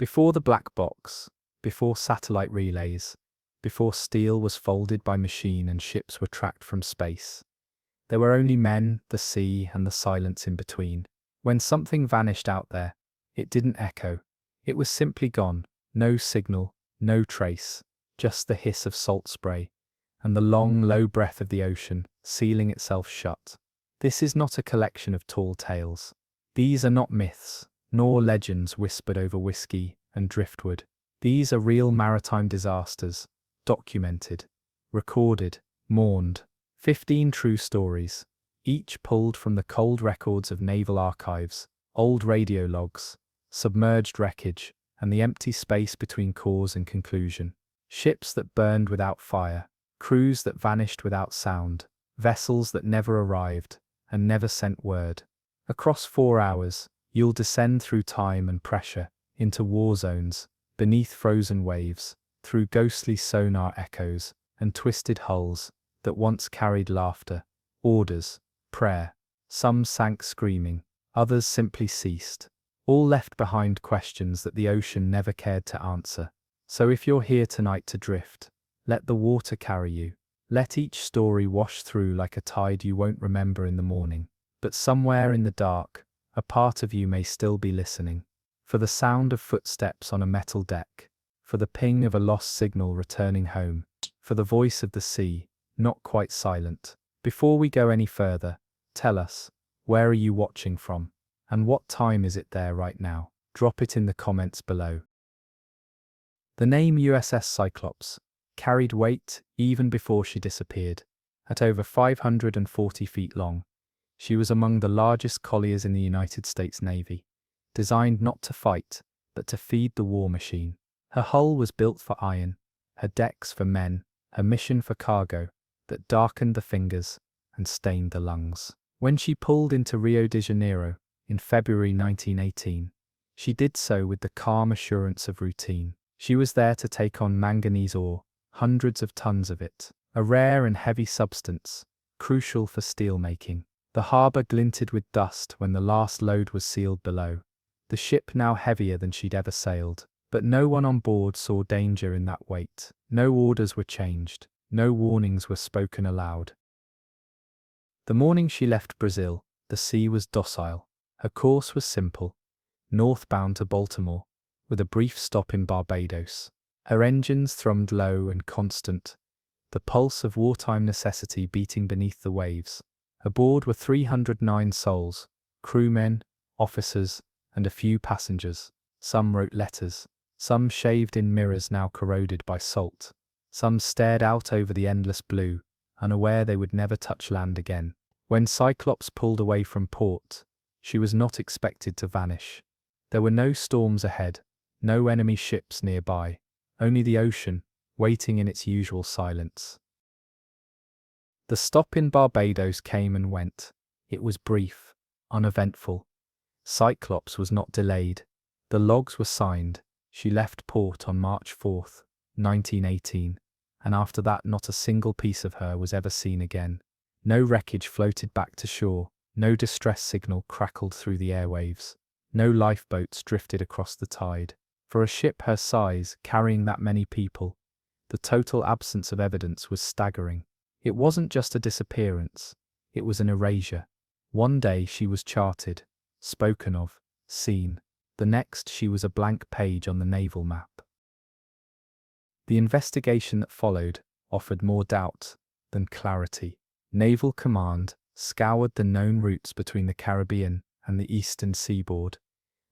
Before the black box, before satellite relays, before steel was folded by machine and ships were tracked from space, there were only men, the sea, and the silence in between. When something vanished out there, it didn't echo. It was simply gone. No signal, no trace, just the hiss of salt spray, and the long, low breath of the ocean, sealing itself shut. This is not a collection of tall tales. These are not myths, nor legends whispered over whiskey and driftwood. These are real maritime disasters, documented, recorded, mourned. 15 true stories, each pulled from the cold records of naval archives, old radio logs, submerged wreckage, and the empty space between cause and conclusion. Ships that burned without fire, crews that vanished without sound, vessels that never arrived and never sent word. Across 4 hours, you'll descend through time and pressure, into war zones, beneath frozen waves, through ghostly sonar echoes and twisted hulls that once carried laughter, orders, prayer. Some sank screaming, others simply ceased. All left behind questions that the ocean never cared to answer. So if you're here tonight to drift, let the water carry you. Let each story wash through like a tide you won't remember in the morning. But somewhere in the dark, a part of you may still be listening. For the sound of footsteps on a metal deck, for the ping of a lost signal returning home, for the voice of the sea, not quite silent. Before we go any further, tell us, where are you watching from? And what time is it there right now? Drop it in the comments below. The name USS Cyclops carried weight even before she disappeared. At over 540 feet long, she was among the largest colliers in the United States Navy, designed not to fight, but to feed the war machine. Her hull was built for iron, her decks for men, her mission for cargo that darkened the fingers and stained the lungs. When she pulled into Rio de Janeiro in February 1918, she did so with the calm assurance of routine. She was there to take on manganese ore, hundreds of tons of it, a rare and heavy substance, crucial for steelmaking. The harbour glinted with dust when the last load was sealed below, the ship now heavier than she'd ever sailed. But no one on board saw danger in that weight. No orders were changed. No warnings were spoken aloud. The morning she left Brazil, the sea was docile. Her course was simple, northbound to Baltimore, with a brief stop in Barbados. Her engines thrummed low and constant, the pulse of wartime necessity beating beneath the waves. Aboard were 309 souls, crewmen, officers, and a few passengers. Some wrote letters. Some shaved in mirrors now corroded by salt. Some stared out over the endless blue, unaware they would never touch land again. When Cyclops pulled away from port, she was not expected to vanish. There were no storms ahead, no enemy ships nearby, only the ocean, waiting in its usual silence. The stop in Barbados came and went. It was brief, uneventful. Cyclops was not delayed. The logs were signed. She left port on March 4, 1918, and after that not a single piece of her was ever seen again. No wreckage floated back to shore, no distress signal crackled through the airwaves, no lifeboats drifted across the tide. For a ship her size, carrying that many people, the total absence of evidence was staggering. It wasn't just a disappearance, it was an erasure. One day she was charted, spoken of, seen. The next she was a blank page on the naval map. The investigation that followed offered more doubt than clarity. Naval Command scoured the known routes between the Caribbean and the eastern seaboard,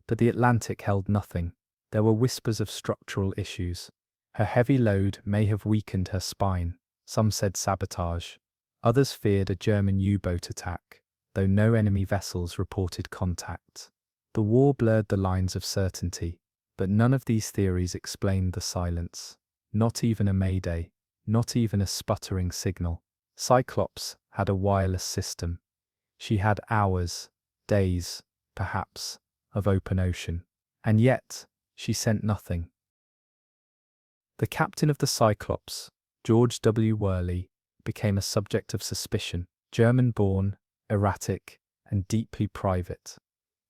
but the Atlantic held nothing. There were whispers of structural issues. Her heavy load may have weakened her spine. Some said sabotage. Others feared a German U-boat attack, though no enemy vessels reported contact. The war blurred the lines of certainty, but none of these theories explained the silence. Not even a mayday, not even a sputtering signal. Cyclops had a wireless system. She had hours, days, perhaps, of open ocean. And yet, she sent nothing. The captain of the Cyclops, George W. Worley, became a subject of suspicion. German-born, erratic, and deeply private.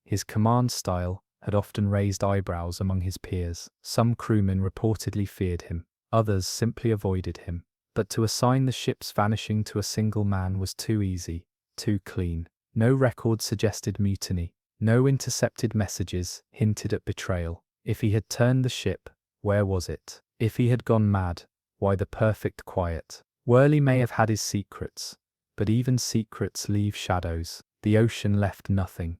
His command style, had often raised eyebrows among his peers. Some crewmen reportedly feared him, others simply avoided him. But to assign the ship's vanishing to a single man was too easy, too clean. No record suggested mutiny, no intercepted messages hinted at betrayal. If he had turned the ship, where was it? If he had gone mad, why the perfect quiet? Worley may have had his secrets, but even secrets leave shadows. The ocean left nothing.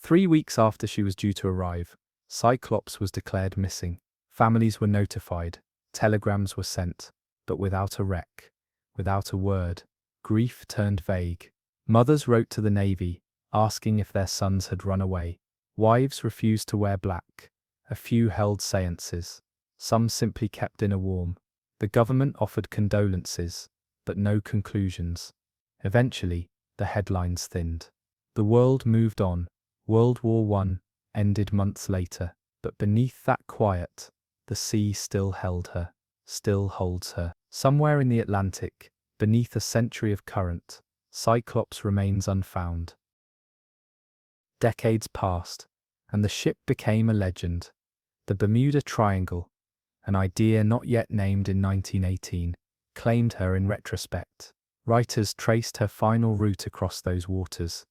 3 weeks after she was due to arrive, Cyclops was declared missing. Families were notified, telegrams were sent, but without a wreck, without a word. Grief turned vague. Mothers wrote to the Navy, asking if their sons had run away. Wives refused to wear black. A few held seances. Some simply kept dinner warm. The government offered condolences, but no conclusions. Eventually, the headlines thinned. The world moved on. World War I ended months later, but beneath that quiet, the sea still held her, still holds her. Somewhere in the Atlantic, beneath a century of current, Cyclops remains unfound. Decades passed, and the ship became a legend. The Bermuda Triangle, an idea not yet named in 1918, claimed her in retrospect. Writers traced her final route across those waters,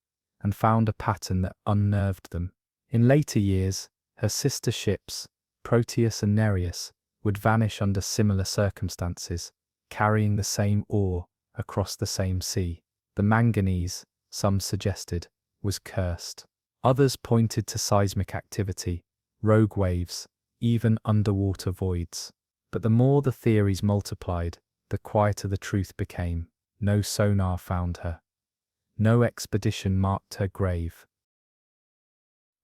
and found a pattern that unnerved them. In later years, her sister ships, Proteus and Nereus, would vanish under similar circumstances, carrying the same ore across the same sea. The manganese, some suggested, was cursed. Others pointed to seismic activity, rogue waves, even underwater voids. But the more the theories multiplied, the quieter the truth became. No sonar found her. No expedition marked her grave.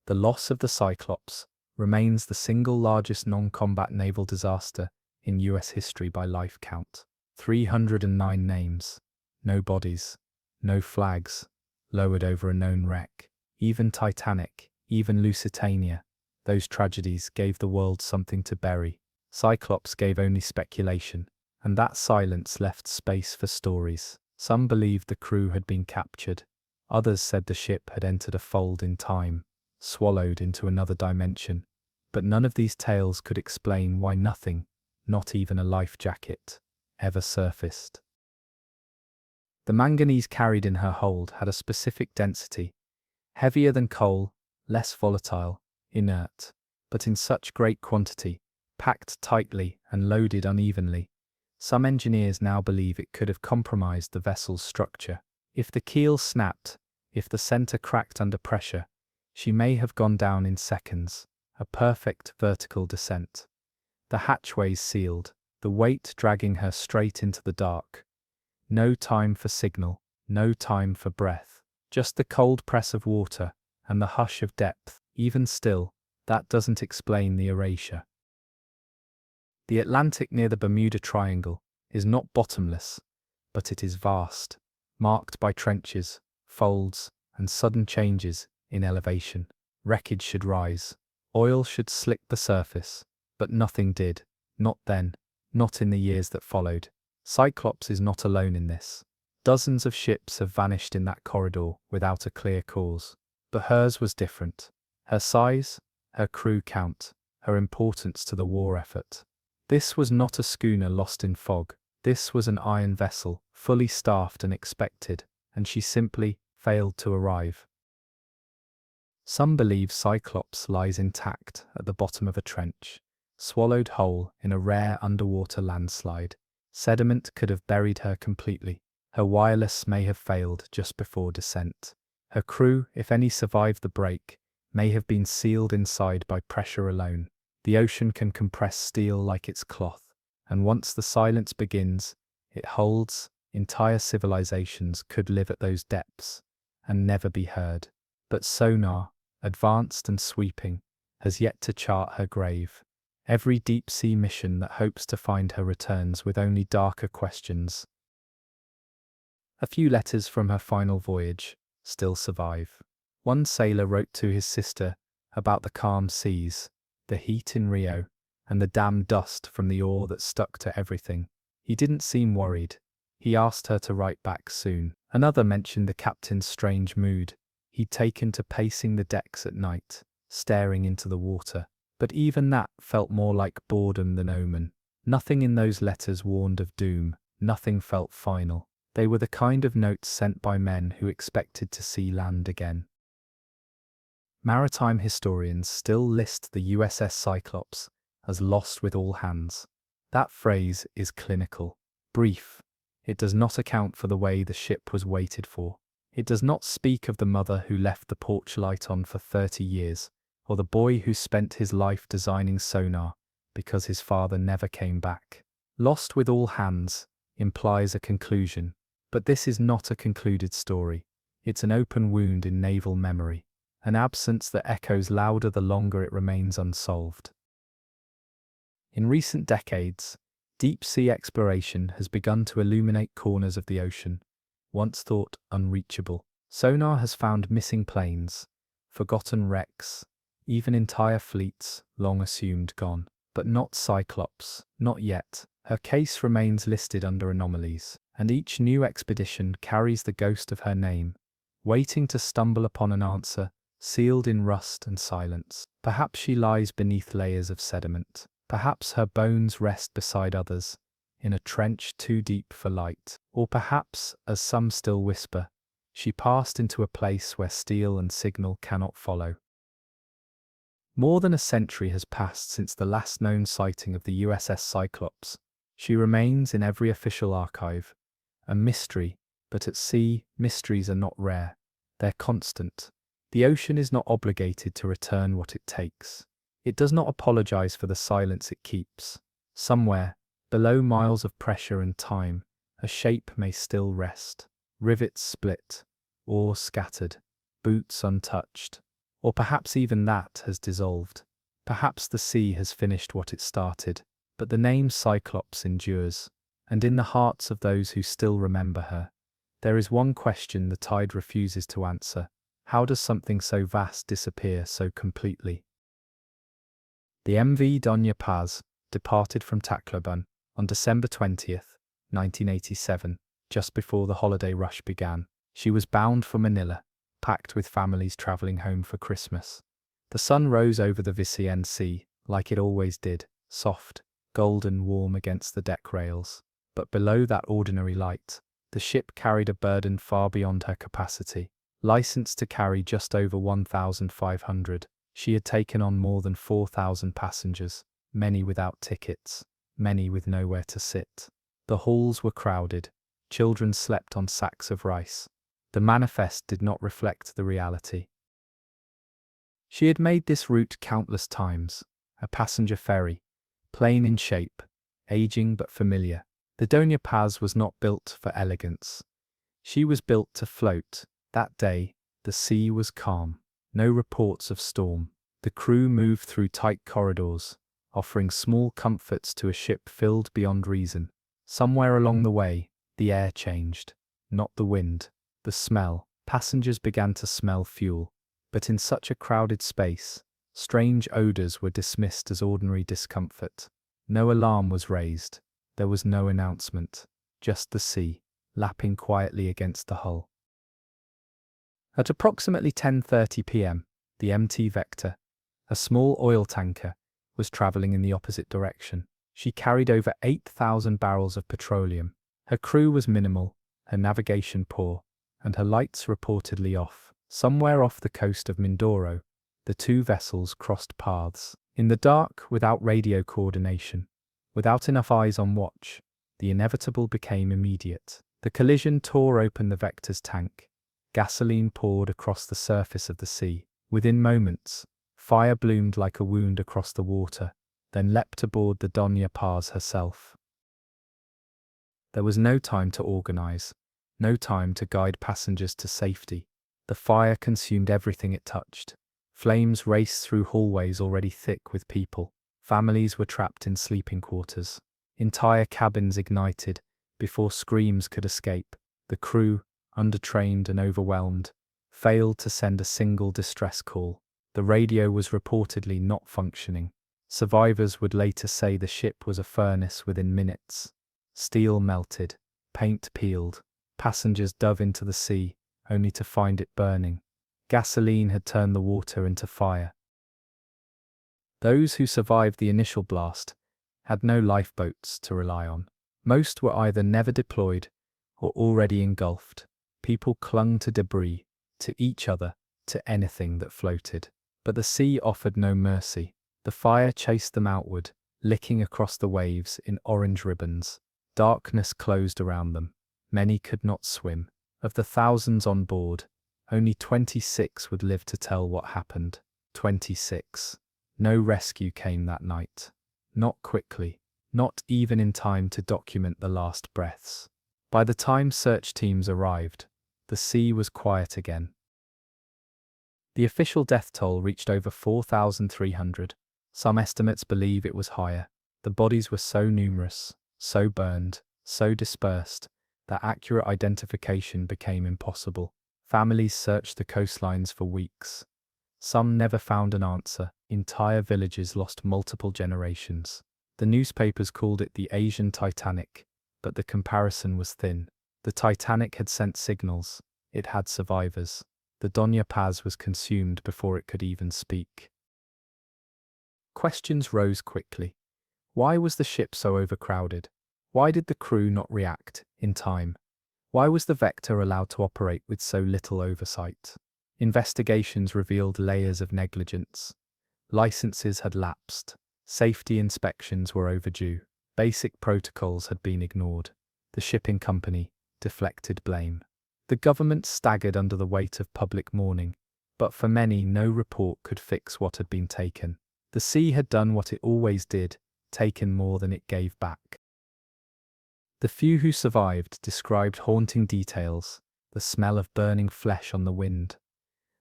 The loss of the Cyclops remains the single largest non-combat naval disaster in US history by life count. 309 names, no bodies, no flags, lowered over a known wreck. Even Titanic, even Lusitania, those tragedies gave the world something to bury. Cyclops gave only speculation, and that silence left space for stories. Some believed the crew had been captured. Others said the ship had entered a fold in time, swallowed into another dimension. But none of these tales could explain why nothing, not even a life jacket, ever surfaced. The manganese carried in her hold had a specific density, heavier than coal, less volatile, inert, but in such great quantity, packed tightly and loaded unevenly. Some engineers now believe it could have compromised the vessel's structure. If the keel snapped, if the center cracked under pressure, she may have gone down in seconds, a perfect vertical descent. The hatchways sealed, the weight dragging her straight into the dark. No time for signal, no time for breath, just the cold press of water and the hush of depth. Even still, that doesn't explain the erasure. The Atlantic near the Bermuda Triangle is not bottomless, but it is vast, marked by trenches, folds, and sudden changes in elevation. Wreckage should rise, oil should slick the surface, but nothing did, not then, not in the years that followed. Cyclops is not alone in this. Dozens of ships have vanished in that corridor without a clear cause, but hers was different. Her size, her crew count, her importance to the war effort. This was not a schooner lost in fog. This was an iron vessel, fully staffed and expected, and she simply failed to arrive. Some believe Cyclops lies intact at the bottom of a trench, swallowed whole in a rare underwater landslide. Sediment could have buried her completely. Her wireless may have failed just before descent. Her crew, if any survived the break, may have been sealed inside by pressure alone. The ocean can compress steel like its cloth, and once the silence begins, it holds. Entire civilizations could live at those depths and never be heard. But sonar, advanced and sweeping, has yet to chart her grave. Every deep-sea mission that hopes to find her returns with only darker questions. A few letters from her final voyage still survive. One sailor wrote to his sister about the calm seas, the heat in Rio, and the damn dust from the ore that stuck to everything. He didn't seem worried. He asked her to write back soon. Another mentioned the captain's strange mood. he'd taken to pacing the decks at night, staring into the water. But even that felt more like boredom than omen. Nothing in those letters warned of doom, nothing felt final. They were the kind of notes sent by men who expected to see land again. Maritime historians still list the USS Cyclops as lost with all hands. That phrase is clinical, brief. It does not account for the way the ship was waited for. It does not speak of the mother who left the porch light on for 30 years, or the boy who spent his life designing sonar because his father never came back. Lost with all hands implies a conclusion, but this is not a concluded story. It's an open wound in naval memory, an absence that echoes louder the longer it remains unsolved. In recent decades, deep-sea exploration has begun to illuminate corners of the ocean, once thought unreachable. Sonar has found missing planes, forgotten wrecks, even entire fleets long assumed gone. But not Cyclops, not yet. Her case remains listed under anomalies, and each new expedition carries the ghost of her name, waiting to stumble upon an answer, sealed in rust and silence. Perhaps she lies beneath layers of sediment. Perhaps her bones rest beside others, in a trench too deep for light. Or perhaps, as some still whisper, she passed into a place where steel and signal cannot follow. More than a century has passed since the last known sighting of the USS Cyclops. She remains in every official archive. A mystery, but at sea, mysteries are not rare. They're constant. The ocean is not obligated to return what it takes. It does not apologize for the silence it keeps. Somewhere, below miles of pressure and time, a shape may still rest. Rivets split, oars scattered, boots untouched. Or perhaps even that has dissolved. Perhaps the sea has finished what it started, but the name Cyclops endures, and in the hearts of those who still remember her, there is one question the tide refuses to answer. How does something so vast disappear so completely? The MV Doña Paz departed from Tacloban on December 20th, 1987, just before the holiday rush began. She was bound for Manila, packed with families travelling home for Christmas. The sun rose over the Visayan Sea, like it always did, soft, golden, warm against the deck rails. But below that ordinary light, the ship carried a burden far beyond her capacity. Licensed to carry just over 1,500, she had taken on more than 4,000 passengers, many without tickets, many with nowhere to sit. The halls were crowded, children slept on sacks of rice. The manifest did not reflect the reality. She had made this route countless times, a passenger ferry, plain in shape, aging but familiar. The Doña Paz was not built for elegance. She was built to float. That day, the sea was calm, no reports of storm. The crew moved through tight corridors, offering small comforts to a ship filled beyond reason. Somewhere along the way, the air changed, not the wind. The smell. Passengers began to smell fuel, but in such a crowded space, strange odors were dismissed as ordinary discomfort. No alarm was raised. There was no announcement, just the sea, lapping quietly against the hull. At approximately 10:30 p.m., the MT Vector, a small oil tanker, was traveling in the opposite direction. She carried over 8,000 barrels of petroleum. Her crew was minimal, her navigation poor, and her lights reportedly off. Somewhere off the coast of Mindoro, the two vessels crossed paths. In the dark, without radio coordination, without enough eyes on watch, the inevitable became immediate. The collision tore open the Vector's tank. Gasoline poured across the surface of the sea. Within moments, fire bloomed like a wound across the water, then leapt aboard the Doña Paz herself. There was no time to organize, no time to guide passengers to safety. The fire consumed everything it touched. Flames raced through hallways already thick with people. Families were trapped in sleeping quarters. Entire cabins ignited before screams could escape. The crew, undertrained and overwhelmed, failed to send a single distress call. The radio was reportedly not functioning. Survivors would later say the ship was a furnace within minutes. Steel melted, paint peeled. Passengers dove into the sea, only to find it burning. Gasoline had turned the water into fire. Those who survived the initial blast had no lifeboats to rely on. Most were either never deployed or already engulfed. People clung to debris, to each other, to anything that floated. But the sea offered no mercy. The fire chased them outward, licking across the waves in orange ribbons. Darkness closed around them. Many could not swim. Of the thousands on board, only 26 would live to tell what happened. 26. No rescue came that night. Not quickly. Not even in time to document the last breaths. By the time search teams arrived, the sea was quiet again. The official death toll reached over 4,300. Some estimates believe it was higher. The bodies were so numerous, so burned, so dispersed, that accurate identification became impossible. Families searched the coastlines for weeks. Some never found an answer. Entire villages lost multiple generations. The newspapers called it the Asian Titanic, but the comparison was thin. The Titanic had sent signals. It had survivors. The Doña Paz was consumed before it could even speak. Questions rose quickly. Why was the ship so overcrowded? Why did the crew not react in time? Why was the Vector allowed to operate with so little oversight? Investigations revealed layers of negligence. Licenses had lapsed. Safety inspections were overdue. Basic protocols had been ignored. The shipping company deflected blame. The government staggered under the weight of public mourning, but for many no report could fix what had been taken. The sea had done what it always did, taken more than it gave back. The few who survived described haunting details: the smell of burning flesh on the wind,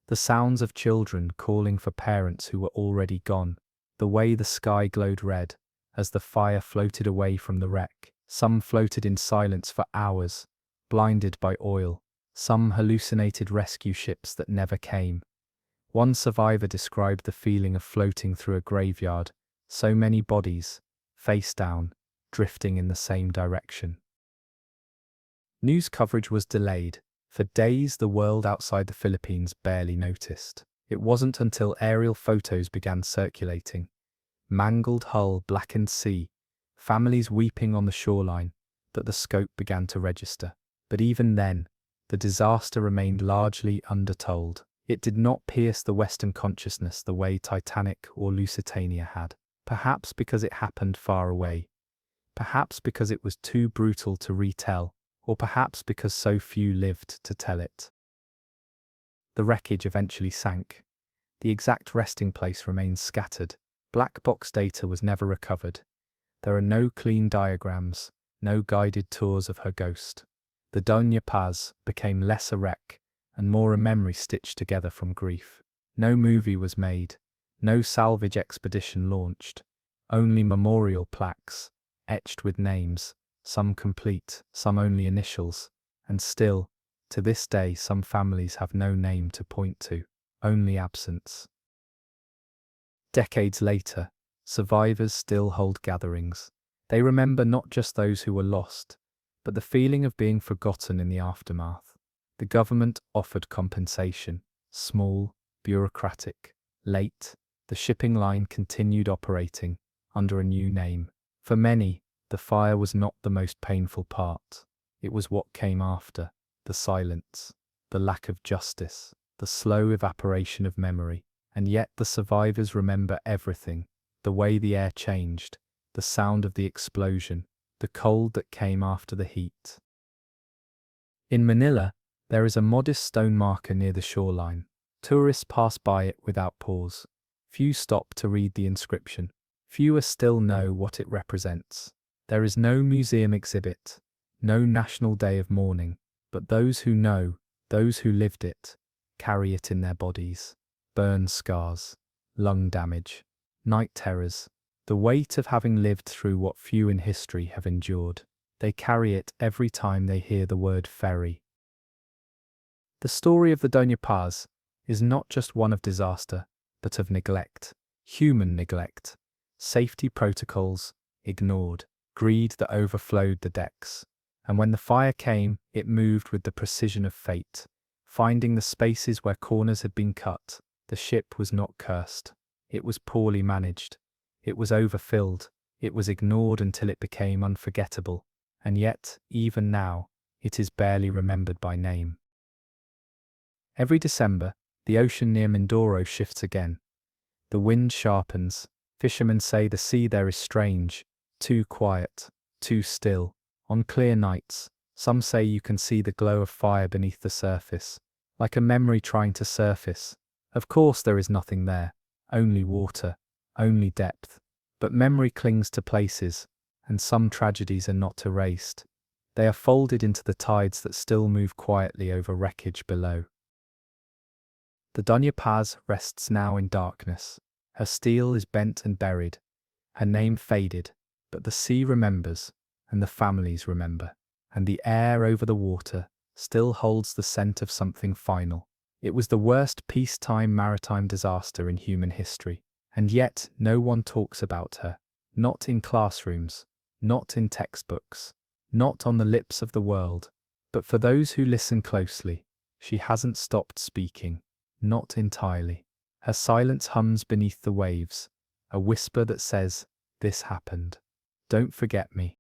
the sounds of children calling for parents who were already gone, the way the sky glowed red as the fire floated away from the wreck. Some floated in silence for hours, blinded by oil. Some hallucinated rescue ships that never came. One survivor described the feeling of floating through a graveyard, so many bodies, face down, drifting in the same direction. News coverage was delayed. For days, the world outside the Philippines barely noticed. It wasn't until aerial photos began circulating. Mangled hull, blackened sea, families weeping on the shoreline, that the scope began to register. But even then, the disaster remained largely undertold. It did not pierce the Western consciousness the way Titanic or Lusitania had. Perhaps because it happened far away. Perhaps because it was too brutal to retell. Or perhaps because so few lived to tell it. The wreckage eventually sank. The exact resting place remains scattered. Black box data was never recovered. There are no clean diagrams, no guided tours of her ghost. The Doña Paz became less a wreck and more a memory stitched together from grief. No movie was made, no salvage expedition launched, only memorial plaques, etched with names, some complete, some only initials, and still, to this day, some families have no name to point to, only absence. Decades later, survivors still hold gatherings. They remember not just those who were lost, but the feeling of being forgotten in the aftermath. The government offered compensation, small, bureaucratic, late. The shipping line continued operating under a new name. For many, the fire was not the most painful part. It was what came after: the silence, the lack of justice, the slow evaporation of memory. And yet the survivors remember everything: the way the air changed, the sound of the explosion, the cold that came after the heat. In Manila, there is a modest stone marker near the shoreline. Tourists pass by it without pause. Few stop to read the inscription. Fewer still know what it represents. There is no museum exhibit, no national day of mourning, but those who know, those who lived it, carry it in their bodies. Burn scars, lung damage, night terrors, the weight of having lived through what few in history have endured. They carry it every time they hear the word ferry. The story of the Doña Paz is not just one of disaster, but of neglect, human neglect, safety protocols ignored, greed that overflowed the decks. And when the fire came, it moved with the precision of fate, finding the spaces where corners had been cut. The ship was not cursed. It was poorly managed. It was overfilled. It was ignored until it became unforgettable. And yet, even now, it is barely remembered by name. Every December, the ocean near Mindoro shifts again. The wind sharpens. Fishermen say the sea there is strange, too quiet, too still. On clear nights, some say you can see the glow of fire beneath the surface, like a memory trying to surface. Of course there is nothing there, only water, only depth. But memory clings to places, and some tragedies are not erased. They are folded into the tides that still move quietly over wreckage below. The Doña Paz rests now in darkness. Her steel is bent and buried. Her name faded, but the sea remembers, and the families remember. And the air over the water still holds the scent of something final. It was the worst peacetime maritime disaster in human history, and yet no one talks about her. Not in classrooms, not in textbooks, not on the lips of the world, but for those who listen closely, she hasn't stopped speaking, not entirely. Her silence hums beneath the waves, a whisper that says, "This happened. Don't forget me."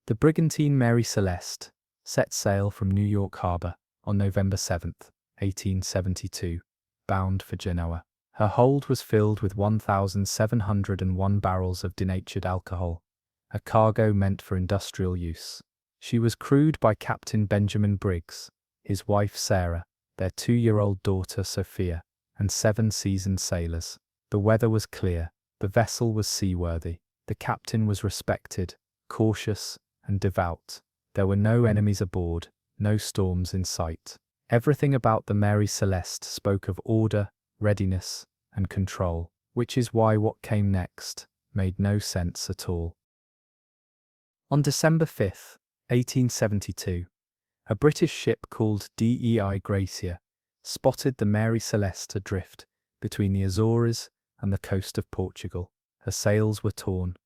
The brigantine Mary Celeste set sail from New York Harbor on November 7th, 1872, bound for Genoa. Her hold was filled with 1,701 barrels of denatured alcohol, a cargo meant for industrial use. She was crewed by Captain Benjamin Briggs, his wife Sarah, their 2-year-old daughter Sophia, and 7 seasoned sailors. The weather was clear, the vessel was seaworthy, the captain was respected, cautious, and devout. There were no enemies aboard, no storms in sight. Everything about the Mary Celeste spoke of order, readiness, and control, which is why what came next made no sense at all. On December 5th, 1872, a British ship called DEI Gracia spotted the Mary Celeste adrift between the Azores and the coast of Portugal. Her sails were torn,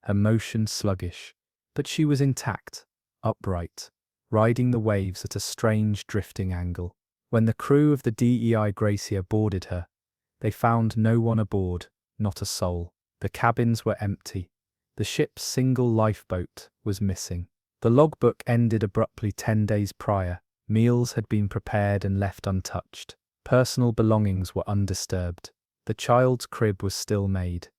her motion sluggish, but she was intact, upright, riding the waves at a strange drifting angle. When the crew of the DEI Gracia boarded her, they found no one aboard, not a soul. The cabins were empty. The ship's single lifeboat was missing. The logbook ended abruptly 10 days prior. Meals had been prepared and left untouched. Personal belongings were undisturbed. The child's crib was still made.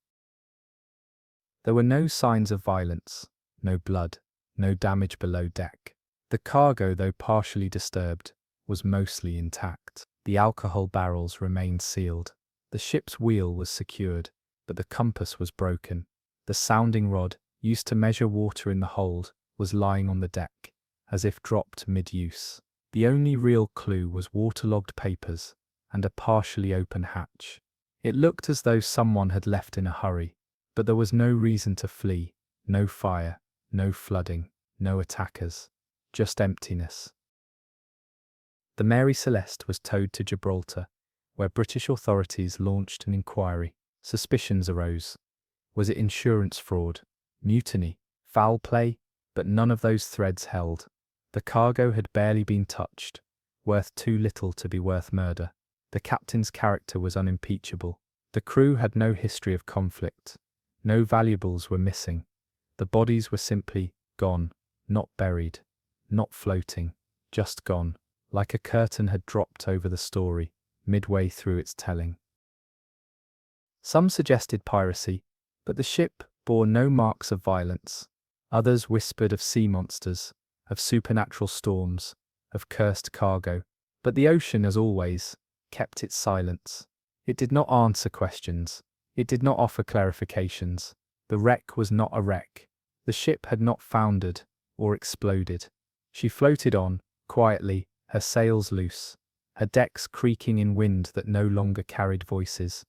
There were no signs of violence, no blood, no damage below deck. The cargo, though partially disturbed, was mostly intact. The alcohol barrels remained sealed. The ship's wheel was secured, but the compass was broken. The sounding rod, used to measure water in the hold, was lying on the deck, as if dropped mid-use. The only real clue was waterlogged papers and a partially open hatch. It looked as though someone had left in a hurry, but there was no reason to flee, no fire, no flooding, no attackers, just emptiness. The Mary Celeste was towed to Gibraltar, where British authorities launched an inquiry. Suspicions arose. Was it insurance fraud, mutiny, foul play? But none of those threads held. The cargo had barely been touched, worth too little to be worth murder. The captain's character was unimpeachable. The crew had no history of conflict. No valuables were missing. The bodies were simply gone, not buried, not floating, just gone, like a curtain had dropped over the story, midway through its telling. Some suggested piracy, but the ship bore no marks of violence. Others whispered of sea monsters, of supernatural storms, of cursed cargo. But the ocean, as always, kept its silence. It did not answer questions. It did not offer clarifications. The wreck was not a wreck. The ship had not foundered or exploded. She floated on, quietly, her sails loose, her decks creaking in wind that no longer carried voices.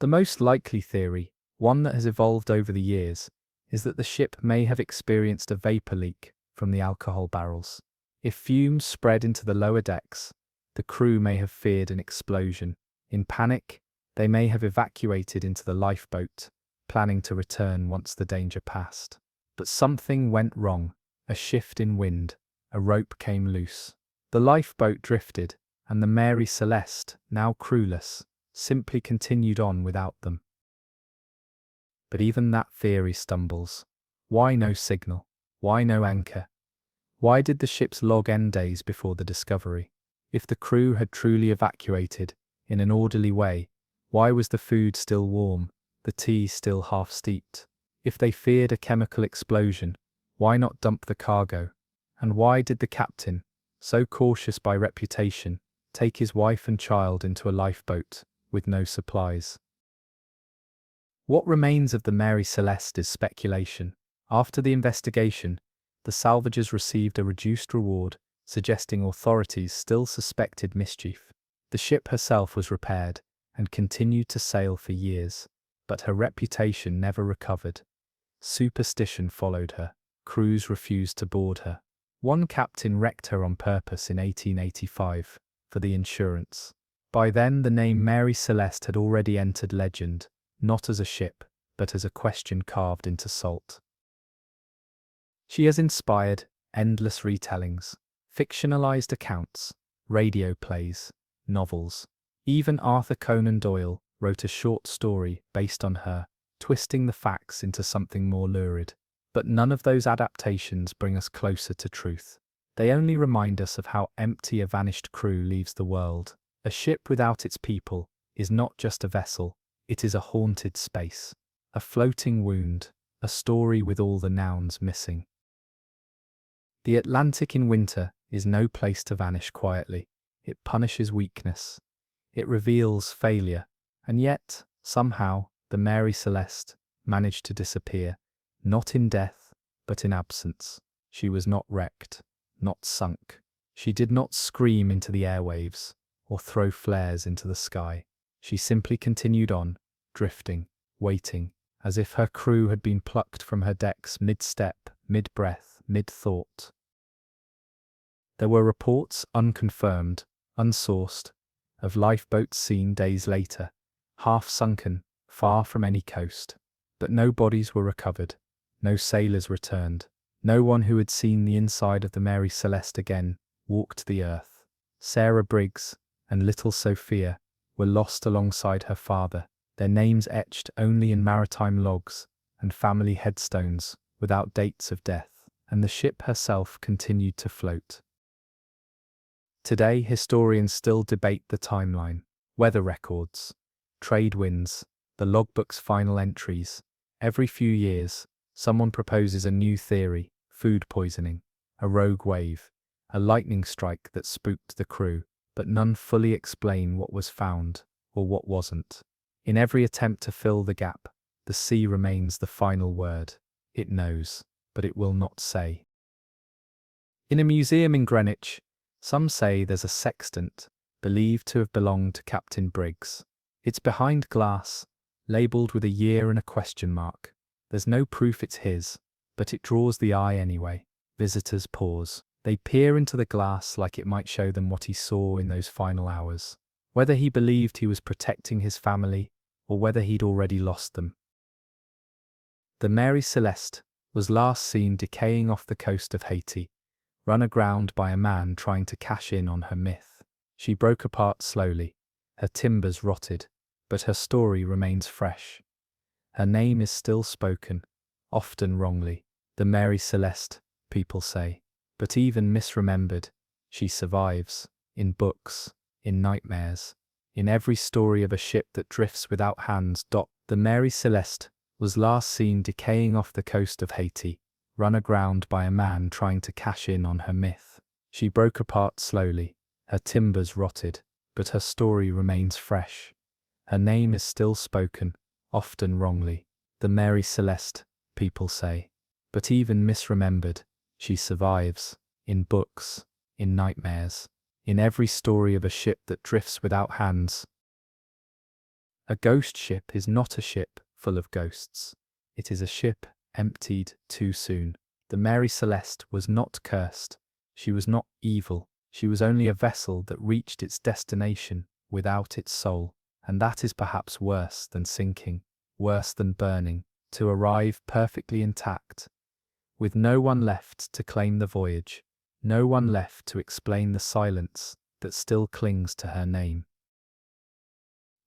The most likely theory, one that has evolved over the years, is that the ship may have experienced a vapor leak from the alcohol barrels. If fumes spread into the lower decks, the crew may have feared an explosion. In panic, they may have evacuated into the lifeboat, planning to return once the danger passed. But something went wrong. A shift in wind. A rope came loose. The lifeboat drifted, and the Mary Celeste, now crewless, simply continued on without them. But even that theory stumbles. Why no signal? Why no anchor? Why did the ship's log end days before the discovery? If the crew had truly evacuated, in an orderly way, why was the food still warm, the tea still half steeped? If they feared a chemical explosion, why not dump the cargo? And why did the captain, so cautious by reputation, take his wife and child into a lifeboat, with no supplies? What remains of the Mary Celeste is speculation. After the investigation, the salvagers received a reduced reward, suggesting authorities still suspected mischief. The ship herself was repaired, and continued to sail for years, but her reputation never recovered. Superstition followed her. Crews refused to board her. One captain wrecked her on purpose in 1885, for the insurance. By then the name Mary Celeste had already entered legend, not as a ship, but as a question carved into salt. She has inspired endless retellings, fictionalized accounts, radio plays, novels. Even Arthur Conan Doyle wrote a short story based on her, twisting the facts into something more lurid. But none of those adaptations bring us closer to truth. They only remind us of how empty a vanished crew leaves the world. A ship without its people is not just a vessel, it is a haunted space, a floating wound, a story with all the nouns missing. The Atlantic in winter is no place to vanish quietly. It punishes weakness. It reveals failure. And yet, somehow, the Mary Celeste managed to disappear, not in death, but in absence. She was not wrecked, not sunk. She did not scream into the airwaves, or throw flares into the sky. She simply continued on, drifting, waiting, as if her crew had been plucked from her decks mid-step, mid-breath, mid-thought. There were reports, unconfirmed, unsourced, of lifeboats seen days later, half-sunken, far from any coast. But no bodies were recovered, no sailors returned, no one who had seen the inside of the Mary Celeste again walked the earth. Sarah Briggs and little Sophia were lost alongside her father, their names etched only in maritime logs and family headstones without dates of death, and the ship herself continued to float. Today, historians still debate the timeline, weather records, trade winds, the logbook's final entries. Every few years, someone proposes a new theory: food poisoning, a rogue wave, a lightning strike that spooked the crew, but none fully explain what was found or what wasn't. In every attempt to fill the gap, the sea remains the final word. It knows, but it will not say. In a museum in Greenwich, some say there's a sextant, believed to have belonged to Captain Briggs. It's behind glass, labelled with a year and a question mark. There's no proof it's his, but it draws the eye anyway. Visitors pause. They peer into the glass like it might show them what he saw in those final hours. Whether he believed he was protecting his family, or whether he'd already lost them. The Mary Celeste was last seen decaying off the coast of Haiti, run aground by a man trying to cash in on her myth. She broke apart slowly, her timbers rotted, but her story remains fresh. Her name is still spoken, often wrongly. The Mary Celeste, people say. But even misremembered, she survives, in books, in nightmares, in every story of a ship that drifts without hands. The Mary Celeste was last seen decaying off the coast of Haiti, run aground by a man trying to cash in on her myth. She broke apart slowly, her timbers rotted, but her story remains fresh. Her name is still spoken, often wrongly. The Mary Celeste, people say. But even misremembered, she survives, in books, in nightmares, in every story of a ship that drifts without hands. A ghost ship is not a ship full of ghosts. It is a ship emptied too soon. The Mary Celeste was not cursed. She was not evil. She was only a vessel that reached its destination without its soul. And that is perhaps worse than sinking, worse than burning, to arrive perfectly intact, with no one left to claim the voyage, No one left to explain the silence that still clings to her name.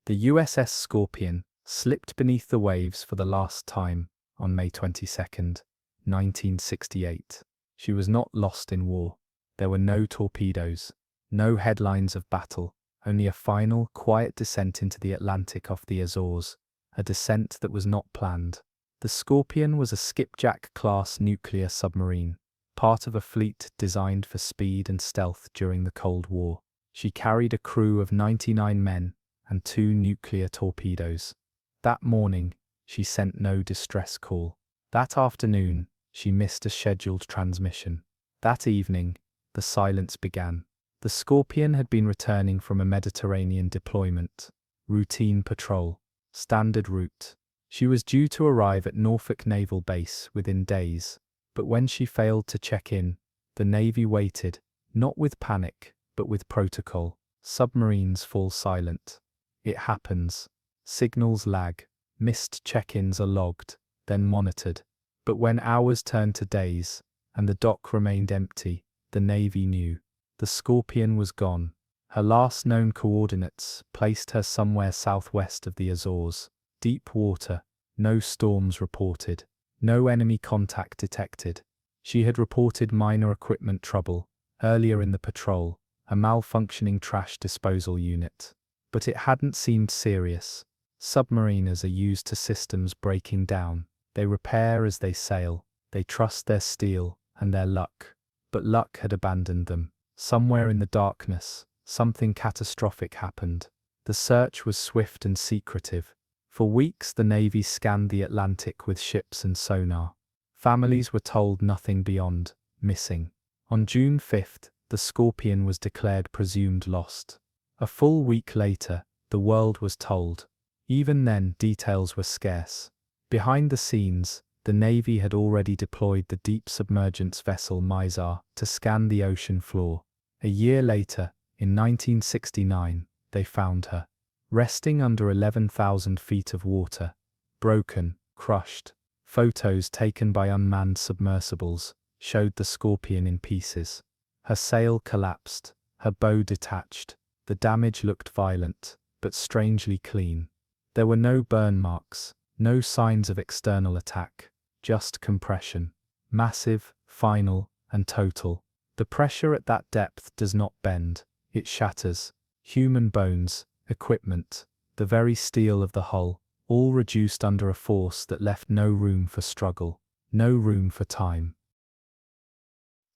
The USS Scorpion slipped beneath the waves for the last time on May 22nd, 1968. She was not lost in war. There were no torpedoes, no headlines of battle, only a final, quiet descent into the Atlantic off the Azores, a descent that was not planned. The Scorpion was a skipjack-class nuclear submarine, part of a fleet designed for speed and stealth during the Cold War. She carried a crew of 99 men and 2 nuclear torpedoes. That morning, she sent no distress call. That afternoon, she missed a scheduled transmission. That evening, the silence began. The Scorpion had been returning from a Mediterranean deployment, routine patrol, standard route. She was due to arrive at Norfolk Naval Base within days, but when she failed to check in, the Navy waited, not with panic, but with protocol. Submarines fall silent. It happens. Signals lag. Missed check-ins are logged, then monitored. But when hours turned to days, and the dock remained empty, the Navy knew. The Scorpion was gone. Her last known coordinates placed her somewhere southwest of the Azores. Deep water, no storms reported, no enemy contact detected. She had reported minor equipment trouble earlier in the patrol, a malfunctioning trash disposal unit. But it hadn't seemed serious. Submariners are used to systems breaking down. They repair as they sail. They trust their steel and their luck. But luck had abandoned them. Somewhere in the darkness, something catastrophic happened. The search was swift and secretive. For weeks the Navy scanned the Atlantic with ships and sonar. Families were told nothing beyond missing. On June 5th, the Scorpion was declared presumed lost. A full week later, the world was told. Even then, details were scarce. Behind the scenes, the Navy had already deployed the deep submergence vessel Mizar to scan the ocean floor. A year later, in 1969, they found her, resting under 11,000 feet of water, broken, crushed. Photos taken by unmanned submersibles showed the Scorpion in pieces. Her sail collapsed, her bow detached. The damage looked violent, but strangely clean. There were no burn marks, no signs of external attack, just compression. Massive, final, and total. The pressure at that depth does not bend, it shatters. Human bones, equipment, the very steel of the hull, all reduced under a force that left no room for struggle, no room for time.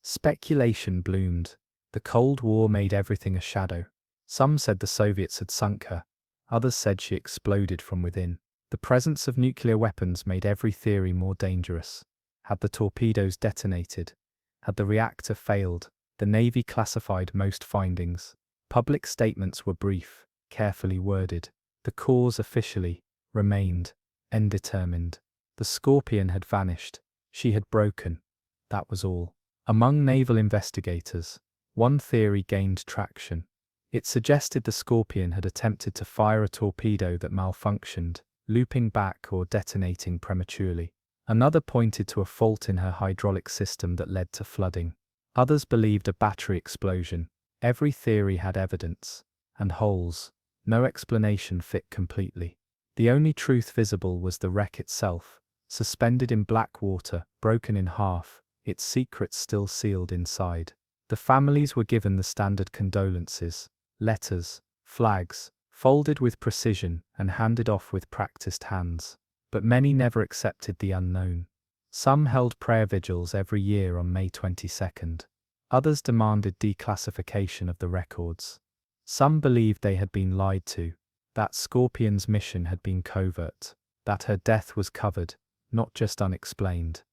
Speculation bloomed. The Cold War made everything a shadow. Some said the Soviets had sunk her. Others said she exploded from within. The presence of nuclear weapons made every theory more dangerous. Had the torpedoes detonated? Had the reactor failed? The Navy classified most findings. Public statements were brief, carefully worded. The cause officially remained undetermined. The Scorpion had vanished. She had broken. That was all. Among naval investigators, one theory gained traction. It suggested the Scorpion had attempted to fire a torpedo that malfunctioned, looping back or detonating prematurely. Another pointed to a fault in her hydraulic system that led to flooding. Others believed a battery explosion. Every theory had evidence, and holes. No explanation fit completely. The only truth visible was the wreck itself, suspended in black water, broken in half, its secrets still sealed inside. The families were given the standard condolences, letters, flags, folded with precision and handed off with practiced hands. But many never accepted the unknown. Some held prayer vigils every year on May 22nd. Others demanded declassification of the records. Some believed they had been lied to, that Scorpion's mission had been covert, that her death was covered, not just unexplained.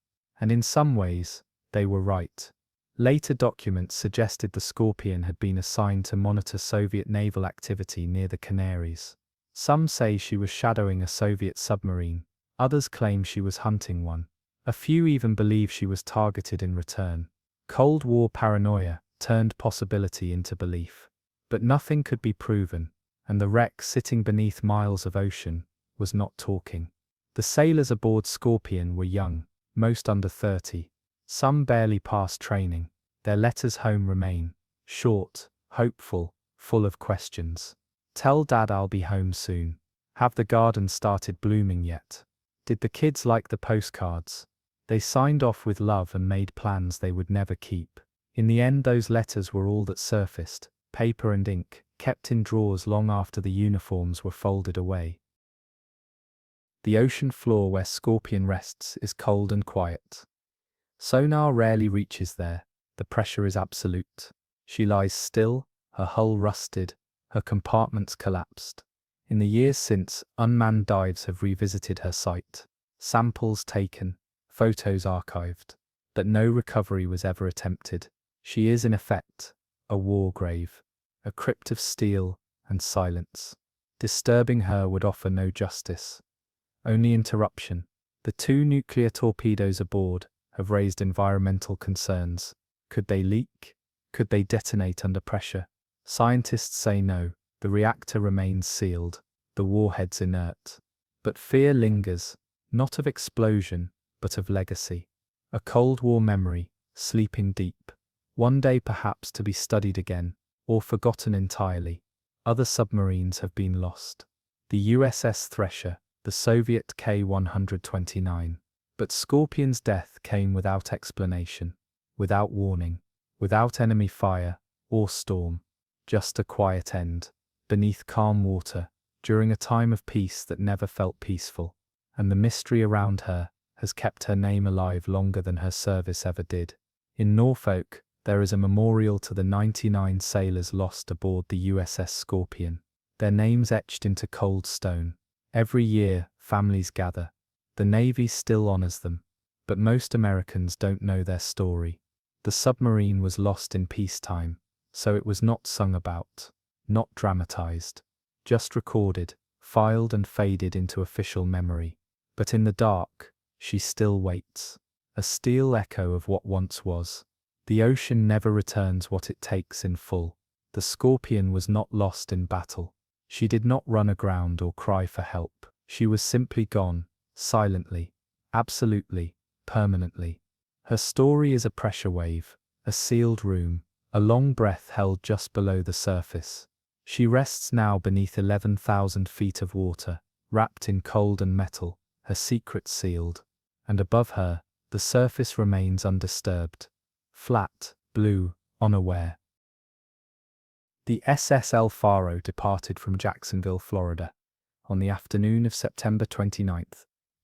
And in some ways, they were right. Later documents suggested the Scorpion had been assigned to monitor Soviet naval activity near the Canaries. Some say she was shadowing a Soviet submarine. Others claim she was hunting one. A few even believe she was targeted in return. Cold War paranoia turned possibility into belief. But nothing could be proven, and the wreck sitting beneath miles of ocean was not talking. The sailors aboard Scorpion were young, most under 30. Some barely past training. Their letters home remain. Short, hopeful, full of questions. Tell Dad I'll be home soon. Have the garden started blooming yet? Did the kids like the postcards? They signed off with love and made plans they would never keep. In the end, those letters were all that surfaced, paper and ink, kept in drawers long after the uniforms were folded away. The ocean floor where Scorpion rests is cold and quiet. Sonar rarely reaches there. The pressure is absolute. She lies still, her hull rusted, her compartments collapsed. In the years since, unmanned dives have revisited her site. Samples taken, photos archived, but no recovery was ever attempted. She is in effect a war grave, a crypt of steel and silence. Disturbing her would offer no justice, only interruption. The 2 nuclear torpedoes aboard have raised environmental concerns. Could they leak? Could they detonate under pressure? Scientists say no. The reactor remains sealed, the warheads inert. But fear lingers, not of explosion, but of legacy. A Cold War memory, sleeping deep. One day perhaps to be studied again, or forgotten entirely. Other submarines have been lost. The USS Thresher, the Soviet K-129. But Scorpion's death came without explanation, without warning, without enemy fire or storm. Just a quiet end, beneath calm water, during a time of peace that never felt peaceful. And the mystery around her has kept her name alive longer than her service ever did. In Norfolk, there is a memorial to the 99 sailors lost aboard the USS Scorpion, their names etched into cold stone. Every year, families gather. The Navy still honors them, but most Americans don't know their story. The submarine was lost in peacetime, so it was not sung about, not dramatized, just recorded, filed and faded into official memory. But in the dark, she still waits, a steel echo of what once was. The ocean never returns what it takes in full. The Scorpion was not lost in battle. She did not run aground or cry for help. She was simply gone, silently, absolutely, permanently. Her story is a pressure wave, a sealed room, a long breath held just below the surface. She rests now beneath 11,000 feet of water, wrapped in cold and metal, her secret sealed. And above her, the surface remains undisturbed, flat, blue, unaware. The SS El Faro departed from Jacksonville, Florida, on the afternoon of September 29,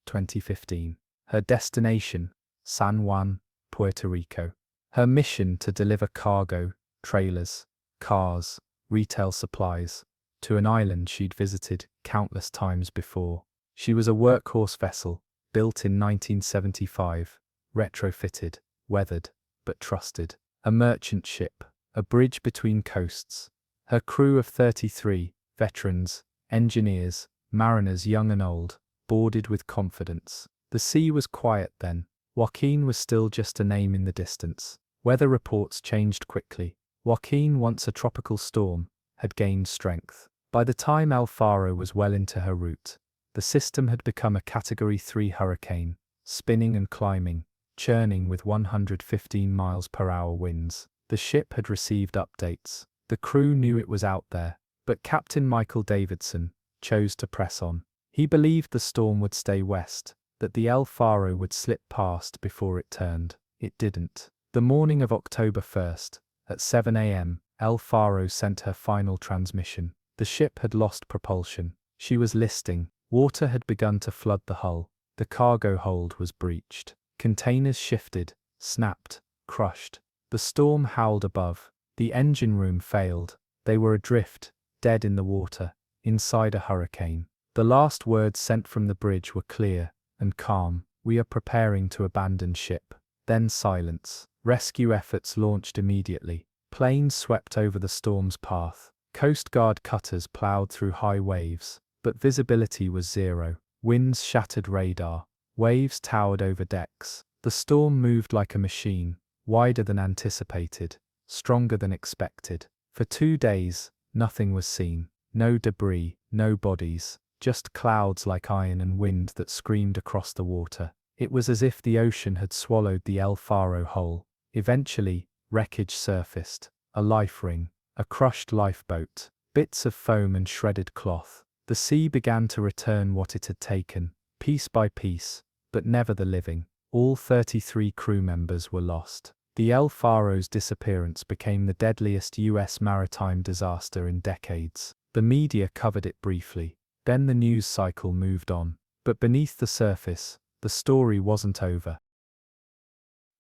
2015. Her destination, San Juan, Puerto Rico. Her mission to deliver cargo, trailers, cars, retail supplies, to an island she'd visited countless times before. She was a workhorse vessel, built in 1975, retrofitted, weathered, but trusted. A merchant ship, a bridge between coasts. Her crew of 33, veterans, engineers, mariners young and old, boarded with confidence. The sea was quiet then. Joaquin was still just a name in the distance. Weather reports changed quickly. Joaquin, once a tropical storm, had gained strength. By the time El Faro was well into her route, the system had become a Category 3 hurricane, spinning and climbing, churning with 115 miles per hour winds. The ship had received updates. The crew knew it was out there, but Captain Michael Davidson chose to press on. He believed the storm would stay west, that the El Faro would slip past before it turned. It didn't. The morning of October 1st, at 7 a.m., El Faro sent her final transmission. The ship had lost propulsion. She was listing. Water had begun to flood the hull. The cargo hold was breached. Containers shifted, snapped, crushed. The storm howled above. The engine room failed. They were adrift, dead in the water, inside a hurricane. The last words sent from the bridge were clear and calm. We are preparing to abandon ship. Then silence. Rescue efforts launched immediately. Planes swept over the storm's path. Coast Guard cutters plowed through high waves, but visibility was zero. Winds shattered radar. Waves towered over decks. The storm moved like a machine, wider than anticipated, stronger than expected. For 2 days, nothing was seen. No debris, no bodies, just clouds like iron and wind that screamed across the water. It was as if the ocean had swallowed the El Faro whole. Eventually, Wreckage surfaced, a life ring, a crushed lifeboat, bits of foam and shredded cloth. The sea began to return what it had taken, piece by piece, but never the living. All 33 crew members were lost. The El Faro's disappearance became the deadliest U.S. maritime disaster in decades. The media covered it briefly, then the news cycle moved on. But beneath the surface, the story wasn't over.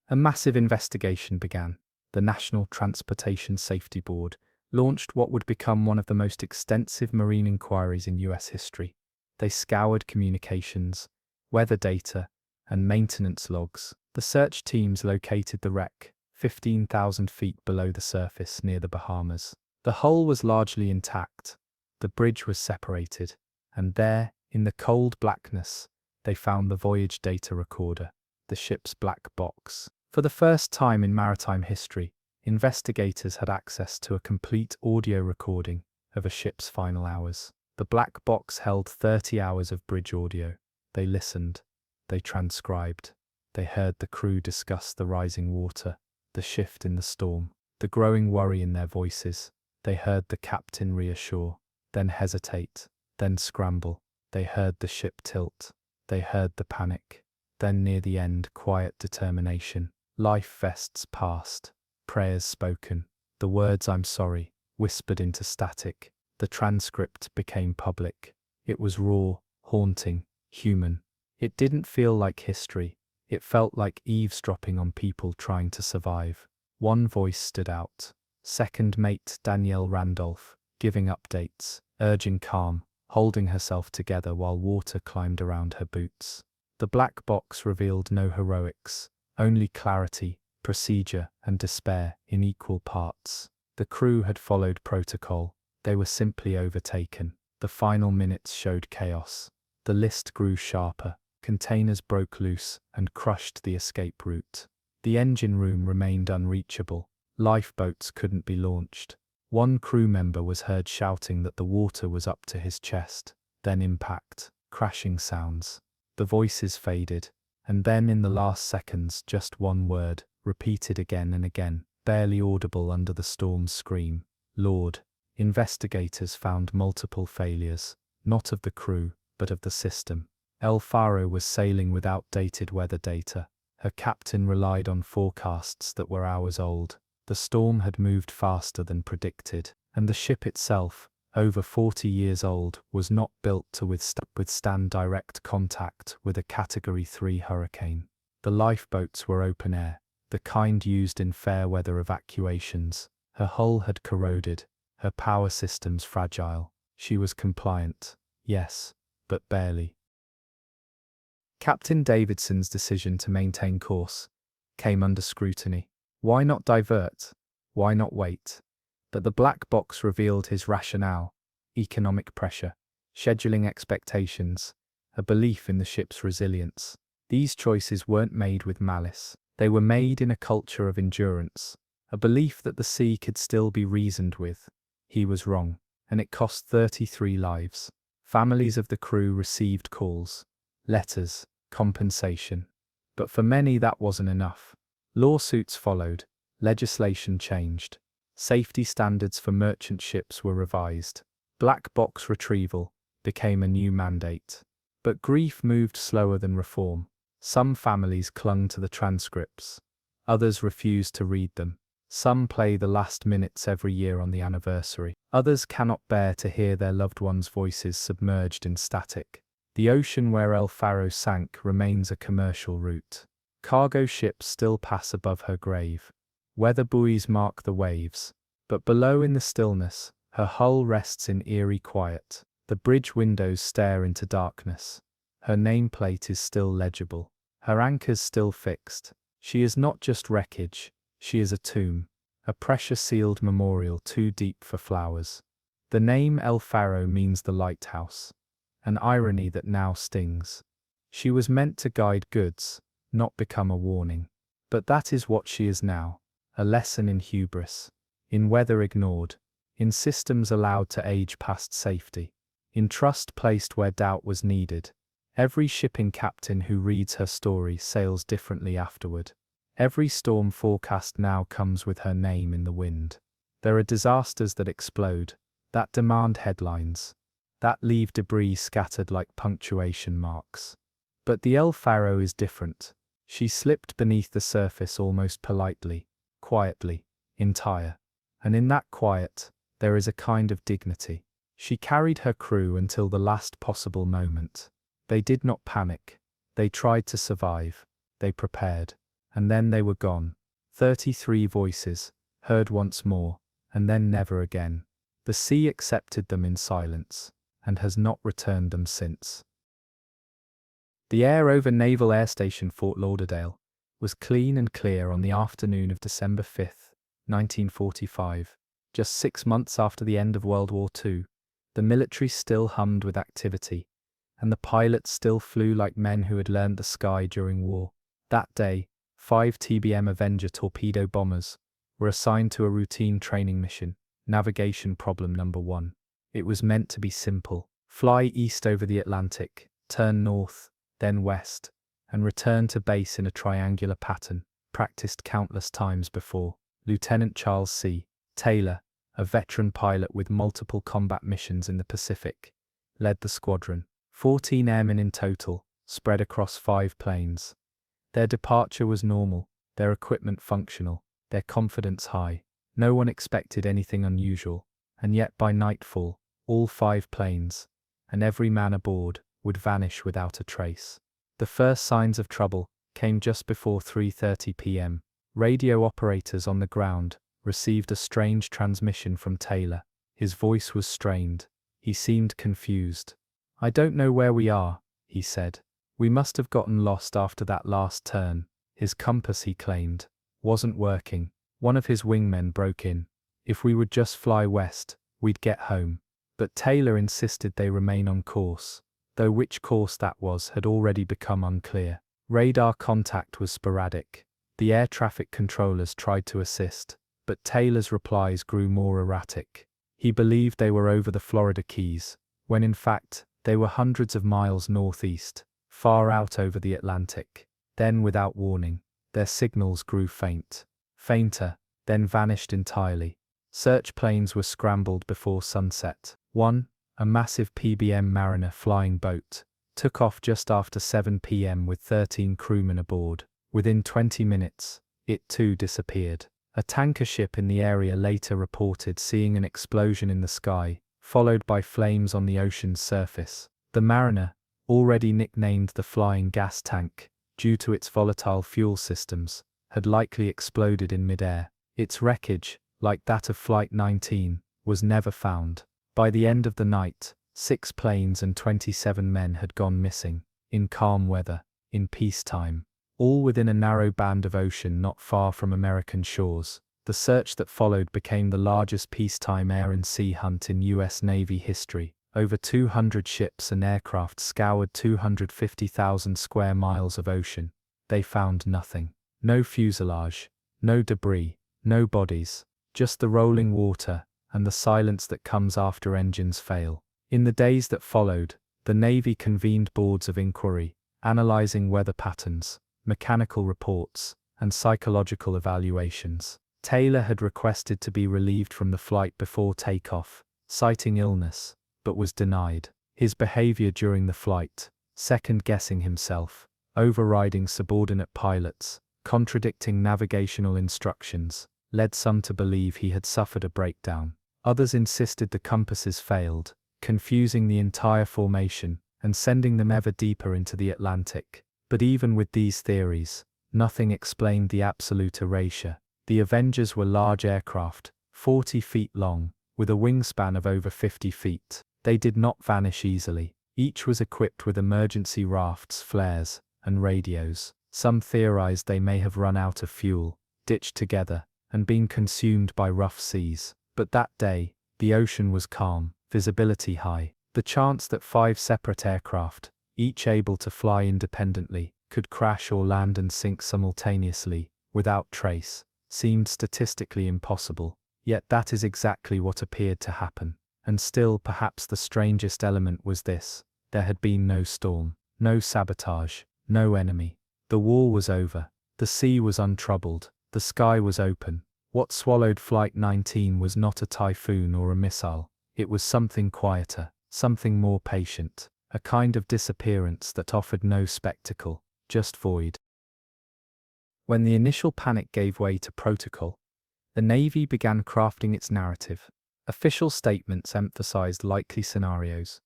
A massive investigation began. The National Transportation Safety Board launched what would become one of the most extensive marine inquiries in U.S. history. They scoured communications, weather data, and maintenance logs. The search teams located the wreck, 15,000 feet below the surface near the Bahamas. The hull was largely intact. The bridge was separated, and there, in the cold blackness, they found the Voyage data recorder, the ship's black box. For the first time in maritime history, investigators had access to a complete audio recording of a ship's final hours. The black box held 30 hours of bridge audio. They listened. They transcribed. They heard the crew discuss the rising water, the shift in the storm, the growing worry in their voices. They heard the captain reassure, then hesitate, then scramble. They heard the ship tilt. They heard the panic. Then near the end, quiet determination. Life vests passed. Prayers spoken. The words "I'm sorry" whispered into static. The transcript became public. It was raw, haunting, human. It didn't feel like history. It felt like eavesdropping on people trying to survive. One voice stood out. Second mate Danielle Randolph, giving updates, urging calm, holding herself together while water climbed around her boots. The black box revealed no heroics, only clarity, procedure, and despair in equal parts. The crew had followed protocol. They were simply overtaken. The final minutes showed chaos. The list grew sharper. Containers broke loose and crushed the escape route. The engine room remained unreachable. Lifeboats couldn't be launched. One crew member was heard shouting that the water was up to his chest. Then impact, crashing sounds. The voices faded, and then in the last seconds just one word, repeated again and again, barely audible under the storm's scream. Lord. Investigators found multiple failures, not of the crew, but of the system. El Faro was sailing with outdated weather data. Her captain relied on forecasts that were hours old. The storm had moved faster than predicted, and the ship itself, over 40 years old, was not built to withstand direct contact with a Category 3 hurricane. The lifeboats were open air, the kind used in fair weather evacuations. Her hull had corroded, her power systems fragile. She was compliant, yes, but barely. Captain Davidson's decision to maintain course came under scrutiny. Why not divert? Why not wait? But the black box revealed his rationale: economic pressure, scheduling expectations, a belief in the ship's resilience. These choices weren't made with malice. They were made in a culture of endurance, a belief that the sea could still be reasoned with. He was wrong, and it cost 33 lives. Families of the crew received calls, letters, compensation. But for many that wasn't enough. Lawsuits followed, legislation changed. Safety standards for merchant ships were revised. Black box retrieval became a new mandate. But grief moved slower than reform. Some families clung to the transcripts. Others refused to read them. Some play the last minutes every year on the anniversary. Others cannot bear to hear their loved ones' voices submerged in static. The ocean where El Faro sank remains a commercial route. Cargo ships still pass above her grave. Weather buoys mark the waves. But below in the stillness, her hull rests in eerie quiet. The bridge windows stare into darkness. Her nameplate is still legible. Her anchors still fixed. She is not just wreckage. She is a tomb, a pressure-sealed memorial too deep for flowers. The name El Faro means the lighthouse, an irony that now stings. She was meant to guide goods, not become a warning. But that is what she is now, a lesson in hubris, in weather ignored, in systems allowed to age past safety, in trust placed where doubt was needed. Every shipping captain who reads her story sails differently afterward. Every storm forecast now comes with her name in the wind. There are disasters that explode, that demand headlines, that leave debris scattered like punctuation marks. But the El Faro is different. She slipped beneath the surface almost politely, quietly, entire. And in that quiet, there is a kind of dignity. She carried her crew until the last possible moment. They did not panic. They tried to survive. They prepared. And then they were gone. 33 voices, heard once more, and then never again. The sea accepted them in silence, and has not returned them since. The air over Naval Air Station Fort Lauderdale was clean and clear on the afternoon of December 5, 1945. Just 6 months after the end of World War II, the military still hummed with activity, and the pilots still flew like men who had learned the sky during war. That day, 5 TBM Avenger torpedo bombers were assigned to a routine training mission, navigation problem number 1. It was meant to be simple. Fly east over the Atlantic, turn north, then west, and return to base in a triangular pattern, practiced countless times before. Lieutenant Charles C. Taylor, a veteran pilot with multiple combat missions in the Pacific, led the squadron. 14 airmen in total, spread across 5 planes. Their departure was normal, their equipment functional, their confidence high. No one expected anything unusual, and yet by nightfall, all 5 planes, and every man aboard, would vanish without a trace. The first signs of trouble came just before 3:30 p.m. Radio operators on the ground received a strange transmission from Taylor. His voice was strained. He seemed confused. "I don't know where we are," he said. "We must have gotten lost after that last turn." His compass, he claimed, wasn't working. One of his wingmen broke in. "If we would just fly west, we'd get home." But Taylor insisted they remain on course, though which course that was had already become unclear. Radar contact was sporadic. The air traffic controllers tried to assist, but Taylor's replies grew more erratic. He believed they were over the Florida Keys, when in fact, they were hundreds of miles northeast, far out over the Atlantic. Then, without warning, their signals grew faint. Fainter, then vanished entirely. Search planes were scrambled before sunset. One, a massive PBM Mariner flying boat, took off just after 7 p.m. with 13 crewmen aboard. Within 20 minutes, it too disappeared. A tanker ship in the area later reported seeing an explosion in the sky, followed by flames on the ocean's surface. The Mariner, already nicknamed the Flying Gas Tank, due to its volatile fuel systems, had likely exploded in midair. Its wreckage, like that of Flight 19, was never found. By the end of the night, 6 planes and 27 men had gone missing, in calm weather, in peacetime, all within a narrow band of ocean not far from American shores. The search that followed became the largest peacetime air and sea hunt in U.S. Navy history. Over 200 ships and aircraft scoured 250,000 square miles of ocean. They found nothing. No fuselage, no debris, no bodies, just the rolling water and the silence that comes after engines fail. In the days that followed, the Navy convened boards of inquiry, analyzing weather patterns, mechanical reports, and psychological evaluations. Taylor had requested to be relieved from the flight before takeoff, citing illness, but was denied. His behavior during the flight, second-guessing himself, overriding subordinate pilots, contradicting navigational instructions, led some to believe he had suffered a breakdown. Others insisted the compasses failed, confusing the entire formation and sending them ever deeper into the Atlantic. But even with these theories, nothing explained the absolute erasure. The Avengers were large aircraft, 40 feet long, with a wingspan of over 50 feet. They did not vanish easily. Each was equipped with emergency rafts, flares, and radios. Some theorized they may have run out of fuel, ditched together, and been consumed by rough seas. But that day, the ocean was calm, visibility high. The chance that 5 separate aircraft, each able to fly independently, could crash or land and sink simultaneously, without trace, seemed statistically impossible. Yet that is exactly what appeared to happen. And still, perhaps the strangest element was this: there had been no storm, no sabotage, no enemy. The war was over. The sea was untroubled, the sky was open. What swallowed Flight 19 was not a typhoon or a missile, it was something quieter, something more patient, a kind of disappearance that offered no spectacle, just void. When the initial panic gave way to protocol, the Navy began crafting its narrative. Official statements emphasized likely scenarios: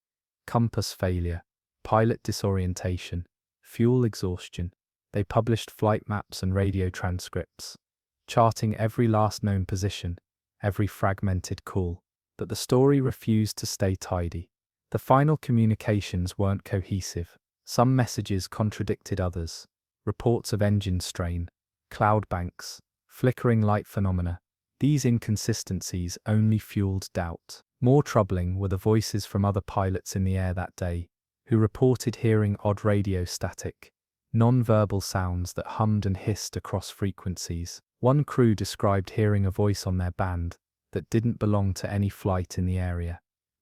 compass failure, pilot disorientation, fuel exhaustion. They published flight maps and radio transcripts, charting every last known position, every fragmented call. But the story refused to stay tidy. The final communications weren't cohesive. Some messages contradicted others. Reports of engine strain, cloud banks, flickering light phenomena. These inconsistencies only fueled doubt. More troubling were the voices from other pilots in the air that day, who reported hearing odd radio static, non-verbal sounds that hummed and hissed across frequencies. One crew described hearing a voice on their band that didn't belong to any flight in the area,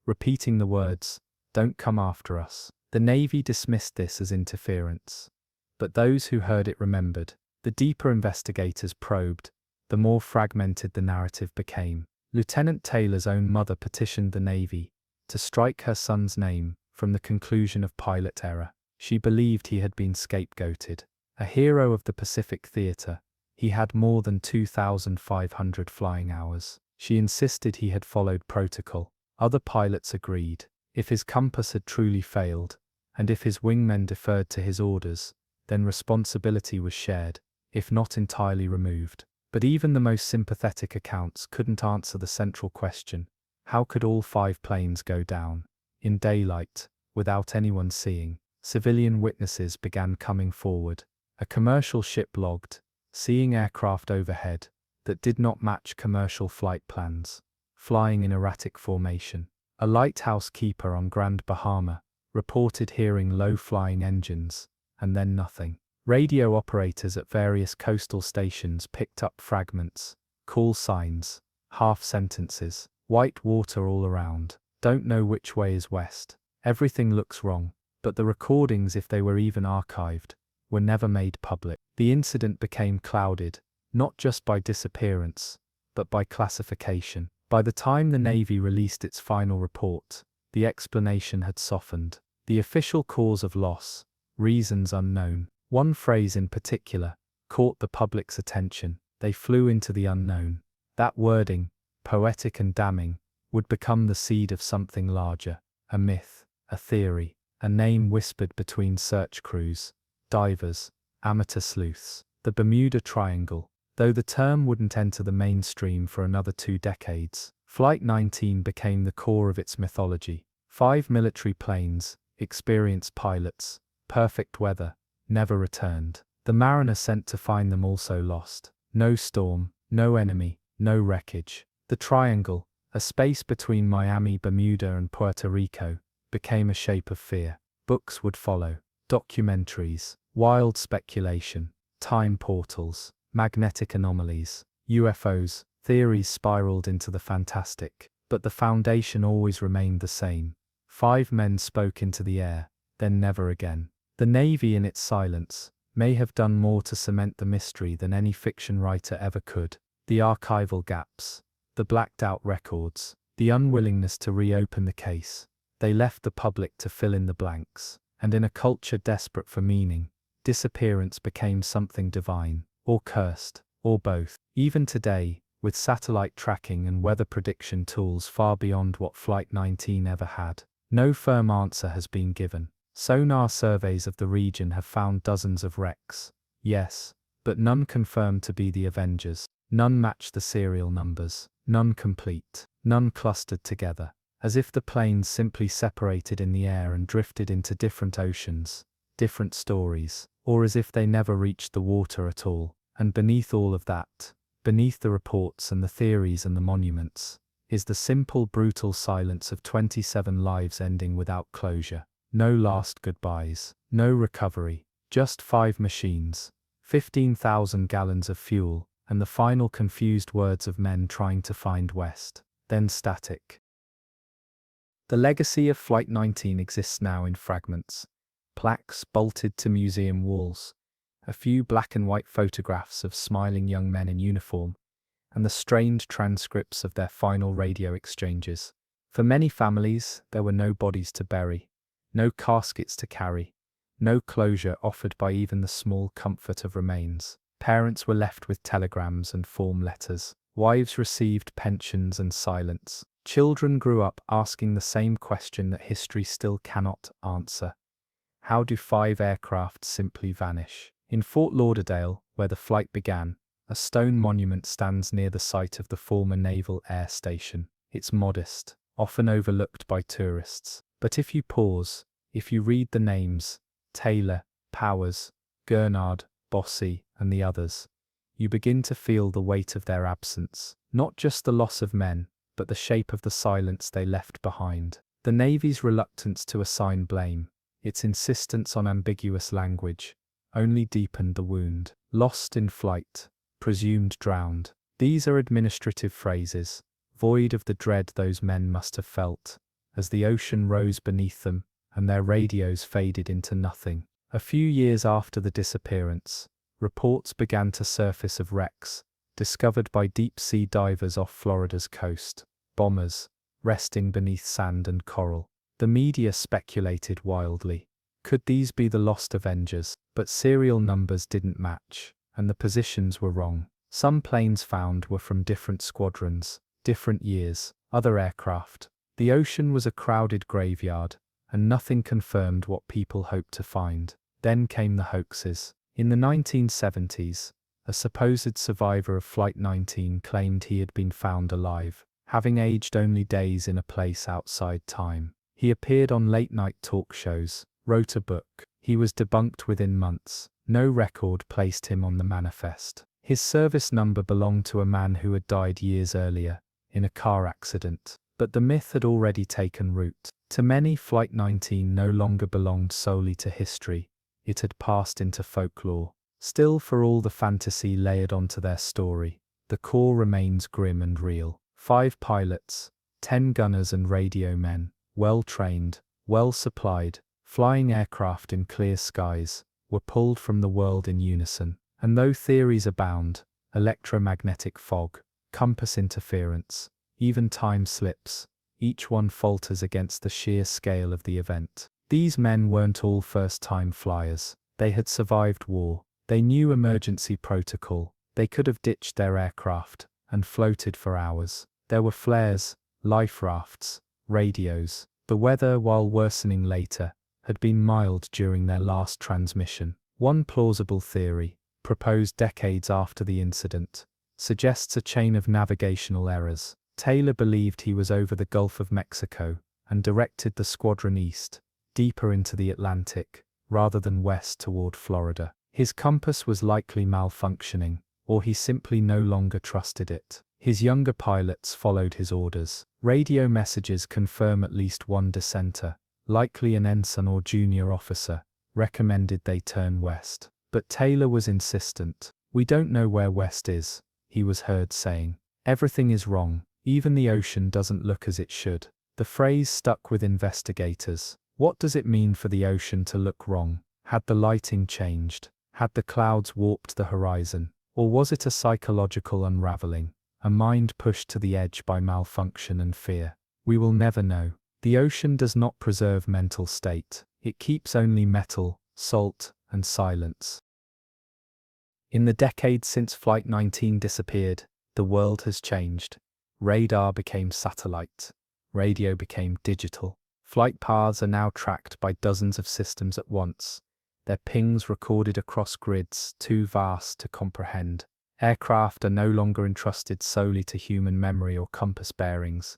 repeating the words, "Don't come after us." The Navy dismissed this as interference. But those who heard it remembered. The deeper investigators probed, the more fragmented the narrative became. Lieutenant Taylor's own mother petitioned the Navy to strike her son's name from the conclusion of pilot error. She believed he had been scapegoated. A hero of the Pacific Theater, he had more than 2,500 flying hours. She insisted he had followed protocol. Other pilots agreed. If his compass had truly failed, and if his wingmen deferred to his orders, then responsibility was shared, if not entirely removed. But even the most sympathetic accounts couldn't answer the central question: how could all 5 planes go down, in daylight, without anyone seeing? Civilian witnesses began coming forward. A commercial ship logged, seeing aircraft overhead that did not match commercial flight plans, flying in erratic formation. A lighthouse keeper on Grand Bahama reported hearing low-flying engines, and then nothing. Radio operators at various coastal stations picked up fragments, call signs, half-sentences, white water all around, don't know which way is west. Everything looks wrong, but the recordings, if they were even archived, were never made public. The incident became clouded, not just by disappearance, but by classification. By the time the Navy released its final report, the explanation had softened. The official cause of loss, reasons unknown. One phrase in particular caught the public's attention: they flew into the unknown. That wording, poetic and damning, would become the seed of something larger, a myth, a theory, a name whispered between search crews, divers, amateur sleuths. The Bermuda Triangle. Though the term wouldn't enter the mainstream for another 2 decades, Flight 19 became the core of its mythology. 5 military planes, experienced pilots, perfect weather, never returned. The mariner sent to find them also lost. No storm, no enemy, no wreckage. The Triangle, a space between Miami, Bermuda and Puerto Rico, became a shape of fear. Books would follow, documentaries, wild speculation, time portals, magnetic anomalies, UFOs. Theories spiraled into the fantastic, but the foundation always remained the same. 5 men spoke into the air, then never again. The Navy, in its silence, may have done more to cement the mystery than any fiction writer ever could. The archival gaps, the blacked-out records, the unwillingness to reopen the case. They left the public to fill in the blanks. And in a culture desperate for meaning, disappearance became something divine, or cursed, or both. Even today, with satellite tracking and weather prediction tools far beyond what Flight 19 ever had, no firm answer has been given. Sonar surveys of the region have found dozens of wrecks, yes, but none confirmed to be the Avengers. None match the serial numbers, none complete, none clustered together, as if the planes simply separated in the air and drifted into different oceans, different stories, or as if they never reached the water at all. And beneath all of that, beneath the reports and the theories and the monuments, is the simple, brutal silence of 27 lives ending without closure. No last goodbyes, no recovery, just 5 machines, 15,000 gallons of fuel, and the final confused words of men trying to find west, then static. The legacy of Flight 19 exists now in fragments, plaques bolted to museum walls, a few black and white photographs of smiling young men in uniform, and the strained transcripts of their final radio exchanges. For many families, there were no bodies to bury, no caskets to carry, no closure offered by even the small comfort of remains. Parents were left with telegrams and form letters. Wives received pensions and silence. Children grew up asking the same question that history still cannot answer. How do 5 aircraft simply vanish? In Fort Lauderdale, where the flight began, a stone monument stands near the site of the former Naval Air Station. It's modest, often overlooked by tourists. But if you pause, if you read the names, Taylor, Powers, Gurnard, Bossy, and the others, you begin to feel the weight of their absence. Not just the loss of men, but the shape of the silence they left behind. The Navy's reluctance to assign blame, its insistence on ambiguous language, only deepened the wound. Lost in flight, presumed drowned. These are administrative phrases, void of the dread those men must have felt, as the ocean rose beneath them, and their radios faded into nothing. A few years after the disappearance, reports began to surface of wrecks, discovered by deep-sea divers off Florida's coast, bombers, resting beneath sand and coral. The media speculated wildly. Could these be the lost Avengers? But serial numbers didn't match, and the positions were wrong. Some planes found were from different squadrons, different years, other aircraft. The ocean was a crowded graveyard, and nothing confirmed what people hoped to find. Then came the hoaxes. In the 1970s, a supposed survivor of Flight 19 claimed he had been found alive, having aged only days in a place outside time. He appeared on late-night talk shows, wrote a book. He was debunked within months. No record placed him on the manifest. His service number belonged to a man who had died years earlier, in a car accident. But the myth had already taken root. To many, Flight 19 no longer belonged solely to history. It had passed into folklore. Still, for all the fantasy layered onto their story, the core remains grim and real. 5 pilots, 10 gunners and radio men, well-trained, well-supplied, flying aircraft in clear skies, were pulled from the world in unison. And though theories abound, electromagnetic fog, compass interference, even time slips, each one falters against the sheer scale of the event. These men weren't all first-time flyers. They had survived war. They knew emergency protocol. They could have ditched their aircraft and floated for hours. There were flares, life rafts, radios. The weather, while worsening later, had been mild during their last transmission. One plausible theory, proposed decades after the incident, suggests a chain of navigational errors. Taylor believed he was over the Gulf of Mexico and directed the squadron east, deeper into the Atlantic, rather than west toward Florida. His compass was likely malfunctioning, or he simply no longer trusted it. His younger pilots followed his orders. Radio messages confirm at least one dissenter, likely an ensign or junior officer, recommended they turn west. But Taylor was insistent. "We don't know where west is," he was heard saying. "Everything is wrong. Even the ocean doesn't look as it should." The phrase stuck with investigators. What does it mean for the ocean to look wrong? Had the lighting changed? Had the clouds warped the horizon? Or was it a psychological unraveling, a mind pushed to the edge by malfunction and fear? We will never know. The ocean does not preserve mental state. It keeps only metal, salt, and silence. In the decades since Flight 19 disappeared, the world has changed. Radar became satellite. Radio became digital. Flight paths are now tracked by dozens of systems at once, their pings recorded across grids too vast to comprehend. Aircraft are no longer entrusted solely to human memory or compass bearings.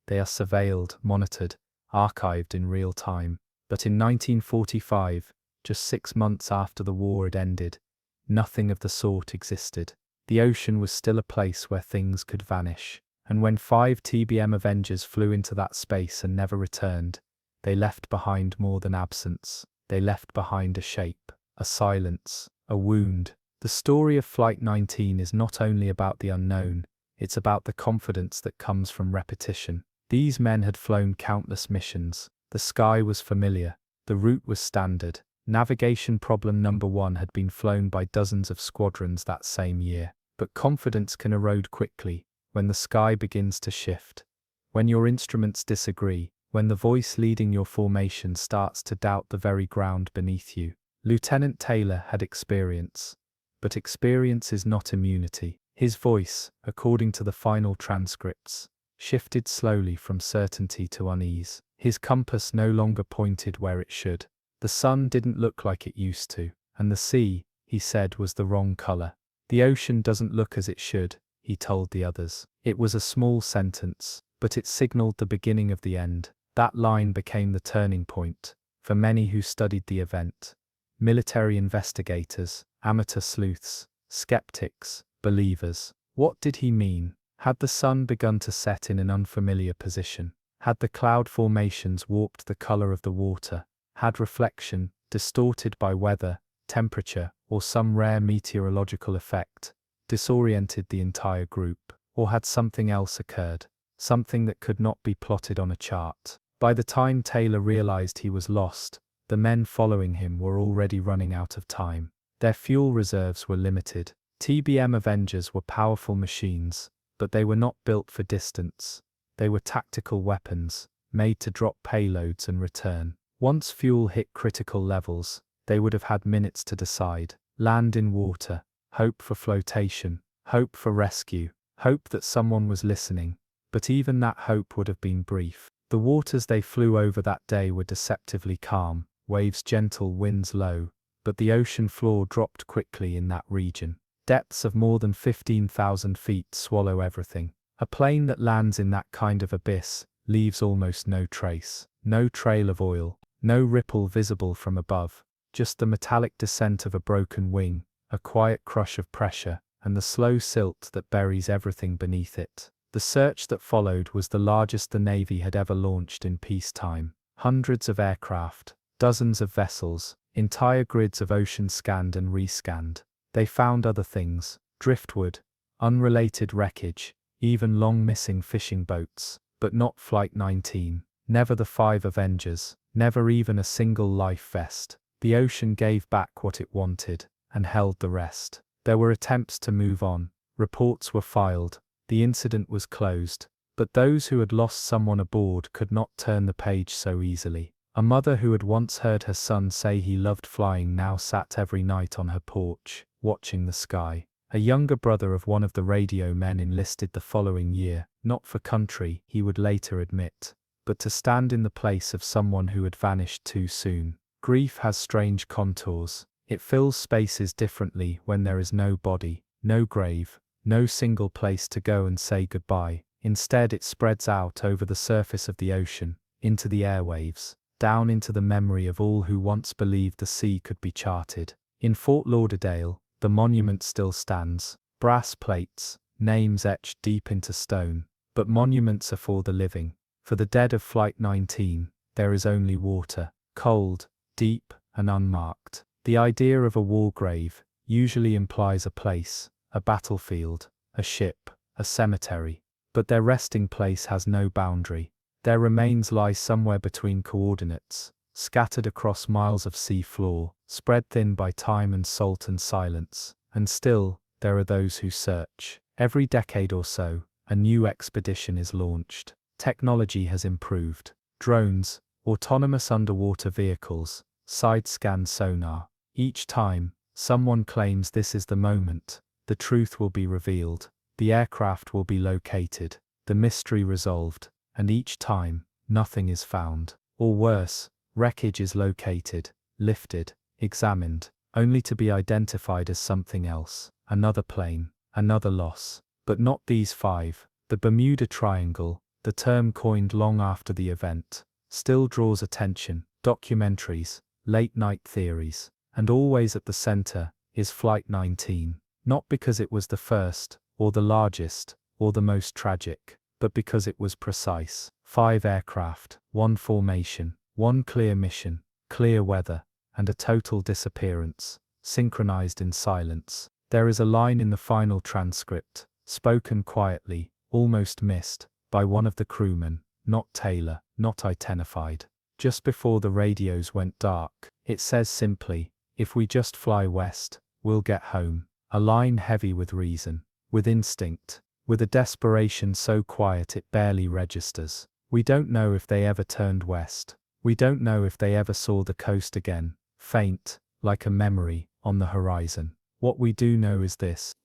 They are surveilled, monitored, archived in real time. But in 1945, just 6 months after the war had ended, nothing of the sort existed. The ocean was still a place where things could vanish. And when 5 TBM Avengers flew into that space and never returned, they left behind more than absence. They left behind a shape, a silence, a wound. The story of Flight 19 is not only about the unknown, it's about the confidence that comes from repetition. These men had flown countless missions. The sky was familiar. The route was standard. Navigation problem number 1 had been flown by dozens of squadrons that same year. But confidence can erode quickly when the sky begins to shift, when your instruments disagree, when the voice leading your formation starts to doubt the very ground beneath you. Lieutenant Taylor had experience, but experience is not immunity. His voice, according to the final transcripts, shifted slowly from certainty to unease. His compass no longer pointed where it should. The sun didn't look like it used to, and the sea, he said, was the wrong color. The ocean doesn't look as it should, he told the others. It was a small sentence, but it signaled the beginning of the end. That line became the turning point for many who studied the event. Military investigators, amateur sleuths, skeptics, believers. What did he mean? Had the sun begun to set in an unfamiliar position? Had the cloud formations warped the color of the water? Had reflection, distorted by weather, temperature, or some rare meteorological effect, disoriented the entire group? Or had something else occurred? Something that could not be plotted on a chart? By the time Taylor realized he was lost, the men following him were already running out of time. Their fuel reserves were limited. TBM Avengers were powerful machines, but they were not built for distance. They were tactical weapons, made to drop payloads and return. Once fuel hit critical levels, they would have had minutes to decide. Land in water, hope for flotation, hope for rescue, hope that someone was listening. But even that hope would have been brief. The waters they flew over that day were deceptively calm, waves gentle, winds low, but the ocean floor dropped quickly in that region. Depths of more than 15,000 feet swallow everything. A plane that lands in that kind of abyss leaves almost no trace, no trail of oil, no ripple visible from above, just the metallic descent of a broken wing, a quiet crush of pressure, and the slow silt that buries everything beneath it. The search that followed was the largest the Navy had ever launched in peacetime. Hundreds of aircraft, dozens of vessels, entire grids of ocean scanned and rescanned. They found other things, driftwood, unrelated wreckage, even long missing fishing boats, but not Flight 19, never the 5 Avengers, never even a single life vest. The ocean gave back what it wanted, and held the rest. There were attempts to move on, reports were filed, the incident was closed, but those who had lost someone aboard could not turn the page so easily. A mother who had once heard her son say he loved flying now sat every night on her porch, watching the sky. A younger brother of one of the radio men enlisted the following year, not for country, he would later admit, but to stand in the place of someone who had vanished too soon. Grief has strange contours. It fills spaces differently when there is no body, no grave, no single place to go and say goodbye. Instead, it spreads out over the surface of the ocean, into the airwaves, down into the memory of all who once believed the sea could be charted. In Fort Lauderdale, the monument still stands, brass plates, names etched deep into stone, but monuments are for the living. For the dead of Flight 19, there is only water, cold, deep, and unmarked. The idea of a war grave usually implies a place, a battlefield, a ship, a cemetery, but their resting place has no boundary. Their remains lie somewhere between coordinates, scattered across miles of sea floor, spread thin by time and salt and silence. And still, there are those who search. Every decade or so, a new expedition is launched. Technology has improved. Drones, autonomous underwater vehicles, side-scan sonar. Each time, someone claims this is the moment. The truth will be revealed, the aircraft will be located, the mystery resolved, and each time, nothing is found. Or worse, wreckage is located, lifted, examined, only to be identified as something else, another plane, another loss. But not these 5. The Bermuda Triangle, the term coined long after the event, still draws attention, documentaries, late-night theories, and always at the center is Flight 19. Not because it was the first, or the largest, or the most tragic, but because it was precise. 5 aircraft, 1 formation, 1 clear mission, clear weather, and a total disappearance, synchronized in silence. There is a line in the final transcript, spoken quietly, almost missed, by one of the crewmen, not Taylor, not identified. Just before the radios went dark, It says simply, "If we just fly west, we'll get home." A line heavy with reason, with instinct, with a desperation so quiet it barely registers. We don't know if they ever turned west. We don't know if they ever saw the coast again, faint, like a memory, on the horizon. What we do know is this.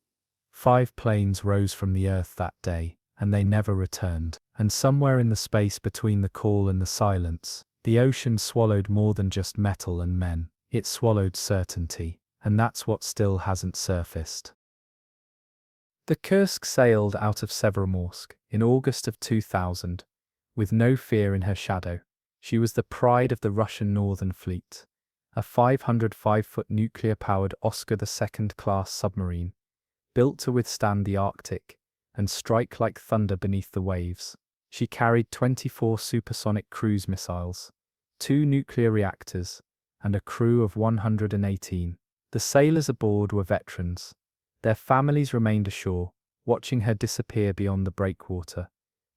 5 planes rose from the earth that day, and they never returned. And somewhere in the space between the call and the silence, the ocean swallowed more than just metal and men. It swallowed certainty, and that's what still hasn't surfaced. The Kursk sailed out of Severomorsk in August of 2000, with no fear in her shadow. She was the pride of the Russian Northern Fleet, a 505-foot nuclear-powered Oscar II-class submarine, built to withstand the Arctic and strike like thunder beneath the waves. She carried 24 supersonic cruise missiles, 2 nuclear reactors, and a crew of 118. The sailors aboard were veterans. Their families remained ashore, watching her disappear beyond the breakwater,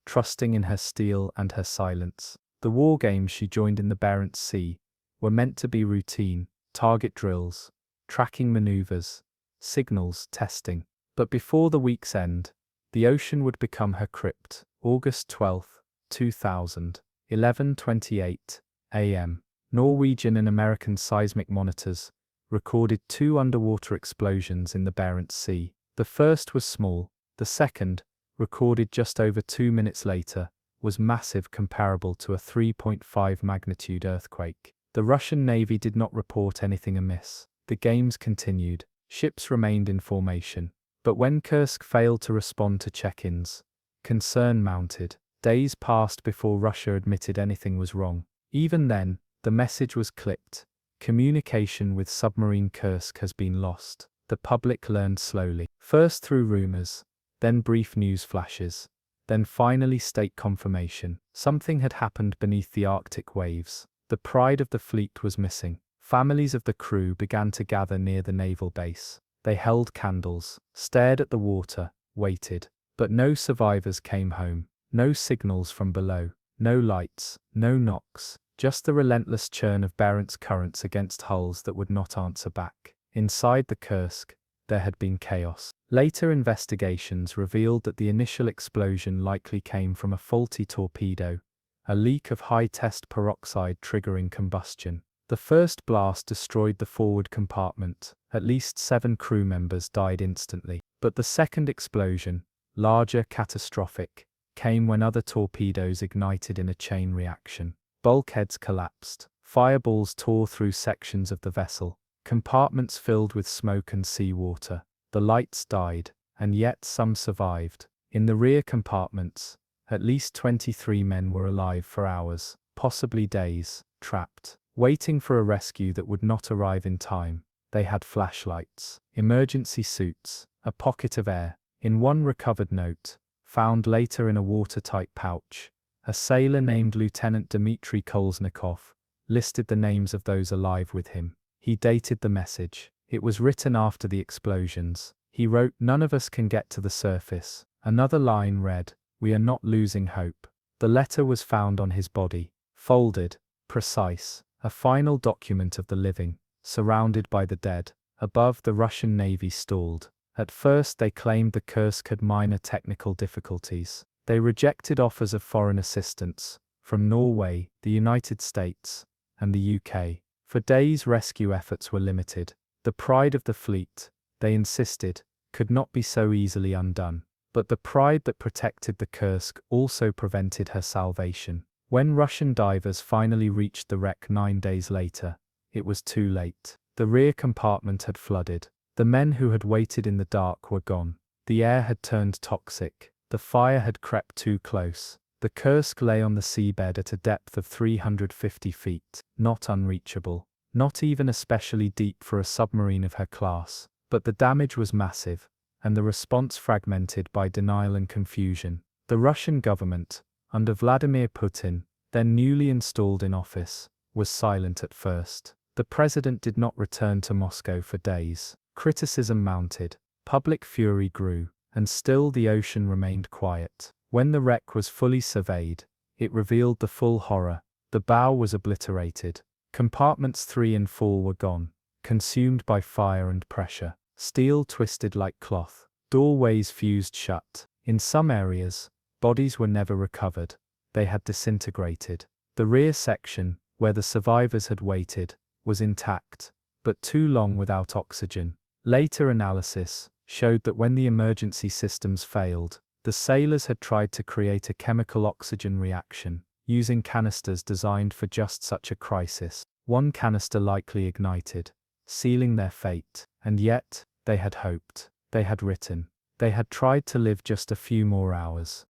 trusting in her steel and her silence. The war games she joined in the Barents Sea were meant to be routine, target drills, tracking maneuvers, signals testing. But before the week's end, the ocean would become her crypt. August 12, 2000, 11:28 a.m. Norwegian and American seismic monitors recorded 2 underwater explosions in the Barents Sea. The first was small, the second, recorded just over 2 minutes later, was massive, comparable to a 3.5 magnitude earthquake. The Russian Navy did not report anything amiss. The games continued. Ships remained in formation. But when Kursk failed to respond to check-ins, concern mounted. Days passed before Russia admitted anything was wrong. Even then, the message was clipped. Communication with submarine Kursk has been lost. The public learned slowly. First through rumors, then brief news flashes, then finally state confirmation. Something had happened beneath the Arctic waves. The pride of the fleet was missing. Families of the crew began to gather near the naval base. They held candles, stared at the water, waited. But no survivors came home. No signals from below. No lights, no knocks. Just the relentless churn of Barents currents against hulls that would not answer back. Inside the Kursk, there had been chaos. Later investigations revealed that the initial explosion likely came from a faulty torpedo, a leak of high-test peroxide triggering combustion. The first blast destroyed the forward compartment. At least 7 crew members died instantly. But the second explosion, larger, catastrophic, came when other torpedoes ignited in a chain reaction. Bulkheads collapsed. Fireballs tore through sections of the vessel. Compartments filled with smoke and seawater. The lights died, and yet some survived. In the rear compartments, at least 23 men were alive for hours, possibly days, trapped, waiting for a rescue that would not arrive in time. They had flashlights, emergency suits, a pocket of air. In one recovered note, found later in a watertight pouch, a sailor named Lieutenant Dmitry Kolesnikov listed the names of those alive with him. He dated the message. It was written after the explosions. He wrote, "None of us can get to the surface." Another line read, "We are not losing hope." The letter was found on his body, folded, precise, a final document of the living, surrounded by the dead. Above, the Russian Navy stalled. At first they claimed the Kursk had minor technical difficulties. They rejected offers of foreign assistance from Norway, the United States, and the UK. For days rescue efforts were limited. The pride of the fleet, they insisted, could not be so easily undone. But the pride that protected the Kursk also prevented her salvation. When Russian divers finally reached the wreck 9 days later, it was too late. The rear compartment had flooded. The men who had waited in the dark were gone. The air had turned toxic. The fire had crept too close. The Kursk lay on the seabed at a depth of 350 feet, not unreachable, not even especially deep for a submarine of her class. But the damage was massive, and the response fragmented by denial and confusion. The Russian government, under Vladimir Putin, then newly installed in office, was silent at first. The president did not return to Moscow for days. Criticism mounted, public fury grew, and still the ocean remained quiet. When the wreck was fully surveyed, it revealed the full horror. The bow was obliterated, Compartments 3 and 4 were gone, consumed by fire and pressure. Steel twisted like cloth. Doorways fused shut. In some areas, bodies were never recovered. They had disintegrated. The rear section, where the survivors had waited, was intact, but too long without oxygen. Later analysis showed that when the emergency systems failed, the sailors had tried to create a chemical oxygen reaction, using canisters designed for just such a crisis. One canister likely ignited, sealing their fate. And yet, they had hoped. They had written. They had tried to live just a few more hours.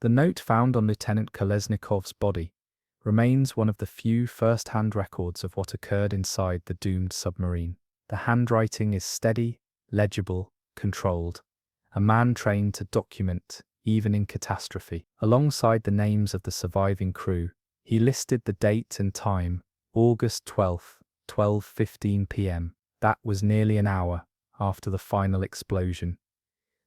The note found on Lieutenant Kolesnikov's body remains one of the few first-hand records of what occurred inside the doomed submarine. The handwriting is steady, legible, controlled. A man trained to document, even in catastrophe. Alongside the names of the surviving crew, he listed the date and time, August 12th, 12:15 p.m. That was nearly an hour after the final explosion.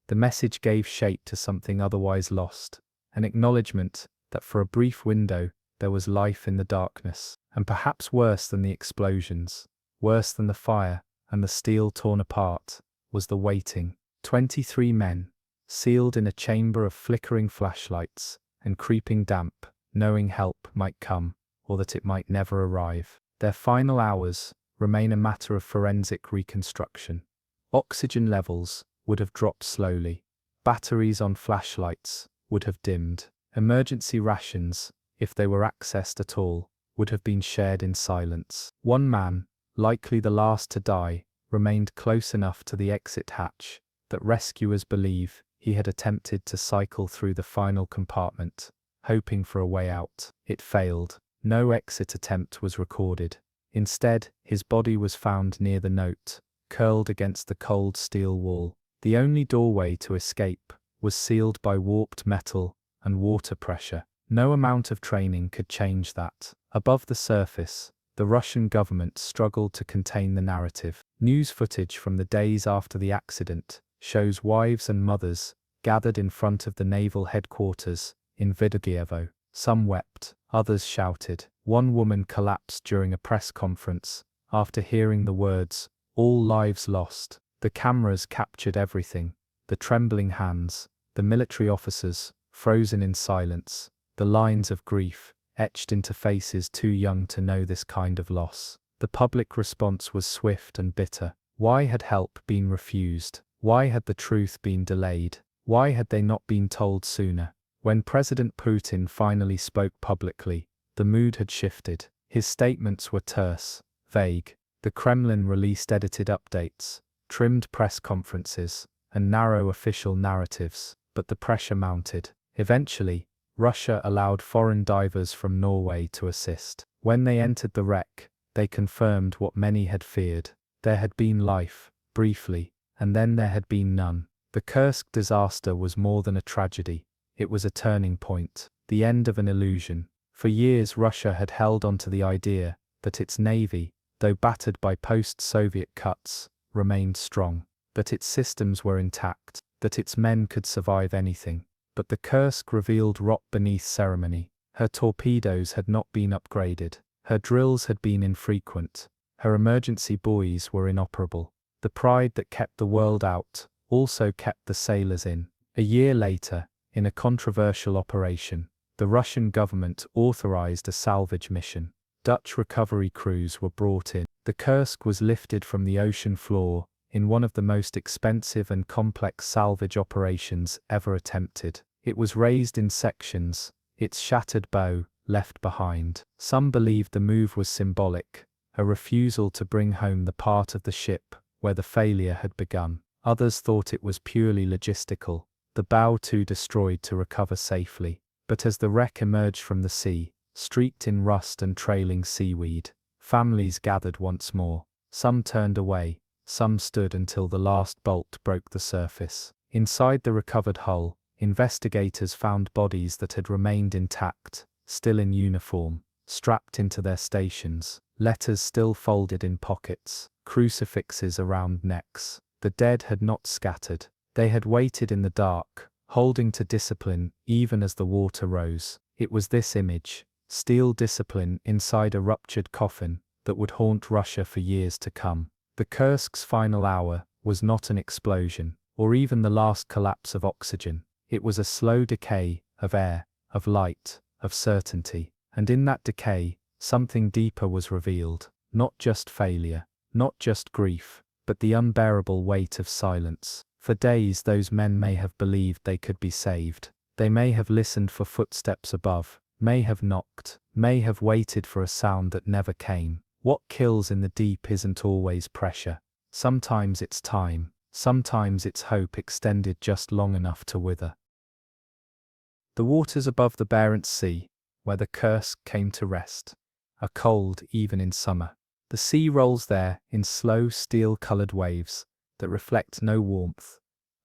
The message gave shape to something otherwise lost, an acknowledgement that for a brief window there was life in the darkness. And perhaps worse than the explosions, worse than the fire and the steel torn apart, was the waiting. 23 men, sealed in a chamber of flickering flashlights and creeping damp, knowing help might come, or that it might never arrive. Their final hours remain a matter of forensic reconstruction. Oxygen levels would have dropped slowly. Batteries on flashlights would have dimmed. Emergency rations, if they were accessed at all, would have been shared in silence. One man, likely the last to die, remained close enough to the exit hatch that rescuers believe he had attempted to cycle through the final compartment, hoping for a way out. It failed. No exit attempt was recorded. Instead, his body was found near the note, curled against the cold steel wall. The only doorway to escape was sealed by warped metal and water pressure. No amount of training could change that. Above the surface, the Russian government struggled to contain the narrative. News footage from the days after the accident shows wives and mothers gathered in front of the naval headquarters in Vidogievo. Some wept, others shouted. One woman collapsed during a press conference after hearing the words, "All lives lost." The cameras captured everything: the trembling hands, the military officers, frozen in silence, the lines of grief, etched into faces too young to know this kind of loss. The public response was swift and bitter. Why had help been refused? Why had the truth been delayed? Why had they not been told sooner? When President Putin finally spoke publicly, the mood had shifted. His statements were terse, vague. The Kremlin released edited updates, trimmed press conferences, and narrow official narratives, but the pressure mounted. Eventually, Russia allowed foreign divers from Norway to assist. When they entered the wreck, they confirmed what many had feared. There had been life, briefly, and then there had been none. The Kursk disaster was more than a tragedy. It was a turning point, the end of an illusion. For years Russia had held on to the idea that its navy, though battered by post-Soviet cuts, remained strong, that its systems were intact, that its men could survive anything. But the Kursk revealed rot beneath ceremony. Her torpedoes had not been upgraded. Her drills had been infrequent. Her emergency buoys were inoperable. The pride that kept the world out also kept the sailors in. A year later, in a controversial operation, the Russian government authorized a salvage mission. Dutch recovery crews were brought in. The Kursk was lifted from the ocean floor in one of the most expensive and complex salvage operations ever attempted. It was raised in sections, its shattered bow left behind. Some believed the move was symbolic, a refusal to bring home the part of the ship where the failure had begun. Others thought it was purely logistical, the bow too destroyed to recover safely. But as the wreck emerged from the sea, streaked in rust and trailing seaweed, families gathered once more. Some turned away, some stood until the last bolt broke the surface. Inside the recovered hull, investigators found bodies that had remained intact, still in uniform, strapped into their stations, letters still folded in pockets, crucifixes around necks. The dead had not scattered. They had waited in the dark, holding to discipline even as the water rose. It was this image, steel discipline inside a ruptured coffin that would haunt Russia for years to come. The Kursk's final hour was not an explosion, or even the last collapse of oxygen. It was a slow decay of air, of light, of certainty. And in that decay, something deeper was revealed. Not just failure, not just grief, but the unbearable weight of silence. For days those men may have believed they could be saved. They may have listened for footsteps above, may have knocked, may have waited for a sound that never came. What kills in the deep isn't always pressure. Sometimes it's time, sometimes it's hope extended just long enough to wither. The waters above the Barents Sea, where the Kursk came to rest, are cold even in summer. The sea rolls there in slow steel-colored waves that reflect no warmth,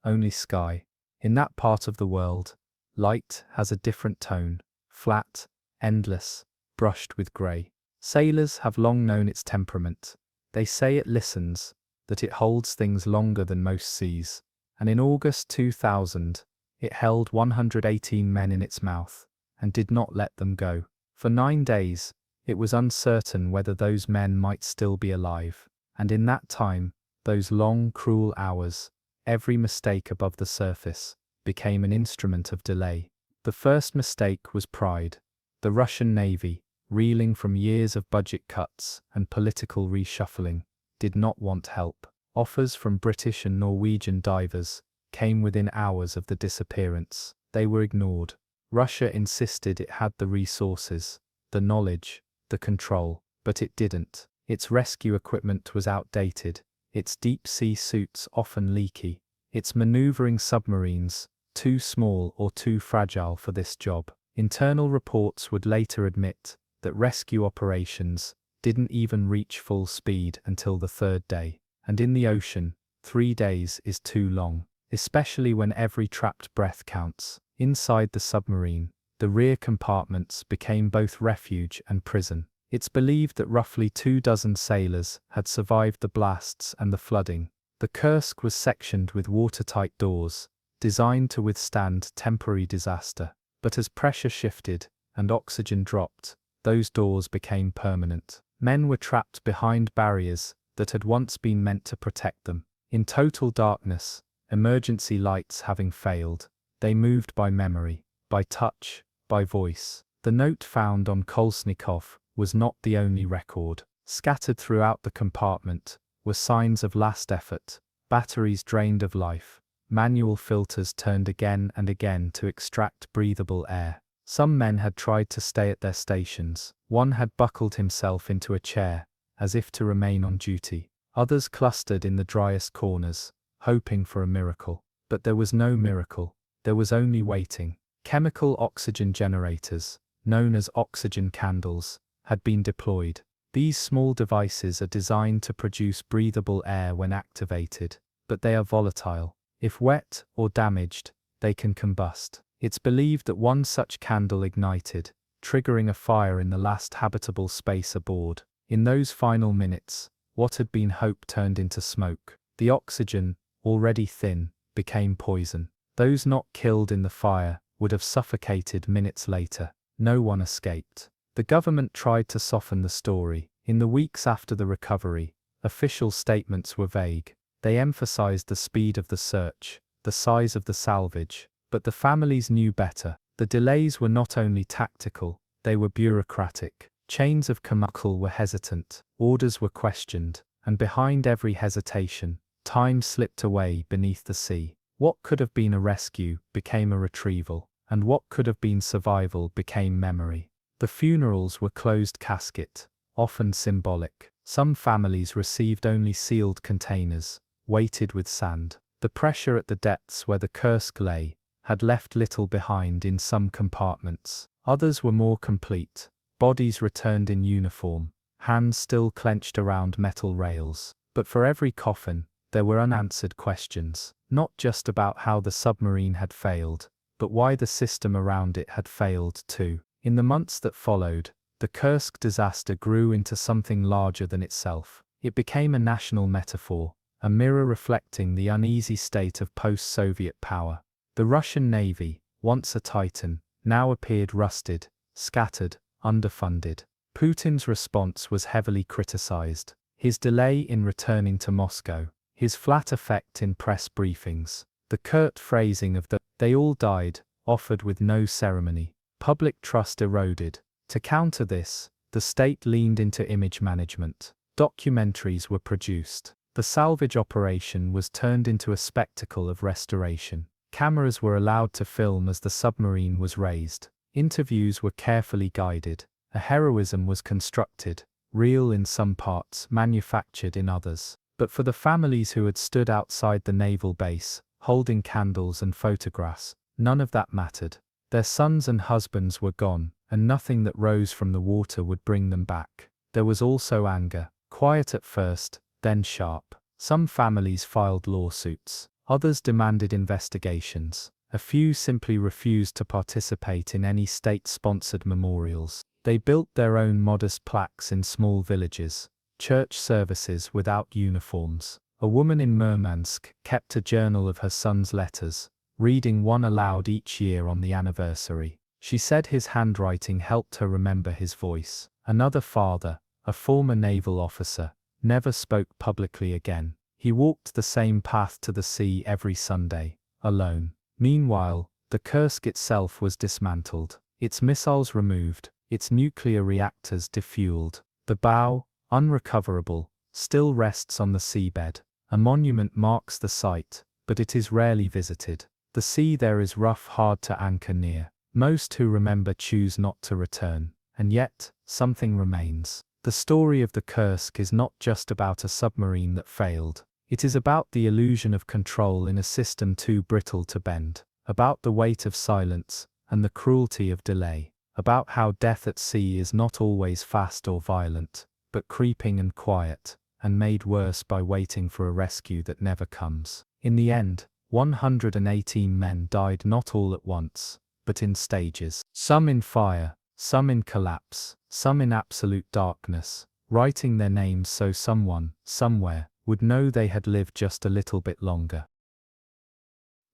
only sky. In that part of the world, light has a different tone, flat, endless, brushed with grey. Sailors have long known its temperament. They say it listens, that it holds things longer than most seas. And in August 2000, it held 118 men in its mouth, and did not let them go. For 9 days, it was uncertain whether those men might still be alive. And in that time, those long, cruel hours, every mistake above the surface became an instrument of delay. The first mistake was pride. The Russian Navy, reeling from years of budget cuts and political reshuffling, did not want help. Offers from British and Norwegian divers came within hours of the disappearance. They were ignored. Russia insisted it had the resources, the knowledge, the control, but it didn't. Its rescue equipment was outdated, its deep-sea suits often leaky, its maneuvering submarines too small or too fragile for this job. Internal reports would later admit that rescue operations didn't even reach full speed until the 3rd day. And in the ocean, 3 days is too long, especially when every trapped breath counts. Inside the submarine, the rear compartments became both refuge and prison. It's believed that roughly 24 sailors had survived the blasts and the flooding. The Kursk was sectioned with watertight doors, designed to withstand temporary disaster. But as pressure shifted and oxygen dropped, those doors became permanent. Men were trapped behind barriers that had once been meant to protect them. In total darkness, emergency lights having failed, they moved by memory, by touch, by voice. The note found on Kolesnikov was not the only record. Scattered throughout the compartment were signs of last effort, batteries drained of life, manual filters turned again and again to extract breathable air. Some men had tried to stay at their stations. One had buckled himself into a chair, as if to remain on duty. Others clustered in the driest corners, hoping for a miracle. But there was no miracle. There was only waiting. Chemical oxygen generators, known as oxygen candles, had been deployed. These small devices are designed to produce breathable air when activated, but they are volatile. If wet or damaged, they can combust. It's believed that one such candle ignited, triggering a fire in the last habitable space aboard. In those final minutes, what had been hope turned into smoke. The oxygen, already thin, became poison. Those not killed in the fire would have suffocated minutes later. No one escaped. The government tried to soften the story. In the weeks after the recovery, official statements were vague. They emphasized the speed of the search, the size of the salvage, but the families knew better. The delays were not only tactical, they were bureaucratic. Chains of command were hesitant, orders were questioned, and behind every hesitation, time slipped away beneath the sea. What could have been a rescue became a retrieval, and what could have been survival became memory. The funerals were closed casket, often symbolic. Some families received only sealed containers, weighted with sand. The pressure at the depths where the Kursk lay had left little behind in some compartments. Others were more complete, bodies returned in uniform, hands still clenched around metal rails. But for every coffin, there were unanswered questions, not just about how the submarine had failed, but why the system around it had failed too. In the months that followed, the Kursk disaster grew into something larger than itself. It became a national metaphor, a mirror reflecting the uneasy state of post-Soviet power. The Russian Navy, once a titan, now appeared rusted, scattered, underfunded. Putin's response was heavily criticized. His delay in returning to Moscow, his flat effect in press briefings, the curt phrasing of the "they all died," offered with no ceremony. Public trust eroded. To counter this, the state leaned into image management. Documentaries were produced. The salvage operation was turned into a spectacle of restoration. Cameras were allowed to film as the submarine was raised. Interviews were carefully guided. A heroism was constructed, real in some parts, manufactured in others. But for the families who had stood outside the naval base, holding candles and photographs, none of that mattered. Their sons and husbands were gone, and nothing that rose from the water would bring them back. There was also anger, quiet at first, then sharp. Some families filed lawsuits. Others demanded investigations. A few simply refused to participate in any state-sponsored memorials. They built their own modest plaques in small villages, church services without uniforms. A woman in Murmansk kept a journal of her son's letters, reading one aloud each year on the anniversary. She said his handwriting helped her remember his voice. Another father, a former naval officer, never spoke publicly again. He walked the same path to the sea every Sunday, alone. Meanwhile, the Kursk itself was dismantled, its missiles removed, its nuclear reactors defueled. The bow, unrecoverable, still rests on the seabed. A monument marks the site, but it is rarely visited. The sea there is rough, hard to anchor near. Most who remember choose not to return. And yet, something remains. The story of the Kursk is not just about a submarine that failed. It is about the illusion of control in a system too brittle to bend. About the weight of silence and the cruelty of delay. About how death at sea is not always fast or violent, but creeping and quiet, and made worse by waiting for a rescue that never comes. In the end, 118 men died not all at once, but in stages. Some in fire, some in collapse, some in absolute darkness, writing their names so someone, somewhere, would know they had lived just a little bit longer.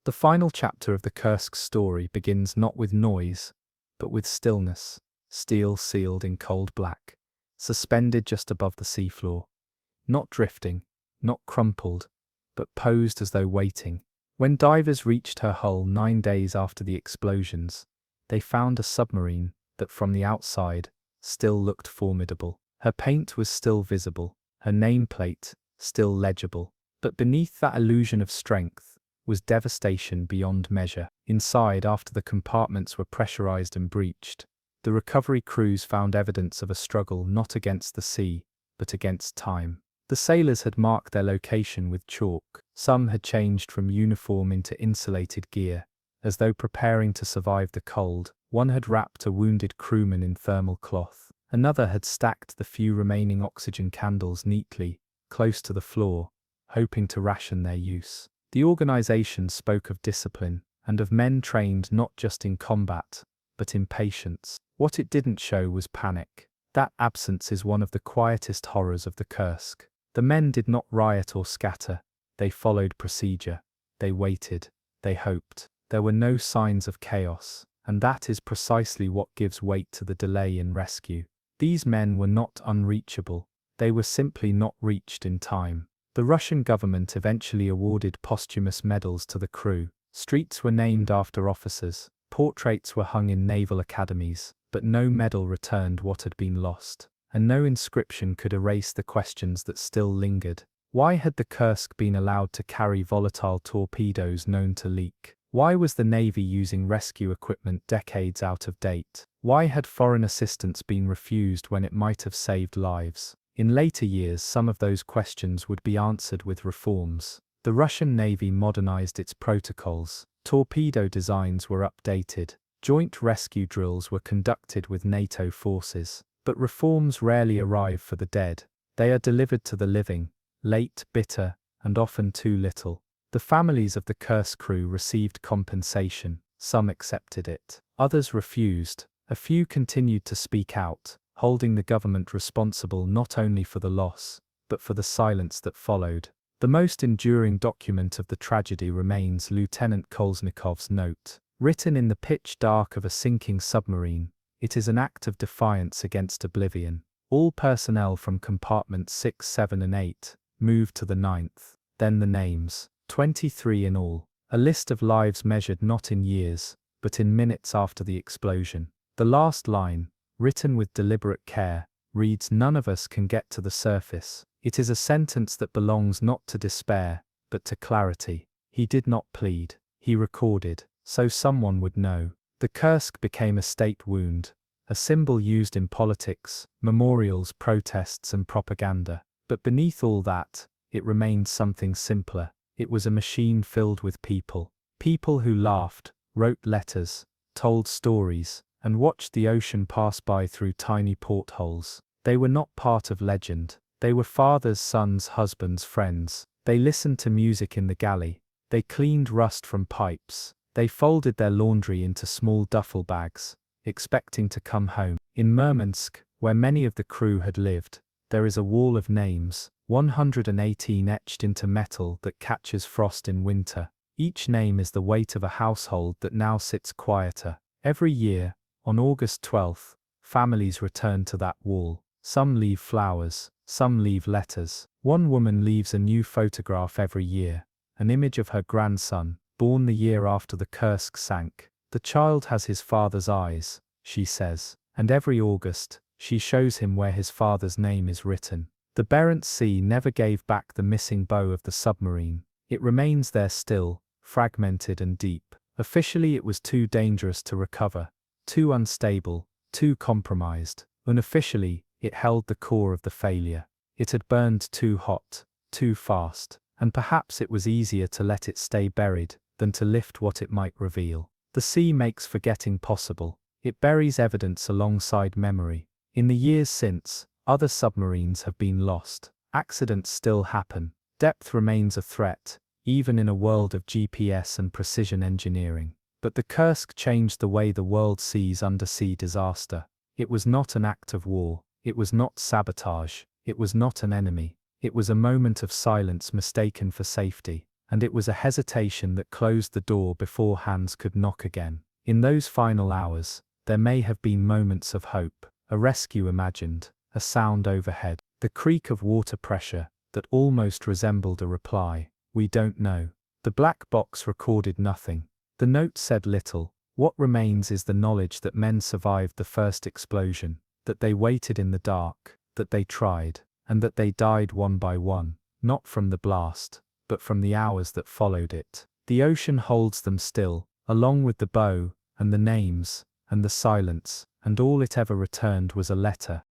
The final chapter of the Kursk story begins not with noise, but with stillness, steel sealed in cold black, suspended just above the seafloor. Not drifting, not crumpled, but posed as though waiting. When divers reached her hull 9 days after the explosions, they found a submarine that from the outside still looked formidable. Her paint was still visible, her nameplate still legible, but beneath that illusion of strength was devastation beyond measure. Inside, after the compartments were pressurized and breached, the recovery crews found evidence of a struggle not against the sea, but against time. The sailors had marked their location with chalk. Some had changed from uniform into insulated gear, as though preparing to survive the cold. One had wrapped a wounded crewman in thermal cloth. Another had stacked the few remaining oxygen candles neatly, close to the floor, hoping to ration their use. The organization spoke of discipline, and of men trained not just in combat, but in patience. What it didn't show was panic. That absence is one of the quietest horrors of the Kursk. The men did not riot or scatter. They followed procedure. They waited. They hoped. There were no signs of chaos, and that is precisely what gives weight to the delay in rescue. These men were not unreachable. They were simply not reached in time. The Russian government eventually awarded posthumous medals to the crew. Streets were named after officers. Portraits were hung in naval academies, but no medal returned what had been lost, and no inscription could erase the questions that still lingered. Why had the Kursk been allowed to carry volatile torpedoes known to leak? Why was the Navy using rescue equipment decades out of date? Why had foreign assistance been refused when it might have saved lives? In later years, some of those questions would be answered with reforms. The Russian Navy modernized its protocols. Torpedo designs were updated. Joint rescue drills were conducted with NATO forces. But reforms rarely arrive for the dead. They are delivered to the living, late, bitter, and often too little. The families of the Kursk crew received compensation. Some accepted it. Others refused. A few continued to speak out, holding the government responsible not only for the loss, but for the silence that followed. The most enduring document of the tragedy remains Lieutenant Kolesnikov's note. Written in the pitch dark of a sinking submarine, It is an act of defiance against oblivion. All personnel from compartments 6, 7 and 8 moved to the 9th. Then the names. 23 in all. A list of lives measured not in years, but in minutes after the explosion. The last line, written with deliberate care, reads, "None of us can get to the surface." It is a sentence that belongs not to despair, but to clarity. He did not plead. He recorded, so someone would know. The Kursk became a state wound, a symbol used in politics, memorials, protests and propaganda. But beneath all that, it remained something simpler. It was a machine filled with people. People who laughed, wrote letters, told stories, and watched the ocean pass by through tiny portholes. They were not part of legend. They were fathers, sons, husbands, friends. They listened to music in the galley. They cleaned rust from pipes. They folded their laundry into small duffel bags, expecting to come home. In Murmansk, where many of the crew had lived, there is a wall of names, 118 etched into metal that catches frost in winter. Each name is the weight of a household that now sits quieter. Every year, on August 12th, families return to that wall. Some leave flowers, some leave letters. One woman leaves a new photograph every year, an image of her grandson, born the year after the Kursk sank. "The child has his father's eyes," she says, and every August, she shows him where his father's name is written. The Barents Sea never gave back the missing bow of the submarine. It remains there still, fragmented and deep. Officially it was too dangerous to recover, too unstable, too compromised. Unofficially, it held the core of the failure. It had burned too hot, too fast, and perhaps it was easier to let it stay buried than to lift what it might reveal. The sea makes forgetting possible. It buries evidence alongside memory. In the years since, other submarines have been lost. Accidents still happen. Depth remains a threat, even in a world of GPS and precision engineering. But the Kursk changed the way the world sees undersea disaster. It was not an act of war. It was not sabotage. It was not an enemy. It was a moment of silence mistaken for safety. And it was a hesitation that closed the door before hands could knock again. In those final hours, there may have been moments of hope, a rescue imagined, a sound overhead, the creak of water pressure that almost resembled a reply. We don't know. The black box recorded nothing. The note said little. What remains is the knowledge that men survived the first explosion, that they waited in the dark, that they tried, and that they died one by one, not from the blast, but from the hours that followed it. The ocean holds them still, along with the bow, and the names, and the silence, and all it ever returned was a letter.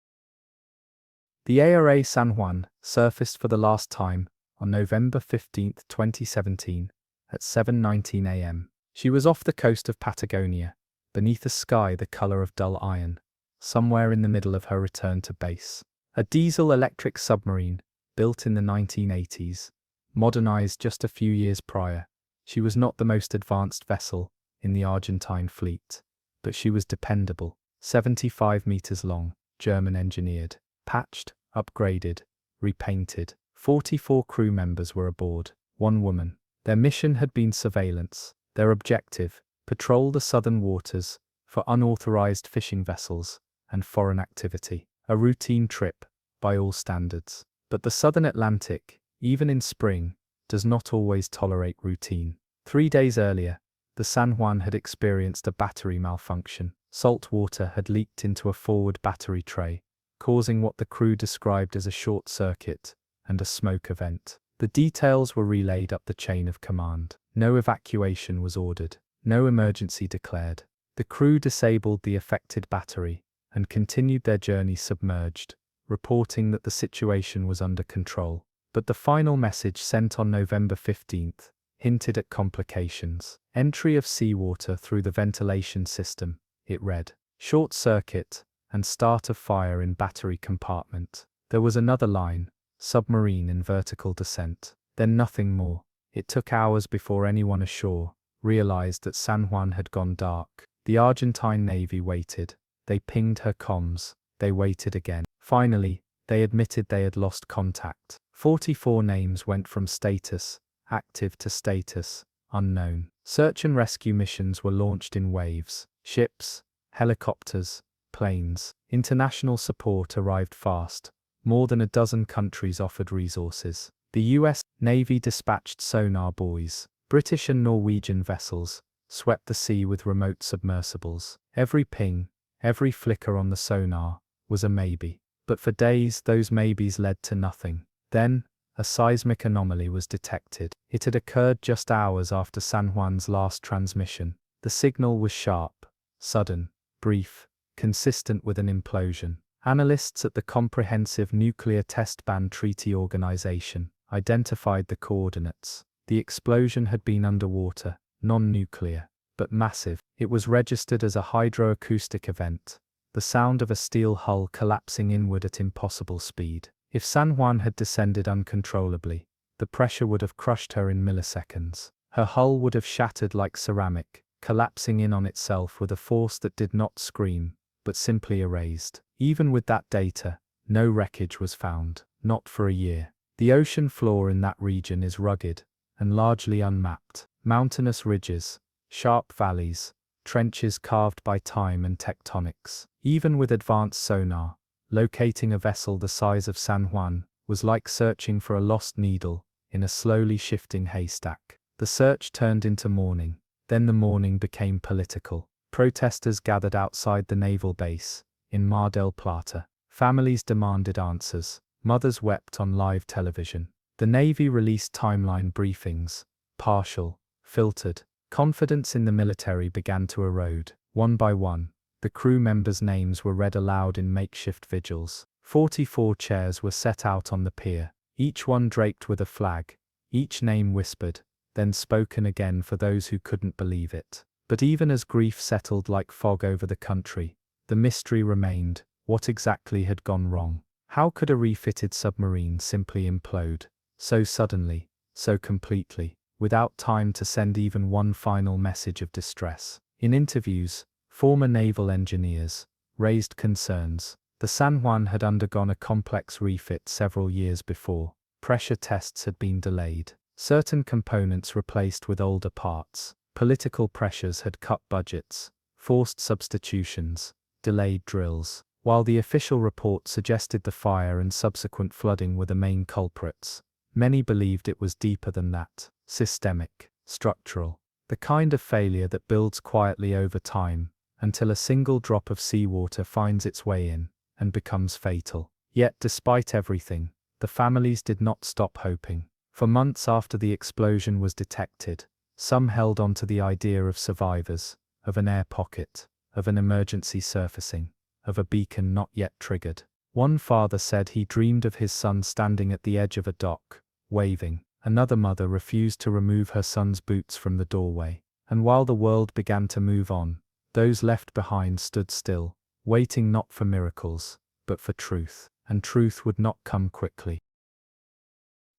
The ARA San Juan surfaced for the last time on November 15, 2017, at 7:19 a.m. She was off the coast of Patagonia, beneath a sky the color of dull iron, somewhere in the middle of her return to base. A diesel-electric submarine, built in the 1980s, modernized just a few years prior. She was not the most advanced vessel in the Argentine fleet, but she was dependable. 75 meters long, German-engineered, patched, upgraded, repainted. 44 crew members were aboard, one woman. Their mission had been surveillance. Their objective, patrol the southern waters for unauthorized fishing vessels and foreign activity. A routine trip, by all standards. But the southern Atlantic, even in spring, does not always tolerate routine. 3 days earlier, the San Juan had experienced a battery malfunction. Salt water had leaked into a forward battery tray, causing what the crew described as a short circuit and a smoke event. The details were relayed up the chain of command. No evacuation was ordered, no emergency declared. The crew disabled the affected battery and continued their journey submerged, reporting that the situation was under control. But the final message sent on November 15th hinted at complications. Entry of seawater through the ventilation system, it read. Short circuit and start of fire in battery compartment. There was another line, submarine in vertical descent. Then nothing more. It took hours before anyone ashore realized that San Juan had gone dark. The Argentine Navy waited. They pinged her comms. They waited again. Finally, they admitted they had lost contact. 44 names went from status active to status unknown. Search and rescue missions were launched in waves. Ships, helicopters, planes. International support arrived fast. More than a dozen countries offered resources. The US Navy dispatched sonar buoys. British and Norwegian vessels swept the sea with remote submersibles. Every ping, every flicker on the sonar was a maybe. But for days, those maybes led to nothing. Then, a seismic anomaly was detected. It had occurred just hours after San Juan's last transmission. The signal was sharp, sudden, brief, consistent with an implosion. Analysts at the Comprehensive Nuclear Test Ban Treaty Organization identified the coordinates. The explosion had been underwater, non-nuclear, but massive. It was registered as a hydroacoustic event, the sound of a steel hull collapsing inward at impossible speed. If San Juan had descended uncontrollably, the pressure would have crushed her in milliseconds. Her hull would have shattered like ceramic, collapsing in on itself with a force that did not scream, but simply erased. Even with that data, no wreckage was found, not for a year. The ocean floor in that region is rugged and largely unmapped. Mountainous ridges, sharp valleys, trenches carved by time and tectonics. Even with advanced sonar, locating a vessel the size of San Juan was like searching for a lost needle in a slowly shifting haystack. The search turned into mourning. Then the mourning became political. Protesters gathered outside the naval base in Mar del Plata. Families demanded answers. Mothers wept on live television. The Navy released timeline briefings, partial, filtered. Confidence in the military began to erode. One by one, the crew members' names were read aloud in makeshift vigils. 44 chairs were set out on the pier, each one draped with a flag, each name whispered, then spoken again for those who couldn't believe it. But even as grief settled like fog over the country, the mystery remained. What exactly had gone wrong? How could a refitted submarine simply implode, so suddenly, so completely, without time to send even one final message of distress? In interviews, former naval engineers raised concerns. The San Juan had undergone a complex refit several years before. Pressure tests had been delayed. Certain components replaced with older parts. Political pressures had cut budgets, forced substitutions, delayed drills. While the official report suggested the fire and subsequent flooding were the main culprits, many believed it was deeper than that. Systemic, structural. The kind of failure that builds quietly over time, until a single drop of seawater finds its way in and becomes fatal. Yet despite everything, the families did not stop hoping. For months after the explosion was detected, some held on to the idea of survivors, of an air pocket, of an emergency surfacing, of a beacon not yet triggered. One father said he dreamed of his son standing at the edge of a dock, waving. Another mother refused to remove her son's boots from the doorway. And while the world began to move on, those left behind stood still, waiting not for miracles, but for truth. And truth would not come quickly.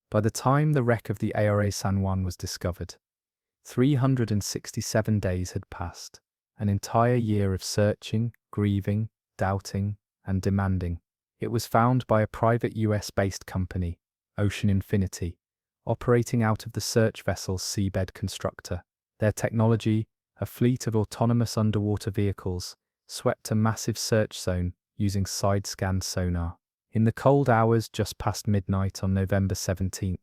By the time the wreck of the ARA San Juan was discovered, 367 days had passed, an entire year of searching, grieving, doubting, and demanding. It was found by a private US-based company, Ocean Infinity, operating out of the search vessel's seabed constructor. Their technology, a fleet of autonomous underwater vehicles, swept a massive search zone using side-scan sonar. In the cold hours just past midnight on November 17,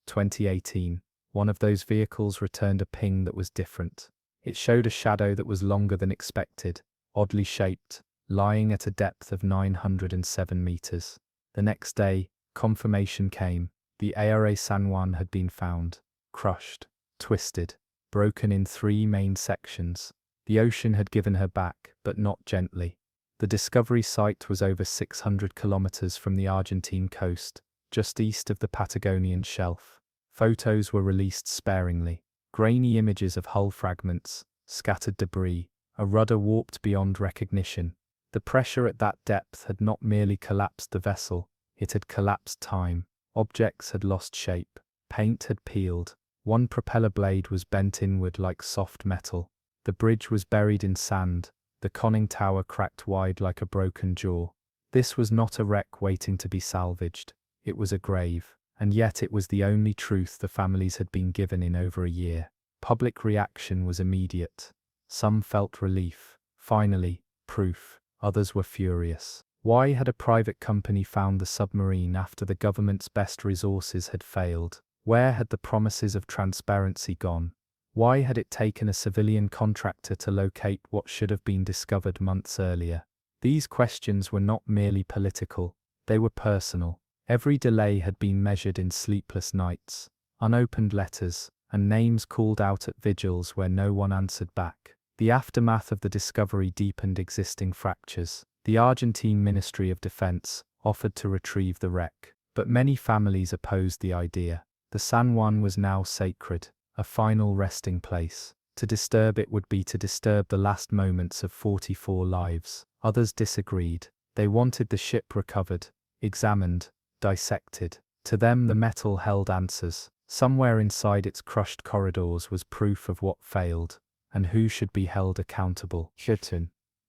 2018, one of those vehicles returned a ping that was different. It showed a shadow that was longer than expected, oddly shaped, lying at a depth of 907 meters. The next day, confirmation came. The ARA San Juan had been found, crushed, twisted, broken in 3 main sections. The ocean had given her back, but not gently. The discovery site was over 600 kilometers from the Argentine coast, just east of the Patagonian shelf. Photos were released sparingly. Grainy images of hull fragments, scattered debris, a rudder warped beyond recognition. The pressure at that depth had not merely collapsed the vessel, it had collapsed time. Objects had lost shape, paint had peeled, one propeller blade was bent inward like soft metal. The bridge was buried in sand, the conning tower cracked wide like a broken jaw. This was not a wreck waiting to be salvaged, it was a grave, and yet it was the only truth the families had been given in over a year. Public reaction was immediate. Some felt relief. Finally, proof. others were furious. Why had a private company found the submarine after the government's best resources had failed? Where had the promises of transparency gone? Why had it taken a civilian contractor to locate what should have been discovered months earlier? These questions were not merely political, they were personal. Every delay had been measured in sleepless nights, unopened letters, and names called out at vigils where no one answered back. The aftermath of the discovery deepened existing fractures. The Argentine Ministry of Defense offered to retrieve the wreck, but many families opposed the idea. The San Juan was now sacred, a final resting place. To disturb it would be to disturb the last moments of 44 lives. Others disagreed. They wanted the ship recovered, examined, dissected. To them the metal held answers. Somewhere inside its crushed corridors was proof of what failed, and who should be held accountable.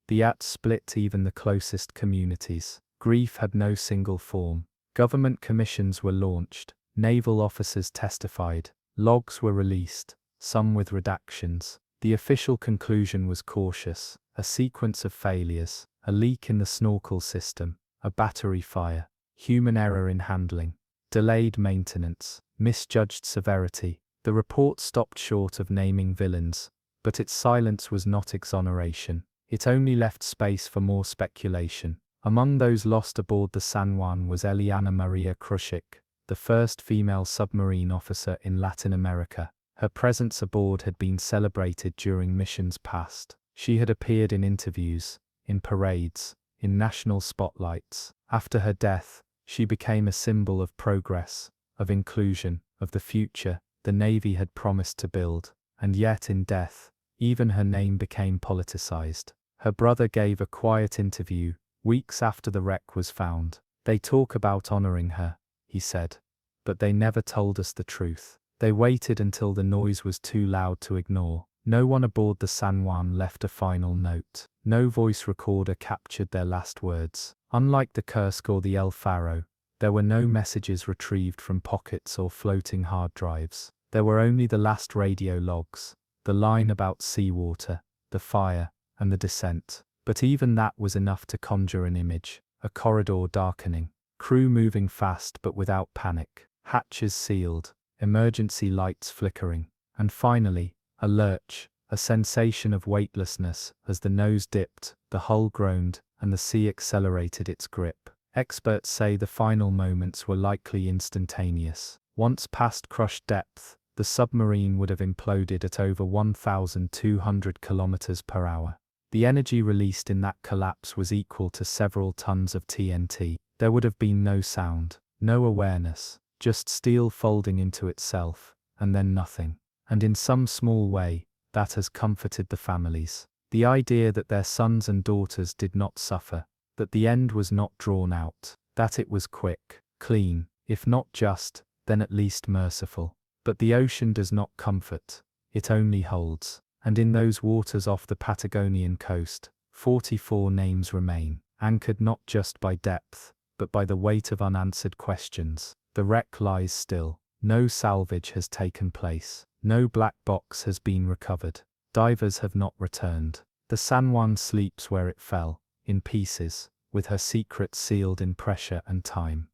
The act split even the closest communities. Grief had no single form. Government commissions were launched. Naval officers testified. Logs were released, some with redactions. The official conclusion was cautious. A sequence of failures, a leak in the snorkel system, a battery fire, human error in handling, delayed maintenance, misjudged severity. The report stopped short of naming villains, but its silence was not exoneration. It only left space for more speculation. Among those lost aboard the San Juan was Eliana Maria Kursk, the first female submarine officer in Latin America. Her presence aboard had been celebrated during missions past. She had appeared in interviews, in parades, in national spotlights. After her death, she became a symbol of progress, of inclusion, of the future the Navy had promised to build. And yet in death, even her name became politicized. Her brother gave a quiet interview, weeks after the wreck was found. "They talk about honoring her," he said, "but they never told us the truth. They waited until the noise was too loud to ignore." No one aboard the San Juan left a final note. No voice recorder captured their last words. Unlike the Kursk or the El Faro, there were no messages retrieved from pockets or floating hard drives. There were only the last radio logs, the line about seawater, the fire, and the descent. But even that was enough to conjure an image: a corridor darkening, crew moving fast but without panic, hatches sealed, emergency lights flickering, and finally, a lurch, a sensation of weightlessness as the nose dipped, the hull groaned, and the sea accelerated its grip. Experts say the final moments were likely instantaneous. Once past crushed depth, the submarine would have imploded at over 1,200 kilometers per hour. The energy released in that collapse was equal to several tons of TNT. There would have been no sound, no awareness, just steel folding into itself, and then nothing. And in some small way, that has comforted the families. The idea that their sons and daughters did not suffer, that the end was not drawn out, that it was quick, clean, if not just, then at least merciful. But the ocean does not comfort, it only holds. And in those waters off the Patagonian coast, 44 names remain, anchored not just by depth, but by the weight of unanswered questions. The wreck lies still. No salvage has taken place. No black box has been recovered. Divers have not returned. The San Juan sleeps where it fell, in pieces, with her secrets sealed in pressure and time.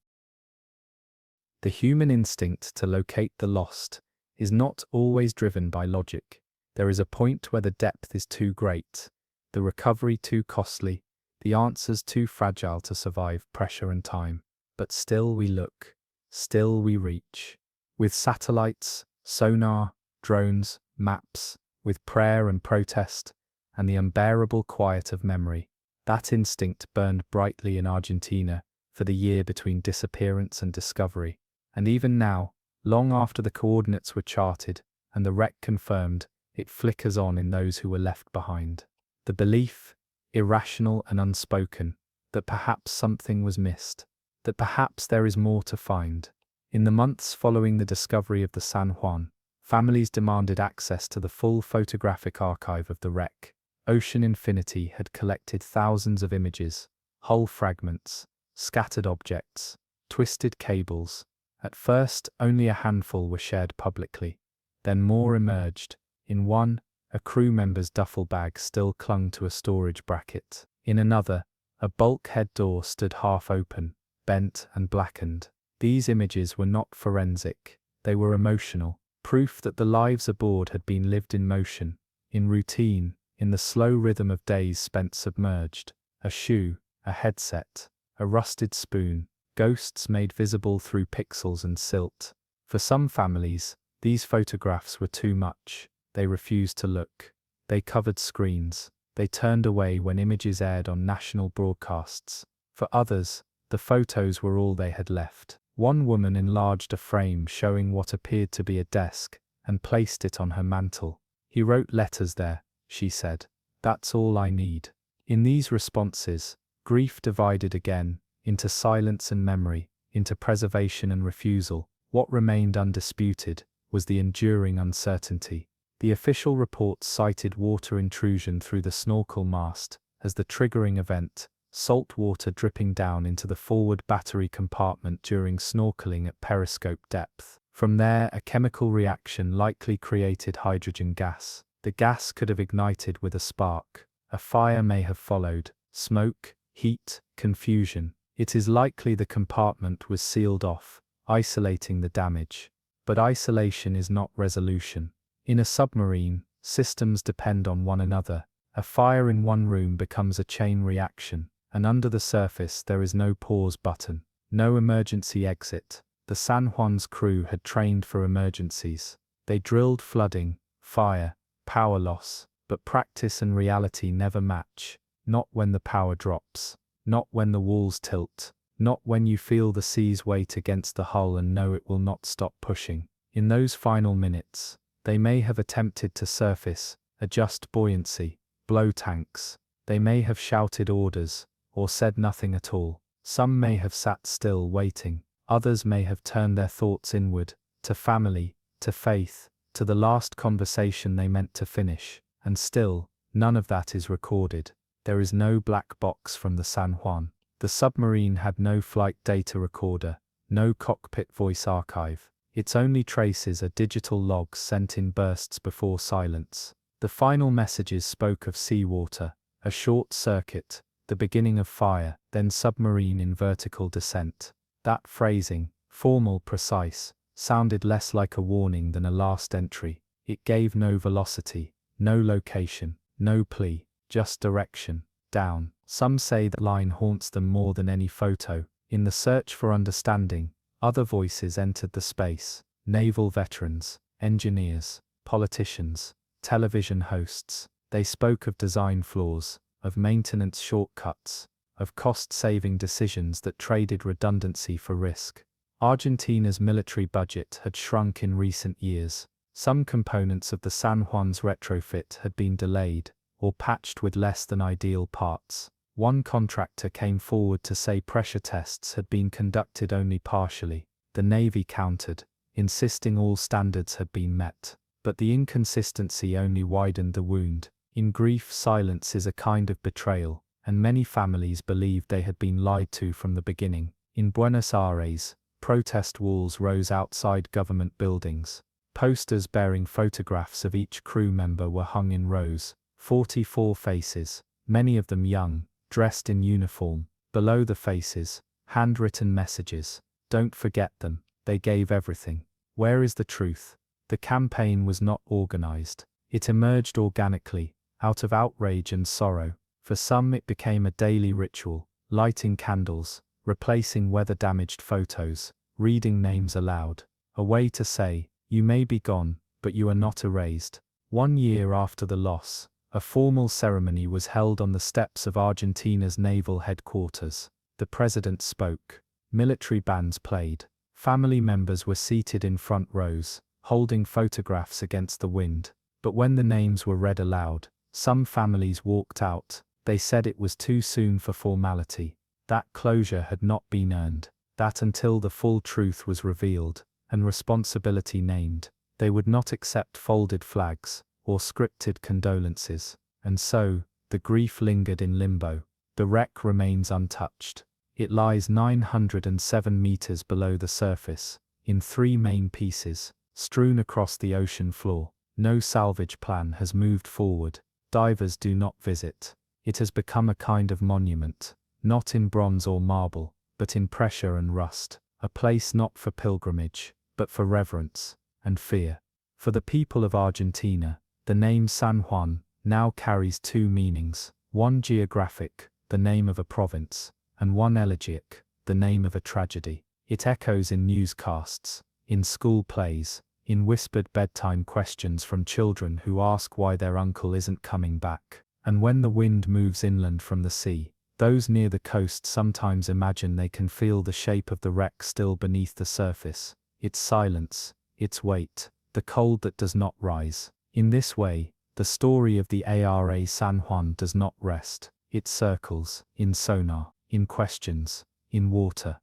The human instinct to locate the lost is not always driven by logic. There is a point where the depth is too great, the recovery too costly, the answers too fragile to survive pressure and time. But still we look, still we reach. With satellites, sonar, drones, maps, with prayer and protest, and the unbearable quiet of memory. That instinct burned brightly in Argentina for the year between disappearance and discovery. And even now, long after the coordinates were charted and the wreck confirmed, it flickers on in those who were left behind. The belief, irrational and unspoken, that perhaps something was missed, that perhaps there is more to find. In the months following the discovery of the San Juan, families demanded access to the full photographic archive of the wreck. Ocean Infinity had collected thousands of images, hull fragments, scattered objects, twisted cables. At first, only a handful were shared publicly. Then more emerged. In one, a crew member's duffel bag still clung to a storage bracket. In another, a bulkhead door stood half open, bent and blackened. These images were not forensic, they were emotional, proof that the lives aboard had been lived in motion, in routine, in the slow rhythm of days spent submerged. A shoe, a headset, a rusted spoon, ghosts made visible through pixels and silt. For some families, these photographs were too much. They refused to look. They covered screens. They turned away when images aired on national broadcasts. For others, the photos were all they had left. One woman enlarged a frame showing what appeared to be a desk and placed it on her mantel. "He wrote letters there," she said. "That's all I need." In these responses, grief divided again, into silence and memory, into preservation and refusal. What remained undisputed was the enduring uncertainty. The official reports cited water intrusion through the snorkel mast as the triggering event, salt water dripping down into the forward battery compartment during snorkeling at periscope depth. From there, a chemical reaction likely created hydrogen gas. The gas could have ignited with a spark. A fire may have followed. Smoke, heat, confusion. It is likely the compartment was sealed off, isolating the damage. But isolation is not resolution. In a submarine, systems depend on one another. A fire in one room becomes a chain reaction, and under the surface there is no pause button, no emergency exit. The San Juan's crew had trained for emergencies. They drilled flooding, fire, power loss, but practice and reality never match. Not when the power drops. Not when the walls tilt. Not when you feel the sea's weight against the hull and know it will not stop pushing. In those final minutes, they may have attempted to surface, adjust buoyancy, blow tanks. They may have shouted orders, or said nothing at all. Some may have sat still waiting. Others may have turned their thoughts inward, to family, to faith, to the last conversation they meant to finish. And still, none of that is recorded. There is no black box from the San Juan. The submarine had no flight data recorder, no cockpit voice archive. Its only traces are digital logs sent in bursts before silence. The final messages spoke of seawater, a short circuit, the beginning of fire, then submarine in vertical descent. That phrasing, formal, precise, sounded less like a warning than a last entry. It gave no velocity, no location, no plea, just direction, down. Some say that line haunts them more than any photo. In the search for understanding, other voices entered the space. Naval veterans, engineers, politicians, television hosts. They spoke of design flaws, of maintenance shortcuts, of cost-saving decisions that traded redundancy for risk. Argentina's military budget had shrunk in recent years. Some components of the San Juan's retrofit had been delayed, or patched with less than ideal parts. One contractor came forward to say pressure tests had been conducted only partially. The Navy countered, insisting all standards had been met. But the inconsistency only widened the wound. In grief, silence is a kind of betrayal, and many families believed they had been lied to from the beginning. In Buenos Aires, protest walls rose outside government buildings. Posters bearing photographs of each crew member were hung in rows. 44 faces, many of them young, dressed in uniform. Below the faces, handwritten messages. Don't forget them, they gave everything. Where is the truth? The campaign was not organized. It emerged organically, out of outrage and sorrow. For some it became a daily ritual, lighting candles, replacing weather-damaged photos, reading names aloud. A way to say, you may be gone, but you are not erased. 1 year after the loss, a formal ceremony was held on the steps of Argentina's naval headquarters. The president spoke. Military bands played. Family members were seated in front rows, holding photographs against the wind. But when the names were read aloud, some families walked out. They said it was too soon for formality. That closure had not been earned. That until the full truth was revealed, and responsibility named, they would not accept folded flags, or scripted condolences. And so, the grief lingered in limbo. The wreck remains untouched. It lies 907 meters below the surface, in 3 main pieces, strewn across the ocean floor. No salvage plan has moved forward. Divers do not visit. It has become a kind of monument, not in bronze or marble, but in pressure and rust, a place not for pilgrimage, but for reverence and fear. For the people of Argentina, the name San Juan now carries two meanings, one geographic, the name of a province, and one elegiac, the name of a tragedy. It echoes in newscasts, in school plays, in whispered bedtime questions from children who ask why their uncle isn't coming back. And when the wind moves inland from the sea, those near the coast sometimes imagine they can feel the shape of the wreck still beneath the surface, its silence, its weight, the cold that does not rise. In this way, the story of the ARA San Juan does not rest. It circles, in sonar, in questions, in water.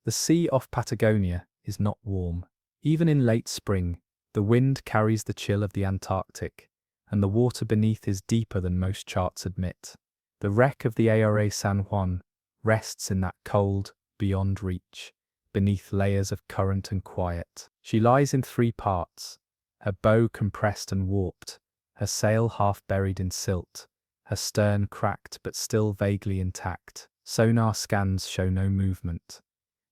The sea off Patagonia is not warm. Even in late spring, the wind carries the chill of the Antarctic, and the water beneath is deeper than most charts admit. The wreck of the ARA San Juan rests in that cold, beyond reach, beneath layers of current and quiet. She lies in three parts, her bow compressed and warped, her sail half buried in silt, her stern cracked but still vaguely intact. Sonar scans show no movement,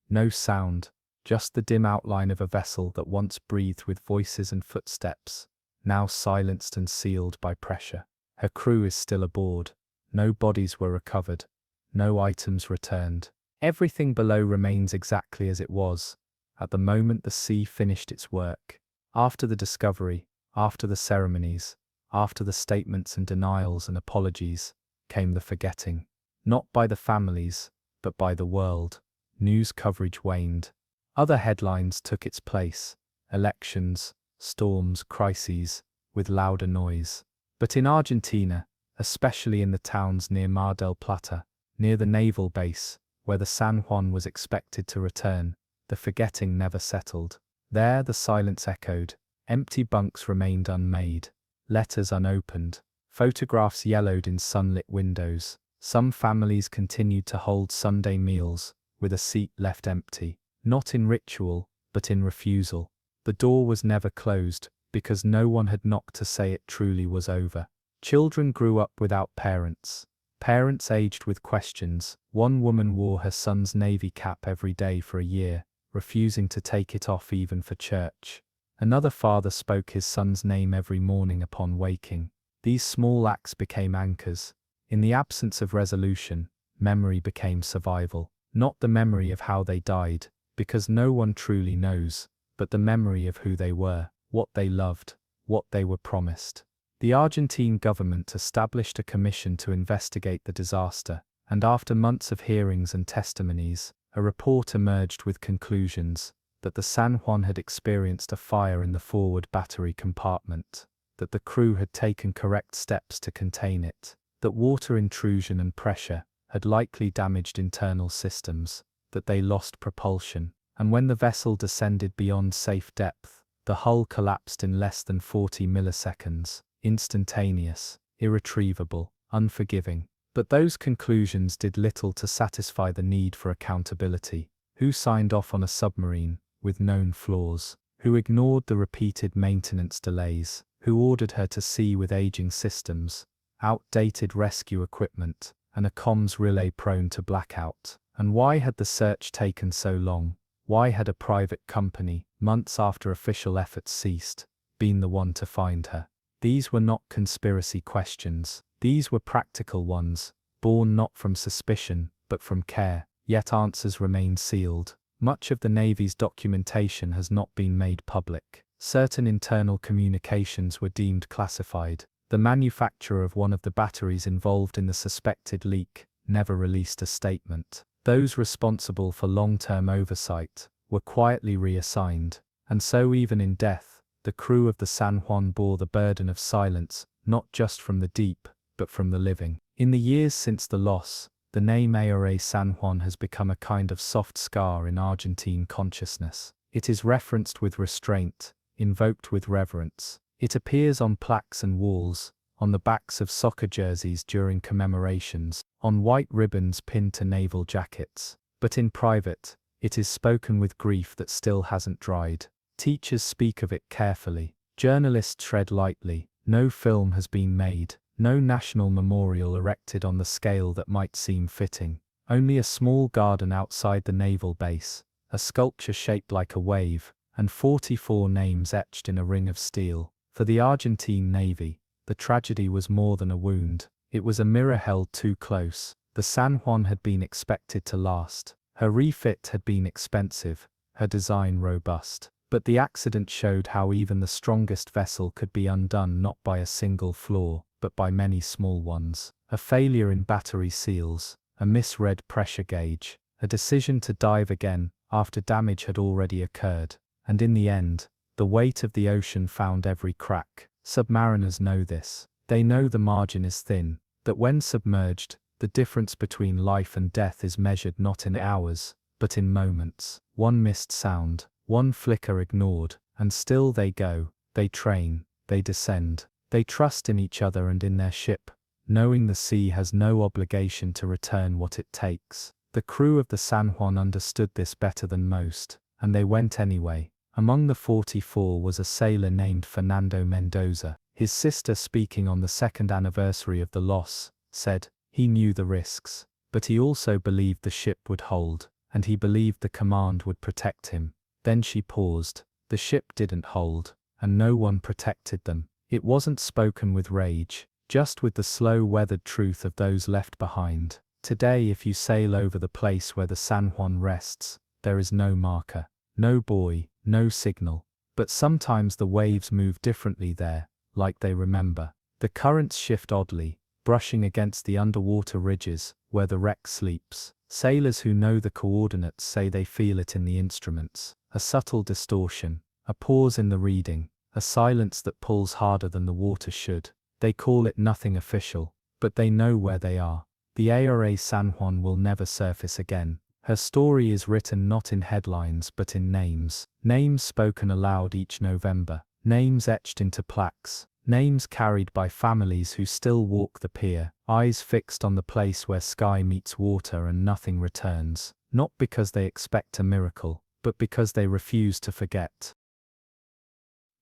no sound, just the dim outline of a vessel that once breathed with voices and footsteps, now silenced and sealed by pressure. Her crew is still aboard. No bodies were recovered, no items returned. Everything below remains exactly as it was, at the moment the sea finished its work. After the discovery, after the ceremonies, after the statements and denials and apologies, came the forgetting. Not by the families, but by the world. News coverage waned. Other headlines took its place. Elections, storms, crises, with louder noise. But in Argentina, especially in the towns near Mar del Plata, near the naval base, where the San Juan was expected to return, the forgetting never settled. There the silence echoed. Empty bunks remained unmade, letters unopened, photographs yellowed in sunlit windows. Some families continued to hold Sunday meals, with a seat left empty, not in ritual, but in refusal. The door was never closed, because no one had knocked to say it truly was over. Children grew up without parents. Parents aged with questions. One woman wore her son's navy cap every day for a year, refusing to take it off even for church. Another father spoke his son's name every morning upon waking. These small acts became anchors. In the absence of resolution, memory became survival. Not the memory of how they died, because no one truly knows, but the memory of who they were, what they loved, what they were promised. The Argentine government established a commission to investigate the disaster, and after months of hearings and testimonies, a report emerged with conclusions that the San Juan had experienced a fire in the forward battery compartment, that the crew had taken correct steps to contain it, that water intrusion and pressure had likely damaged internal systems, that they lost propulsion, and when the vessel descended beyond safe depth, the hull collapsed in less than 40 milliseconds, instantaneous, irretrievable, unforgiving. But those conclusions did little to satisfy the need for accountability. Who signed off on a submarine with known flaws? Who ignored the repeated maintenance delays? Who ordered her to sea with aging systems, outdated rescue equipment, and a comms relay prone to blackout? And why had the search taken so long? Why had a private company, months after official efforts ceased, been the one to find her? These were not conspiracy questions. These were practical ones, born not from suspicion, but from care. Yet answers remain sealed. Much of the Navy's documentation has not been made public. Certain internal communications were deemed classified. The manufacturer of one of the batteries involved in the suspected leak never released a statement. Those responsible for long-term oversight were quietly reassigned, and so even in death, the crew of the San Juan bore the burden of silence, not just from the deep, but from the living. In the years since the loss, the name ARA San Juan has become a kind of soft scar in Argentine consciousness. It is referenced with restraint, invoked with reverence. It appears on plaques and walls, on the backs of soccer jerseys during commemorations, on white ribbons pinned to naval jackets. But in private, it is spoken with grief that still hasn't dried. Teachers speak of it carefully. Journalists tread lightly. No film has been made. No national memorial erected on the scale that might seem fitting. Only a small garden outside the naval base, a sculpture shaped like a wave, and 44 names etched in a ring of steel. For the Argentine Navy, the tragedy was more than a wound. It was a mirror held too close. The San Juan had been expected to last. Her refit had been expensive, her design robust. But the accident showed how even the strongest vessel could be undone not by a single flaw, but by many small ones. A failure in battery seals, a misread pressure gauge, a decision to dive again after damage had already occurred. And in the end, the weight of the ocean found every crack. Submariners know this. They know the margin is thin, that when submerged, the difference between life and death is measured not in hours, but in moments. One missed sound, one flicker ignored, and still they go, they train, they descend, they trust in each other and in their ship, knowing the sea has no obligation to return what it takes. The crew of the San Juan understood this better than most, and they went anyway. Among the 44 was a sailor named Fernando Mendoza. His sister, speaking on the second anniversary of the loss, said, he knew the risks, but he also believed the ship would hold, and he believed the command would protect him. Then she paused. The ship didn't hold, and no one protected them. It wasn't spoken with rage, just with the slow weathered truth of those left behind. Today, if you sail over the place where the San Juan rests, there is no marker, no buoy, no signal. But sometimes the waves move differently there, like they remember. The currents shift oddly, brushing against the underwater ridges where the wreck sleeps. Sailors who know the coordinates say they feel it in the instruments. A subtle distortion, a pause in the reading, a silence that pulls harder than the water should. They call it nothing official, but they know where they are. The ARA San Juan will never surface again. Her story is written not in headlines but in names. Names spoken aloud each November. Names etched into plaques. Names carried by families who still walk the pier, eyes fixed on the place where sky meets water and nothing returns. Not because they expect a miracle, but because they refuse to forget.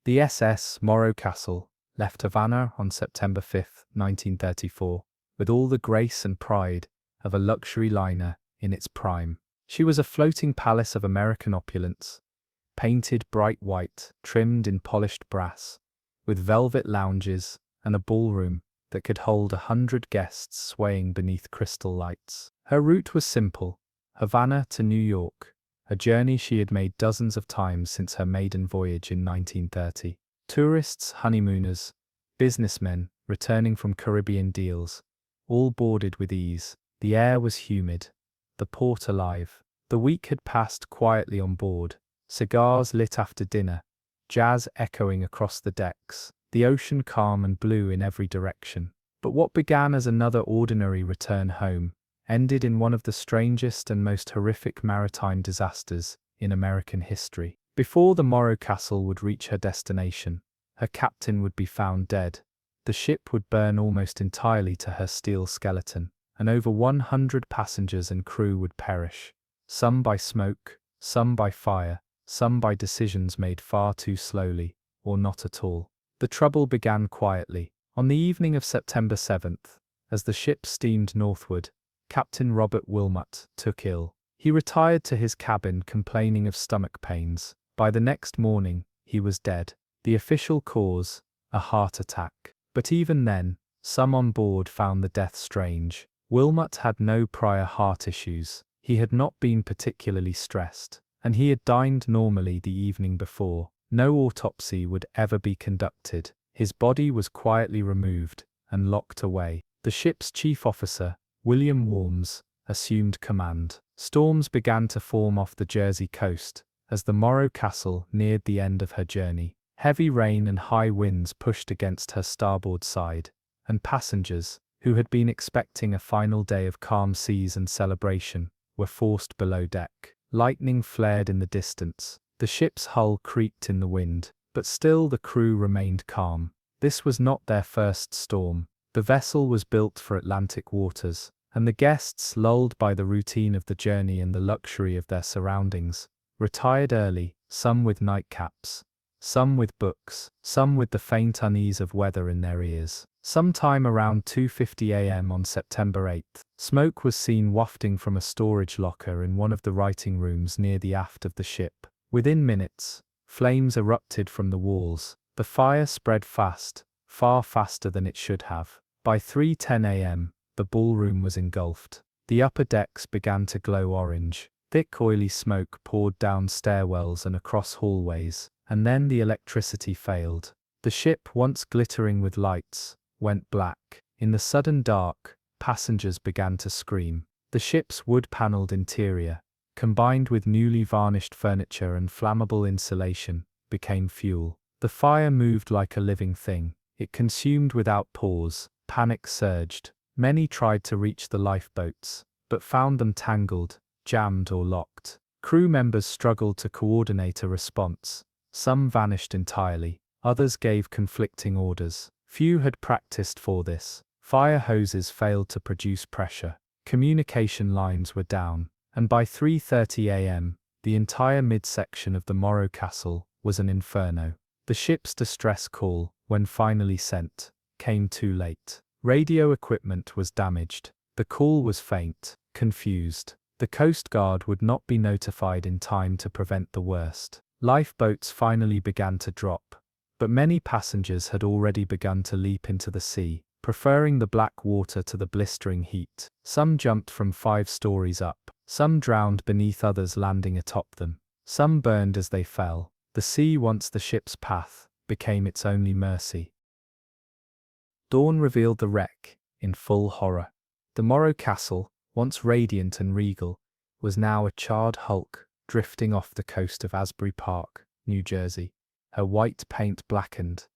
The SS Morro Castle left Havana on September 5, 1934, with all the grace and pride of a luxury liner in its prime. She was a floating palace of American opulence, painted bright white, trimmed in polished brass, with velvet lounges and a ballroom that could hold 100 guests swaying beneath crystal lights. Her route was simple, Havana to New York, a journey she had made dozens of times since her maiden voyage in 1930. Tourists, honeymooners, businessmen returning from Caribbean deals, all boarded with ease. The air was humid, the port alive. The week had passed quietly on board, cigars lit after dinner, jazz echoing across the decks, the ocean calm and blue in every direction. But what began as another ordinary return home ended in one of the strangest and most horrific maritime disasters in American history. Before the Morro Castle would reach her destination, her captain would be found dead. The ship would burn almost entirely to her steel skeleton, and over 100 passengers and crew would perish, some by smoke, some by fire, some by decisions made far too slowly, or not at all. The trouble began quietly. On the evening of September 7th, as the ship steamed northward, Captain Robert Wilmot took ill. He retired to his cabin complaining of stomach pains. By the next morning, he was dead. The official cause, a heart attack. But even then, some on board found the death strange. Wilmot had no prior heart issues. He had not been particularly stressed, and he had dined normally the evening before. No autopsy would ever be conducted. His body was quietly removed and locked away. The ship's chief officer, William Worms, assumed command. Storms began to form off the Jersey coast as the Morro Castle neared the end of her journey. Heavy rain and high winds pushed against her starboard side, and passengers, who had been expecting a final day of calm seas and celebration, were forced below deck. Lightning flared in the distance. The ship's hull creaked in the wind, but still the crew remained calm. This was not their first storm. The vessel was built for Atlantic waters, and the guests, lulled by the routine of the journey and the luxury of their surroundings, retired early, some with nightcaps, some with books, some with the faint unease of weather in their ears. Sometime around 2:50 a.m. on September 8th, smoke was seen wafting from a storage locker in one of the writing rooms near the aft of the ship. Within minutes, flames erupted from the walls. The fire spread fast, far faster than it should have. By 3:10 a.m., the ballroom was engulfed. The upper decks began to glow orange. Thick oily smoke poured down stairwells and across hallways, and then the electricity failed. The ship, once glittering with lights, went black. In the sudden dark, passengers began to scream. The ship's wood-paneled interior, combined with newly varnished furniture and flammable insulation, became fuel. The fire moved like a living thing. It consumed without pause. Panic surged. Many tried to reach the lifeboats, but found them tangled, jammed or locked. Crew members struggled to coordinate a response. Some vanished entirely. Others gave conflicting orders. Few had practiced for this. Fire hoses failed to produce pressure. Communication lines were down. And by 3:30 a.m., the entire midsection of the Morro castle was an inferno. The ship's distress call, when finally sent, came too late. Radio equipment was damaged. The call was faint, confused. The Coast Guard would not be notified in time to prevent the worst. Lifeboats finally began to drop, but many passengers had already begun to leap into the sea, preferring the black water to the blistering heat. Some jumped from 5 stories up. Some drowned beneath, others landing atop them. Some burned as they fell. The sea, once the ship's path, became its only mercy. Dawn revealed the wreck, in full horror. The Morro castle, once radiant and regal, was now a charred hulk, drifting off the coast of Asbury Park, New Jersey. Her white paint blackened.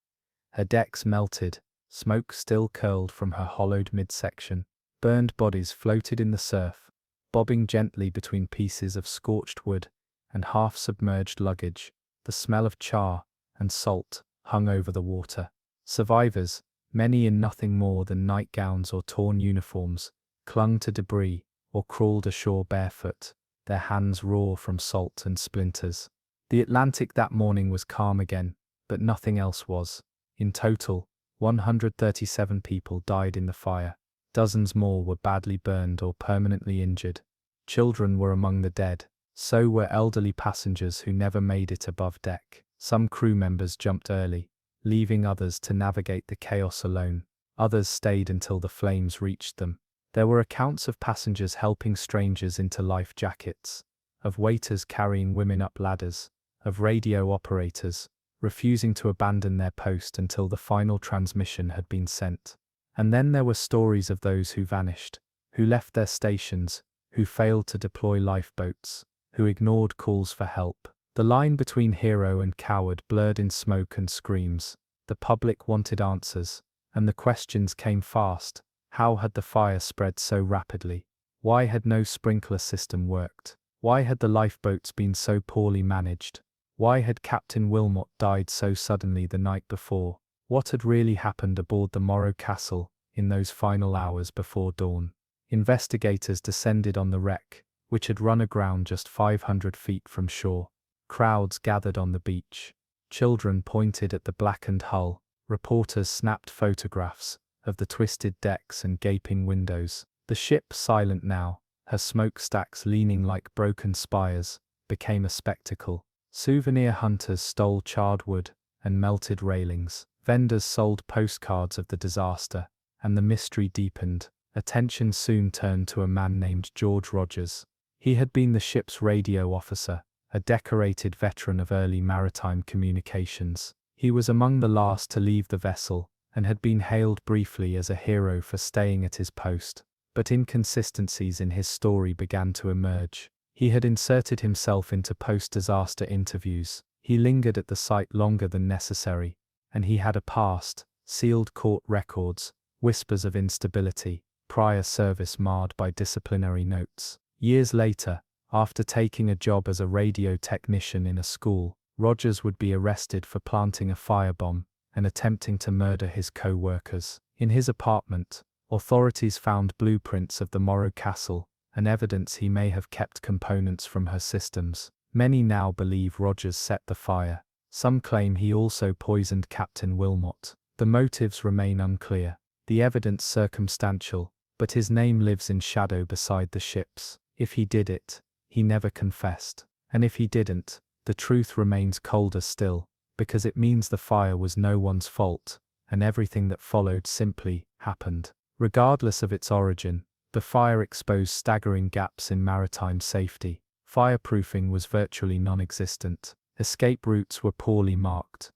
Her decks melted, smoke still curled from her hollowed midsection. Burned bodies floated in the surf, bobbing gently between pieces of scorched wood and half-submerged luggage. The smell of char and salt hung over the water. Survivors, many in nothing more than nightgowns or torn uniforms, clung to debris or crawled ashore barefoot, their hands raw from salt and splinters. The Atlantic that morning was calm again, but nothing else was. In total, 137 people died in the fire. Dozens more were badly burned or permanently injured. Children were among the dead. So were elderly passengers who never made it above deck. Some crew members jumped early, leaving others to navigate the chaos alone. Others stayed until the flames reached them. There were accounts of passengers helping strangers into life jackets, of waiters carrying women up ladders, of radio operators refusing to abandon their post until the final transmission had been sent. And then there were stories of those who vanished, who left their stations, who failed to deploy lifeboats, who ignored calls for help. The line between hero and coward blurred in smoke and screams. The public wanted answers, and the questions came fast. How had the fire spread so rapidly? Why had no sprinkler system worked? Why had the lifeboats been so poorly managed? Why had Captain Wilmot died so suddenly the night before? What had really happened aboard the Morro castle in those final hours before dawn? Investigators descended on the wreck, which had run aground just 500 feet from shore. Crowds gathered on the beach. Children pointed at the blackened hull. Reporters snapped photographs of the twisted decks and gaping windows. The ship, silent now, her smokestacks leaning like broken spires, became a spectacle. Souvenir hunters stole charred wood and melted railings. Vendors sold postcards of the disaster, and the mystery deepened. Attention soon turned to a man named George Rogers. He had been the ship's radio officer, a decorated veteran of early maritime communications. He was among the last to leave the vessel, and had been hailed briefly as a hero for staying at his post. But inconsistencies in his story began to emerge. He had inserted himself into post-disaster interviews. He lingered at the site longer than necessary, and he had a past, sealed court records, whispers of instability, prior service marred by disciplinary notes. Years later, after taking a job as a radio technician in a school, Rogers would be arrested for planting a firebomb and attempting to murder his co-workers. In his apartment, authorities found blueprints of the Morro castle and evidence he may have kept components from her systems. Many now believe Rogers set the fire. Some claim he also poisoned Captain Wilmot. The motives remain unclear, the evidence circumstantial, but his name lives in shadow beside the ships. If he did it, he never confessed. And if he didn't, the truth remains colder still, because it means the fire was no one's fault, and everything that followed simply happened. Regardless of its origin, the fire exposed staggering gaps in maritime safety. Fireproofing was virtually non-existent. Escape routes were poorly marked.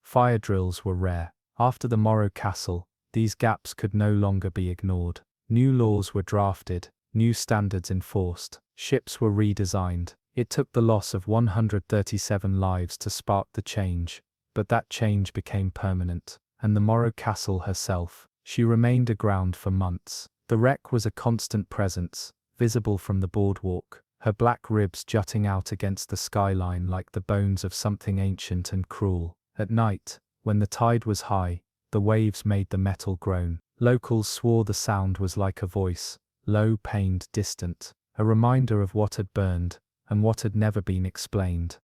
Fire drills were rare. After the Morro Castle, these gaps could no longer be ignored. New laws were drafted, new standards enforced, ships were redesigned. It took the loss of 137 lives to spark the change, but that change became permanent. And the Morro Castle herself, she remained aground for months. The wreck was a constant presence, visible from the boardwalk, her black ribs jutting out against the skyline like the bones of something ancient and cruel. At night, when the tide was high, the waves made the metal groan. Locals swore the sound was like a voice, low, pained, distant, a reminder of what had burned, and what had never been explained.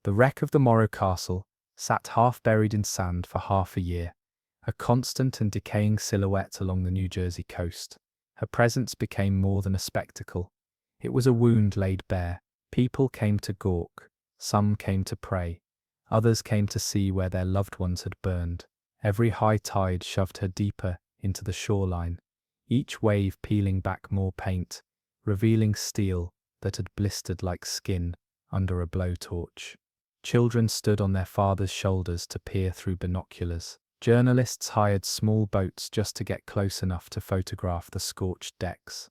The wreck of the Morro Castle sat half buried in sand for half a year, a constant and decaying silhouette along the New Jersey coast. Her presence became more than a spectacle. It was a wound laid bare. People came to gawk, some came to pray, others came to see where their loved ones had burned. Every high tide shoved her deeper into the shoreline, each wave peeling back more paint, revealing steel that had blistered like skin under a blowtorch. Children stood on their fathers' shoulders to peer through binoculars. Journalists hired small boats just to get close enough to photograph the scorched decks.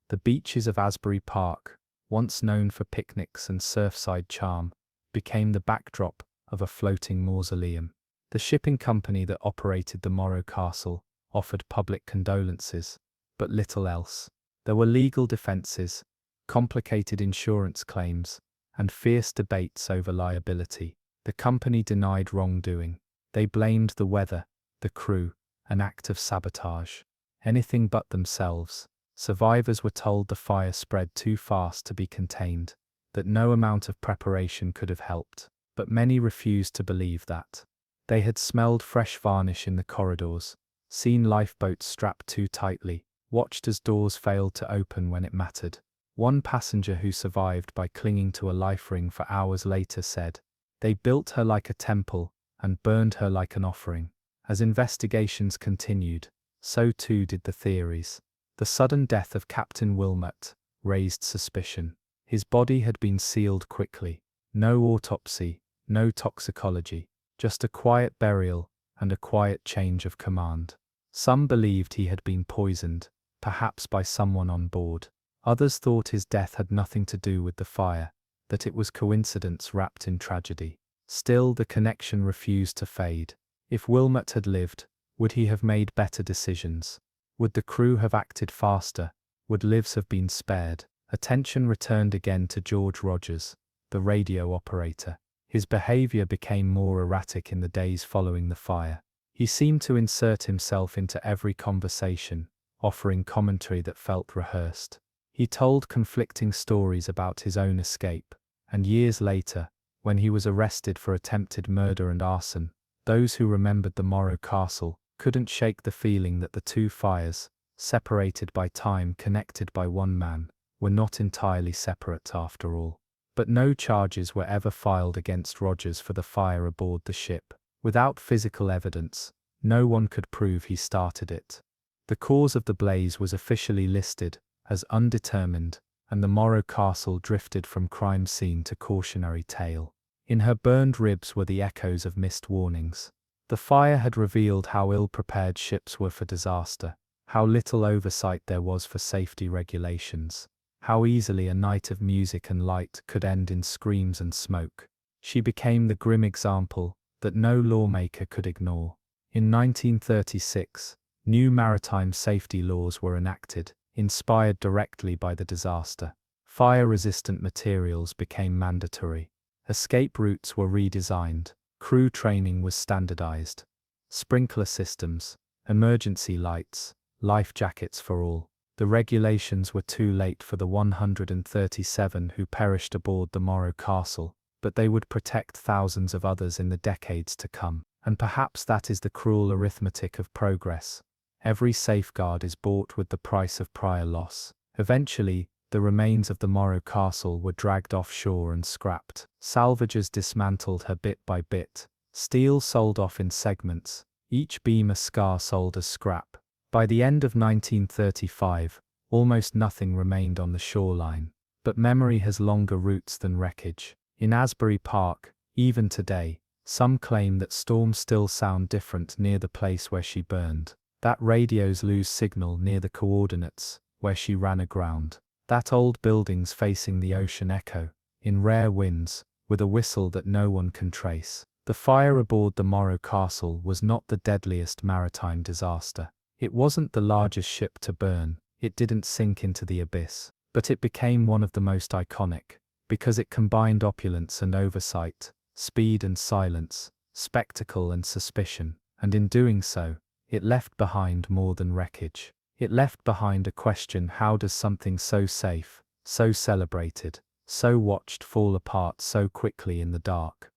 The beaches of Asbury Park, once known for picnics and surfside charm, became the backdrop of a floating mausoleum. The shipping company that operated the Morro Castle offered public condolences, but little else. There were legal defenses, complicated insurance claims, and fierce debates over liability. The company denied wrongdoing. They blamed the weather, the crew, an act of sabotage. Anything but themselves. Survivors were told the fire spread too fast to be contained, that no amount of preparation could have helped, but many refused to believe that. They had smelled fresh varnish in the corridors, seen lifeboats strapped too tightly, watched as doors failed to open when it mattered. One passenger who survived by clinging to a life ring for hours later said, "They built her like a temple and burned her like an offering." As investigations continued, so too did the theories. The sudden death of Captain Wilmot raised suspicion. His body had been sealed quickly. No autopsy, no toxicology, just a quiet burial and a quiet change of command. Some believed he had been poisoned, perhaps by someone on board. Others thought his death had nothing to do with the fire, that it was coincidence wrapped in tragedy. Still, the connection refused to fade. If Wilmot had lived, would he have made better decisions? Would the crew have acted faster? Would lives have been spared? Attention returned again to George Rogers, the radio operator. His behavior became more erratic in the days following the fire. He seemed to insert himself into every conversation, offering commentary that felt rehearsed. He told conflicting stories about his own escape, and years later, when he was arrested for attempted murder and arson, those who remembered the Morro Castle couldn't shake the feeling that the two fires, separated by time, connected by one man, were not entirely separate after all. But no charges were ever filed against Rogers for the fire aboard the ship. Without physical evidence, no one could prove he started it. The cause of the blaze was officially listed as undetermined, and the Morro Castle drifted from crime scene to cautionary tale. In her burned ribs were the echoes of missed warnings. The fire had revealed how ill-prepared ships were for disaster, how little oversight there was for safety regulations, how easily a night of music and light could end in screams and smoke. She became the grim example that no lawmaker could ignore. In 1936, new maritime safety laws were enacted, inspired directly by the disaster. Fire-resistant materials became mandatory. Escape routes were redesigned. Crew training was standardized. Sprinkler systems, emergency lights, life jackets for all. The regulations were too late for the 137 who perished aboard the Morro Castle. but they would protect thousands of others in the decades to come. And perhaps that is the cruel arithmetic of progress. Every safeguard is bought with the price of prior loss. Eventually, the remains of the Morro castle were dragged offshore and scrapped. Salvagers dismantled her bit by bit. Steel sold off in segments, each beam a scar sold as scrap. By the end of 1935, almost nothing remained on the shoreline. But memory has longer roots than wreckage. In Asbury Park, even today, some claim that storms still sound different near the place where she burned. That radios lose signal near the coordinates where she ran aground. That old buildings facing the ocean echo, in rare winds, with a whistle that no one can trace. The fire aboard the Morro castle was not the deadliest maritime disaster. It wasn't the largest ship to burn, it didn't sink into the abyss. But it became one of the most iconic, because it combined opulence and oversight, speed and silence, spectacle and suspicion, and in doing so, it left behind more than wreckage. It left behind a question: how does something so safe, so celebrated, so watched fall apart so quickly in the dark?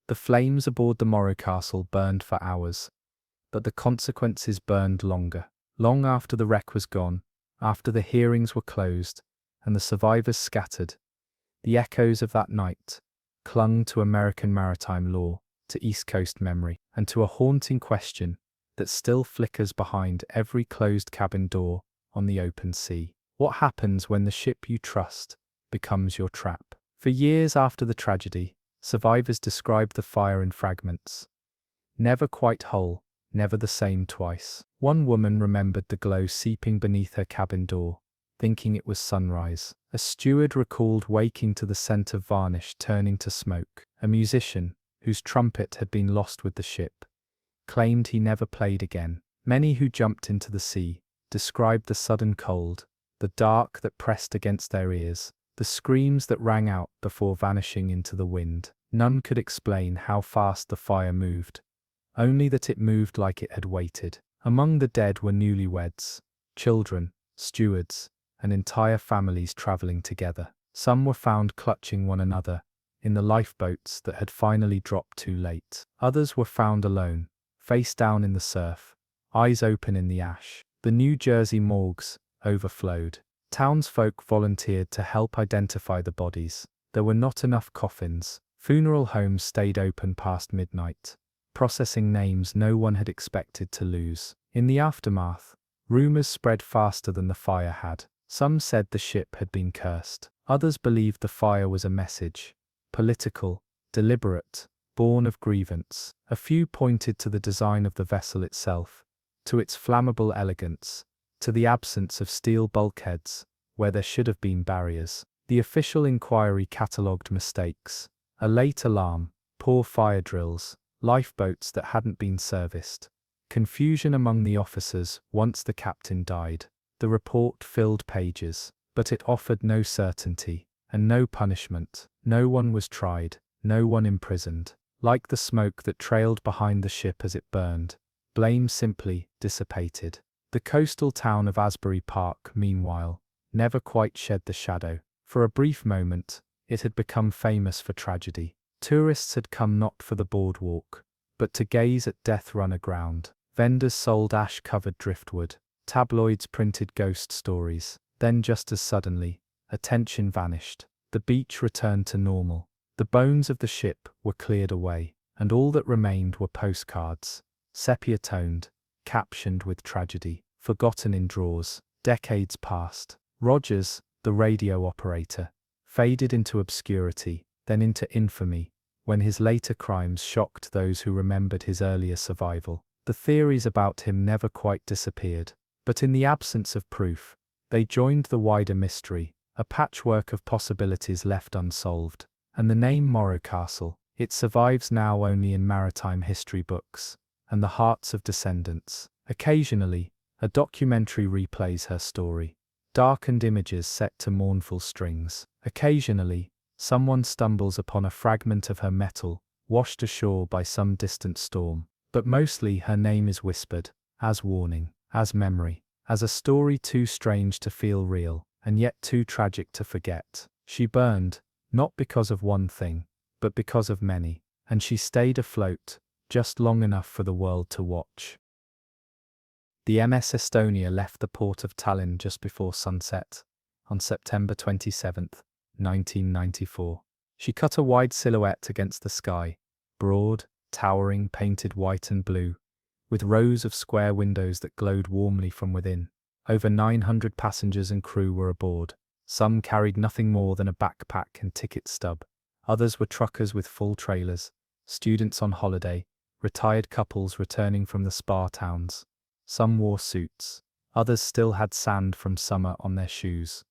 The flames aboard the Morro castle burned for hours, but the consequences burned longer. Long after the wreck was gone, after the hearings were closed, and the survivors scattered, the echoes of that night clung to American maritime law, to East Coast memory, and to a haunting question that still flickers behind every closed cabin door on the open sea. What happens when the ship you trust becomes your trap? For years after the tragedy, survivors described the fire in fragments. Never quite whole, never the same twice. One woman remembered the glow seeping beneath her cabin door, thinking it was sunrise. A steward recalled waking to the scent of varnish turning to smoke. A musician, whose trumpet had been lost with the ship, claimed he never played again. Many who jumped into the sea described the sudden cold, the dark that pressed against their ears, the screams that rang out before vanishing into the wind. None could explain how fast the fire moved, only that it moved like it had waited. Among the dead were newlyweds, children, stewards, and entire families traveling together. Some were found clutching one another in the lifeboats that had finally dropped too late. Others were found alone, face down in the surf, eyes open in the ash. The New Jersey morgues overflowed. Townsfolk volunteered to help identify the bodies. There were not enough coffins. Funeral homes stayed open past midnight, processing names no one had expected to lose. In the aftermath, rumors spread faster than the fire had. Some said the ship had been cursed. Others believed the fire was a message, political, deliberate, born of grievance. A few pointed to the design of the vessel itself, to its flammable elegance, to the absence of steel bulkheads, where there should have been barriers. The official inquiry catalogued mistakes: a late alarm, poor fire drills, lifeboats that hadn't been serviced, confusion among the officers once the captain died. The report filled pages, but it offered no certainty, and no punishment. No one was tried, no one imprisoned. Like the smoke that trailed behind the ship as it burned, blame simply dissipated. The coastal town of Asbury Park, meanwhile, never quite shed the shadow. For a brief moment, it had become famous for tragedy. Tourists had come not for the boardwalk, but to gaze at death run aground. Vendors sold ash-covered driftwood. Tabloids printed ghost stories. Then just as suddenly, attention vanished. The beach returned to normal. The bones of the ship were cleared away, and all that remained were postcards, sepia-toned, captioned with tragedy, forgotten in drawers. Decades passed. Rogers, the radio operator, faded into obscurity, then into infamy, when his later crimes shocked those who remembered his earlier survival. The theories about him never quite disappeared, but in the absence of proof, they joined the wider mystery, a patchwork of possibilities left unsolved. And the name Morro Castle, it survives now only in maritime history books and the hearts of descendants. Occasionally, a documentary replays her story, darkened images set to mournful strings. Occasionally, someone stumbles upon a fragment of her metal, washed ashore by some distant storm. But mostly her name is whispered, as warning, as memory, as a story too strange to feel real, and yet too tragic to forget. She burned, Not because of one thing, but because of many, and she stayed afloat, just long enough for the world to watch. The MS Estonia left the port of Tallinn just before sunset, on September 27, 1994. She cut a wide silhouette against the sky, broad, towering, painted white and blue, with rows of square windows that glowed warmly from within. Over 900 passengers and crew were aboard. Some carried nothing more than a backpack and ticket stub. Others were truckers with full trailers, students on holiday, retired couples returning from the spa towns. Some wore suits. Others still had sand from summer on their shoes.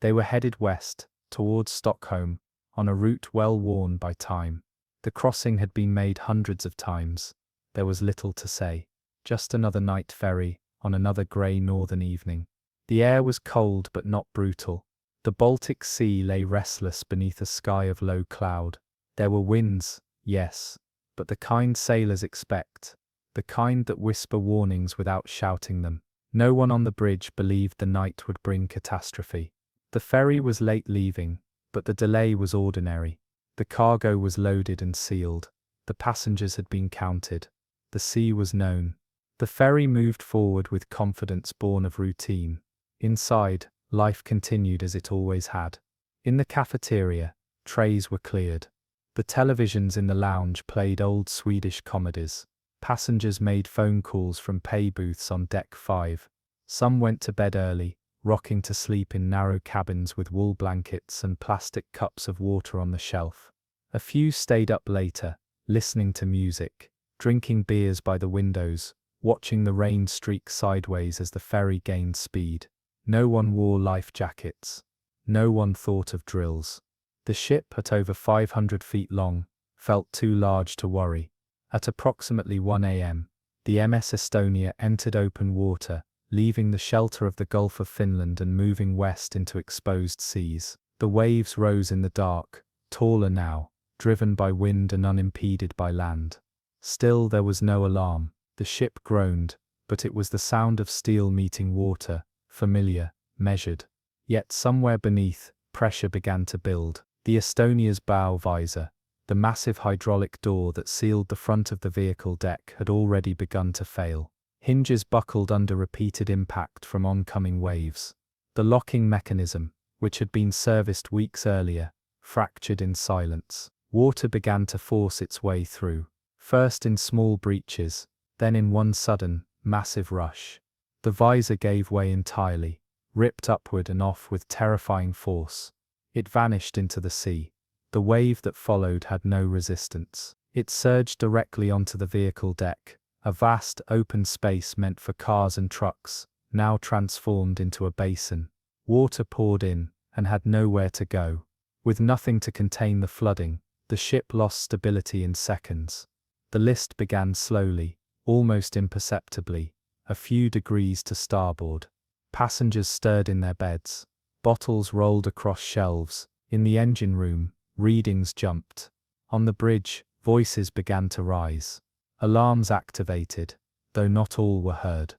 They were headed west, towards Stockholm, on a route well worn by time. The crossing had been made hundreds of times. There was little to say. Just another night ferry, on another grey northern evening. The air was cold but not brutal. The Baltic Sea lay restless beneath a sky of low cloud. There were winds, yes, but the kind sailors expect, the kind that whisper warnings without shouting them. No one on the bridge believed the night would bring catastrophe. The ferry was late leaving, but the delay was ordinary. The cargo was loaded and sealed. The passengers had been counted. The sea was known. The ferry moved forward with confidence born of routine. Inside, life continued as it always had. In the cafeteria, trays were cleared. The televisions in the lounge played old Swedish comedies. Passengers made phone calls from pay booths on deck 5. Some went to bed early, rocking to sleep in narrow cabins with wool blankets and plastic cups of water on the shelf. A few stayed up later, listening to music, drinking beers by the windows, watching the rain streak sideways as the ferry gained speed. No one wore life jackets. No one thought of drills. The ship, at over 500 feet long, felt too large to worry. At approximately 1 a.m., the MS Estonia entered open water, leaving the shelter of the Gulf of Finland and moving west into exposed seas. The waves rose in the dark, taller now, driven by wind and unimpeded by land. Still there was no alarm. The ship groaned, but it was the sound of steel meeting water, familiar, measured. Yet somewhere beneath, pressure began to build. The Estonia's bow visor, the massive hydraulic door that sealed the front of the vehicle deck, had already begun to fail. Hinges buckled under repeated impact from oncoming waves. The locking mechanism, which had been serviced weeks earlier, fractured in silence. Water began to force its way through, first in small breaches, then in one sudden, massive rush. The visor gave way entirely, ripped upward and off with terrifying force. It vanished into the sea. The wave that followed had no resistance. It surged directly onto the vehicle deck, a vast open space meant for cars and trucks, now transformed into a basin. Water poured in, and had nowhere to go. With nothing to contain the flooding, the ship lost stability in seconds. The list began slowly, almost imperceptibly, a few degrees to starboard. Passengers stirred in their beds. Bottles rolled across shelves. In the engine room, readings jumped. On the bridge, voices began to rise. Alarms activated, though not all were heard.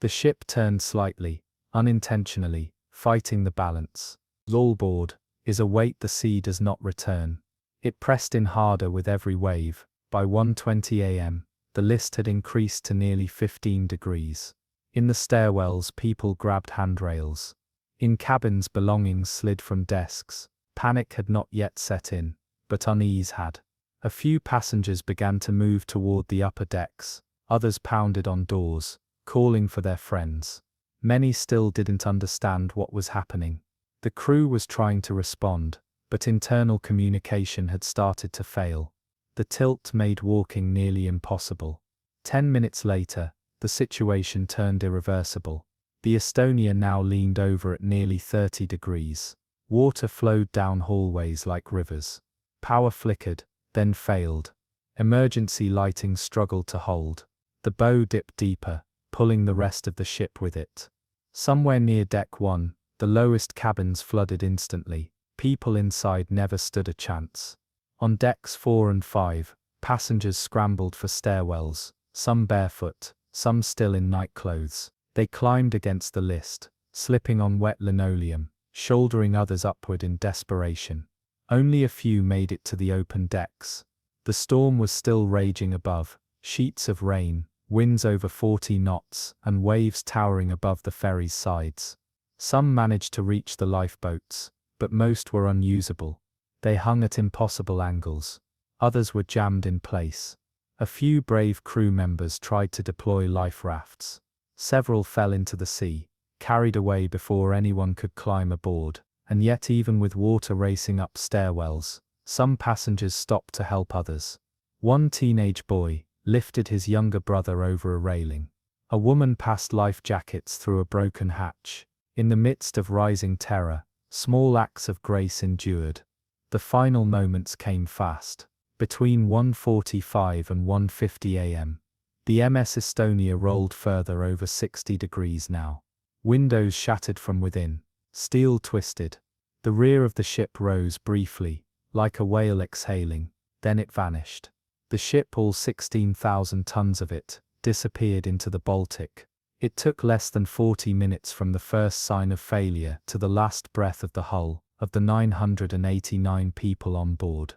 The ship turned slightly, unintentionally, fighting the balance. Lallboard is a weight the sea does not return. It pressed in harder with every wave. By 1:20 a.m., the list had increased to nearly 15 degrees. In the stairwells, people grabbed handrails. In cabins, belongings slid from desks. Panic had not yet set in, but unease had. A few passengers began to move toward the upper decks. Others pounded on doors, calling for their friends. Many still didn't understand what was happening. The crew was trying to respond, but internal communication had started to fail. The tilt made walking nearly impossible. 10 minutes later, the situation turned irreversible. The Estonia now leaned over at nearly 30 degrees. Water flowed down hallways like rivers. Power flickered, then failed. Emergency lighting struggled to hold. The bow dipped deeper, pulling the rest of the ship with it. Somewhere near deck 1, the lowest cabins flooded instantly. People inside never stood a chance. On decks 4 and 5, passengers scrambled for stairwells, some barefoot, some still in nightclothes. They climbed against the list, slipping on wet linoleum, shouldering others upward in desperation. Only a few made it to the open decks. The storm was still raging above, sheets of rain, winds over 40 knots, and waves towering above the ferry's sides. Some managed to reach the lifeboats, but most were unusable. They hung at impossible angles. Others were jammed in place. A few brave crew members tried to deploy life rafts. Several fell into the sea, carried away before anyone could climb aboard, and yet even with water racing up stairwells, some passengers stopped to help others. One teenage boy lifted his younger brother over a railing. A woman passed life jackets through a broken hatch. In the midst of rising terror, small acts of grace endured. The final moments came fast. Between 1:45 and 1:50 a.m., the MS Estonia rolled further over 60 degrees now. Windows shattered from within, steel twisted. The rear of the ship rose briefly, like a whale exhaling, then it vanished. The ship, all 16,000 tons of it, disappeared into the Baltic. It took less than 40 minutes from the first sign of failure to the last breath of the hull. Of the 989 people on board,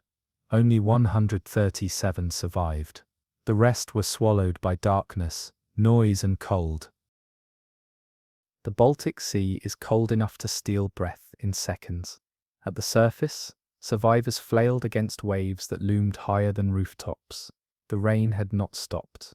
only 137 survived. The rest were swallowed by darkness, noise and cold. The Baltic Sea is cold enough to steal breath in seconds. At the surface, survivors flailed against waves that loomed higher than rooftops. The rain had not stopped.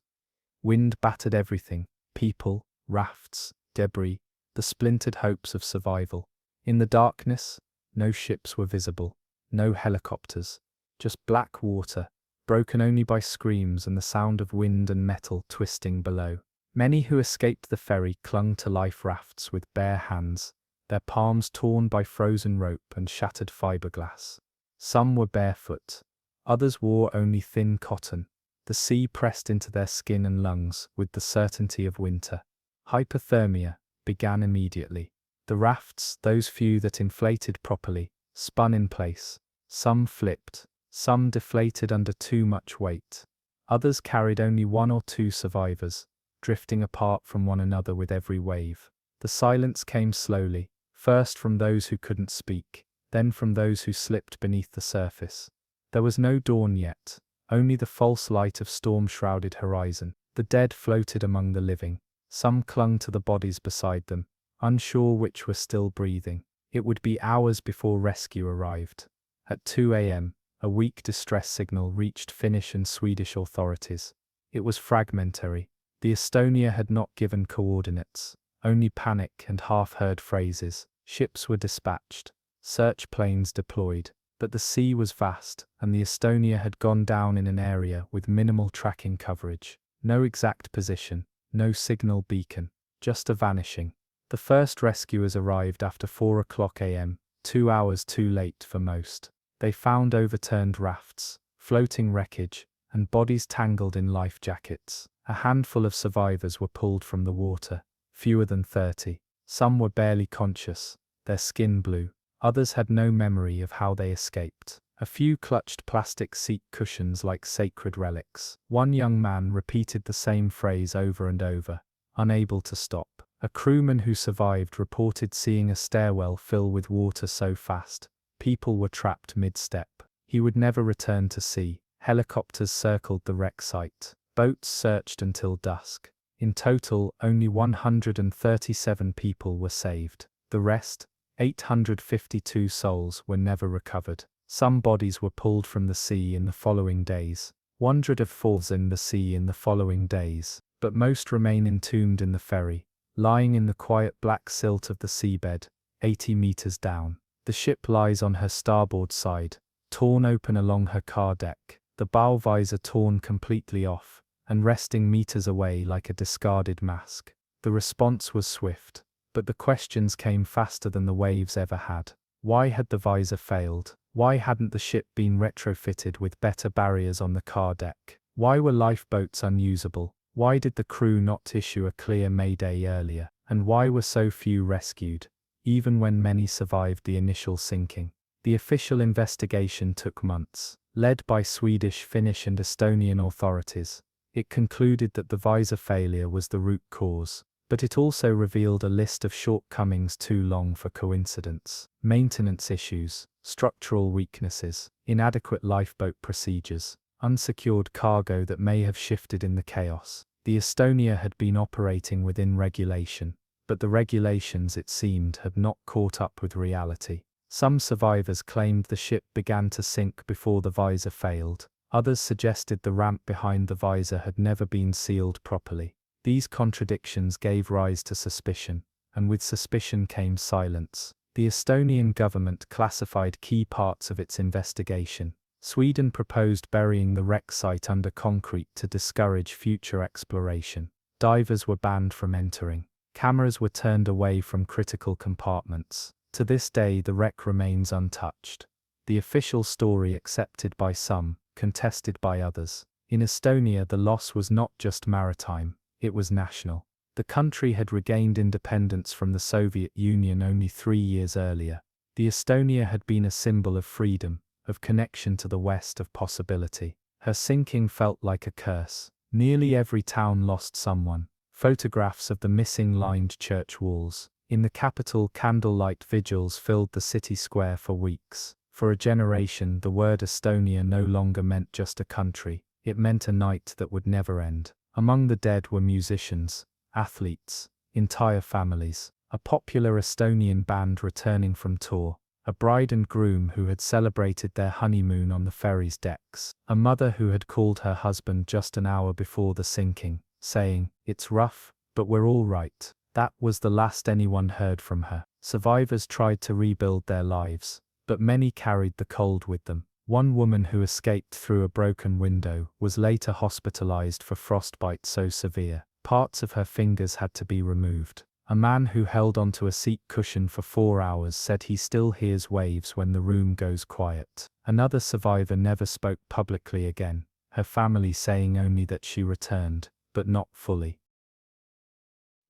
Wind battered everything: people, rafts, debris, the splintered hopes of survival. In the darkness, no ships were visible, no helicopters, just black water, broken only by screams and the sound of wind and metal twisting below. Many who escaped the ferry clung to life rafts with bare hands, their palms torn by frozen rope and shattered fiberglass. Some were barefoot, others wore only thin cotton. The sea pressed into their skin and lungs with the certainty of winter. Hypothermia began immediately. The rafts, those few that inflated properly, spun in place. Some flipped, some deflated under too much weight. Others carried only one or two survivors, drifting apart from one another with every wave. The silence came slowly, first from those who couldn't speak, then from those who slipped beneath the surface. There was no dawn yet, only the false light of storm-shrouded horizon. The dead floated among the living. Some clung to the bodies beside them, unsure which were still breathing. It would be hours before rescue arrived. At 2 a.m., a weak distress signal reached Finnish and Swedish authorities. It was fragmentary. The Estonia had not given coordinates, only panic and half-heard phrases. Ships were dispatched, search planes deployed, but the sea was vast, and the Estonia had gone down in an area with minimal tracking coverage. No exact position, no signal beacon, just a vanishing. The first rescuers arrived after 4 a.m., 2 hours too late for most. They found overturned rafts, floating wreckage, and bodies tangled in life jackets. A handful of survivors were pulled from the water, fewer than 30. Some were barely conscious, their skin blue. Others had no memory of how they escaped. A few clutched plastic seat cushions like sacred relics. One young man repeated the same phrase over and over, unable to stop. A crewman who survived reported seeing a stairwell fill with water so fast, people were trapped mid-step. He would never return to sea. Helicopters circled the wreck site. Boats searched until dusk. In total, only 137 people were saved. The rest, 852 souls, were never recovered. Some bodies were pulled from the sea in the following days. 104 in the sea in the following days, but most remain entombed in the ferry, lying in the quiet black silt of the seabed, 80 meters down. The ship lies on her starboard side, torn open along her car deck, the bow visor torn completely off, and resting meters away like a discarded mask. The response was swift, but the questions came faster than the waves ever had. Why had the visor failed? Why hadn't the ship been retrofitted with better barriers on the car deck? Why were lifeboats unusable? Why did the crew not issue a clear mayday earlier? And why were so few rescued, even when many survived the initial sinking? The official investigation took months, led by Swedish, Finnish and Estonian authorities. It concluded that the visor failure was the root cause, but it also revealed a list of shortcomings too long for coincidence. Maintenance issues, structural weaknesses, inadequate lifeboat procedures, unsecured cargo that may have shifted in the chaos. The Estonia had been operating within regulation, but the regulations, it seemed, had not caught up with reality. Some survivors claimed the ship began to sink before the visor failed. Others suggested the ramp behind the visor had never been sealed properly. These contradictions gave rise to suspicion, and with suspicion came silence. The Estonian government classified key parts of its investigation. Sweden proposed burying the wreck site under concrete to discourage future exploration. Divers were banned from entering. Cameras were turned away from critical compartments. To this day, the wreck remains untouched. The official story accepted by some, contested by others. In Estonia, the loss was not just maritime, it was national. The country had regained independence from the Soviet Union only 3 years earlier. The Estonia had been a symbol of freedom, of connection to the West, of possibility. Her sinking felt like a curse. Nearly every town lost someone. Photographs of the missing lined church walls. In the capital, candlelight vigils filled the city square for weeks. For a generation, the word Estonia no longer meant just a country. It meant a night that would never end. Among the dead were musicians, athletes, entire families, a popular Estonian band returning from tour, a bride and groom who had celebrated their honeymoon on the ferry's decks, a mother who had called her husband just an hour before the sinking, saying, "It's rough, but we're all right." That was the last anyone heard from her. Survivors tried to rebuild their lives, but many carried the cold with them. One woman who escaped through a broken window was later hospitalized for frostbite so severe, parts of her fingers had to be removed. A man who held onto a seat cushion for 4 hours said he still hears waves when the room goes quiet. Another survivor never spoke publicly again, her family saying only that she returned, but not fully.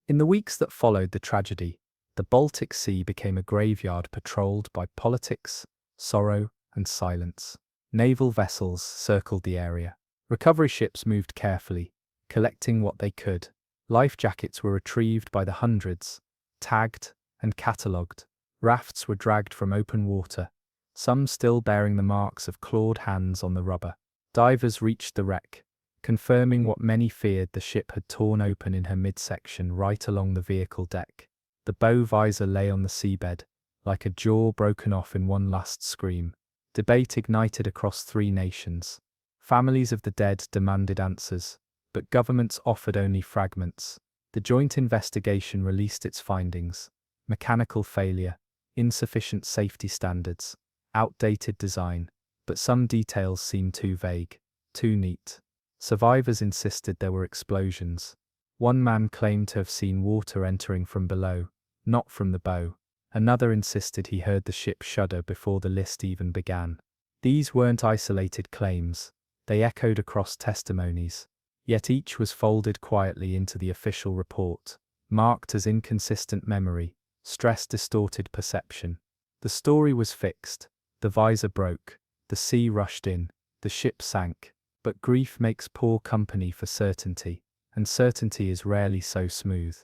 In the weeks that followed the tragedy, the Baltic Sea became a graveyard patrolled by politics, sorrow, and silence. Naval vessels circled the area. Recovery ships moved carefully, collecting what they could. Life jackets were retrieved by the hundreds, tagged and catalogued. Rafts were dragged from open water, some still bearing the marks of clawed hands on the rubber. Divers reached the wreck, confirming what many feared: the ship had torn open in her midsection right along the vehicle deck. The bow visor lay on the seabed, like a jaw broken off in one last scream. Debate ignited across 3 nations. Families of the dead demanded answers, but governments offered only fragments. The joint investigation released its findings: mechanical failure, insufficient safety standards, outdated design, but some details seemed too vague, too neat. Survivors insisted there were explosions. One man claimed to have seen water entering from below, not from the bow. Another insisted he heard the ship shudder before the list even began. These weren't isolated claims, they echoed across testimonies. Yet each was folded quietly into the official report, marked as inconsistent memory, stress-distorted perception. The story was fixed, the visor broke, the sea rushed in, the ship sank. But grief makes poor company for certainty, and certainty is rarely so smooth.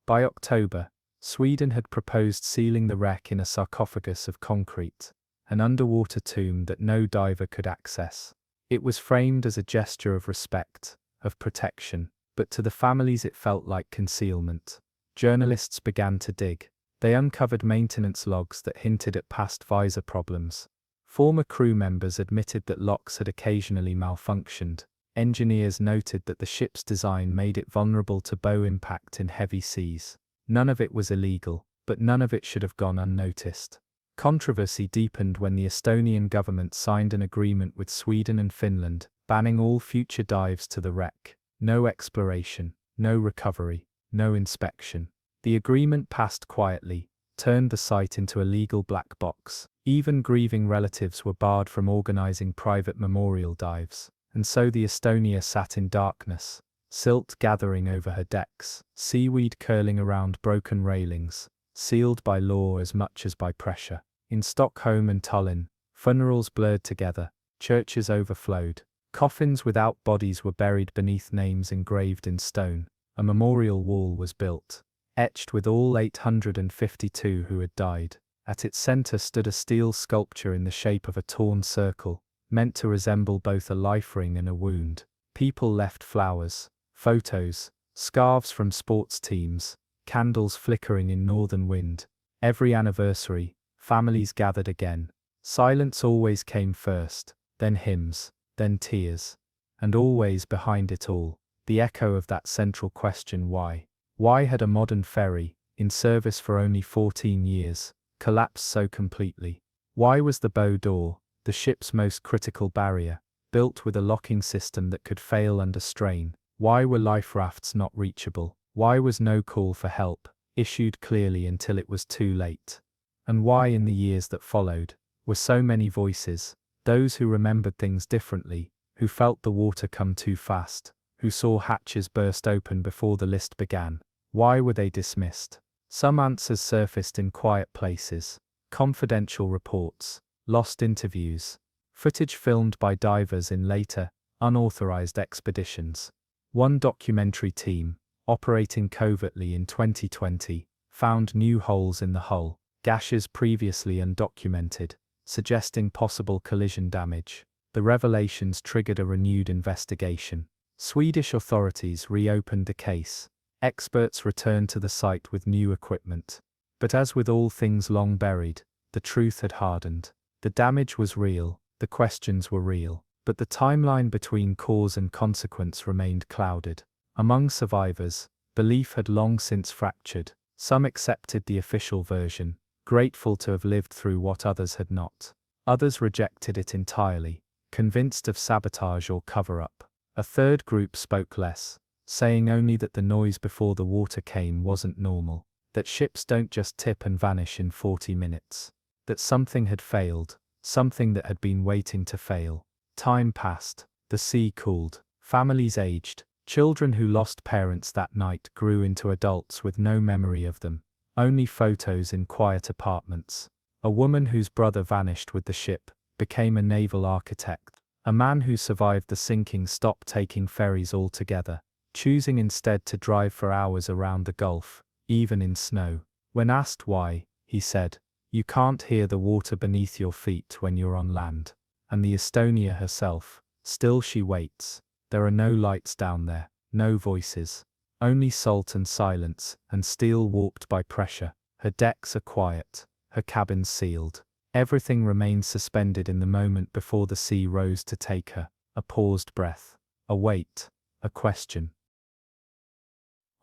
By October, Sweden had proposed sealing the wreck in a sarcophagus of concrete, an underwater tomb that no diver could access. It was framed as a gesture of respect, of protection, but to the families it felt like concealment. Journalists began to dig. They uncovered maintenance logs that hinted at past visor problems. Former crew members admitted that locks had occasionally malfunctioned. Engineers noted that the ship's design made it vulnerable to bow impact in heavy seas. None of it was illegal, but none of it should have gone unnoticed. Controversy deepened when the Estonian government signed an agreement with Sweden and Finland, banning all future dives to the wreck. No exploration, no recovery, no inspection. The agreement passed quietly, turned the site into a legal black box. Even grieving relatives were barred from organizing private memorial dives. And so the Estonia sat in darkness, silt gathering over her decks, seaweed curling around broken railings, sealed by law as much as by pressure. In Stockholm and Tallinn, funerals blurred together, churches overflowed, coffins without bodies were buried beneath names engraved in stone. A memorial wall was built, etched with all 852 who had died. At its center stood a steel sculpture in the shape of a torn circle, meant to resemble both a life ring and a wound. People left flowers, photos, scarves from sports teams, candles flickering in northern wind. Every anniversary, families gathered again. Silence always came first, then hymns, then tears. And always behind it all, the echo of that central question: why? Why had a modern ferry, in service for only 14 years, collapsed so completely? Why was the bow door, the ship's most critical barrier, built with a locking system that could fail under strain? Why were life rafts not reachable? Why was no call for help issued clearly until it was too late? And why, in the years that followed, were so many voices, those who remembered things differently, who felt the water come too fast, who saw hatches burst open before the list began? Why were they dismissed? Some answers surfaced in quiet places: confidential reports, lost interviews, footage filmed by divers in later, unauthorized expeditions. One documentary team, operating covertly in 2020, found new holes in the hull, gashes previously undocumented, suggesting possible collision damage. The revelations triggered a renewed investigation. Swedish authorities reopened the case. Experts returned to the site with new equipment. But as with all things long buried, the truth had hardened. The damage was real, the questions were real, but the timeline between cause and consequence remained clouded. Among survivors, belief had long since fractured. Some accepted the official version, grateful to have lived through what others had not. Others rejected it entirely, convinced of sabotage or cover-up. A third group spoke less, saying only that the noise before the water came wasn't normal, that ships don't just tip and vanish in 40 minutes, that something had failed, something that had been waiting to fail. Time passed, the sea cooled, families aged, children who lost parents that night grew into adults with no memory of them, only photos in quiet apartments. A woman whose brother vanished with the ship became a naval architect. A man who survived the sinking stopped taking ferries altogether, choosing instead to drive for hours around the Gulf, even in snow. When asked why, he said, "You can't hear the water beneath your feet when you're on land." And the Estonia herself, still she waits. There are no lights down there, no voices, only salt and silence, and steel warped by pressure. Her decks are quiet, her cabins sealed. Everything remains suspended in the moment before the sea rose to take her. A paused breath, a wait, a question.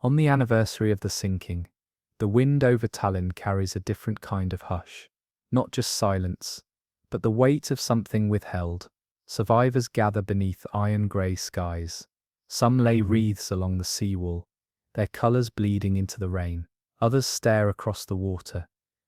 On the anniversary of the sinking, the wind over Tallinn carries a different kind of hush. Not just silence, but the weight of something withheld. Survivors gather beneath iron-grey skies. Some lay wreaths along the seawall, their colours bleeding into the rain. Others stare across the water,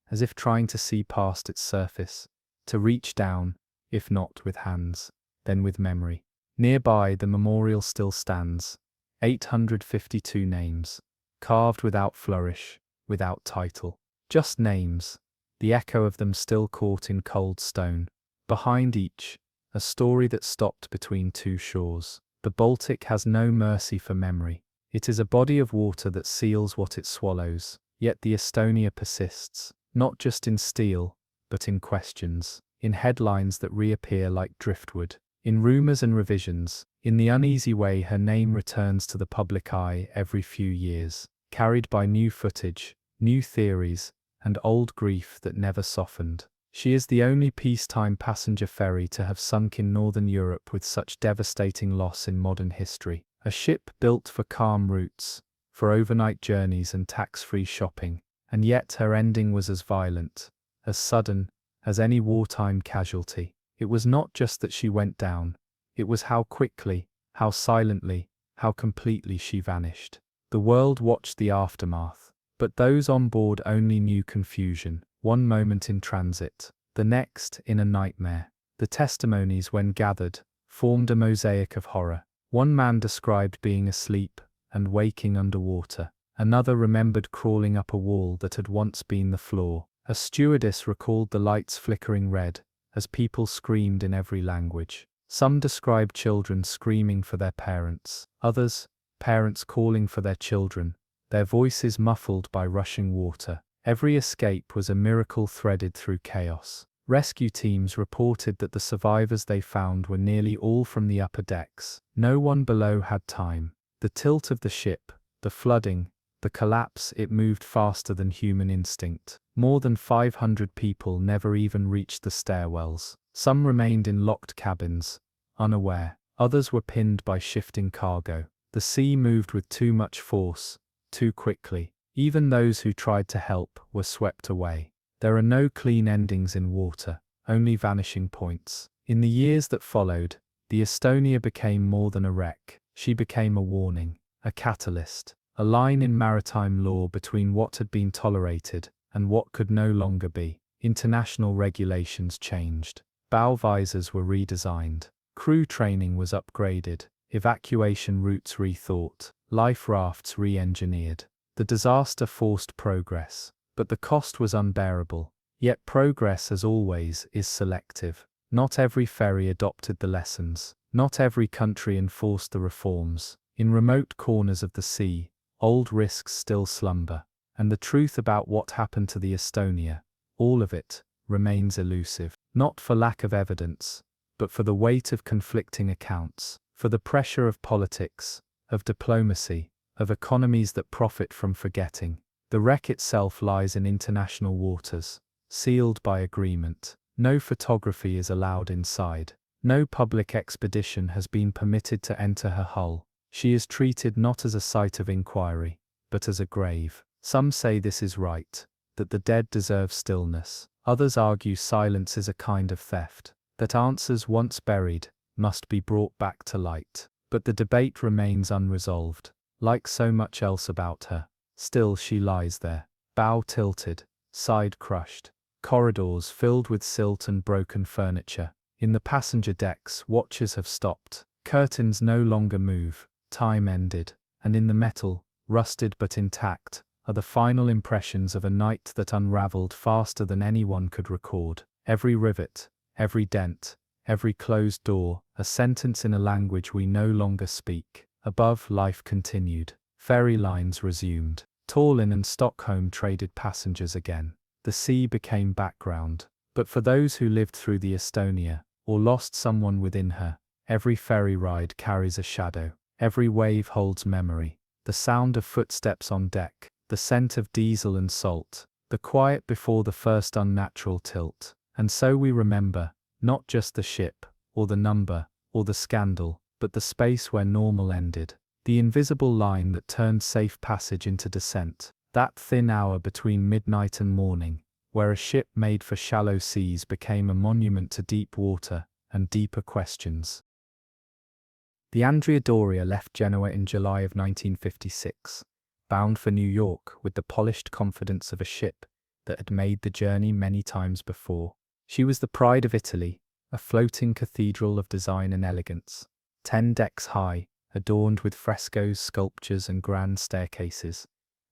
as if trying to see past its surface, to reach down, if not with hands, then with memory. Nearby, the memorial still stands. 852 names, carved without flourish, without title. Just names, the echo of them still caught in cold stone. Behind each, a story that stopped between two shores. The Baltic has no mercy for memory. It is a body of water that seals what it swallows. Yet the Estonia persists, not just in steel, but in questions, in headlines that reappear like driftwood, in rumors and revisions. In the uneasy way her name returns to the public eye every few years, carried by new footage, new theories, and old grief that never softened. She is the only peacetime passenger ferry to have sunk in northern Europe with such devastating loss in modern history. A ship built for calm routes, for overnight journeys and tax-free shopping, and yet her ending was as violent, as sudden, as any wartime casualty. It was not just that she went down, it was how quickly, how silently, how completely she vanished. The world watched the aftermath, but those on board only knew confusion. One moment in transit, the next in a nightmare. The testimonies, when gathered, formed a mosaic of horror. One man described being asleep and waking underwater. Another remembered crawling up a wall that had once been the floor. A stewardess recalled the lights flickering red as people screamed in every language. Some described children screaming for their parents. Others, parents calling for their children, their voices muffled by rushing water. Every escape was a miracle threaded through chaos. Rescue teams reported that the survivors they found were nearly all from the upper decks. No one below had time. The tilt of the ship, the flooding, the collapse, it moved faster than human instinct. More than 500 people never even reached the stairwells. Some remained in locked cabins, unaware. Others were pinned by shifting cargo. The sea moved with too much force, too quickly. Even those who tried to help were swept away. There are no clean endings in water, only vanishing points. In the years that followed, the Estonia became more than a wreck. She became a warning, a catalyst, a line in maritime law between what had been tolerated and what could no longer be. International regulations changed. Bow visors were redesigned. Crew training was upgraded. Evacuation routes rethought. Life rafts re-engineered. The disaster forced progress, but the cost was unbearable. Yet progress, as always, is selective. Not every ferry adopted the lessons. Not every country enforced the reforms. In remote corners of the sea, old risks still slumber. And the truth about what happened to the Estonia, all of it, remains elusive. Not for lack of evidence, but for the weight of conflicting accounts, for the pressure of politics, of diplomacy, of economies that profit from forgetting. The wreck itself lies in international waters, sealed by agreement. No photography is allowed inside. No public expedition has been permitted to enter her hull. She is treated not as a site of inquiry, but as a grave. Some say this is right, that the dead deserve stillness. Others argue silence is a kind of theft, that answers once buried must be brought back to light. But the debate remains unresolved. Like so much else about her, still she lies there, bow tilted, side crushed, corridors filled with silt and broken furniture. In the passenger decks, watches have stopped, curtains no longer move, time ended, and in the metal, rusted but intact, are the final impressions of a night that unraveled faster than anyone could record. Every rivet, every dent, every closed door, a sentence in a language we no longer speak. Above, life continued. Ferry lines resumed. Tallinn and Stockholm traded passengers again. The sea became background. But for those who lived through the Estonia, or lost someone within her, every ferry ride carries a shadow. Every wave holds memory. The sound of footsteps on deck, the scent of diesel and salt, the quiet before the first unnatural tilt. And so we remember, not just the ship, or the number, or the scandal, but the space where normal ended. The invisible line that turned safe passage into descent. That thin hour between midnight and morning, where a ship made for shallow seas became a monument to deep water and deeper questions. The Andrea Doria left Genoa in July of 1956, bound for New York with the polished confidence of a ship that had made the journey many times before. She was the pride of Italy, a floating cathedral of design and elegance. 10 decks high, adorned with frescoes, sculptures, and grand staircases.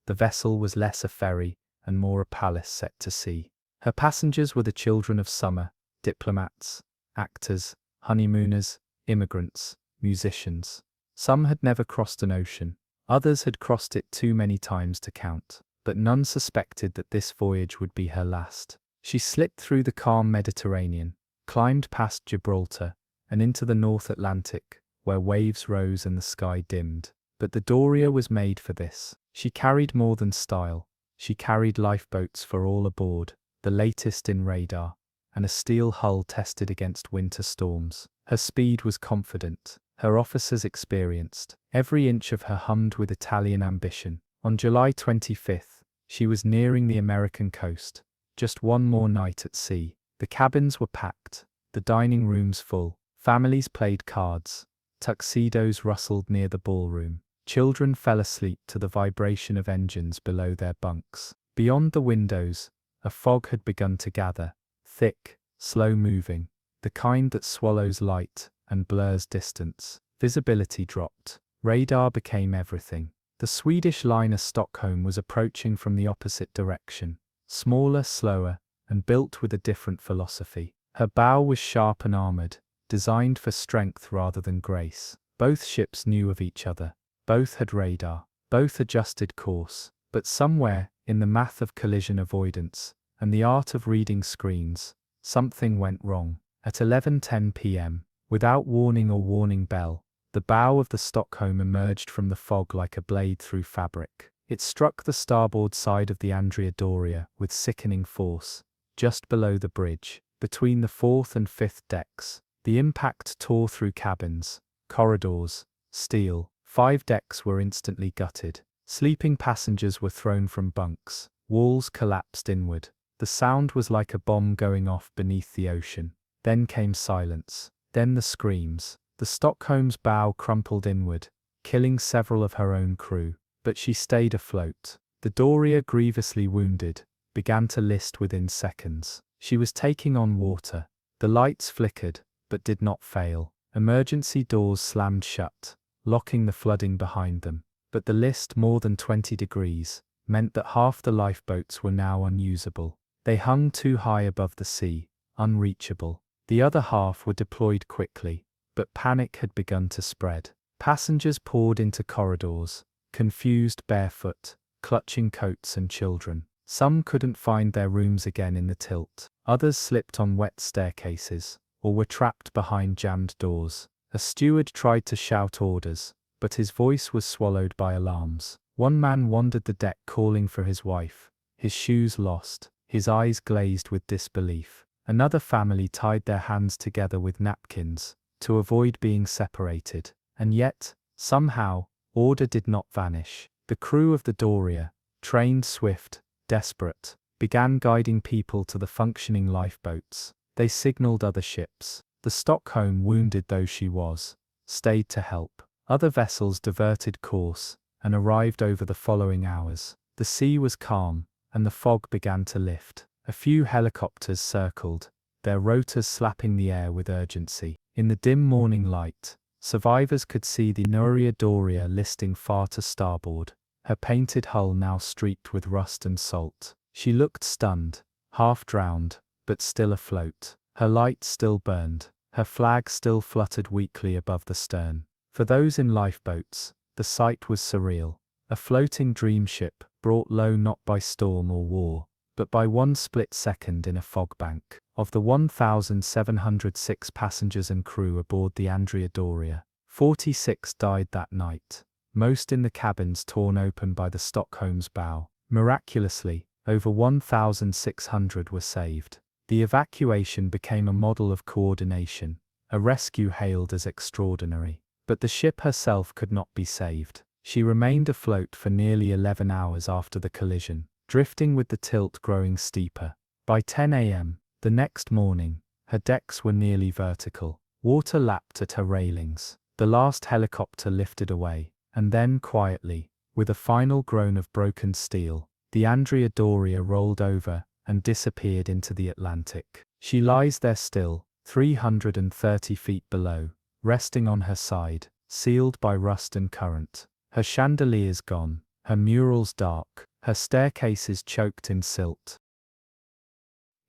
The vessel was less a ferry and more a palace set to sea. Her passengers were the children of summer, diplomats, actors, honeymooners, immigrants, musicians. Some had never crossed an ocean, others had crossed it too many times to count, but none suspected that this voyage would be her last. She slipped through the calm Mediterranean, climbed past Gibraltar, and into the North Atlantic, where waves rose and the sky dimmed. But the Doria was made for this. She carried more than style. She carried lifeboats for all aboard, the latest in radar, and a steel hull tested against winter storms. Her speed was confident, her officers experienced. Every inch of her hummed with Italian ambition. On July 25th, she was nearing the American coast. Just one more night at sea. The cabins were packed, the dining rooms full. Families played cards. Tuxedos rustled near the ballroom. Children fell asleep to the vibration of engines below their bunks. Beyond the windows, a fog had begun to gather, thick, slow-moving, the kind that swallows light and blurs distance. Visibility dropped. Radar became everything. The Swedish liner Stockholm was approaching from the opposite direction, smaller, slower, and built with a different philosophy. Her bow was sharp and armored, designed for strength rather than grace. Both ships knew of each other. Both had radar. Both adjusted course. But somewhere, in the math of collision avoidance, and the art of reading screens, something went wrong. At 11:10 p.m., without warning or warning bell, the bow of the Stockholm emerged from the fog like a blade through fabric. It struck the starboard side of the Andrea Doria with sickening force, just below the bridge, between the fourth and fifth decks. The impact tore through cabins, corridors, steel. 5 decks were instantly gutted. Sleeping passengers were thrown from bunks. Walls collapsed inward. The sound was like a bomb going off beneath the ocean. Then came silence. Then the screams. The Stockholm's bow crumpled inward, killing several of her own crew. But she stayed afloat. The Doria, grievously wounded, began to list within seconds. She was taking on water. The lights flickered, but did not fail. Emergency doors slammed shut, locking the flooding behind them. But the list, more than 20 degrees, meant that half the lifeboats were now unusable. They hung too high above the sea, unreachable. The other half were deployed quickly, but panic had begun to spread. Passengers poured into corridors, confused, barefoot, clutching coats and children. Some couldn't find their rooms again in the tilt. Others slipped on wet staircases, or were trapped behind jammed doors. A steward tried to shout orders, but his voice was swallowed by alarms. One man wandered the deck calling for his wife, his shoes lost, his eyes glazed with disbelief. Another family tied their hands together with napkins, to avoid being separated. And yet, somehow, order did not vanish. The crew of the Doria, trained, swift, desperate, began guiding people to the functioning lifeboats. They signaled other ships. The Stockholm, wounded though she was, stayed to help. Other vessels diverted course and arrived over the following hours. The sea was calm, and the fog began to lift. A few helicopters circled, their rotors slapping the air with urgency. In the dim morning light, survivors could see the Andrea Doria listing far to starboard, her painted hull now streaked with rust and salt. She looked stunned, half drowned, but still afloat. Her light still burned, her flag still fluttered weakly above the stern. For those in lifeboats, the sight was surreal. A floating dream ship, brought low not by storm or war, but by one split second in a fog bank. Of the 1,706 passengers and crew aboard the Andrea Doria, 46 died that night, most in the cabins torn open by the Stockholm's bow. Miraculously, over 1,600 were saved. The evacuation became a model of coordination, a rescue hailed as extraordinary. But the ship herself could not be saved. She remained afloat for nearly 11 hours after the collision, drifting with the tilt growing steeper. By 10 a.m., the next morning, her decks were nearly vertical. Water lapped at her railings. The last helicopter lifted away, and then quietly, with a final groan of broken steel, the Andrea Doria rolled over and disappeared into the Atlantic. She lies there still, 330 feet below, resting on her side, sealed by rust and current. Her chandeliers gone, her murals dark, her staircases choked in silt.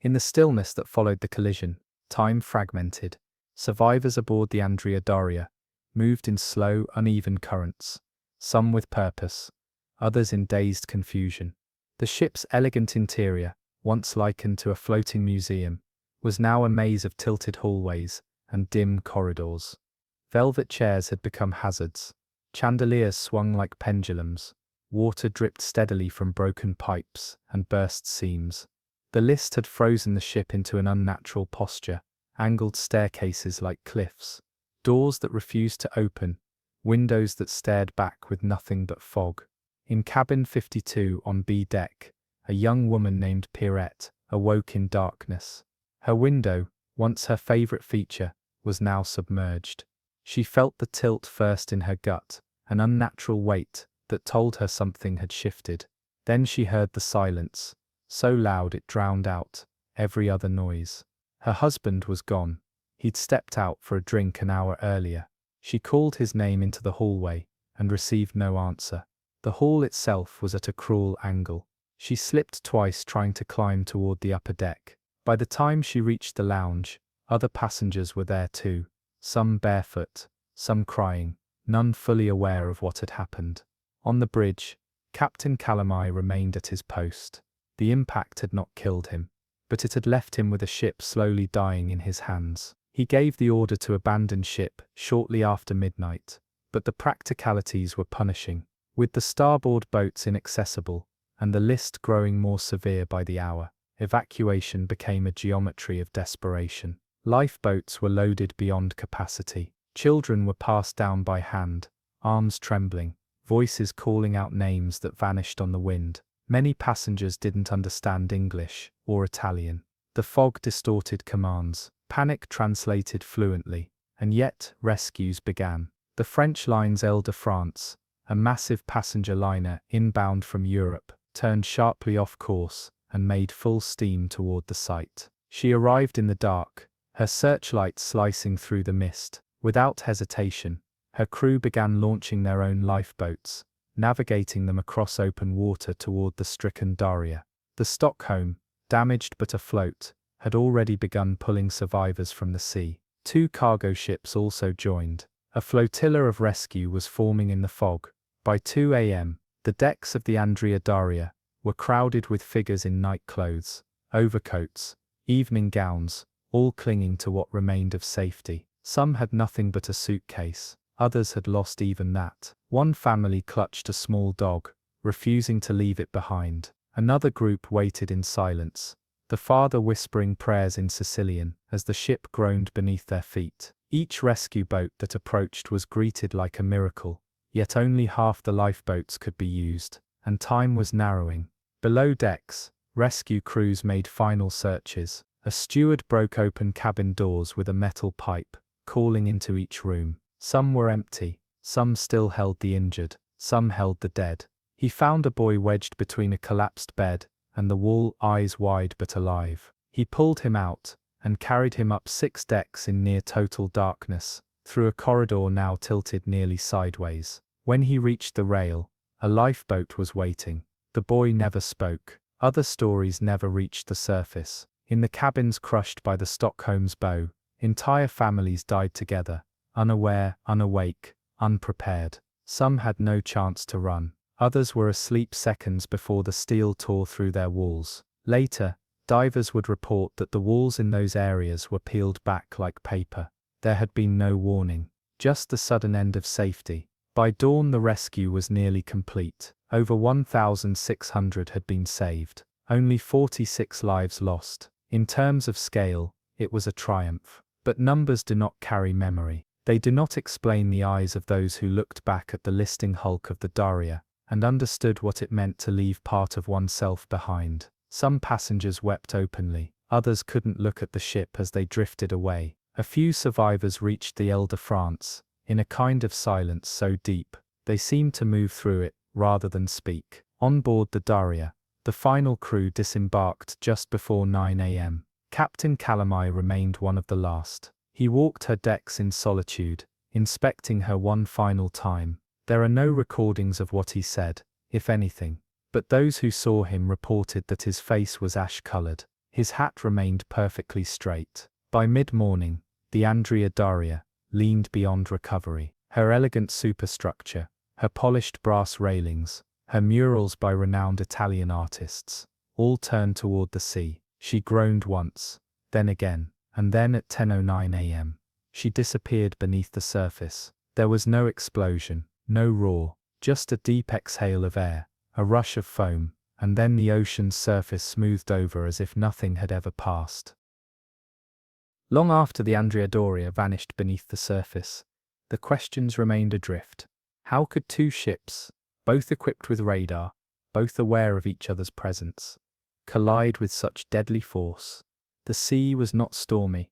In the stillness that followed the collision, time fragmented. Survivors aboard the Andrea Doria moved in slow, uneven currents, some with purpose, others in dazed confusion. The ship's elegant interior, once likened to a floating museum, was now a maze of tilted hallways and dim corridors. Velvet chairs had become hazards. Chandeliers swung like pendulums. Water dripped steadily from broken pipes and burst seams. The list had frozen the ship into an unnatural posture, angled staircases like cliffs, doors that refused to open, windows that stared back with nothing but fog. In cabin 52 on B deck, a young woman named Pierrette awoke in darkness. Her window, once her favorite feature, was now submerged. She felt the tilt first in her gut, an unnatural weight that told her something had shifted. Then she heard the silence, so loud it drowned out every other noise. Her husband was gone. He'd stepped out for a drink an hour earlier. She called his name into the hallway and received no answer. The hall itself was at a cruel angle. She slipped twice trying to climb toward the upper deck. By the time she reached the lounge, other passengers were there too, some barefoot, some crying, none fully aware of what had happened. On the bridge, Captain Calamai remained at his post. The impact had not killed him, but it had left him with a ship slowly dying in his hands. He gave the order to abandon ship shortly after midnight, but the practicalities were punishing. With the starboard boats inaccessible, and the list growing more severe by the hour, evacuation became a geometry of desperation. Lifeboats were loaded beyond capacity. Children were passed down by hand, arms trembling, voices calling out names that vanished on the wind. Many passengers didn't understand English or Italian. The fog distorted commands, panic translated fluently, and yet rescues began. The French line's Ile de France, a massive passenger liner inbound from Europe, turned sharply off course and made full steam toward the site. She arrived in the dark, her searchlights slicing through the mist. Without hesitation, her crew began launching their own lifeboats, navigating them across open water toward the stricken Daria. The Stockholm, damaged but afloat, had already begun pulling survivors from the sea. 2 cargo ships also joined. A flotilla of rescue was forming in the fog. By 2 a.m., the decks of the Andrea Daria were crowded with figures in night clothes, overcoats, evening gowns, all clinging to what remained of safety. Some had nothing but a suitcase, others had lost even that. One family clutched a small dog, refusing to leave it behind. Another group waited in silence, the father whispering prayers in Sicilian as the ship groaned beneath their feet. Each rescue boat that approached was greeted like a miracle, yet only half the lifeboats could be used, and time was narrowing. Below decks, rescue crews made final searches. A steward broke open cabin doors with a metal pipe, calling into each room. Some were empty, some still held the injured, some held the dead. He found a boy wedged between a collapsed bed and the wall, eyes wide but alive. He pulled him out and carried him up 6 decks in near total darkness, through a corridor now tilted nearly sideways. When he reached the rail, a lifeboat was waiting. The boy never spoke. Other stories never reached the surface. In the cabins crushed by the Stockholm's bow, entire families died together, unaware, unawake, unprepared. Some had no chance to run. Others were asleep seconds before the steel tore through their walls. Later, divers would report that the walls in those areas were peeled back like paper. There had been no warning, just the sudden end of safety. By dawn the rescue was nearly complete. Over 1,600 had been saved. Only 46 lives lost. In terms of scale, it was a triumph. But numbers do not carry memory. They do not explain the eyes of those who looked back at the listing hulk of the Daria and understood what it meant to leave part of oneself behind. Some passengers wept openly. Others couldn't look at the ship as they drifted away. A few survivors reached the Ile de France, in a kind of silence so deep, they seemed to move through it, rather than speak. On board the Daria, the final crew disembarked just before 9 a.m. Captain Calamai remained one of the last. He walked her decks in solitude, inspecting her one final time. There are no recordings of what he said, if anything, but those who saw him reported that his face was ash-colored. His hat remained perfectly straight. By mid-morning, the Andrea Daria leaned beyond recovery. Her elegant superstructure, her polished brass railings, her murals by renowned Italian artists, all turned toward the sea. She groaned once, then again, and then at 10:09 a.m., she disappeared beneath the surface. There was no explosion, no roar, just a deep exhale of air, a rush of foam, and then the ocean's surface smoothed over as if nothing had ever passed. Long after the Andrea Doria vanished beneath the surface, the questions remained adrift. How could 2 ships, both equipped with radar, both aware of each other's presence, collide with such deadly force? The sea was not stormy.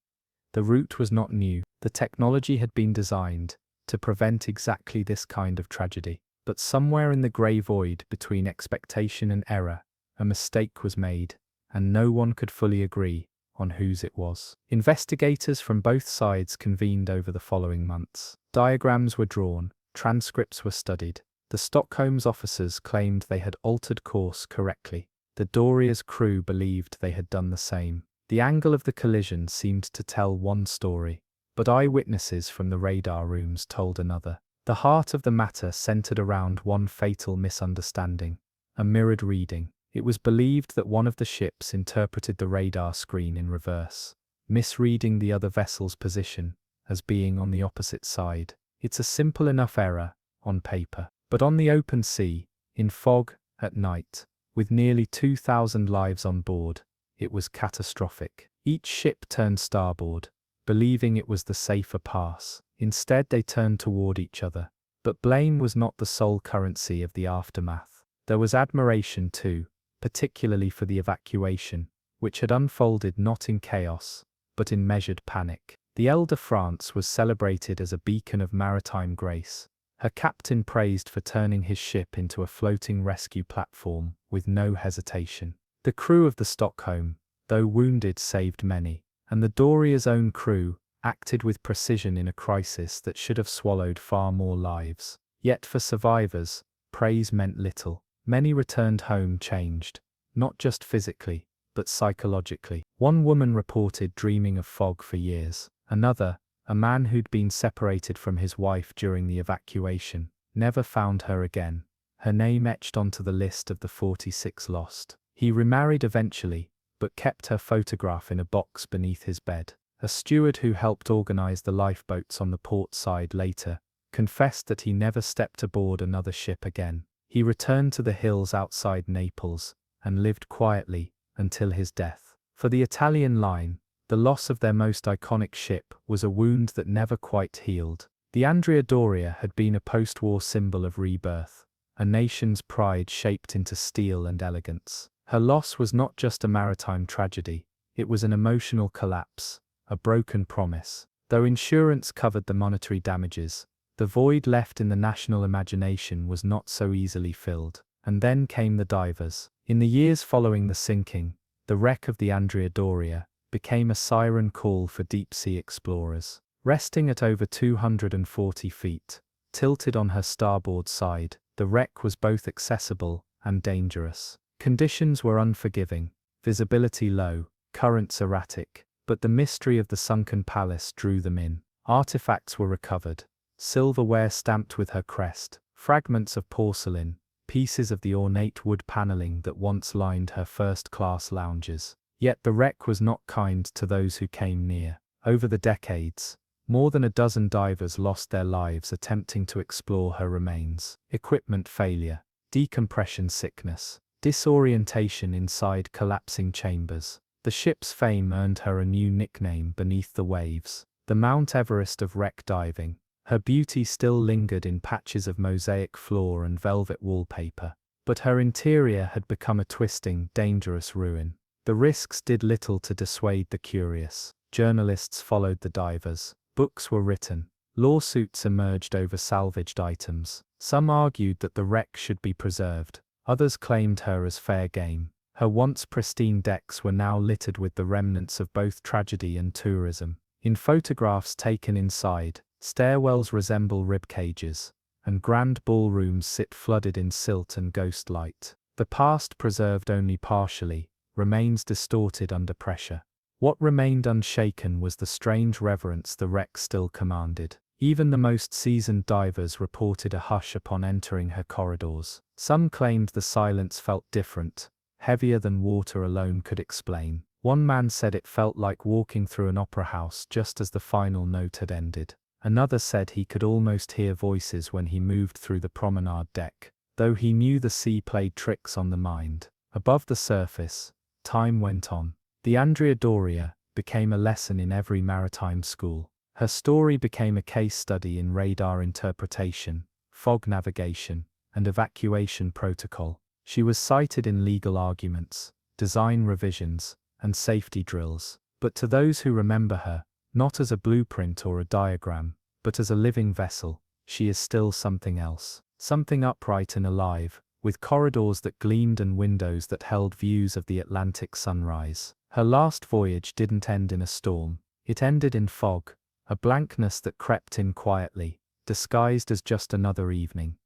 The route was not new. The technology had been designed to prevent exactly this kind of tragedy. But somewhere in the grey void between expectation and error, a mistake was made, and no one could fully agree on whose it was. Investigators from both sides convened over the following months. Diagrams were drawn, transcripts were studied. The Stockholm's officers claimed they had altered course correctly. The Doria's crew believed they had done the same. The angle of the collision seemed to tell one story, but eyewitnesses from the radar rooms told another. The heart of the matter centered around one fatal misunderstanding, a mirrored reading. It was believed that one of the ships interpreted the radar screen in reverse, misreading the other vessel's position as being on the opposite side. It's a simple enough error on paper, but on the open sea, in fog, at night, with nearly 2,000 lives on board, it was catastrophic. Each ship turned starboard, believing it was the safer pass. Instead, they turned toward each other. But blame was not the sole currency of the aftermath. There was admiration too, particularly for the evacuation, which had unfolded not in chaos, but in measured panic. The Ile de France was celebrated as a beacon of maritime grace, her captain praised for turning his ship into a floating rescue platform with no hesitation. The crew of the Stockholm, though wounded, saved many, and the Doria's own crew acted with precision in a crisis that should have swallowed far more lives. Yet for survivors, praise meant little. Many returned home changed, not just physically, but psychologically. One woman reported dreaming of fog for years. Another, a man who'd been separated from his wife during the evacuation, never found her again, her name etched onto the list of the 46 lost. He remarried eventually, but kept her photograph in a box beneath his bed. A steward who helped organize the lifeboats on the port side later confessed that he never stepped aboard another ship again. He returned to the hills outside Naples and lived quietly until his death. For the Italian line, the loss of their most iconic ship was a wound that never quite healed. The Andrea Doria had been a post-war symbol of rebirth, a nation's pride shaped into steel and elegance. Her loss was not just a maritime tragedy, it was an emotional collapse, a broken promise. Though insurance covered the monetary damages, the void left in the national imagination was not so easily filled. And then came the divers. In the years following the sinking, the wreck of the Andrea Doria became a siren call for deep-sea explorers. Resting at over 240 feet, tilted on her starboard side, the wreck was both accessible and dangerous. Conditions were unforgiving, visibility low, currents erratic, but the mystery of the sunken palace drew them in. Artifacts were recovered, silverware stamped with her crest, fragments of porcelain, pieces of the ornate wood paneling that once lined her first-class lounges. Yet the wreck was not kind to those who came near. Over the decades, more than a dozen divers lost their lives attempting to explore her remains. Equipment failure, decompression sickness, disorientation inside collapsing chambers. The ship's fame earned her a new nickname beneath the waves, the Mount Everest of wreck diving. Her beauty still lingered in patches of mosaic floor and velvet wallpaper, but her interior had become a twisting, dangerous ruin. The risks did little to dissuade the curious. Journalists followed the divers. Books were written. Lawsuits emerged over salvaged items. Some argued that the wreck should be preserved. Others claimed her as fair game. Her once pristine decks were now littered with the remnants of both tragedy and tourism. In photographs taken inside, stairwells resemble rib cages, and grand ballrooms sit flooded in silt and ghost light. The past, preserved only partially, remains distorted under pressure. What remained unshaken was the strange reverence the wreck still commanded. Even the most seasoned divers reported a hush upon entering her corridors. Some claimed the silence felt different, heavier than water alone could explain. One man said it felt like walking through an opera house just as the final note had ended. Another said he could almost hear voices when he moved through the promenade deck, though he knew the sea played tricks on the mind. Above the surface, time went on. The Andrea Doria became a lesson in every maritime school. Her story became a case study in radar interpretation, fog navigation, and evacuation protocol. She was cited in legal arguments, design revisions, and safety drills. But to those who remember her, not as a blueprint or a diagram, but as a living vessel, she is still something else. Something upright and alive, with corridors that gleamed and windows that held views of the Atlantic sunrise. Her last voyage didn't end in a storm. It ended in fog, a blankness that crept in quietly, disguised as just another evening.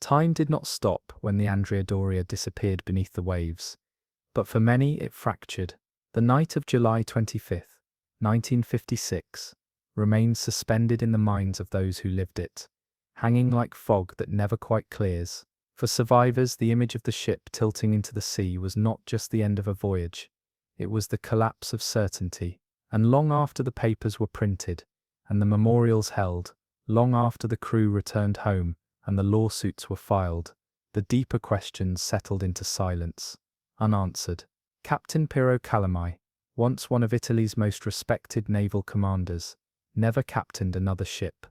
Time did not stop when the Andrea Doria disappeared beneath the waves, but for many it fractured. The night of July 25, 1956, remains suspended in the minds of those who lived it, hanging like fog that never quite clears. For survivors, the image of the ship tilting into the sea was not just the end of a voyage, it was the collapse of certainty. And long after the papers were printed, and the memorials held, long after the crew returned home, and the lawsuits were filed, the deeper questions settled into silence, unanswered. Captain Piero Calamai, once one of Italy's most respected naval commanders, never captained another ship.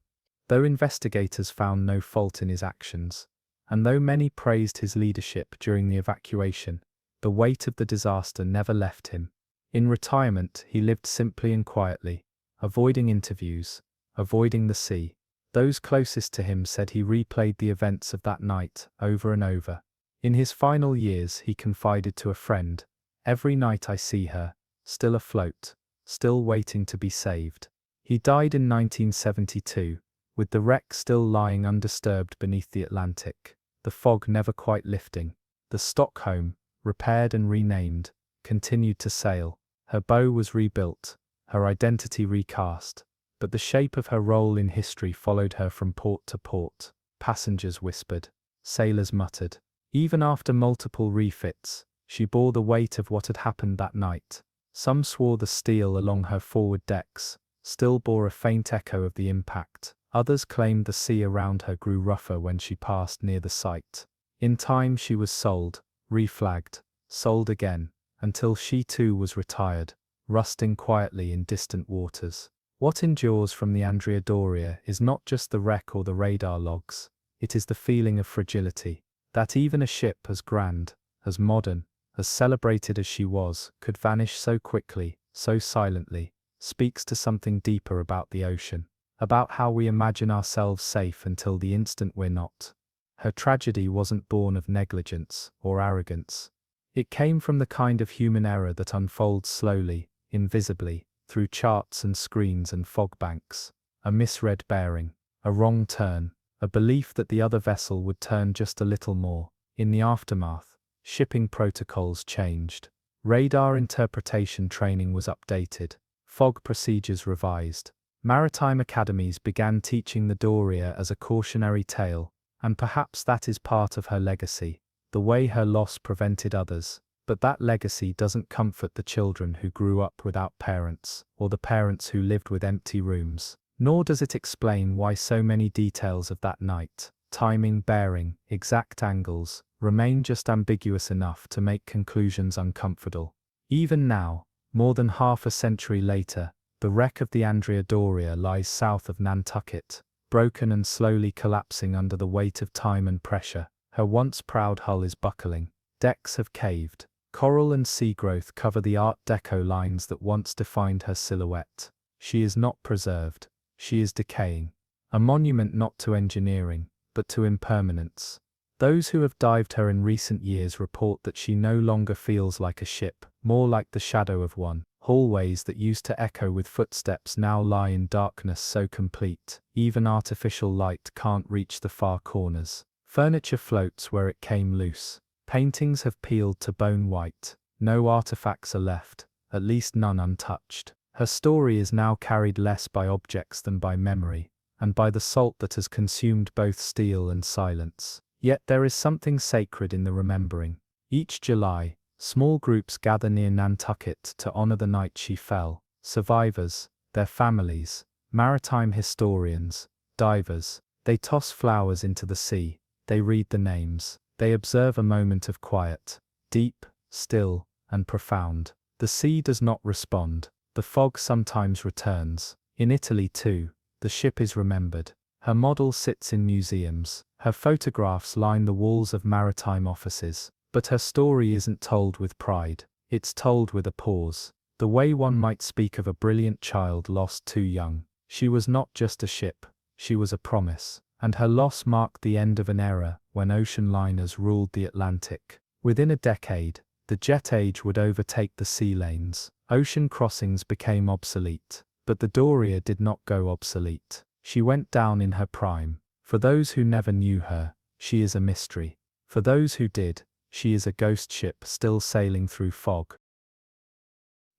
Though investigators found no fault in his actions, and though many praised his leadership during the evacuation, the weight of the disaster never left him. In retirement, he lived simply and quietly, avoiding interviews, avoiding the sea. Those closest to him said he replayed the events of that night over and over. In his final years, he confided to a friend, "Every night I see her, still afloat, still waiting to be saved." He died in 1972, with the wreck still lying undisturbed beneath the Atlantic, the fog never quite lifting. The Stockholm, repaired and renamed, continued to sail. Her bow was rebuilt, her identity recast, but the shape of her role in history followed her from port to port. Passengers whispered, sailors muttered. Even after multiple refits, she bore the weight of what had happened that night. Some swore the steel along her forward decks still bore a faint echo of the impact. Others claimed the sea around her grew rougher when she passed near the site. In time she was sold, reflagged, sold again, until she too was retired, rusting quietly in distant waters. What endures from the Andrea Doria is not just the wreck or the radar logs, it is the feeling of fragility, that even a ship as grand, as modern, as celebrated as she was, could vanish so quickly, so silently, speaks to something deeper about the ocean, about how we imagine ourselves safe until the instant we're not. Her tragedy wasn't born of negligence or arrogance. It came from the kind of human error that unfolds slowly, invisibly, through charts and screens and fog banks. A misread bearing, a wrong turn, a belief that the other vessel would turn just a little more. In the aftermath, shipping protocols changed. Radar interpretation training was updated. Fog procedures revised. Maritime academies began teaching the Doria as a cautionary tale, and perhaps that is part of her legacy, the way her loss prevented others. But that legacy doesn't comfort the children who grew up without parents, or the parents who lived with empty rooms. Nor does it explain why so many details of that night, timing, bearing, exact angles, remain just ambiguous enough to make conclusions uncomfortable. Even now, more than half a century later, the wreck of the Andrea Doria lies south of Nantucket, broken and slowly collapsing under the weight of time and pressure. Her once proud hull is buckling, decks have caved, coral and sea growth cover the Art Deco lines that once defined her silhouette. She is not preserved, she is decaying, a monument not to engineering, but to impermanence. Those who have dived her in recent years report that she no longer feels like a ship, more like the shadow of one. Hallways that used to echo with footsteps now lie in darkness so complete, even artificial light can't reach the far corners. Furniture floats where it came loose. Paintings have peeled to bone white. No artifacts are left, at least none untouched. Her story is now carried less by objects than by memory, and by the salt that has consumed both steel and silence. Yet there is something sacred in the remembering. Each July, small groups gather near Nantucket to honor the night she fell. Survivors, their families, maritime historians, divers. They toss flowers into the sea. They read the names. They observe a moment of quiet, deep, still, and profound. The sea does not respond. The fog sometimes returns. In Italy too, the ship is remembered. Her model sits in museums. Her photographs line the walls of maritime offices. But her story isn't told with pride. It's told with a pause. The way one might speak of a brilliant child lost too young. She was not just a ship. She was a promise. And her loss marked the end of an era when ocean liners ruled the Atlantic. Within a decade, the jet age would overtake the sea lanes. Ocean crossings became obsolete. But the Doria did not go obsolete. She went down in her prime. For those who never knew her, she is a mystery. For those who did, she is a ghost ship still sailing through fog.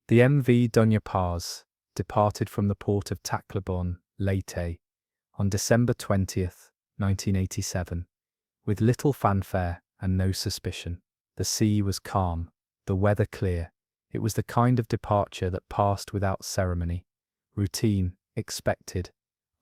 The MV Doña Paz. departed from the port of Tacloban, Leyte, on December 20th, 1987, with little fanfare and no suspicion. The sea was calm, the weather clear. It was the kind of departure that passed without ceremony, routine, expected,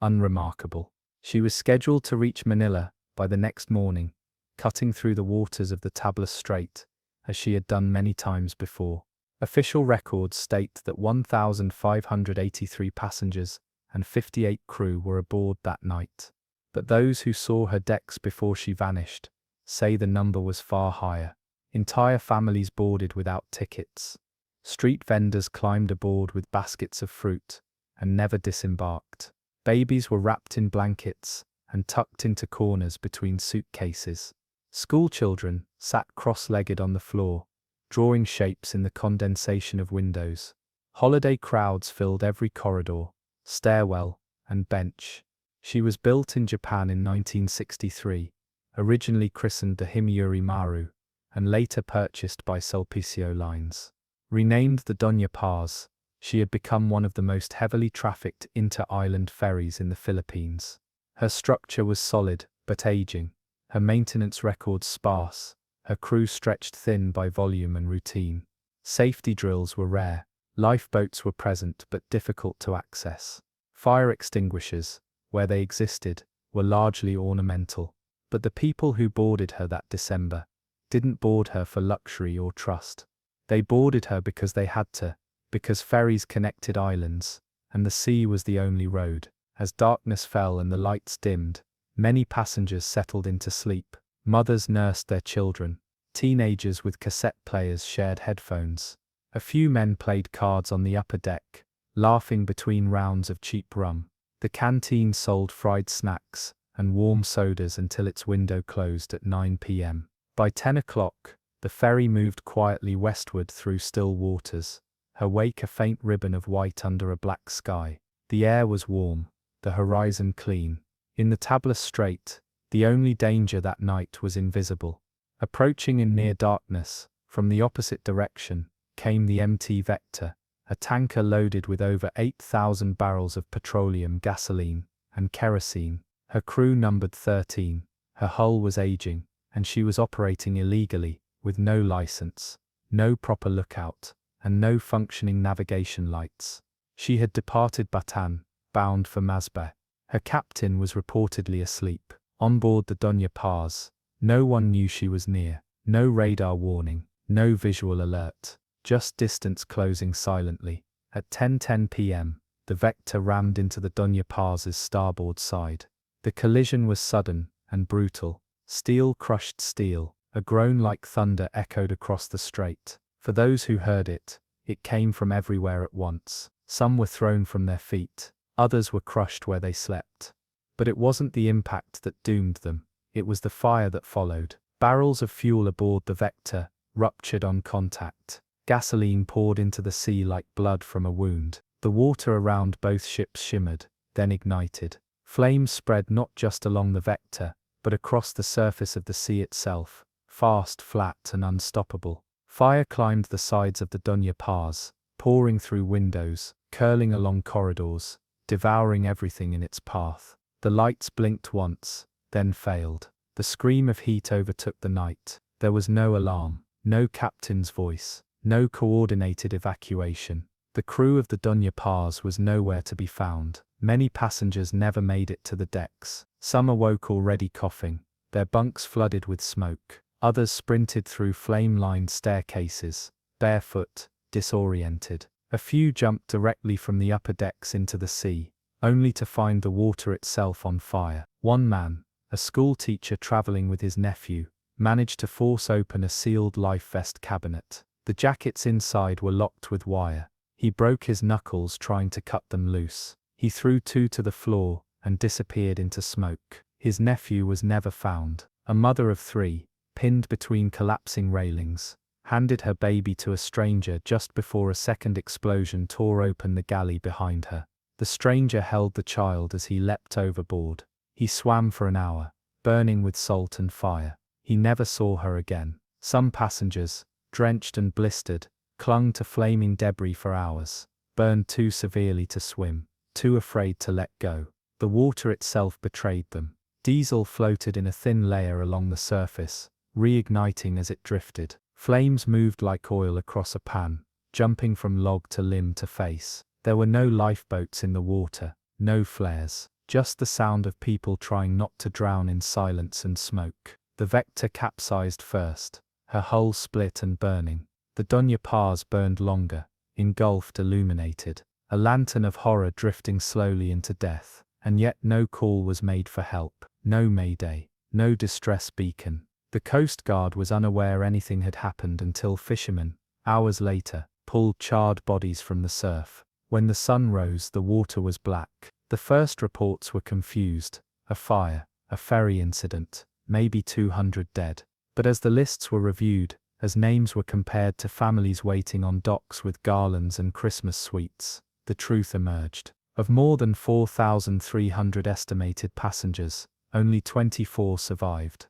unremarkable. She was scheduled to reach Manila by the next morning, cutting through the waters of the Tablas Strait, as she had done many times before. Official records state that 1,583 passengers and 58 crew were aboard that night. But those who saw her decks before she vanished say the number was far higher. Entire families boarded without tickets. Street vendors climbed aboard with baskets of fruit and never disembarked. Babies were wrapped in blankets and tucked into corners between suitcases. Schoolchildren sat cross-legged on the floor, drawing shapes in the condensation of windows. Holiday crowds filled every corridor, stairwell, and bench. She was built in Japan in 1963, originally christened the Himyuri Maru, and later purchased by Sulpicio Lines. Renamed the Doña Paz, she had become one of the most heavily trafficked inter-island ferries in the Philippines. Her structure was solid, but aging, her maintenance records sparse, her crew stretched thin by volume and routine. Safety drills were rare, lifeboats were present but difficult to access. Fire extinguishers, where they existed, were largely ornamental. But the people who boarded her that December didn't board her for luxury or trust. They boarded her because they had to, because ferries connected islands, and the sea was the only road. As darkness fell and the lights dimmed, many passengers settled into sleep. Mothers nursed their children. Teenagers with cassette players shared headphones. A few men played cards on the upper deck, laughing between rounds of cheap rum. The canteen sold fried snacks and warm sodas until its window closed at 9 p.m. By 10 o'clock, the ferry moved quietly westward through still waters, her wake a faint ribbon of white under a black sky. The air was warm, the horizon clean. In the Tablas Strait, the only danger that night was invisible. Approaching in near darkness, from the opposite direction, came the MT Vector, a tanker loaded with over 8,000 barrels of petroleum, gasoline, and kerosene. Her crew numbered 13, her hull was aging, and she was operating illegally, with no license, no proper lookout, and no functioning navigation lights. She had departed Bataan, bound for Masbate. Her captain was reportedly asleep. On board the Doña Paz, no one knew she was near, no radar warning, no visual alert, just distance closing silently. At 10:10 p.m., the Vector rammed into the Doña Paz's starboard side. The collision was sudden and brutal. Steel crushed steel. A groan like thunder echoed across the strait. For those who heard it, it came from everywhere at once. Some were thrown from their feet. Others were crushed where they slept. But it wasn't the impact that doomed them. It was the fire that followed. Barrels of fuel aboard the Vector ruptured on contact. Gasoline poured into the sea like blood from a wound. The water around both ships shimmered, then ignited. Flames spread not just along the Vector, but across the surface of the sea itself, fast, flat, and unstoppable. Fire climbed the sides of the Doña Paz, pouring through windows, curling along corridors, devouring everything in its path. The lights blinked once, then failed. The scream of heat overtook the night. There was no alarm, no captain's voice, no coordinated evacuation. The crew of the Doña Paz was nowhere to be found. Many passengers never made it to the decks. Some awoke already coughing, their bunks flooded with smoke. Others sprinted through flame-lined staircases, barefoot, disoriented. A few jumped directly from the upper decks into the sea, only to find the water itself on fire. One man, a school teacher traveling with his nephew, managed to force open a sealed life vest cabinet. The jackets inside were locked with wire. He broke his knuckles trying to cut them loose. He threw two to the floor and disappeared into smoke. His nephew was never found. A mother of 3, pinned between collapsing railings, handed her baby to a stranger just before a second explosion tore open the galley behind her. The stranger held the child as he leapt overboard. He swam for an hour, burning with salt and fire. He never saw her again. Some passengers, drenched and blistered, clung to flaming debris for hours. burned too severely to swim, too afraid to let go. The water itself betrayed them. Diesel floated in a thin layer along the surface, reigniting as it drifted. Flames moved like oil across a pan, jumping from log to limb to face. There were no lifeboats in the water, no flares, just the sound of people trying not to drown in silence and smoke. The Vector capsized first, her hull split and burning. The Doña Paz burned longer, engulfed, illuminated, a lantern of horror drifting slowly into death. And yet no call was made for help, no mayday, no distress beacon. The Coast Guard was unaware anything had happened until fishermen, hours later, pulled charred bodies from the surf. When the sun rose, the water was black. The first reports were confused: a fire, a ferry incident, maybe 200 dead. But as the lists were reviewed, as names were compared to families waiting on docks with garlands and Christmas sweets, the truth emerged. Of more than 4,300 estimated passengers, only 24 survived.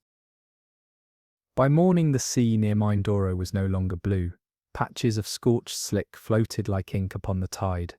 By morning, the sea near Mindoro was no longer blue. Patches of scorched slick floated like ink upon the tide.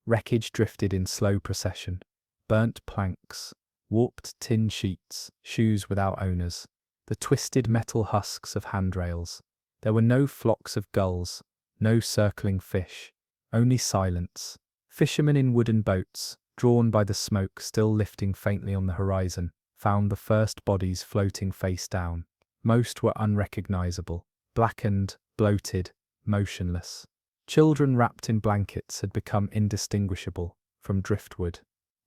Wreckage drifted in slow procession. Burnt planks, warped tin sheets, shoes without owners, the twisted metal husks of handrails. There were no flocks of gulls, no circling fish, only silence. Fishermen in wooden boats, drawn by the smoke still lifting faintly on the horizon, found the first bodies floating face down. Most were unrecognizable, blackened, bloated, motionless. Children wrapped in blankets had become indistinguishable from driftwood.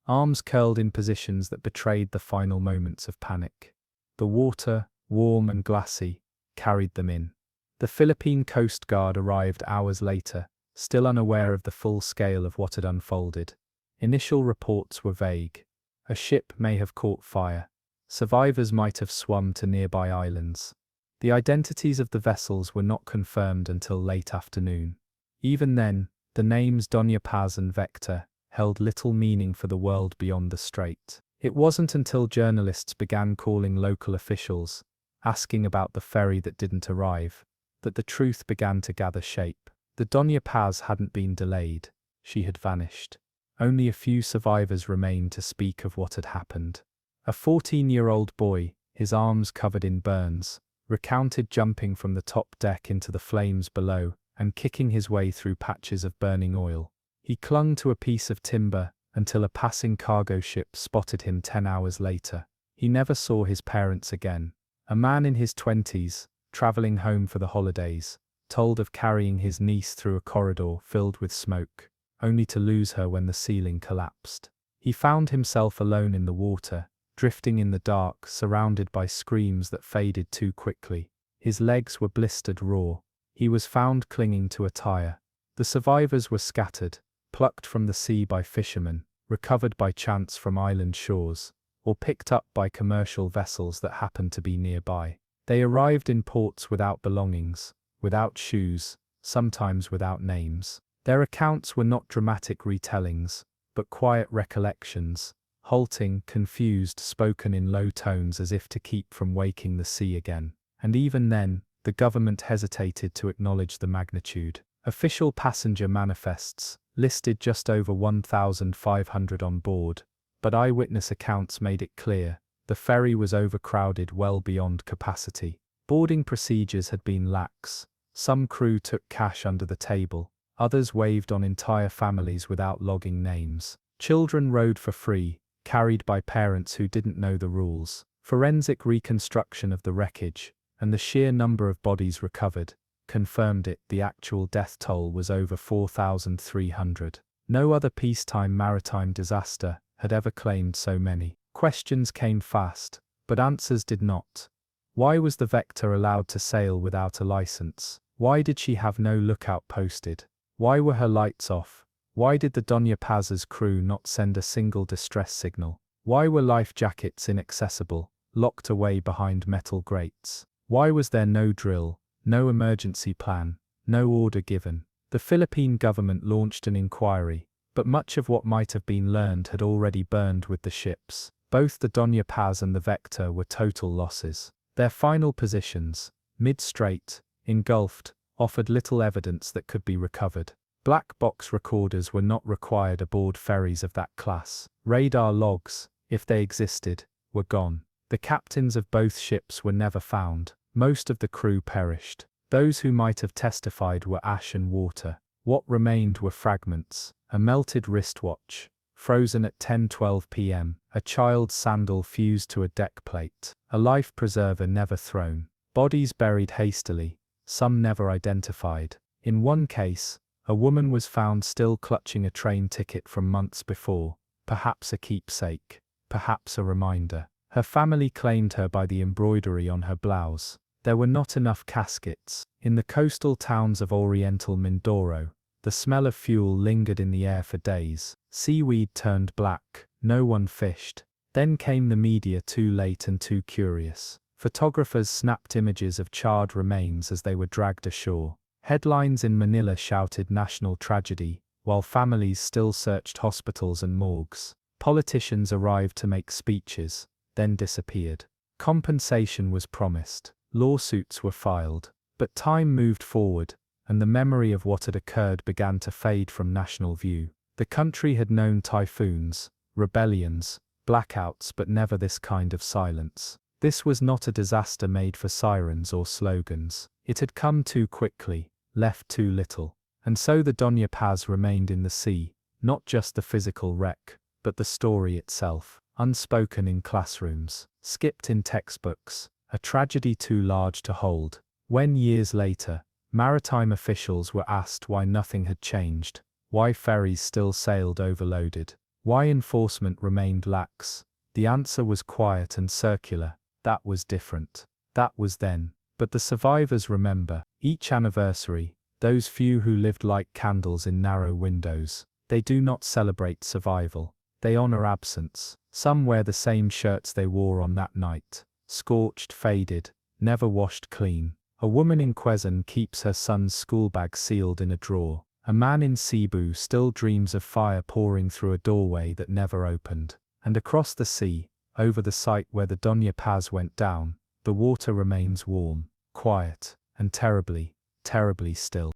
Arms curled in positions that betrayed the final moments of panic. The water, warm and glassy, carried them in. The Philippine Coast Guard arrived hours later, still unaware of the full scale of what had unfolded. Initial reports were vague. A ship may have caught fire. Survivors might have swum to nearby islands. The identities of the vessels were not confirmed until late afternoon. Even then, the names Doña Paz and Vector held little meaning for the world beyond the strait. It wasn't until journalists began calling local officials, asking about the ferry that didn't arrive, that the truth began to gather shape. The Doña Paz hadn't been delayed, she had vanished. Only a few survivors remained to speak of what had happened. A 14-year-old boy, his arms covered in burns, recounted jumping from the top deck into the flames below and kicking his way through patches of burning oil. He clung to a piece of timber until a passing cargo ship spotted him 10 hours later. He never saw his parents again. A man in his 20s, traveling home for the holidays, told of carrying his niece through a corridor filled with smoke, only to lose her when the ceiling collapsed. He found himself alone in the water, drifting in the dark, surrounded by screams that faded too quickly. His legs were blistered raw. He was found clinging to a tire. The survivors were scattered, plucked from the sea by fishermen, recovered by chance from island shores, or picked up by commercial vessels that happened to be nearby. They arrived in ports without belongings, without shoes, sometimes without names. Their accounts were not dramatic retellings, but quiet recollections, halting, confused, spoken in low tones as if to keep from waking the sea again. And even then, the government hesitated to acknowledge the magnitude. Official passenger manifests listed just over 1,500 on board, but eyewitness accounts made it clear the ferry was overcrowded well beyond capacity. Boarding procedures had been lax. Some crew took cash under the table, others waived on entire families without logging names. Children rode for free, carried by parents who didn't know the rules. Forensic reconstruction of the wreckage, and the sheer number of bodies recovered, confirmed it. The actual death toll was over 4,300. No other peacetime maritime disaster had ever claimed so many. Questions came fast, but answers did not. Why was the Vector allowed to sail without a license? Why did she have no lookout posted? Why were her lights off? Why did the Doña Paz's crew not send a single distress signal? Why were life jackets inaccessible, locked away behind metal grates? Why was there no drill, no emergency plan, no order given? The Philippine government launched an inquiry, but much of what might have been learned had already burned with the ships. Both the Doña Paz and the Vector were total losses. Their final positions, mid-strait, engulfed, offered little evidence that could be recovered. Black box recorders were not required aboard ferries of that class. Radar logs, if they existed, were gone. The captains of both ships were never found. Most of the crew perished. Those who might have testified were ash and water. What remained were fragments, a melted wristwatch, frozen at 10:12 p.m., a child's sandal fused to a deck plate, a life preserver never thrown, bodies buried hastily, some never identified. In one case, a woman was found still clutching a train ticket from months before, perhaps a keepsake, perhaps a reminder. Her family claimed her by the embroidery on her blouse. There were not enough caskets. In the coastal towns of Oriental Mindoro, the smell of fuel lingered in the air for days. Seaweed turned black. No one fished. Then came the media, too late and too curious. Photographers snapped images of charred remains as they were dragged ashore. Headlines in Manila shouted national tragedy, while families still searched hospitals and morgues. Politicians arrived to make speeches, then disappeared. Compensation was promised. Lawsuits were filed. But time moved forward, and the memory of what had occurred began to fade from national view. The country had known typhoons, rebellions, blackouts, but never this kind of silence. This was not a disaster made for sirens or slogans. It had come too quickly, left too little. And so the Doña Paz remained in the sea, not just the physical wreck, but the story itself, unspoken in classrooms, skipped in textbooks, a tragedy too large to hold. When years later, maritime officials were asked why nothing had changed, why ferries still sailed overloaded, why enforcement remained lax, the answer was quiet and circular. That was different. That was then. But the survivors remember, each anniversary, those few who lived like candles in narrow windows. They do not celebrate survival. They honor absence. Some wear the same shirts they wore on that night. Scorched, faded, never washed clean. A woman in Quezon keeps her son's schoolbag sealed in a drawer. A man in Cebu still dreams of fire pouring through a doorway that never opened. And across the sea, over the site where the Doña Paz went down, the water remains warm, quiet, and terribly, terribly still.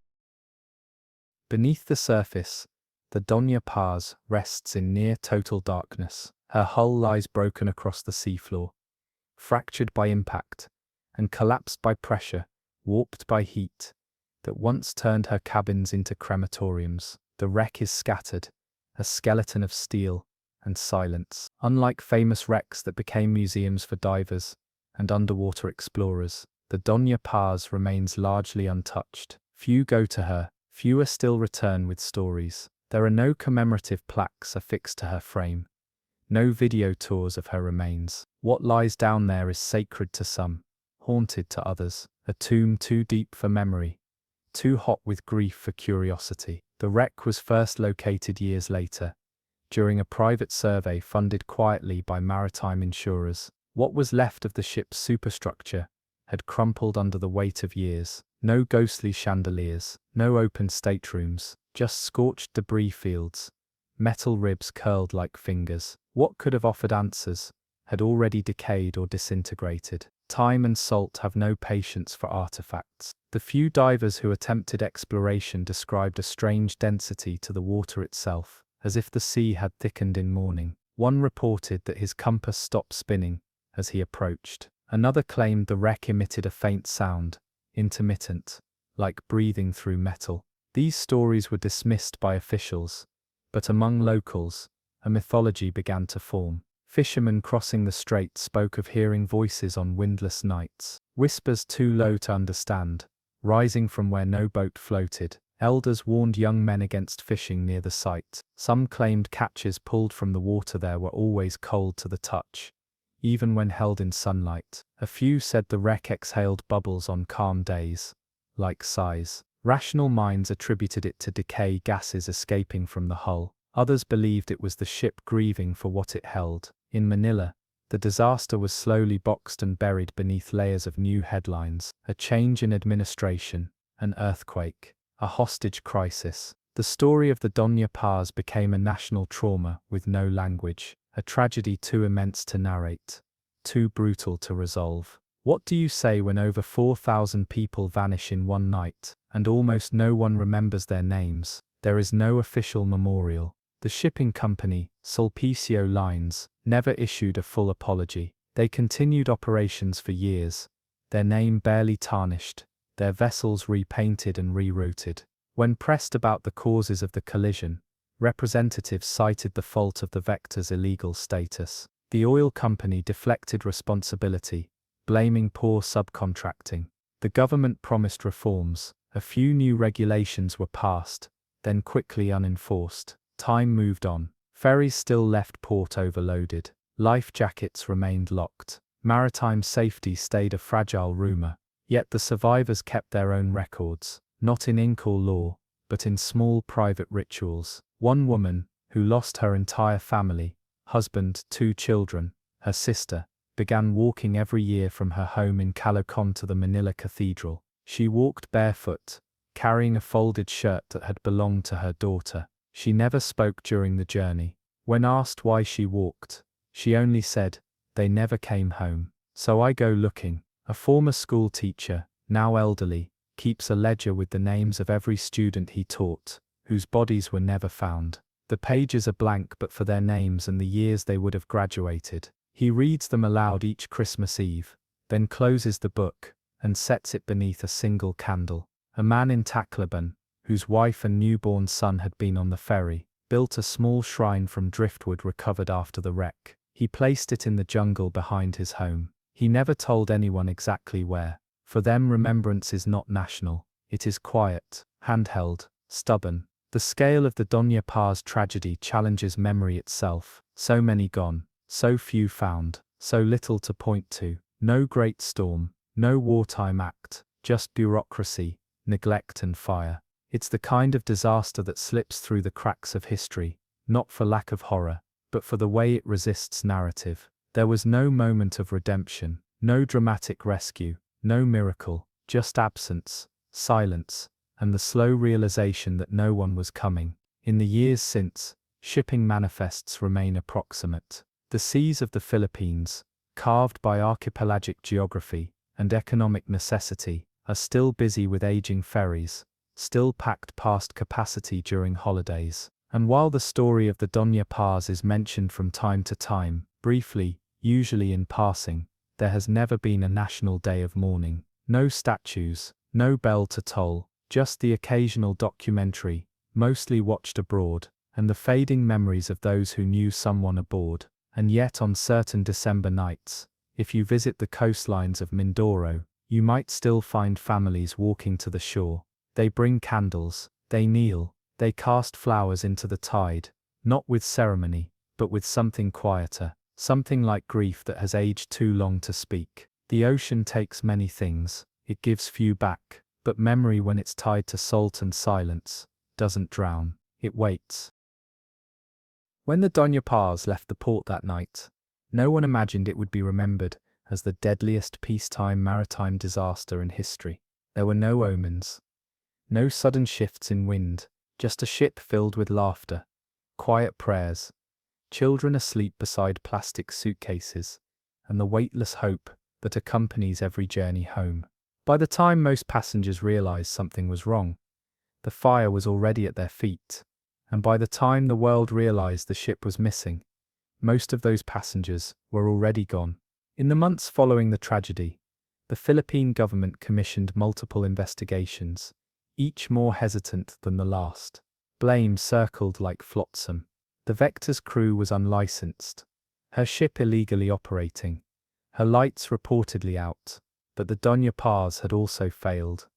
Beneath the surface, the Doña Paz rests in near total darkness. Her hull lies broken across the seafloor, fractured by impact, and collapsed by pressure, warped by heat, that once turned her cabins into crematoriums. The wreck is scattered, a skeleton of steel and silence. Unlike famous wrecks that became museums for divers and underwater explorers, the Doña Paz remains largely untouched. Few go to her, fewer still return with stories. There are no commemorative plaques affixed to her frame, no video tours of her remains. What lies down there is sacred to some, haunted to others, a tomb too deep for memory, too hot with grief for curiosity. The wreck was first located years later, during a private survey funded quietly by maritime insurers. What was left of the ship's superstructure had crumpled under the weight of years. No ghostly chandeliers, no open staterooms, just scorched debris fields, metal ribs curled like fingers. What could have offered answers had already decayed or disintegrated. Time and salt have no patience for artifacts. The few divers who attempted exploration described a strange density to the water itself, as if the sea had thickened in mourning. One reported that his compass stopped spinning as he approached. Another claimed the wreck emitted a faint sound, intermittent, like breathing through metal. These stories were dismissed by officials, but among locals, a mythology began to form. Fishermen crossing the strait spoke of hearing voices on windless nights, whispers too low to understand, rising from where no boat floated. Elders warned young men against fishing near the site. Some claimed catches pulled from the water there were always cold to the touch, even when held in sunlight. A few said the wreck exhaled bubbles on calm days, like sighs. Rational minds attributed it to decay gases escaping from the hull. Others believed it was the ship grieving for what it held. In Manila, the disaster was slowly boxed and buried beneath layers of new headlines. A change in administration, an earthquake, a hostage crisis. The story of the Doña Paz became a national trauma with no language, a tragedy too immense to narrate, too brutal to resolve. What do you say when over 4,000 people vanish in one night, and almost no one remembers their names? There is no official memorial. The shipping company, Sulpicio Lines, never issued a full apology. They continued operations for years, their name barely tarnished, their vessels repainted and rerouted. When pressed about the causes of the collision, representatives cited the fault of the Vector's illegal status. The oil company deflected responsibility, blaming poor subcontracting. The government promised reforms. A few new regulations were passed, then quickly unenforced. Time moved on. Ferries still left port overloaded. Life jackets remained locked. Maritime safety stayed a fragile rumor. Yet the survivors kept their own records, not in ink or law, but in small private rituals. One woman, who lost her entire family, husband, 2 children, her sister, began walking every year from her home in Calocon to the Manila Cathedral. She walked barefoot, carrying a folded shirt that had belonged to her daughter. She never spoke during the journey. When asked why she walked, she only said, "They never came home. So I go looking." A former school teacher, now elderly, keeps a ledger with the names of every student he taught, whose bodies were never found. The pages are blank but for their names and the years they would have graduated. He reads them aloud each Christmas Eve, then closes the book, and sets it beneath a single candle. A man in Tacloban, whose wife and newborn son had been on the ferry, built a small shrine from driftwood recovered after the wreck. He placed it in the jungle behind his home. He never told anyone exactly where. For them, remembrance is not national. It is quiet, handheld, stubborn. The scale of the Doña Paz tragedy challenges memory itself. So many gone, so few found, so little to point to. No great storm, no wartime act, just bureaucracy, neglect and fire. It's the kind of disaster that slips through the cracks of history, not for lack of horror, but for the way it resists narrative. There was no moment of redemption, no dramatic rescue, no miracle, just absence, silence, and the slow realization that no one was coming. In the years since, shipping manifests remain approximate. The seas of the Philippines, carved by archipelagic geography and economic necessity, are still busy with aging ferries, still packed past capacity during holidays. And while the story of the Doña Paz is mentioned from time to time, briefly, usually in passing, there has never been a national day of mourning. No statues, no bell to toll, just the occasional documentary, mostly watched abroad, and the fading memories of those who knew someone aboard. And yet on certain December nights, if you visit the coastlines of Mindoro, you might still find families walking to the shore. They bring candles, they kneel, they cast flowers into the tide, not with ceremony, but with something quieter, something like grief that has aged too long to speak. The ocean takes many things, it gives few back, but memory, when it's tied to salt and silence, doesn't drown, it waits. When the Doña Paz left the port that night, no one imagined it would be remembered as the deadliest peacetime maritime disaster in history. There were no omens, no sudden shifts in wind, just a ship filled with laughter, quiet prayers, children asleep beside plastic suitcases, and the weightless hope that accompanies every journey home. By the time most passengers realized something was wrong, the fire was already at their feet, and by the time the world realized the ship was missing, most of those passengers were already gone. In the months following the tragedy, the Philippine government commissioned multiple investigations, each more hesitant than the last. Blame circled like flotsam. The Vector's crew was unlicensed, her ship illegally operating, her lights reportedly out, but the Doña Paz had also failed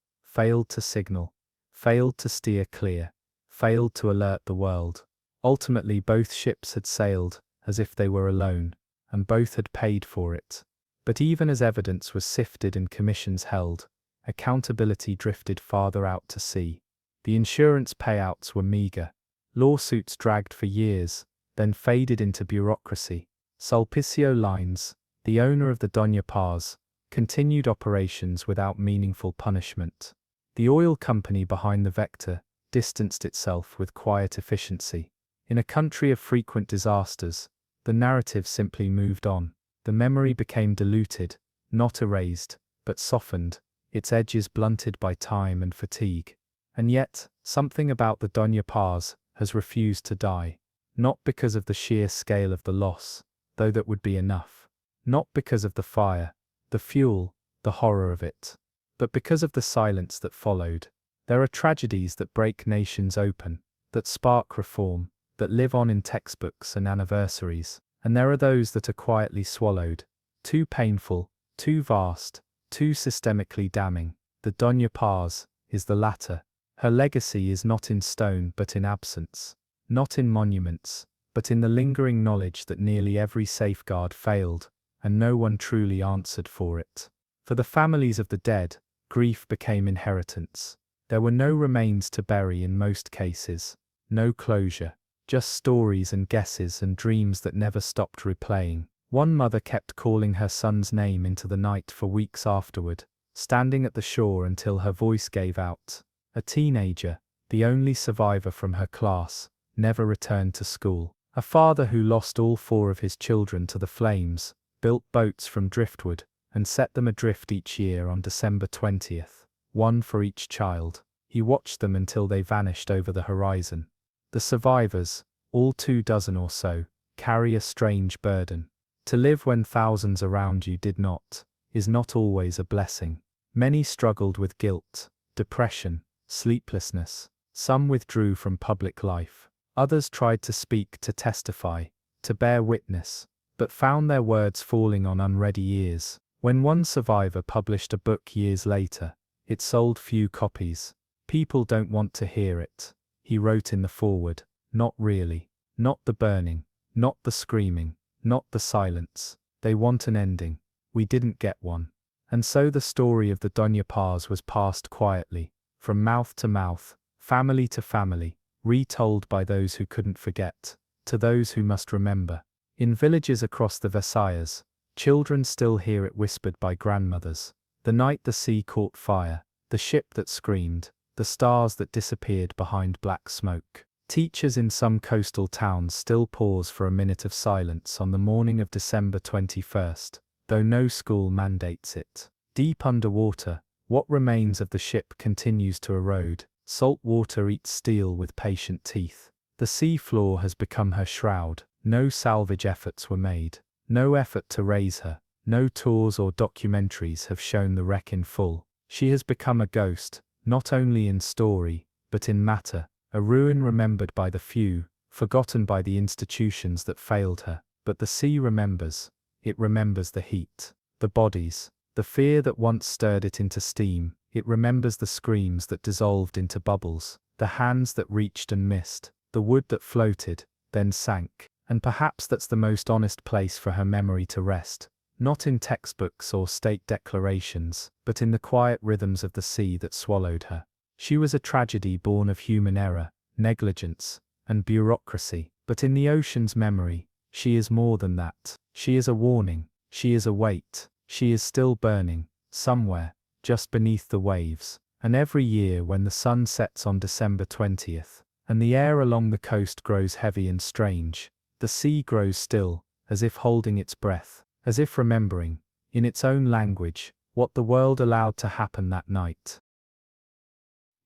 to signal, failed to steer clear, failed to alert the world. Ultimately, both ships had sailed as if they were alone, and both had paid for it. But even as evidence was sifted and commissions held, accountability drifted farther out to sea. The insurance payouts were meager. Lawsuits dragged for years, then faded into bureaucracy. Sulpicio Lines, the owner of the Doña Paz, continued operations without meaningful punishment. The oil company behind the Vector distanced itself with quiet efficiency. In a country of frequent disasters, the narrative simply moved on. The memory became diluted, not erased, but softened, its edges blunted by time and fatigue. And yet, something about the Doña Paz has refused to die. Not because of the sheer scale of the loss, though that would be enough. Not because of the fire, the fuel, the horror of it. But because of the silence that followed. There are tragedies that break nations open, that spark reform, that live on in textbooks and anniversaries. And there are those that are quietly swallowed. Too painful, too vast, too systemically damning. The Doña Paz is the latter. Her legacy is not in stone but in absence. Not in monuments, but in the lingering knowledge that nearly every safeguard failed, and no one truly answered for it. For the families of the dead, grief became inheritance. There were no remains to bury in most cases, no closure, just stories and guesses and dreams that never stopped replaying. One mother kept calling her son's name into the night for weeks afterward, standing at the shore until her voice gave out. A teenager, the only survivor from her class, never returned to school. A father who lost all 4 of his children to the flames, built boats from driftwood, and set them adrift each year on December 20th, one for each child. He watched them until they vanished over the horizon. The survivors, all 24 or so, carry a strange burden. To live when thousands around you did not, is not always a blessing. Many struggled with guilt, depression, sleeplessness. Some withdrew from public life. Others tried to speak, to testify, to bear witness, but found their words falling on unready ears. When one survivor published a book years later, it sold few copies. People don't want to hear it, he wrote in the foreword. Not really. Not the burning, not the screaming, not the silence. They want an ending. We didn't get one. And so the story of the Doña Paz was passed quietly, from mouth to mouth, family to family, retold by those who couldn't forget, to those who must remember. In villages across the Visayas, children still hear it whispered by grandmothers. The night the sea caught fire, the ship that screamed, the stars that disappeared behind black smoke. Teachers in some coastal towns still pause for a minute of silence on the morning of December 21st, though no school mandates it. Deep underwater, what remains of the ship continues to erode. Salt water eats steel with patient teeth. The sea floor has become her shroud. No salvage efforts were made. No effort to raise her. No tours or documentaries have shown the wreck in full. She has become a ghost, not only in story, but in matter, a ruin remembered by the few, forgotten by the institutions that failed her. But the sea remembers. It remembers the heat, the bodies, the fear that once stirred it into steam. It remembers the screams that dissolved into bubbles, the hands that reached and missed, the wood that floated, then sank. And perhaps that's the most honest place for her memory to rest, not in textbooks or state declarations, but in the quiet rhythms of the sea that swallowed her. She was a tragedy born of human error, negligence, and bureaucracy, but in the ocean's memory, she is more than that. She is a warning, she is a weight, she is still burning, somewhere, just beneath the waves. And every year when the sun sets on December 20th, and the air along the coast grows heavy and strange, the sea grows still, as if holding its breath, as if remembering, in its own language, what the world allowed to happen that night.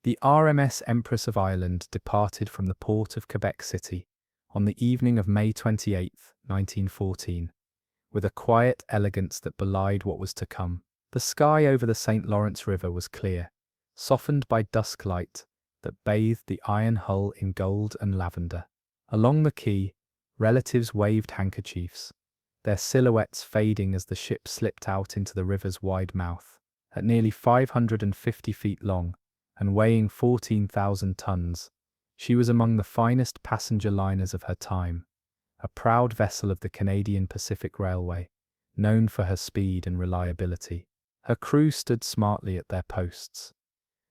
The RMS Empress of Ireland departed from the port of Quebec City on the evening of May 28, 1914, with a quiet elegance that belied what was to come. The sky over the St. Lawrence River was clear, softened by dusk light that bathed the iron hull in gold and lavender. Along the quay, relatives waved handkerchiefs, their silhouettes fading as the ship slipped out into the river's wide mouth. At nearly 550 feet long, and weighing 14,000 tons, she was among the finest passenger liners of her time, a proud vessel of the Canadian Pacific Railway, known for her speed and reliability. Her crew stood smartly at their posts.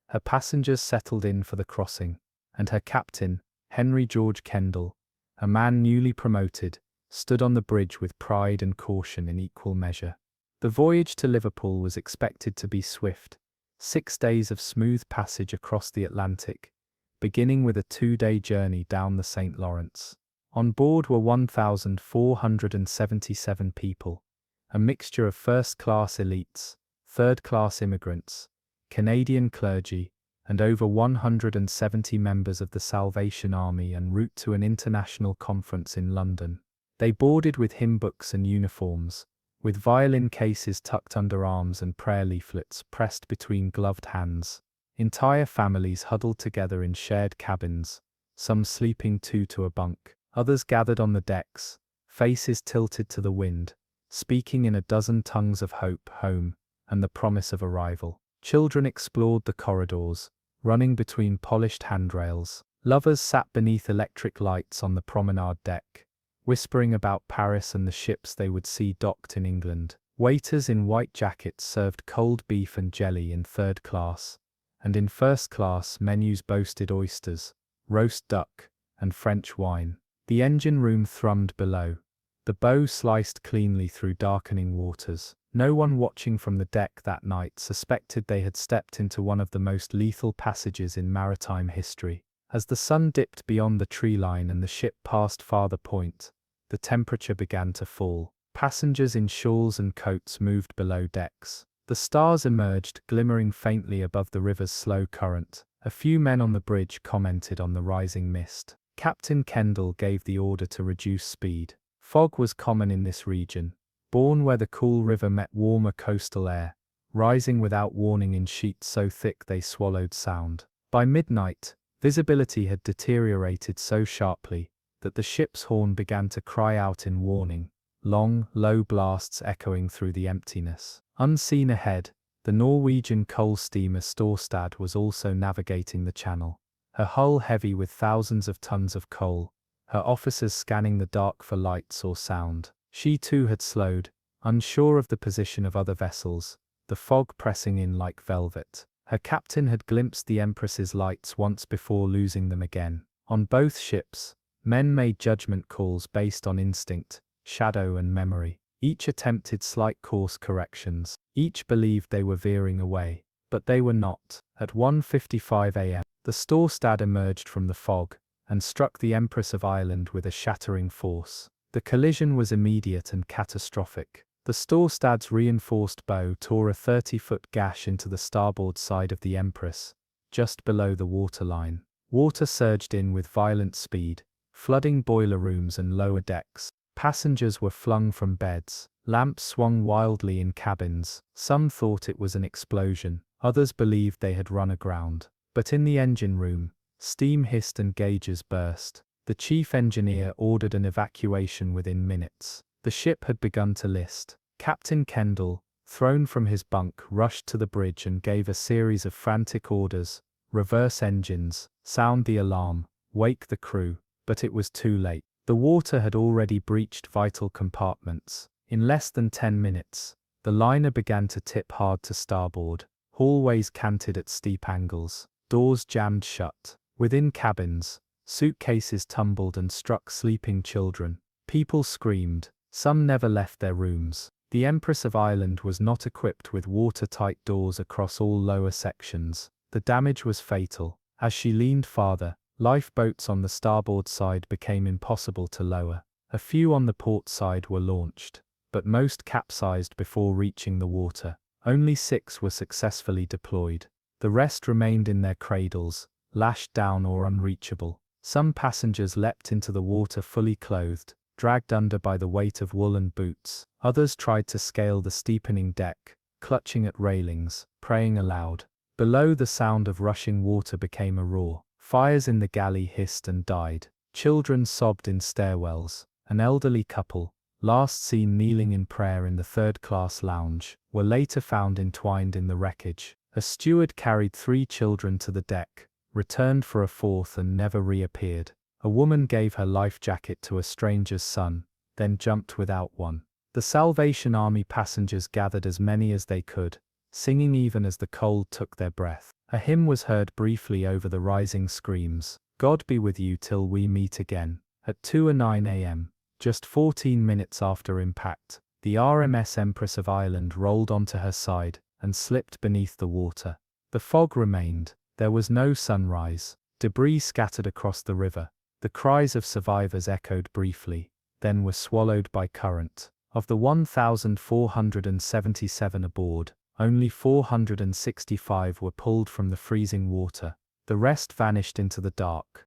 Her passengers settled in for the crossing, and her captain, Henry George Kendall, a man newly promoted, stood on the bridge with pride and caution in equal measure. The voyage to Liverpool was expected to be swift, 6 days of smooth passage across the Atlantic, beginning with a 2-day journey down the St. Lawrence. On board were 1,477 people, a mixture of first-class elites, third-class immigrants, Canadian clergy, and over 170 members of the Salvation Army en route to an international conference in London. They boarded with hymn books and uniforms, with violin cases tucked under arms and prayer leaflets pressed between gloved hands. Entire families huddled together in shared cabins, some sleeping two to a bunk, others gathered on the decks, faces tilted to the wind, speaking in a dozen tongues of hope, home, and the promise of arrival. Children explored the corridors, running between polished handrails. Lovers sat beneath electric lights on the promenade deck, whispering about Paris and the ships they would see docked in England. Waiters in white jackets served cold beef and jelly in third class, and in first class menus boasted oysters, roast duck, and French wine. The engine room thrummed below, the bow sliced cleanly through darkening waters. No one watching from the deck that night suspected they had stepped into one of the most lethal passages in maritime history. As the sun dipped beyond the tree line and the ship passed Farther Point, the temperature began to fall. Passengers in shawls and coats moved below decks. The stars emerged, glimmering faintly above the river's slow current. A few men on the bridge commented on the rising mist. Captain Kendall gave the order to reduce speed. Fog was common in this region, born where the cool river met warmer coastal air, rising without warning in sheets so thick they swallowed sound. By midnight, visibility had deteriorated so sharply that the ship's horn began to cry out in warning, long, low blasts echoing through the emptiness. Unseen ahead, the Norwegian coal steamer Storstad was also navigating the channel, her hull heavy with thousands of tons of coal, her officers scanning the dark for lights or sound. She too had slowed, unsure of the position of other vessels, the fog pressing in like velvet. Her captain had glimpsed the Empress's lights once before losing them again. On both ships, men made judgment calls based on instinct, shadow and memory. Each attempted slight course corrections. Each believed they were veering away, but they were not. At 1:55 a.m., the Storstad emerged from the fog and struck the Empress of Ireland with a shattering force. The collision was immediate and catastrophic. The Storstad's reinforced bow tore a 30-foot gash into the starboard side of the Empress, just below the waterline. Water surged in with violent speed, flooding boiler rooms and lower decks. Passengers were flung from beds. Lamps swung wildly in cabins. Some thought it was an explosion. Others believed they had run aground. But in the engine room, steam hissed and gauges burst. The chief engineer ordered an evacuation within minutes. The ship had begun to list. Captain Kendall, thrown from his bunk, rushed to the bridge and gave a series of frantic orders: reverse engines, sound the alarm, wake the crew. But it was too late. The water had already breached vital compartments. In less than 10 minutes, the liner began to tip hard to starboard. Hallways canted at steep angles. Doors jammed shut. Within cabins, suitcases tumbled and struck sleeping children. People screamed. Some never left their rooms. The Empress of Ireland was not equipped with watertight doors across all lower sections. The damage was fatal. As she leaned farther, lifeboats on the starboard side became impossible to lower. A few on the port side were launched, but most capsized before reaching the water. Only 6 were successfully deployed. The rest remained in their cradles, lashed down or unreachable. Some passengers leapt into the water fully clothed, dragged under by the weight of woolen boots. Others tried to scale the steepening deck, clutching at railings, praying aloud. Below, the sound of rushing water became a roar. Fires in the galley hissed and died. Children sobbed in stairwells. An elderly couple, last seen kneeling in prayer in the third-class lounge, were later found entwined in the wreckage. A steward carried 3 children to the deck, returned for a 4th and never reappeared. A woman gave her life jacket to a stranger's son, then jumped without one. The Salvation Army passengers gathered as many as they could, singing even as the cold took their breath. A hymn was heard briefly over the rising screams. God be with you till we meet again. At 2:09 a.m., just 14 minutes after impact, the RMS Empress of Ireland rolled onto her side and slipped beneath the water. The fog remained. There was no sunrise. Debris scattered across the river. The cries of survivors echoed briefly, then were swallowed by current. Of the 1,477 aboard, Only 465 were pulled from the freezing water. The rest vanished into the dark.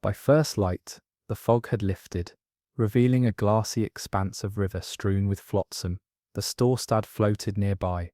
By first light, the fog had lifted, revealing a glassy expanse of river strewn with flotsam. The Storstad floated nearby,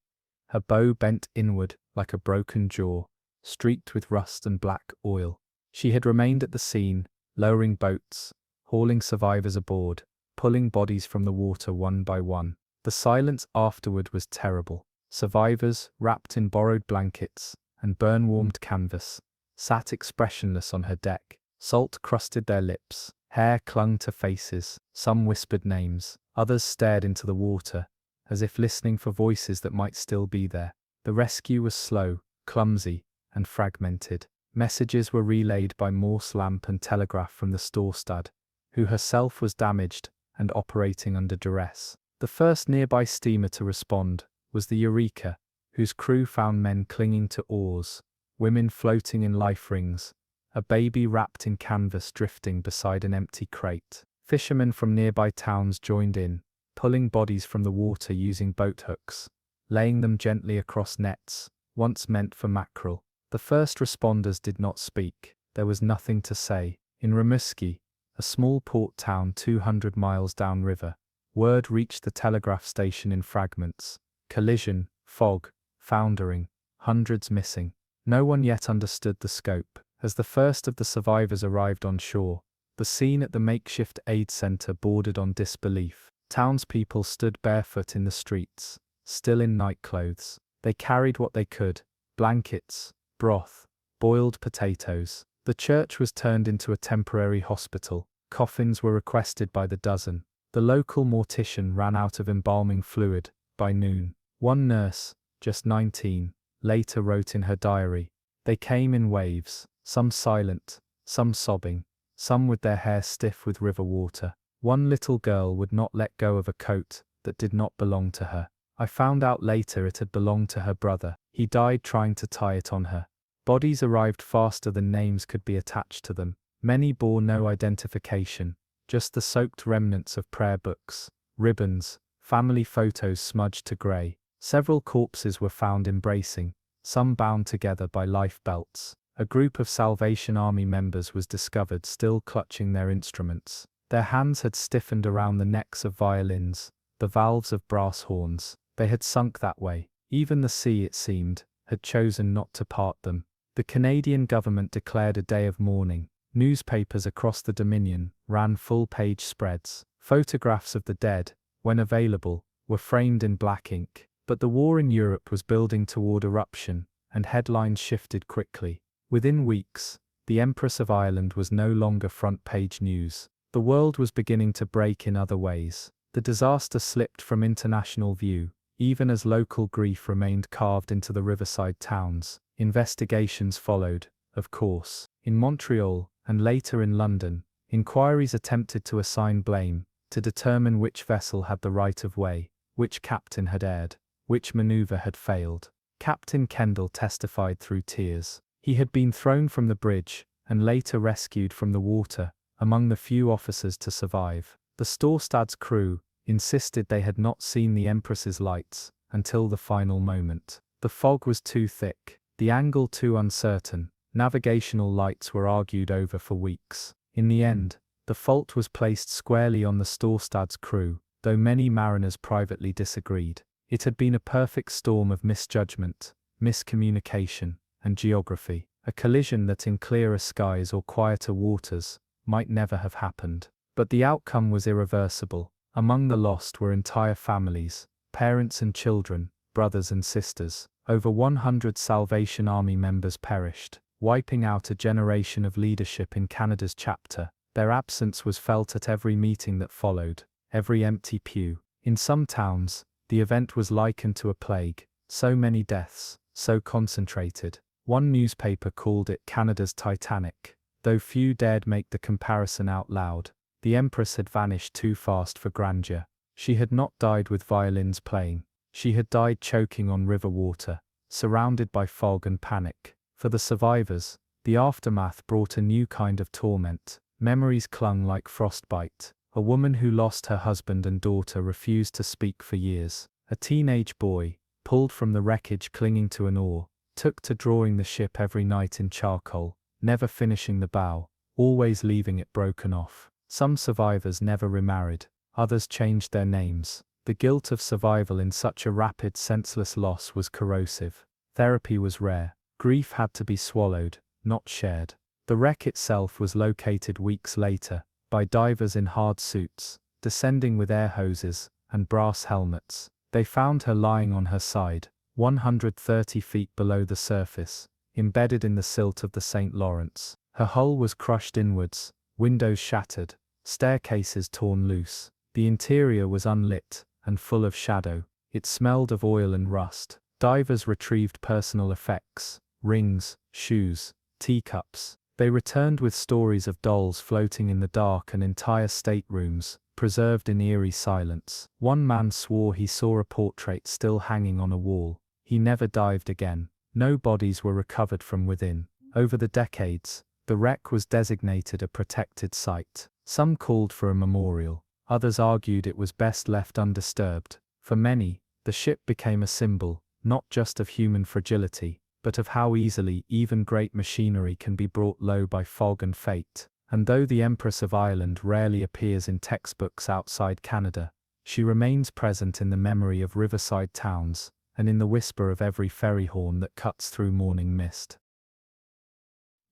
her bow bent inward like a broken jaw, streaked with rust and black oil. She had remained at the scene, lowering boats, hauling survivors aboard, pulling bodies from the water one by one. The silence afterward was terrible. Survivors, wrapped in borrowed blankets and burn-warmed canvas, sat expressionless on her deck. Salt crusted their lips, hair clung to faces, some whispered names, others stared into the water, as if listening for voices that might still be there. The rescue was slow, clumsy, and fragmented. Messages were relayed by Morse lamp and telegraph from the Storstad, who herself was damaged and operating under duress. The first nearby steamer to respond was the Eureka, whose crew found men clinging to oars, women floating in life rings, a baby wrapped in canvas drifting beside an empty crate. Fishermen from nearby towns joined in, pulling bodies from the water using boat hooks, laying them gently across nets, once meant for mackerel. The first responders did not speak. There was nothing to say. In Rimouski, a small port town 200 miles downriver, word reached the telegraph station in fragments. Collision, fog, foundering, hundreds missing. No one yet understood the scope. As the first of the survivors arrived on shore, the scene at the makeshift aid center bordered on disbelief. Townspeople stood barefoot in the streets, still in nightclothes. They carried what they could: blankets, broth, boiled potatoes. The church was turned into a temporary hospital. Coffins were requested by the dozen. The local mortician ran out of embalming fluid by noon. One nurse, just 19, later wrote in her diary, "They came in waves, some silent, some sobbing, some with their hair stiff with river water. One little girl would not let go of a coat that did not belong to her. I found out later it had belonged to her brother. He died trying to tie it on her." Bodies arrived faster than names could be attached to them. Many bore no identification, just the soaked remnants of prayer books, ribbons, family photos smudged to grey. Several corpses were found embracing, some bound together by life belts. A group of Salvation Army members was discovered still clutching their instruments. Their hands had stiffened around the necks of violins, the valves of brass horns. They had sunk that way. Even the sea, it seemed, had chosen not to part them. The Canadian government declared a day of mourning. Newspapers across the Dominion ran full-page spreads. Photographs of the dead, when available, were framed in black ink. But the war in Europe was building toward eruption, and headlines shifted quickly. Within weeks, the Empress of Ireland was no longer front-page news. The world was beginning to break in other ways. The disaster slipped from international view, even as local grief remained carved into the riverside towns. Investigations followed, of course. In Montreal, and later in London, inquiries attempted to assign blame, to determine which vessel had the right of way, which captain had erred, which maneuver had failed. Captain Kendall testified through tears. He had been thrown from the bridge, and later rescued from the water, among the few officers to survive. The Storstad's crew insisted they had not seen the Empress's lights until the final moment. The fog was too thick, the angle too uncertain. Navigational lights were argued over for weeks. In the end, the fault was placed squarely on the Storstad's crew, though many mariners privately disagreed. It had been a perfect storm of misjudgment, miscommunication, and geography, a collision that in clearer skies or quieter waters might never have happened. But the outcome was irreversible. Among the lost were entire families, parents and children, brothers and sisters. Over 100 Salvation Army members perished, wiping out a generation of leadership in Canada's chapter. Their absence was felt at every meeting that followed, every empty pew. In some towns, the event was likened to a plague, so many deaths, so concentrated. One newspaper called it Canada's Titanic, though few dared make the comparison out loud. The Empress had vanished too fast for grandeur. She had not died with violins playing. She had died choking on river water, surrounded by fog and panic. For the survivors, the aftermath brought a new kind of torment. Memories clung like frostbite. A woman who lost her husband and daughter refused to speak for years. A teenage boy, pulled from the wreckage clinging to an oar, took to drawing the ship every night in charcoal, never finishing the bow, always leaving it broken off. Some survivors never remarried, others changed their names. The guilt of survival in such a rapid, senseless loss was corrosive. Therapy was rare. Grief had to be swallowed, not shared. The wreck itself was located weeks later, by divers in hard suits, descending with air hoses and brass helmets. They found her lying on her side, 130 feet below the surface, embedded in the silt of the St. Lawrence. Her hull was crushed inwards, windows shattered, staircases torn loose. The interior was unlit and full of shadow. It smelled of oil and rust. Divers retrieved personal effects, rings, shoes, teacups. They returned with stories of dolls floating in the dark and entire staterooms, preserved in eerie silence. One man swore he saw a portrait still hanging on a wall. He never dived again. No bodies were recovered from within. Over the decades, the wreck was designated a protected site. Some called for a memorial. Others argued it was best left undisturbed. For many, the ship became a symbol, not just of human fragility, but of how easily even great machinery can be brought low by fog and fate. And though the Empress of Ireland rarely appears in textbooks outside Canada, she remains present in the memory of riverside towns, and in the whisper of every ferry horn that cuts through morning mist.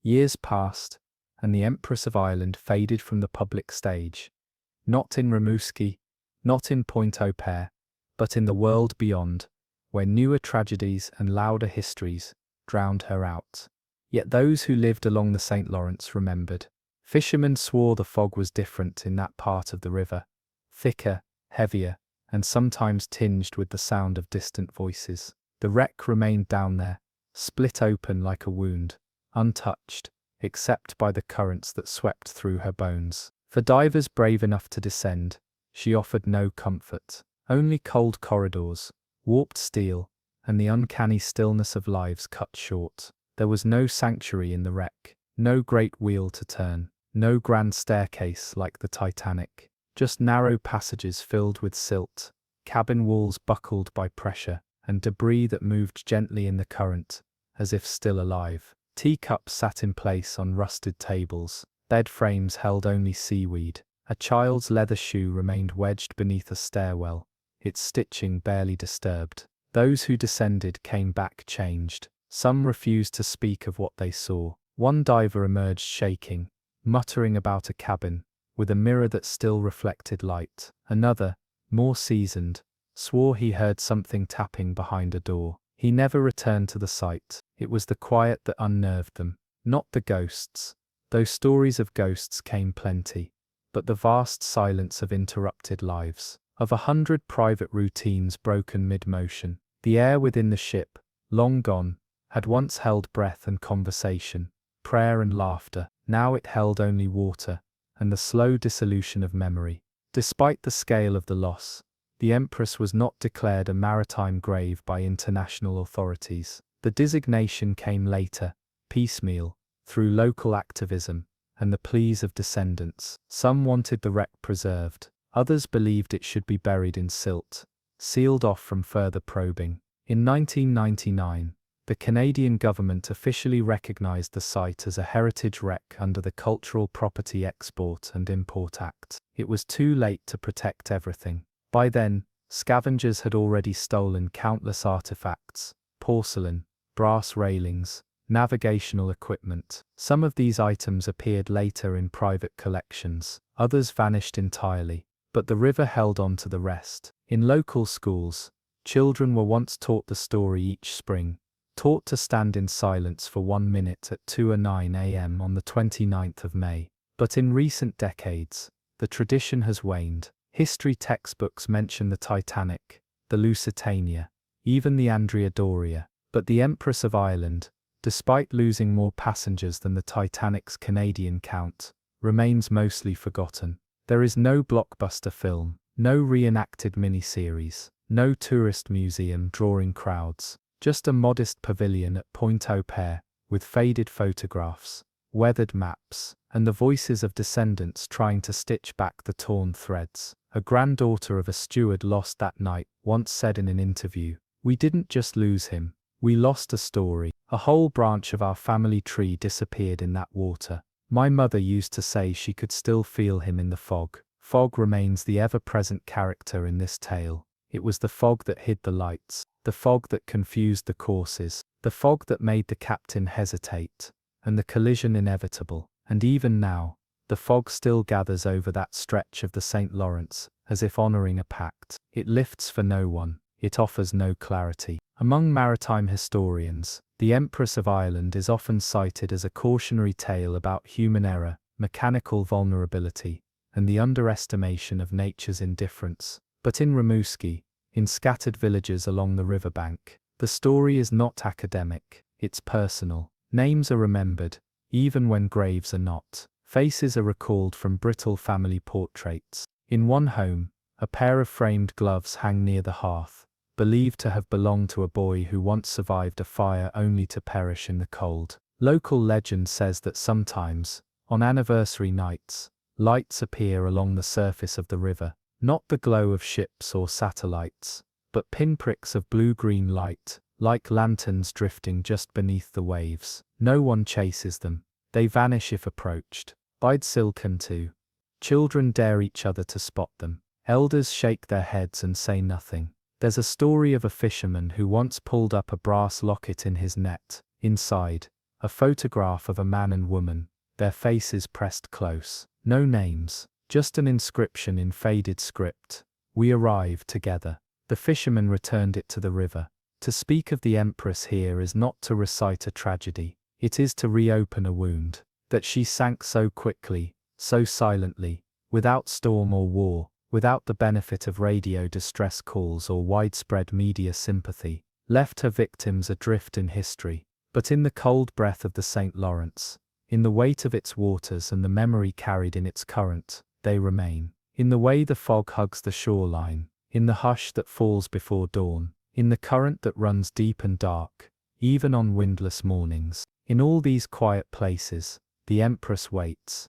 Years passed, and the Empress of Ireland faded from the public stage. Not in Rimouski, not in Pointe-au-Père, but in the world beyond, where newer tragedies and louder histories drowned her out. Yet those who lived along the St. Lawrence remembered. Fishermen swore the fog was different in that part of the river, thicker, heavier, and sometimes tinged with the sound of distant voices. The wreck remained down there, split open like a wound, untouched, except by the currents that swept through her bones. For divers brave enough to descend, she offered no comfort, only cold corridors, warped steel, and the uncanny stillness of lives cut short. There was no sanctuary in the wreck, no great wheel to turn, no grand staircase like the Titanic, just narrow passages filled with silt, cabin walls buckled by pressure, and debris that moved gently in the current, as if still alive. Teacups sat in place on rusted tables, bed frames held only seaweed. A child's leather shoe remained wedged beneath a stairwell, its stitching barely disturbed. Those who descended came back changed. Some refused to speak of what they saw. One diver emerged shaking, muttering about a cabin, with a mirror that still reflected light. Another, more seasoned, swore he heard something tapping behind a door. He never returned to the site. It was the quiet that unnerved them, not the ghosts, though stories of ghosts came plenty, but the vast silence of interrupted lives, of 100 private routines broken mid-motion. The air within the ship, long gone, had once held breath and conversation, prayer and laughter. Now it held only water, and the slow dissolution of memory. Despite the scale of the loss, the Empress was not declared a maritime grave by international authorities. The designation came later, piecemeal, through local activism and the pleas of descendants. Some wanted the wreck preserved, others believed it should be buried in silt, sealed off from further probing. In 1999, the Canadian government officially recognized the site as a heritage wreck under the Cultural Property Export and Import Act. It was too late to protect everything. By then, scavengers had already stolen countless artifacts, porcelain, brass railings, navigational equipment. Some of these items appeared later in private collections, others vanished entirely, but the river held on to the rest. In local schools, children were once taught the story each spring, taught to stand in silence for 1 minute at 2:09 a.m. on the 29th of May. But in recent decades, the tradition has waned. History textbooks mention the Titanic, the Lusitania, even the Andrea Doria. But the Empress of Ireland, despite losing more passengers than the Titanic's Canadian count, remains mostly forgotten. There is no blockbuster film, no reenacted miniseries, no tourist museum drawing crowds. Just a modest pavilion at Pointe-au-Père, with faded photographs, weathered maps, and the voices of descendants trying to stitch back the torn threads. a granddaughter of a steward lost that night, once said in an interview. We didn't just lose him, we lost a story. A whole branch of our family tree disappeared in that water. My mother used to say she could still feel him in the fog. Fog remains the ever-present character in this tale. It was the fog that hid the lights, the fog that confused the courses, the fog that made the captain hesitate, and the collision inevitable. And even now, the fog still gathers over that stretch of the St. Lawrence, as if honoring a pact. It lifts for no one, it offers no clarity. Among maritime historians, the Empress of Ireland is often cited as a cautionary tale about human error, mechanical vulnerability, and the underestimation of nature's indifference. But in Rimouski, in scattered villages along the riverbank, the story is not academic, it's personal. Names are remembered, even when graves are not. Faces are recalled from brittle family portraits. In one home, a pair of framed gloves hang near the hearth, believed to have belonged to a boy who once survived a fire only to perish in the cold. Local legend says that sometimes, on anniversary nights, lights appear along the surface of the river, not the glow of ships or satellites, but pinpricks of blue-green light, like lanterns drifting just beneath the waves. No one chases them, they vanish if approached. Bide silken too. Children dare each other to spot them. Elders shake their heads and say nothing. There's a story of a fisherman who once pulled up a brass locket in his net. Inside, a photograph of a man and woman, their faces pressed close. No names, just an inscription in faded script. We arrive together. The fisherman returned it to the river. To speak of the Empress here is not to recite a tragedy. It is to reopen a wound. That she sank so quickly, so silently, without storm or war, without the benefit of radio distress calls or widespread media sympathy, left her victims adrift in history. But in the cold breath of the St. Lawrence, in the weight of its waters and the memory carried in its current, they remain. In the way the fog hugs the shoreline, in the hush that falls before dawn, in the current that runs deep and dark, even on windless mornings. In all these quiet places, the Empress waits.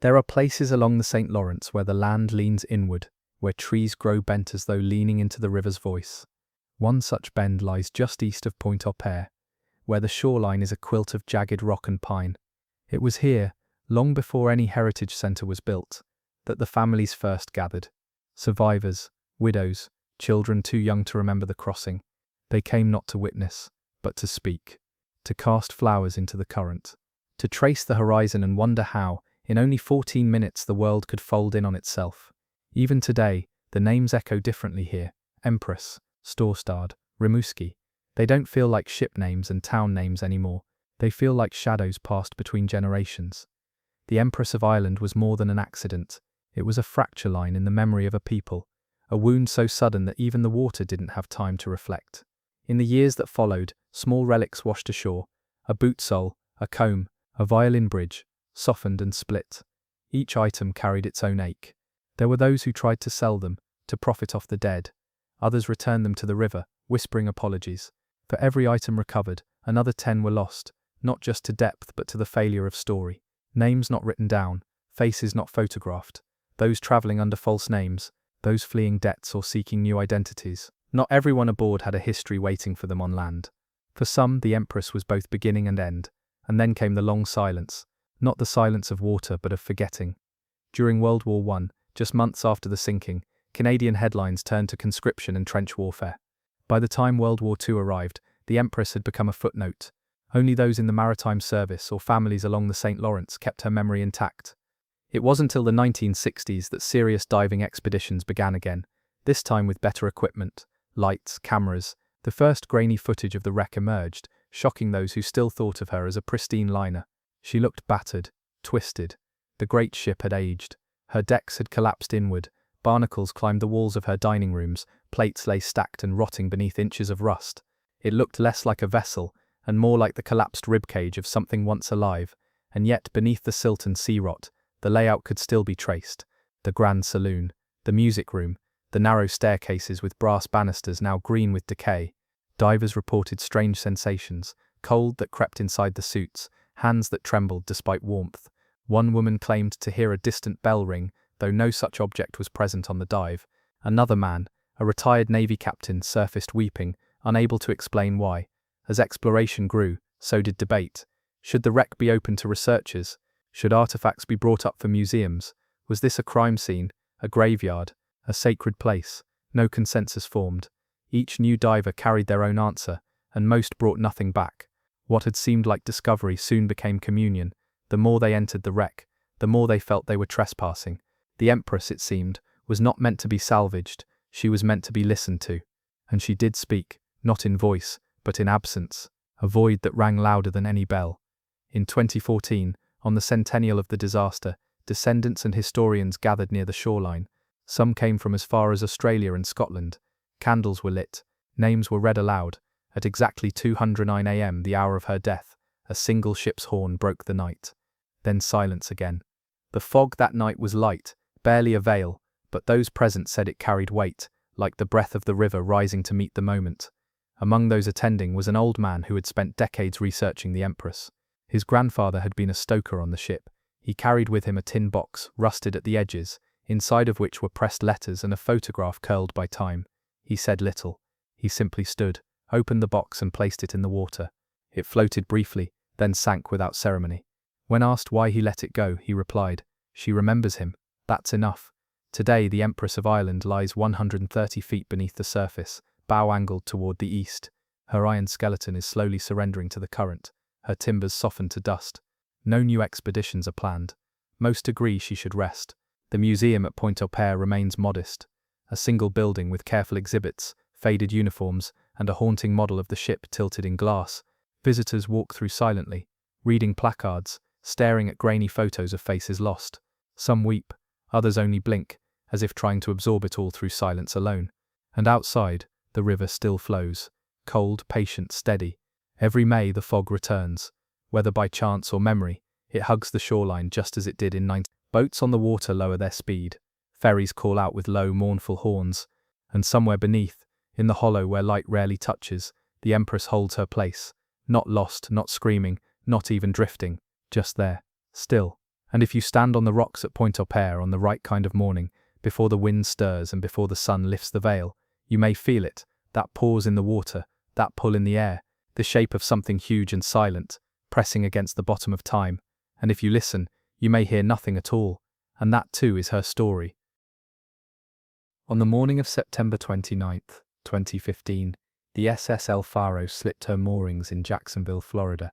There are places along the St. Lawrence where the land leans inward, where trees grow bent as though leaning into the river's voice. One such bend lies just east of Point Au Pair, where the shoreline is a quilt of jagged rock and pine. It was here, long before any heritage centre was built, that the families first gathered. Survivors, widows, children too young to remember the crossing. They came not to witness, but to speak, to cast flowers into the current, to trace the horizon and wonder how, in only 14 minutes, the world could fold in on itself. Even today, the names echo differently here. Empress, Storstad, Rimouski. They don't feel like ship names and town names anymore. They feel like shadows passed between generations. The Empress of Ireland was more than an accident. It was a fracture line in the memory of a people, a wound so sudden that even the water didn't have time to reflect. In the years that followed, small relics washed ashore, a boot sole, a comb, a violin bridge, softened and split. Each item carried its own ache. There were those who tried to sell them, to profit off the dead. Others returned them to the river, whispering apologies. For every item recovered, another 10 were lost, not just to depth but to the failure of story. Names not written down, faces not photographed, those travelling under false names, those fleeing debts or seeking new identities. Not everyone aboard had a history waiting for them on land. For some, the Empress was both beginning and end, and then came the long silence, not the silence of water but of forgetting. During World War I, just months after the sinking, Canadian headlines turned to conscription and trench warfare. By the time World War II arrived, the Empress had become a footnote. Only those in the maritime service or families along the St. Lawrence kept her memory intact. It wasn't until the 1960s that serious diving expeditions began again, this time with better equipment, lights, cameras. The first grainy footage of the wreck emerged, shocking those who still thought of her as a pristine liner. She looked battered, twisted. The great ship had aged. Her decks had collapsed inward, barnacles climbed the walls of her dining rooms, plates lay stacked and rotting beneath inches of rust. It looked less like a vessel, and more like the collapsed ribcage of something once alive, and yet beneath the silt and sea rot, the layout could still be traced. The grand saloon, the music room, the narrow staircases with brass banisters now green with decay. Divers reported strange sensations, cold that crept inside the suits, hands that trembled despite warmth. One woman claimed to hear a distant bell ring, though no such object was present on the dive. Another man, a retired Navy captain, surfaced weeping, unable to explain why. As exploration grew, so did debate. Should the wreck be open to researchers? Should artifacts be brought up for museums? Was this a crime scene, a graveyard, a sacred place? No consensus formed. Each new diver carried their own answer, and most brought nothing back. What had seemed like discovery soon became communion. The more they entered the wreck, the more they felt they were trespassing. The Empress, it seemed, was not meant to be salvaged, she was meant to be listened to. And she did speak, not in voice, but in absence, a void that rang louder than any bell. In 2014, on the centennial of the disaster, descendants and historians gathered near the shoreline. Some came from as far as Australia and Scotland. Candles were lit, names were read aloud. At exactly 2:09 a.m., the hour of her death, a single ship's horn broke the night. Then silence again. The fog that night was light, barely a veil, but those present said it carried weight, like the breath of the river rising to meet the moment. Among those attending was an old man who had spent decades researching the Empress. His grandfather had been a stoker on the ship. He carried with him a tin box, rusted at the edges, inside of which were pressed letters and a photograph curled by time. He said little. He simply stood, opened the box and placed it in the water. It floated briefly, then sank without ceremony. When asked why he let it go, he replied, "She remembers him. That's enough." Today, the Empress of Ireland lies 130 feet beneath the surface, bow angled toward the east. Her iron skeleton is slowly surrendering to the current, her timbers softened to dust. No new expeditions are planned. Most agree she should rest. The museum at Pointe-au-Père remains modest. A single building with careful exhibits, faded uniforms, and a haunting model of the ship tilted in glass. Visitors walk through silently, reading placards, staring at grainy photos of faces lost. Some weep, others only blink, as if trying to absorb it all through silence alone. And outside, the river still flows, cold, patient, steady. Every May the fog returns. Whether by chance or memory, it hugs the shoreline just as it did in 19. Boats on the water lower their speed. Ferries call out with low, mournful horns. And somewhere beneath, in the hollow where light rarely touches, the Empress holds her place. Not lost, not screaming, not even drifting. Just there. Still. And if you stand on the rocks at Pointe-au-Père on the right kind of morning, before the wind stirs and before the sun lifts the veil, you may feel it, that pause in the water, that pull in the air, the shape of something huge and silent, pressing against the bottom of time. And if you listen, you may hear nothing at all, and that too is her story. On the morning of September 29th, 2015, the SS El Faro slipped her moorings in Jacksonville, Florida,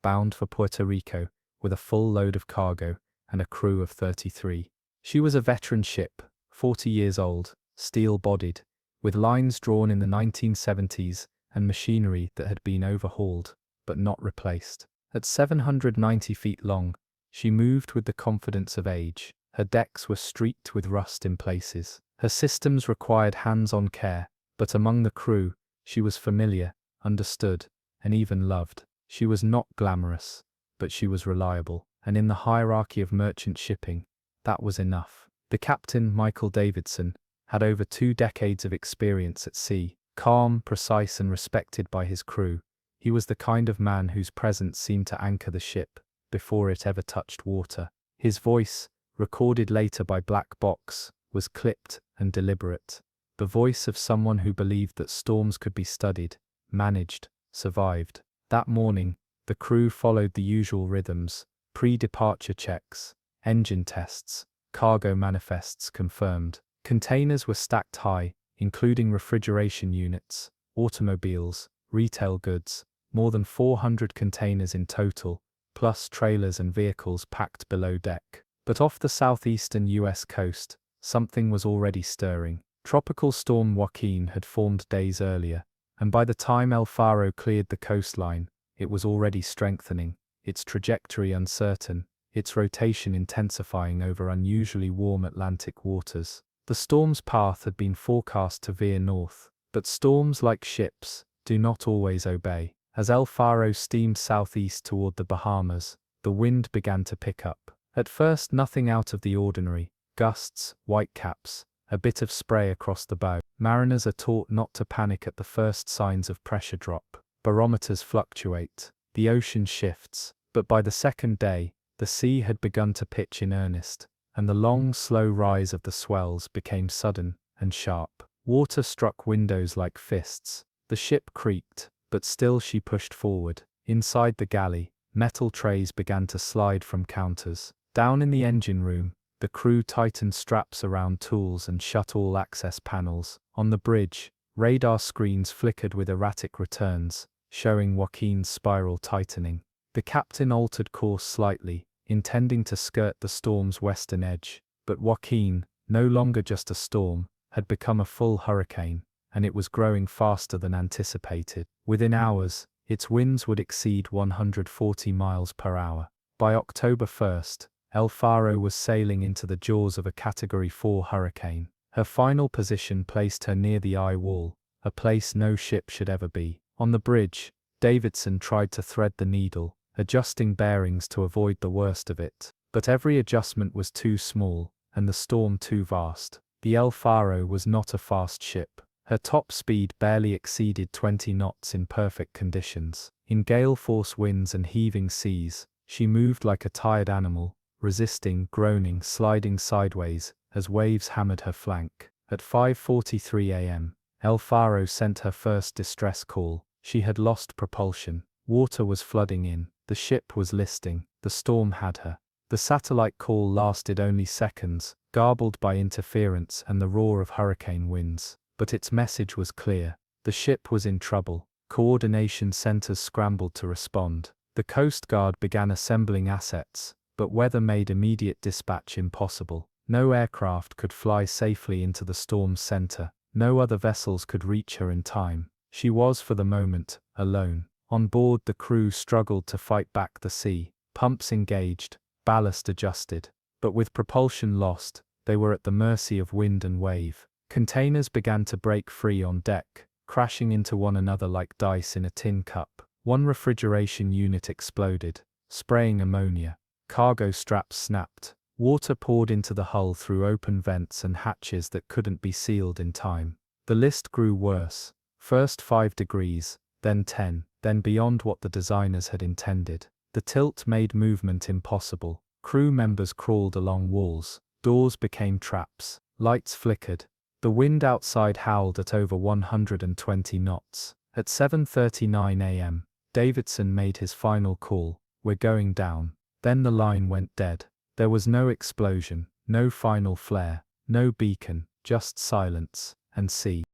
bound for Puerto Rico, with a full load of cargo and a crew of 33. She was a veteran ship, 40 years old, steel-bodied, with lines drawn in the 1970s and machinery that had been overhauled, but not replaced. At 790 feet long, she moved with the confidence of age. Her decks were streaked with rust in places. Her systems required hands-on care, but among the crew, she was familiar, understood, and even loved. She was not glamorous, but she was reliable, and in the hierarchy of merchant shipping, that was enough. The captain, Michael Davidson, had over 2 decades of experience at sea, calm, precise, and respected by his crew. He was the kind of man whose presence seemed to anchor the ship before it ever touched water. His voice, recorded later by Black Box, was clipped and deliberate. The voice of someone who believed that storms could be studied, managed, survived. That morning, the crew followed the usual rhythms: pre-departure checks, engine tests, cargo manifests confirmed. Containers were stacked high, including refrigeration units, automobiles, retail goods, more than 400 containers in total, plus trailers and vehicles packed below deck. But off the southeastern US coast, something was already stirring. Tropical storm Joaquin had formed days earlier, and by the time El Faro cleared the coastline, it was already strengthening, its trajectory uncertain, its rotation intensifying over unusually warm Atlantic waters. The storm's path had been forecast to veer north, but storms, like ships, do not always obey. As El Faro steamed southeast toward the Bahamas, the wind began to pick up. At first nothing out of the ordinary: gusts, whitecaps, a bit of spray across the bow. Mariners are taught not to panic at the first signs of pressure drop. Barometers fluctuate, the ocean shifts, but by the second day, the sea had begun to pitch in earnest. and the long, slow rise of the swells became sudden and sharp. Water struck windows like fists. The ship creaked, but still she pushed forward. Inside the galley, metal trays began to slide from counters. Down in the engine room, the crew tightened straps around tools and shut all access panels. On the bridge, radar screens flickered with erratic returns, showing Joaquin's spiral tightening. The captain altered course slightly, intending to skirt the storm's western edge. But Joaquin, no longer just a storm, had become a full hurricane, and it was growing faster than anticipated. Within hours, its winds would exceed 140 miles per hour. By October 1st, El Faro was sailing into the jaws of a Category 4 hurricane. Her final position placed her near the eye wall, a place no ship should ever be. On the bridge, Davidson tried to thread the needle, adjusting bearings to avoid the worst of it. But every adjustment was too small, and the storm too vast. The El Faro was not a fast ship. Her top speed barely exceeded 20 knots in perfect conditions. In gale-force winds and heaving seas, she moved like a tired animal, resisting, groaning, sliding sideways, as waves hammered her flank. At 5:43 a.m., El Faro sent her first distress call. She had lost propulsion. Water was flooding in. The ship was listing. The storm had her. The satellite call lasted only seconds, garbled by interference and the roar of hurricane winds. But its message was clear. The ship was in trouble. Coordination centers scrambled to respond. The Coast Guard began assembling assets, but weather made immediate dispatch impossible. No aircraft could fly safely into the storm's center. No other vessels could reach her in time. She was, for the moment, alone. On board, the crew struggled to fight back the sea. Pumps engaged, ballast adjusted. But with propulsion lost, they were at the mercy of wind and wave. Containers began to break free on deck, crashing into one another like dice in a tin cup. One refrigeration unit exploded, spraying ammonia. Cargo straps snapped. Water poured into the hull through open vents and hatches that couldn't be sealed in time. The list grew worse. First 5 degrees, then 10, then beyond what the designers had intended. The tilt made movement impossible. Crew members crawled along walls. Doors became traps. Lights flickered. The wind outside howled at over 120 knots. At 7:39 a.m., Davidson made his final call. "We're going down." Then the line went dead. There was no explosion, no final flare, no beacon, just silence and sea.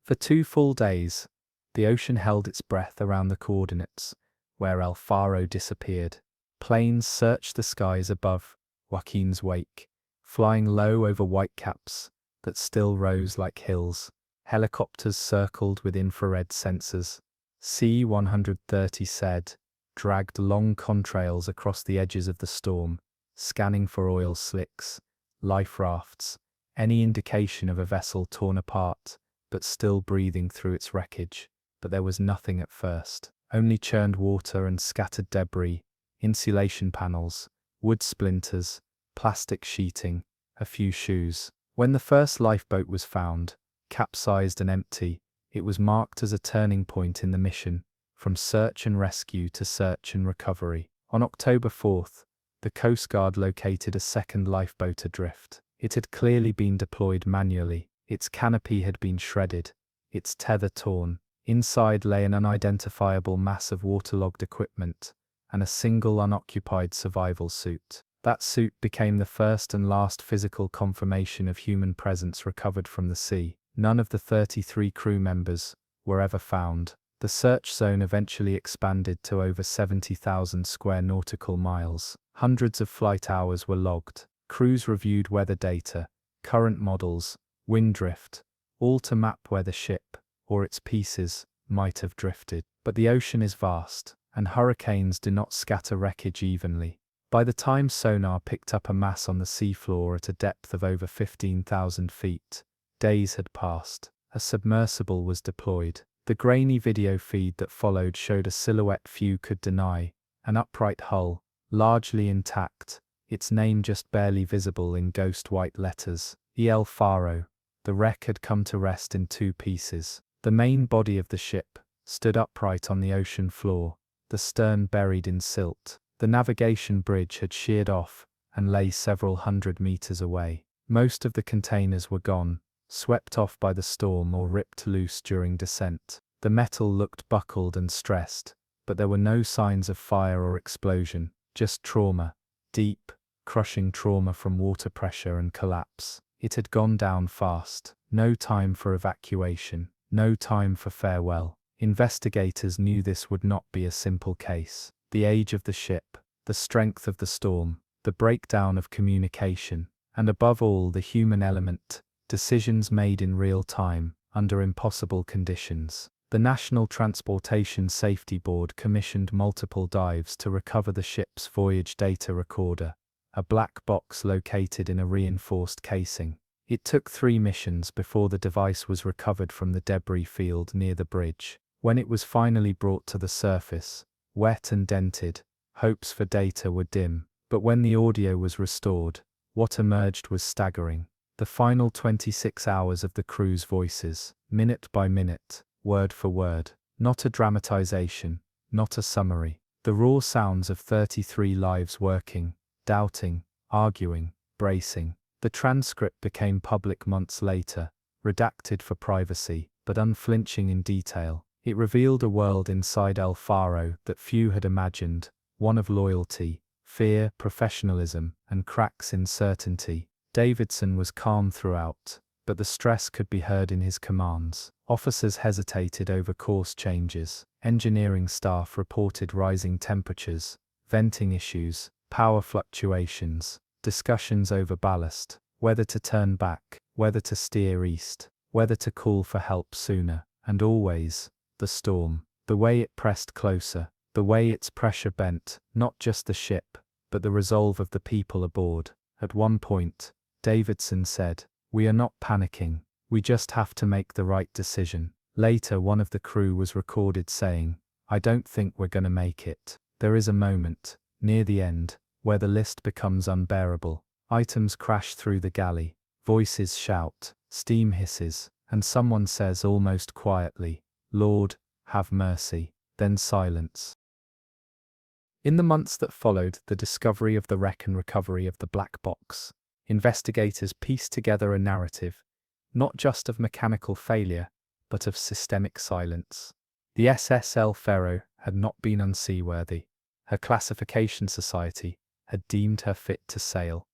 For 2 full days, the ocean held its breath around the coordinates, where El Faro disappeared. Planes searched the skies above Joaquin's wake, flying low over whitecaps that still rose like hills. Helicopters circled with infrared sensors. C-130 said, dragged long contrails across the edges of the storm, scanning for oil slicks, life rafts, any indication of a vessel torn apart, but still breathing through its wreckage. But there was nothing at first. Only churned water and scattered debris, insulation panels, wood splinters, plastic sheeting, a few shoes. When the first lifeboat was found, capsized and empty, it was marked as a turning point in the mission, from search and rescue to search and recovery. On October 4th, the Coast Guard located a second lifeboat adrift. It had clearly been deployed manually. Its canopy had been shredded, its tether torn. Inside lay an unidentifiable mass of waterlogged equipment, and a single unoccupied survival suit. That suit became the first and last physical confirmation of human presence recovered from the sea. None of the 33 crew members were ever found. The search zone eventually expanded to over 70,000 square nautical miles. Hundreds of flight hours were logged. Crews reviewed weather data, current models, wind drift, all to map where the ship, or its pieces, might have drifted. But the ocean is vast, and hurricanes do not scatter wreckage evenly. By the time sonar picked up a mass on the seafloor at a depth of over 15,000 feet, days had passed. A submersible was deployed. The grainy video feed that followed showed a silhouette few could deny, an upright hull, largely intact, its name just barely visible in ghost white letters. El Faro. The wreck had come to rest in 2 pieces. The main body of the ship stood upright on the ocean floor, the stern buried in silt. The navigation bridge had sheared off, and lay several hundred meters away. Most of the containers were gone, swept off by the storm or ripped loose during descent. The metal looked buckled and stressed, but there were no signs of fire or explosion, just trauma, deep, crushing trauma from water pressure and collapse. It had gone down fast. No time for evacuation, no time for farewell. Investigators knew this would not be a simple case. The age of the ship, the strength of the storm, the breakdown of communication, and above all the human element, decisions made in real time, under impossible conditions. The National Transportation Safety Board commissioned multiple dives to recover the ship's Voyage data recorder, a black box located in a reinforced casing. It took 3 missions before the device was recovered from the debris field near the bridge. When it was finally brought to the surface, wet and dented, hopes for data were dim. But when the audio was restored, what emerged was staggering. The final 26 hours of the crew's voices, minute by minute, word for word. Not a dramatization, not a summary. The raw sounds of 33 lives working, doubting, arguing, bracing. The transcript became public months later, redacted for privacy, but unflinching in detail. It revealed a world inside El Faro that few had imagined, one of loyalty, fear, professionalism, and cracks in certainty. Davidson was calm throughout, but the stress could be heard in his commands. Officers hesitated over course changes. Engineering staff reported rising temperatures, venting issues, power fluctuations, discussions over ballast, whether to turn back, whether to steer east, whether to call for help sooner, and always, the storm, the way it pressed closer, the way its pressure bent, not just the ship, but the resolve of the people aboard. At one point, Davidson said, "We are not panicking, we just have to make the right decision." Later, one of the crew was recorded saying, "I don't think we're gonna make it." There is a moment, near the end, where the list becomes unbearable. Items crash through the galley, voices shout, steam hisses, and someone says almost quietly, "Lord, have mercy," then silence. In the months that followed the discovery of the wreck and recovery of the black box, investigators pieced together a narrative, not just of mechanical failure, but of systemic silence. The SS El Faro had not been unseaworthy. Her classification society had deemed her fit to sail.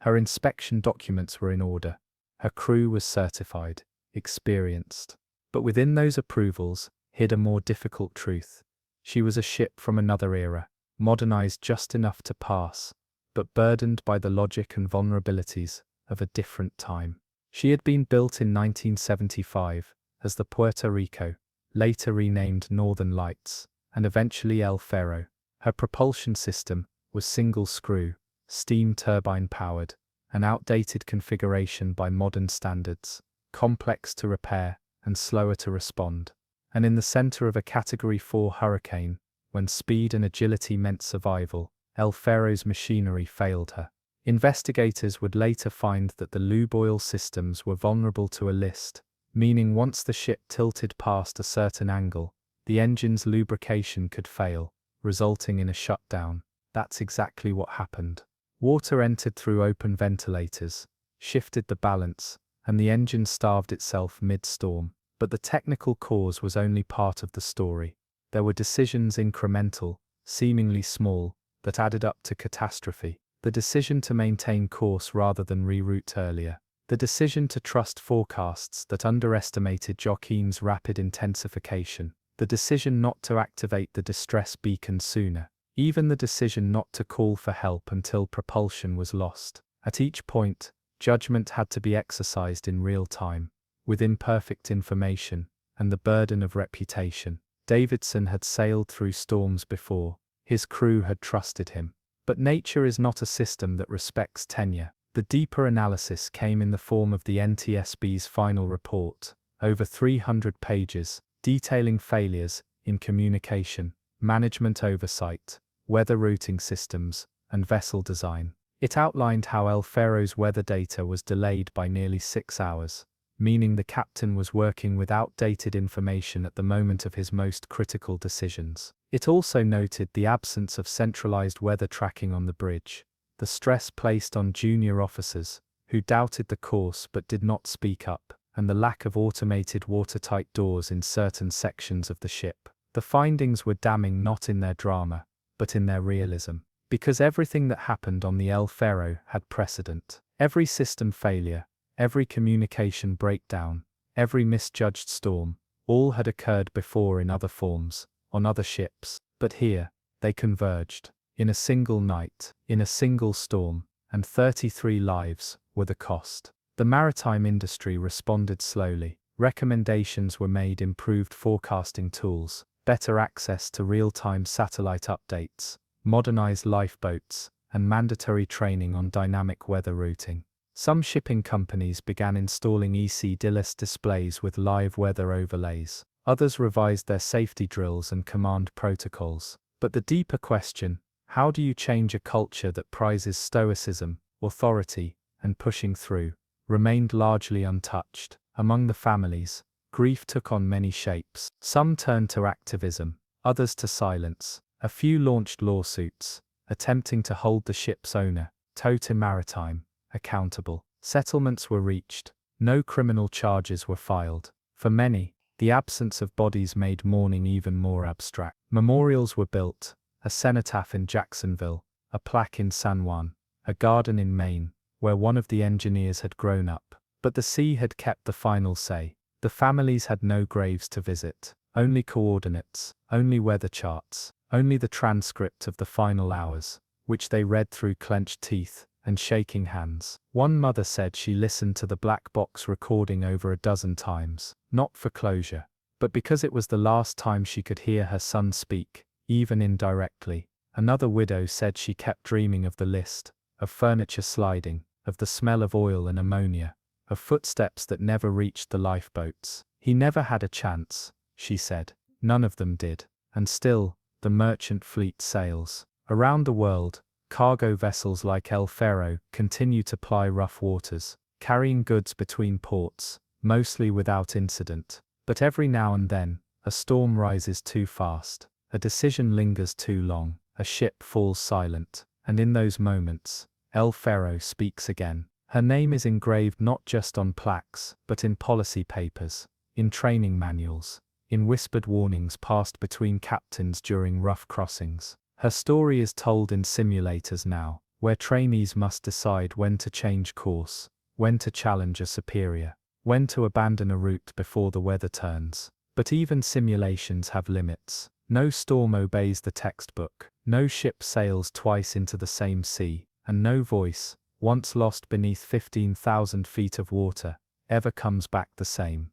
Her inspection documents were in order. Her crew was certified, experienced. But within those approvals hid a more difficult truth. She was a ship from another era, modernized just enough to pass, but burdened by the logic and vulnerabilities of a different time. She had been built in 1975 as the Puerto Rico, later renamed Northern Lights, and eventually El Faro. Her propulsion system was single screw, steam turbine powered, an outdated configuration by modern standards, complex to repair and slower to respond. And in the center of a Category 4 hurricane, when speed and agility meant survival, El Faro's machinery failed her. Investigators would later find that the lube oil systems were vulnerable to a list, meaning once the ship tilted past a certain angle, the engine's lubrication could fail, resulting in a shutdown. That's exactly what happened. Water entered through open ventilators, shifted the balance, and the engine starved itself mid-storm. But the technical cause was only part of the story. There were decisions incremental, seemingly small, that added up to catastrophe. The decision to maintain course rather than reroute earlier. The decision to trust forecasts that underestimated Joaquin's rapid intensification. The decision not to activate the distress beacon sooner. Even the decision not to call for help until propulsion was lost. At each point, judgment had to be exercised in real time, with imperfect information, and the burden of reputation. Davidson had sailed through storms before. His crew had trusted him. But nature is not a system that respects tenure. The deeper analysis came in the form of the NTSB's final report, over 300 pages, detailing failures in communication, management oversight, weather routing systems, and vessel design. It outlined how El Faro's weather data was delayed by nearly 6 hours, meaning the captain was working with outdated information at the moment of his most critical decisions. It also noted the absence of centralized weather tracking on the bridge, the stress placed on junior officers, who doubted the course but did not speak up, and the lack of automated watertight doors in certain sections of the ship. The findings were damning not in their drama, but in their realism. Because everything that happened on the El Faro had precedent. Every system failure, every communication breakdown, every misjudged storm, all had occurred before in other forms, on other ships. But here, they converged. In a single night, in a single storm, and 33 lives were the cost. The maritime industry responded slowly. Recommendations were made: improved forecasting tools, better access to real-time satellite updates, modernized lifeboats, and mandatory training on dynamic weather routing. Some shipping companies began installing EC-DLS displays with live weather overlays. Others revised their safety drills and command protocols. But the deeper question, how do you change a culture that prizes stoicism, authority, and pushing through, remained largely untouched. Among the families, grief took on many shapes. Some turned to activism, others to silence. A few launched lawsuits, attempting to hold the ship's owner, Tote Maritime, accountable. Settlements were reached. No criminal charges were filed. For many, the absence of bodies made mourning even more abstract. Memorials were built, a cenotaph in Jacksonville, a plaque in San Juan, a garden in Maine, where one of the engineers had grown up. But the sea had kept the final say. The families had no graves to visit, only coordinates, only weather charts, only the transcript of the final hours, which they read through clenched teeth and shaking hands. One mother said she listened to the black box recording over a dozen times, not for closure, but because it was the last time she could hear her son speak, even indirectly. Another widow said she kept dreaming of the list, of furniture sliding, of the smell of oil and ammonia, of footsteps that never reached the lifeboats. He never had a chance, she said. None of them did. And still, the merchant fleet sails. Around the world, cargo vessels like El Faro continue to ply rough waters, carrying goods between ports, mostly without incident. But every now and then, a storm rises too fast, a decision lingers too long, a ship falls silent, and in those moments, El Faro speaks again. Her name is engraved not just on plaques, but in policy papers, in training manuals, in whispered warnings passed between captains during rough crossings. Her story is told in simulators now, where trainees must decide when to change course, when to challenge a superior, when to abandon a route before the weather turns. But even simulations have limits. No storm obeys the textbook, no ship sails twice into the same sea, and no voice, once lost beneath 15,000 feet of water, ever comes back the same.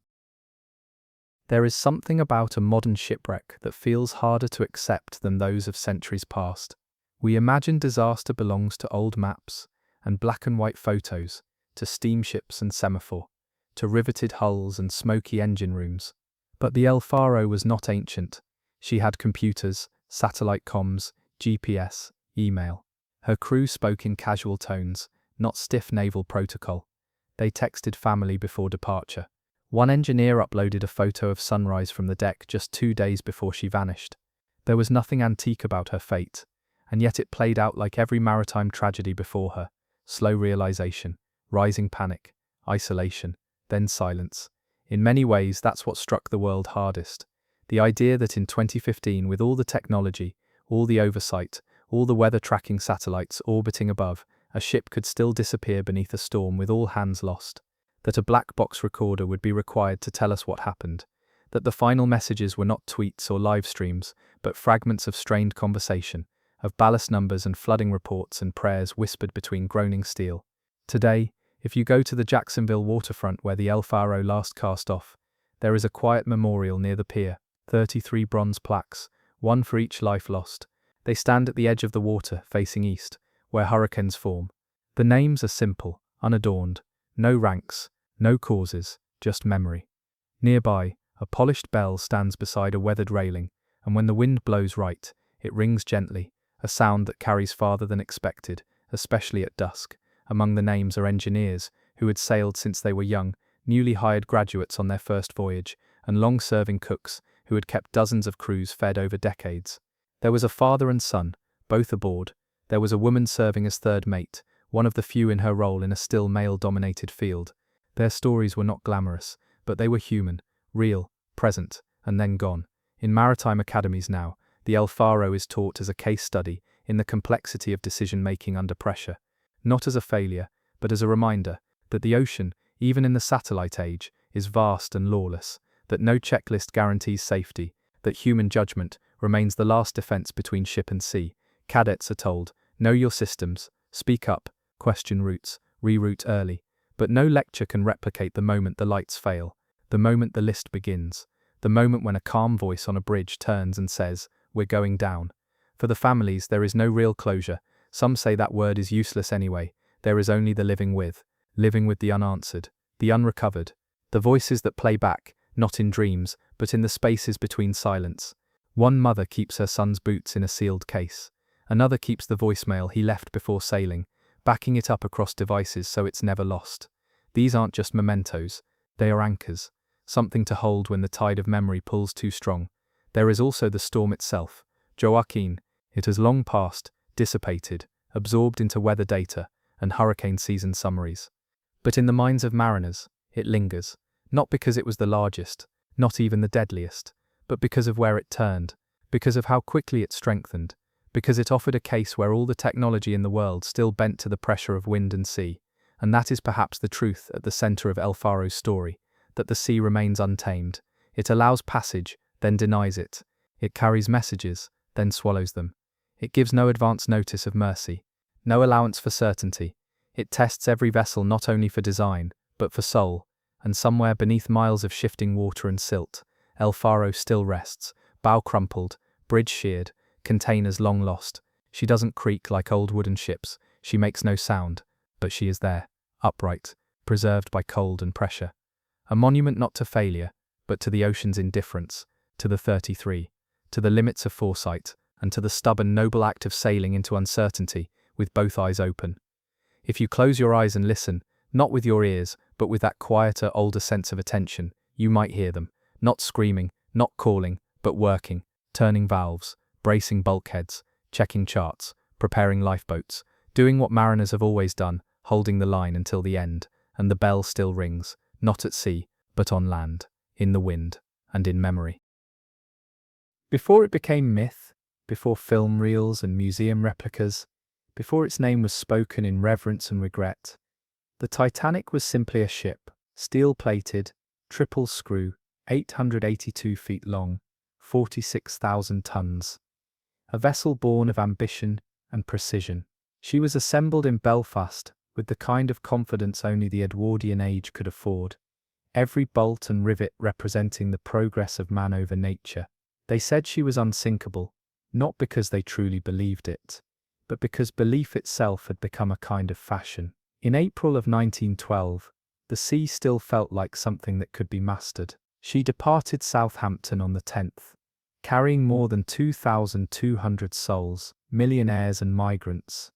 There is something about a modern shipwreck that feels harder to accept than those of centuries past. We imagine disaster belongs to old maps and black and white photos, to steamships and semaphore, to riveted hulls and smoky engine rooms. But the El Faro was not ancient. She had computers, satellite comms, GPS, email. Her crew spoke in casual tones, not stiff naval protocol. They texted family before departure. One engineer uploaded a photo of sunrise from the deck just 2 days before she vanished. There was nothing antique about her fate, and yet it played out like every maritime tragedy before her. Slow realization, rising panic, isolation, then silence. In many ways, that's what struck the world hardest. The idea that in 2015, with all the technology, all the oversight, all the weather tracking satellites orbiting above, a ship could still disappear beneath a storm with all hands lost. That a black box recorder would be required to tell us what happened. That the final messages were not tweets or live streams, but fragments of strained conversation, of ballast numbers and flooding reports and prayers whispered between groaning steel. Today, if you go to the Jacksonville waterfront where the El Faro last cast off, there is a quiet memorial near the pier, 33 bronze plaques, one for each life lost. They stand at the edge of the water, facing east, where hurricanes form. The names are simple, unadorned, no ranks, no causes, just memory. Nearby, a polished bell stands beside a weathered railing, and when the wind blows right, it rings gently, a sound that carries farther than expected, especially at dusk. Among the names are engineers who had sailed since they were young, newly hired graduates on their first voyage, and long-serving cooks who had kept dozens of crews fed over decades. There was a father and son, both aboard, There was a woman serving as third mate, one of the few in her role in a still male-dominated field. Their stories were not glamorous, but they were human, real, present, and then gone. In maritime academies now, the El Faro is taught as a case study in the complexity of decision-making under pressure, not as a failure, but as a reminder that the ocean, even in the satellite age, is vast and lawless, that no checklist guarantees safety, that human judgment remains the last defense between ship and sea. Cadets are told, know your systems, speak up, question routes, reroute early, but no lecture can replicate the moment the lights fail, the moment the list begins, the moment when a calm voice on a bridge turns and says, we're going down. For the families, there is no real closure. Some say that word is useless anyway. There is only the living with the unanswered, the unrecovered, the voices that play back, not in dreams, but in the spaces between silence. One mother keeps her son's boots in a sealed case. Another keeps the voicemail he left before sailing, backing it up across devices so it's never lost. These aren't just mementos, they are anchors, something to hold when the tide of memory pulls too strong. There is also the storm itself. Joaquin, it has long passed, dissipated, absorbed into weather data and hurricane season summaries. But in the minds of mariners, it lingers, not because it was the largest, not even the deadliest, but because of where it turned, because of how quickly it strengthened, because it offered a case where all the technology in the world still bent to the pressure of wind and sea. And that is perhaps the truth at the center of El Faro's story, that the sea remains untamed. It allows passage, then denies it. It carries messages, then swallows them. It gives no advance notice of mercy, no allowance for certainty. It tests every vessel not only for design, but for soul, and somewhere beneath miles of shifting water and silt, El Faro still rests, bow crumpled, bridge sheared, containers long lost. She doesn't creak like old wooden ships, she makes no sound, but she is there, upright, preserved by cold and pressure. A monument not to failure, but to the ocean's indifference, to the 33, to the limits of foresight, and to the stubborn noble act of sailing into uncertainty, with both eyes open. If you close your eyes and listen, not with your ears, but with that quieter, older sense of attention, you might hear them, not screaming, not calling, but working, turning valves, bracing bulkheads, checking charts, preparing lifeboats, doing what mariners have always done, holding the line until the end, and the bell still rings, not at sea, but on land, in the wind, and in memory. Before it became myth, before film reels and museum replicas, before its name was spoken in reverence and regret, the Titanic was simply a ship, steel-plated, triple-screw, 882 feet long, 46,000 tons. A vessel born of ambition and precision. She was assembled in Belfast with the kind of confidence only the Edwardian age could afford, every bolt and rivet representing the progress of man over nature. They said she was unsinkable, not because they truly believed it, but because belief itself had become a kind of fashion. In April of 1912, the sea still felt like something that could be mastered. She departed Southampton on the 10th, carrying more than 2,200 souls, millionaires and migrants,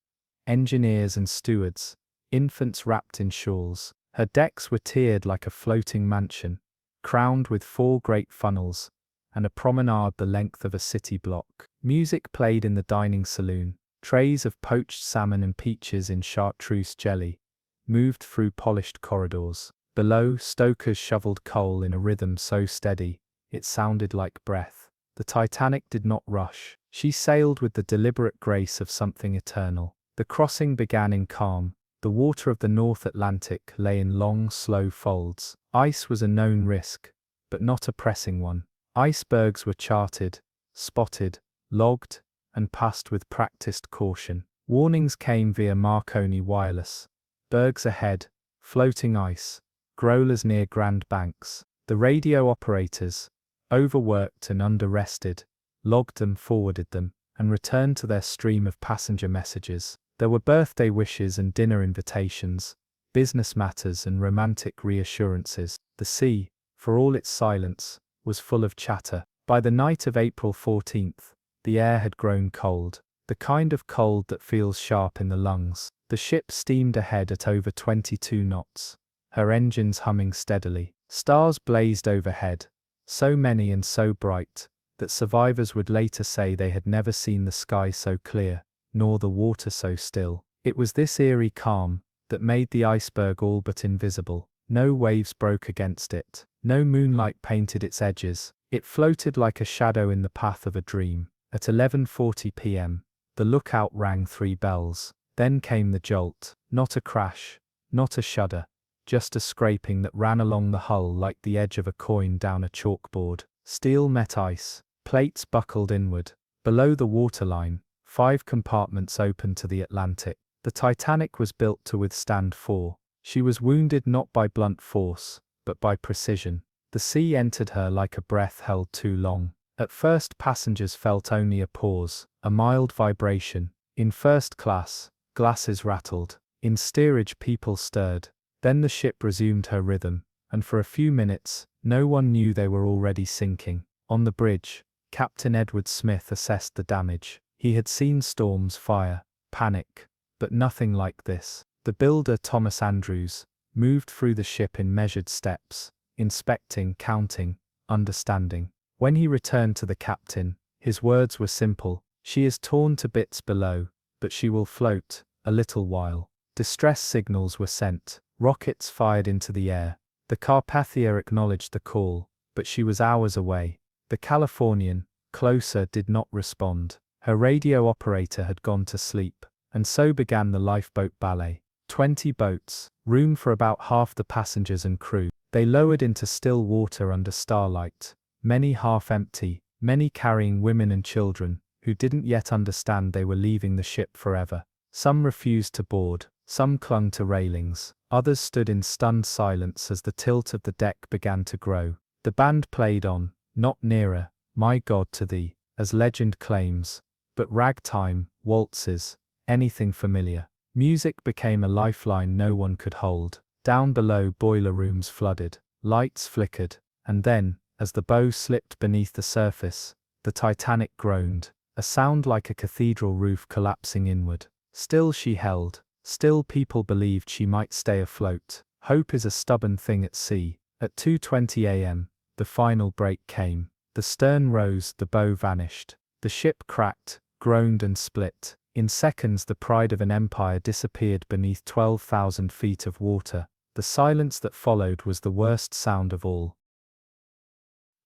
engineers and stewards, infants wrapped in shawls. Her decks were tiered like a floating mansion, crowned with 4 great funnels, and a promenade the length of a city block. Music played in the dining saloon. Trays of poached salmon and peaches in chartreuse jelly moved through polished corridors. Below, stokers shoveled coal in a rhythm so steady, it sounded like breath. The Titanic did not rush. She sailed with the deliberate grace of something eternal. The crossing began in calm. The water of the North Atlantic lay in long, slow folds. Ice was a known risk, but not a pressing one. Icebergs were charted, spotted, logged, and passed with practiced caution. Warnings came via Marconi wireless. Bergs ahead, floating ice, growlers near Grand Banks. The radio operators, overworked and under-rested, logged them, forwarded them, and returned to their stream of passenger messages. There were birthday wishes and dinner invitations, business matters and romantic reassurances. The sea, for all its silence, was full of chatter. By the night of April 14th, the air had grown cold, the kind of cold that feels sharp in the lungs. The ship steamed ahead at over 22 knots, her engines humming steadily. Stars blazed overhead, so many and so bright, that survivors would later say they had never seen the sky so clear. nor the water so still. It was this eerie calm that made the iceberg all but invisible. No waves broke against it. No moonlight painted its edges. It floated like a shadow in the path of a dream. At 11:40 p.m., the lookout rang 3 bells. Then came the jolt. Not a crash, not a shudder, just a scraping that ran along the hull like the edge of a coin down a chalkboard. Steel met ice. Plates buckled inward. Below the waterline, 5 compartments opened to the Atlantic. The Titanic was built to withstand 4. She was wounded not by blunt force, but by precision. The sea entered her like a breath held too long. At first passengers felt only a pause, a mild vibration. In first class, glasses rattled. In steerage people stirred. Then the ship resumed her rhythm, and for a few minutes, no one knew they were already sinking. On the bridge, Captain Edward Smith assessed the damage. He had seen storms, fire, panic, but nothing like this. The builder, Thomas Andrews, moved through the ship in measured steps, inspecting, counting, understanding. When he returned to the captain, his words were simple. She is torn to bits below, but she will float a little while. Distress signals were sent. Rockets fired into the air. The Carpathia acknowledged the call, but she was hours away. The Californian, closer, did not respond. Her radio operator had gone to sleep, and so began the lifeboat ballet. 20 boats, room for about half the passengers and crew. They lowered into still water under starlight, many half empty, many carrying women and children, who didn't yet understand they were leaving the ship forever. Some refused to board, some clung to railings, others stood in stunned silence as the tilt of the deck began to grow. The band played on, not nearer, my God to thee, as legend claims, but ragtime, waltzes, anything familiar. Music became a lifeline no one could hold. Down below, boiler rooms flooded, lights flickered, and then, as the bow slipped beneath the surface, the Titanic groaned, a sound like a cathedral roof collapsing inward. Still she held, still people believed she might stay afloat. Hope is a stubborn thing at sea. At 2:20 a.m., the final break came. The stern rose, the bow vanished. The ship cracked, groaned and split. In seconds the pride of an empire disappeared beneath 12,000 feet of water. The silence that followed was the worst sound of all.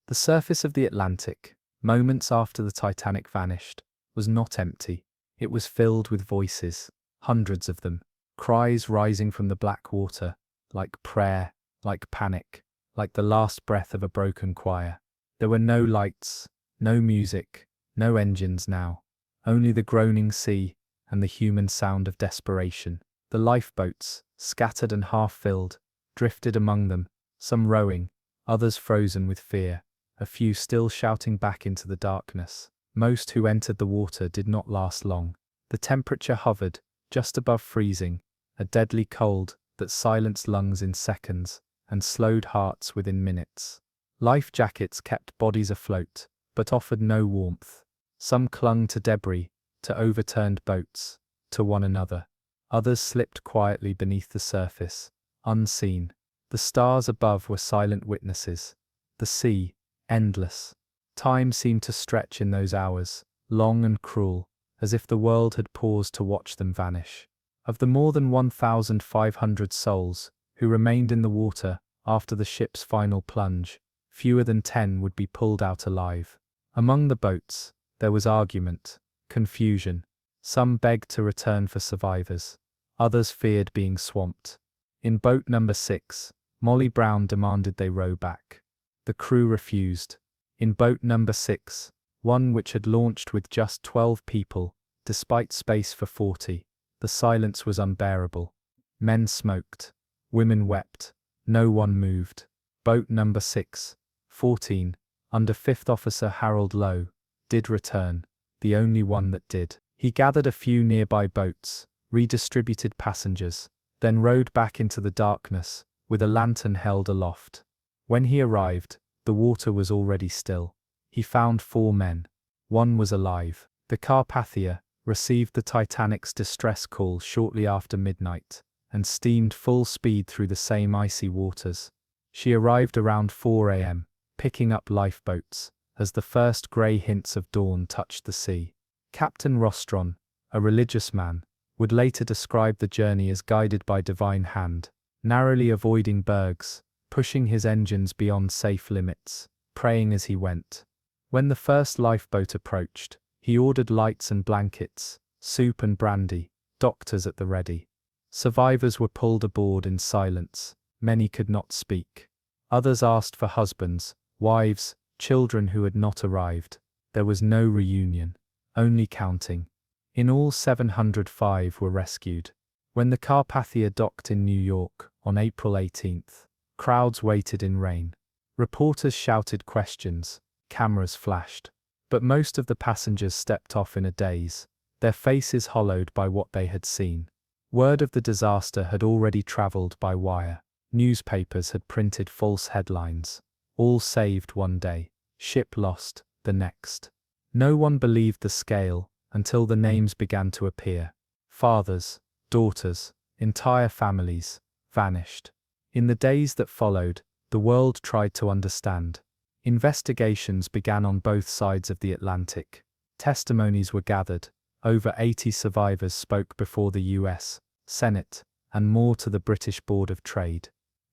The surface of the Atlantic, moments after the Titanic vanished, was not empty. It was filled with voices, hundreds of them, cries rising from the black water, like prayer, like panic, like the last breath of a broken choir. There were no lights, no music, no engines now. Only the groaning sea, and the human sound of desperation. The lifeboats, scattered and half-filled, drifted among them, some rowing, others frozen with fear, a few still shouting back into the darkness. Most who entered the water did not last long. The temperature hovered, just above freezing, a deadly cold that silenced lungs in seconds, and slowed hearts within minutes. Life jackets kept bodies afloat, but offered no warmth. Some clung to debris, to overturned boats, to one another. Others slipped quietly beneath the surface, unseen. The stars above were silent witnesses. The sea, endless. Time seemed to stretch in those hours, long and cruel, as if the world had paused to watch them vanish. Of the more than 1,500 souls who remained in the water after the ship's final plunge, fewer than 10 would be pulled out alive. Among the boats, there was argument, confusion. Some begged to return for survivors. Others feared being swamped. In boat number 6, Molly Brown demanded they row back. The crew refused. In boat number 6, one which had launched with just 12 people, despite space for 40, the silence was unbearable. Men smoked. Women wept. No one moved. Boat number 6, 14, under 5th Officer Harold Lowe, did return, the only one that did. He gathered a few nearby boats, redistributed passengers, then rowed back into the darkness, with a lantern held aloft. When he arrived, the water was already still. He found 4 men. One was alive. The Carpathia received the Titanic's distress call shortly after midnight, and steamed full speed through the same icy waters. She arrived around 4 a.m., picking up lifeboats, as the first grey hints of dawn touched the sea. Captain Rostron, a religious man, would later describe the journey as guided by divine hand, narrowly avoiding bergs, pushing his engines beyond safe limits, praying as he went. When the first lifeboat approached, he ordered lights and blankets, soup and brandy, doctors at the ready. Survivors were pulled aboard in silence. Many could not speak. Others asked for husbands, wives, children who had not arrived. There was no reunion, only counting. In all, 705 were rescued. When the Carpathia docked in New York on April 18th, crowds waited in rain. Reporters shouted questions, cameras flashed. But most of the passengers stepped off in a daze, their faces hollowed by what they had seen. Word of the disaster had already traveled by wire. Newspapers had printed false headlines. All saved one day, ship lost the next. No one believed the scale until the names began to appear. Fathers, daughters, entire families vanished. In the days that followed, the world tried to understand. Investigations began on both sides of the Atlantic. Testimonies were gathered. Over 80 survivors spoke before the US Senate, and more to the British Board of Trade.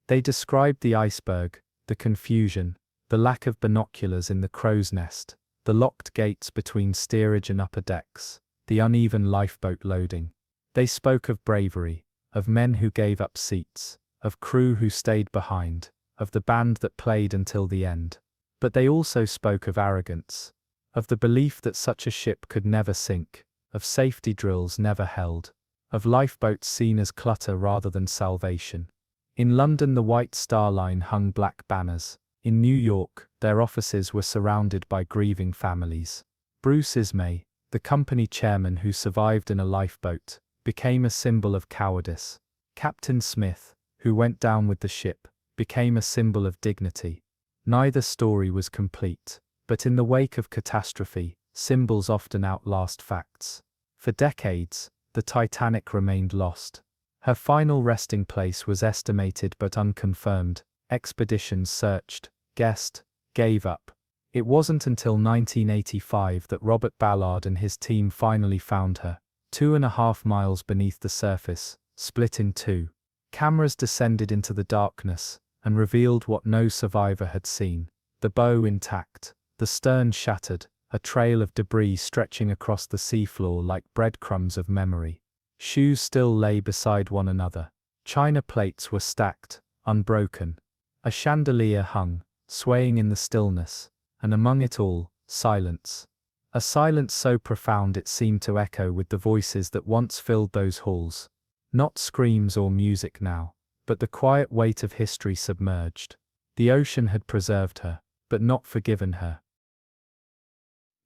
They described the iceberg, the confusion, the lack of binoculars in the crow's nest, the locked gates between steerage and upper decks, the uneven lifeboat loading. They spoke of bravery, of men who gave up seats, of crew who stayed behind, of the band that played until the end. But they also spoke of arrogance, of the belief that such a ship could never sink, of safety drills never held, of lifeboats seen as clutter rather than salvation. In London, the White Star Line hung black banners. In New York, their offices were surrounded by grieving families. Bruce Ismay, the company chairman who survived in a lifeboat, became a symbol of cowardice. Captain Smith, who went down with the ship, became a symbol of dignity. Neither story was complete, but in the wake of catastrophe, symbols often outlast facts. For decades, the Titanic remained lost. Her final resting place was estimated but unconfirmed. Expeditions searched, guessed, gave up. It wasn't until 1985 that Robert Ballard and his team finally found her, 2.5 miles beneath the surface, split in two. Cameras descended into the darkness and revealed what no survivor had seen. The bow intact, the stern shattered, a trail of debris stretching across the seafloor like breadcrumbs of memory. Shoes still lay beside one another. China plates were stacked, unbroken. A chandelier hung, swaying in the stillness, and among it all, silence. A silence so profound it seemed to echo with the voices that once filled those halls. Not screams or music now, but the quiet weight of history submerged. The ocean had preserved her, but not forgiven her.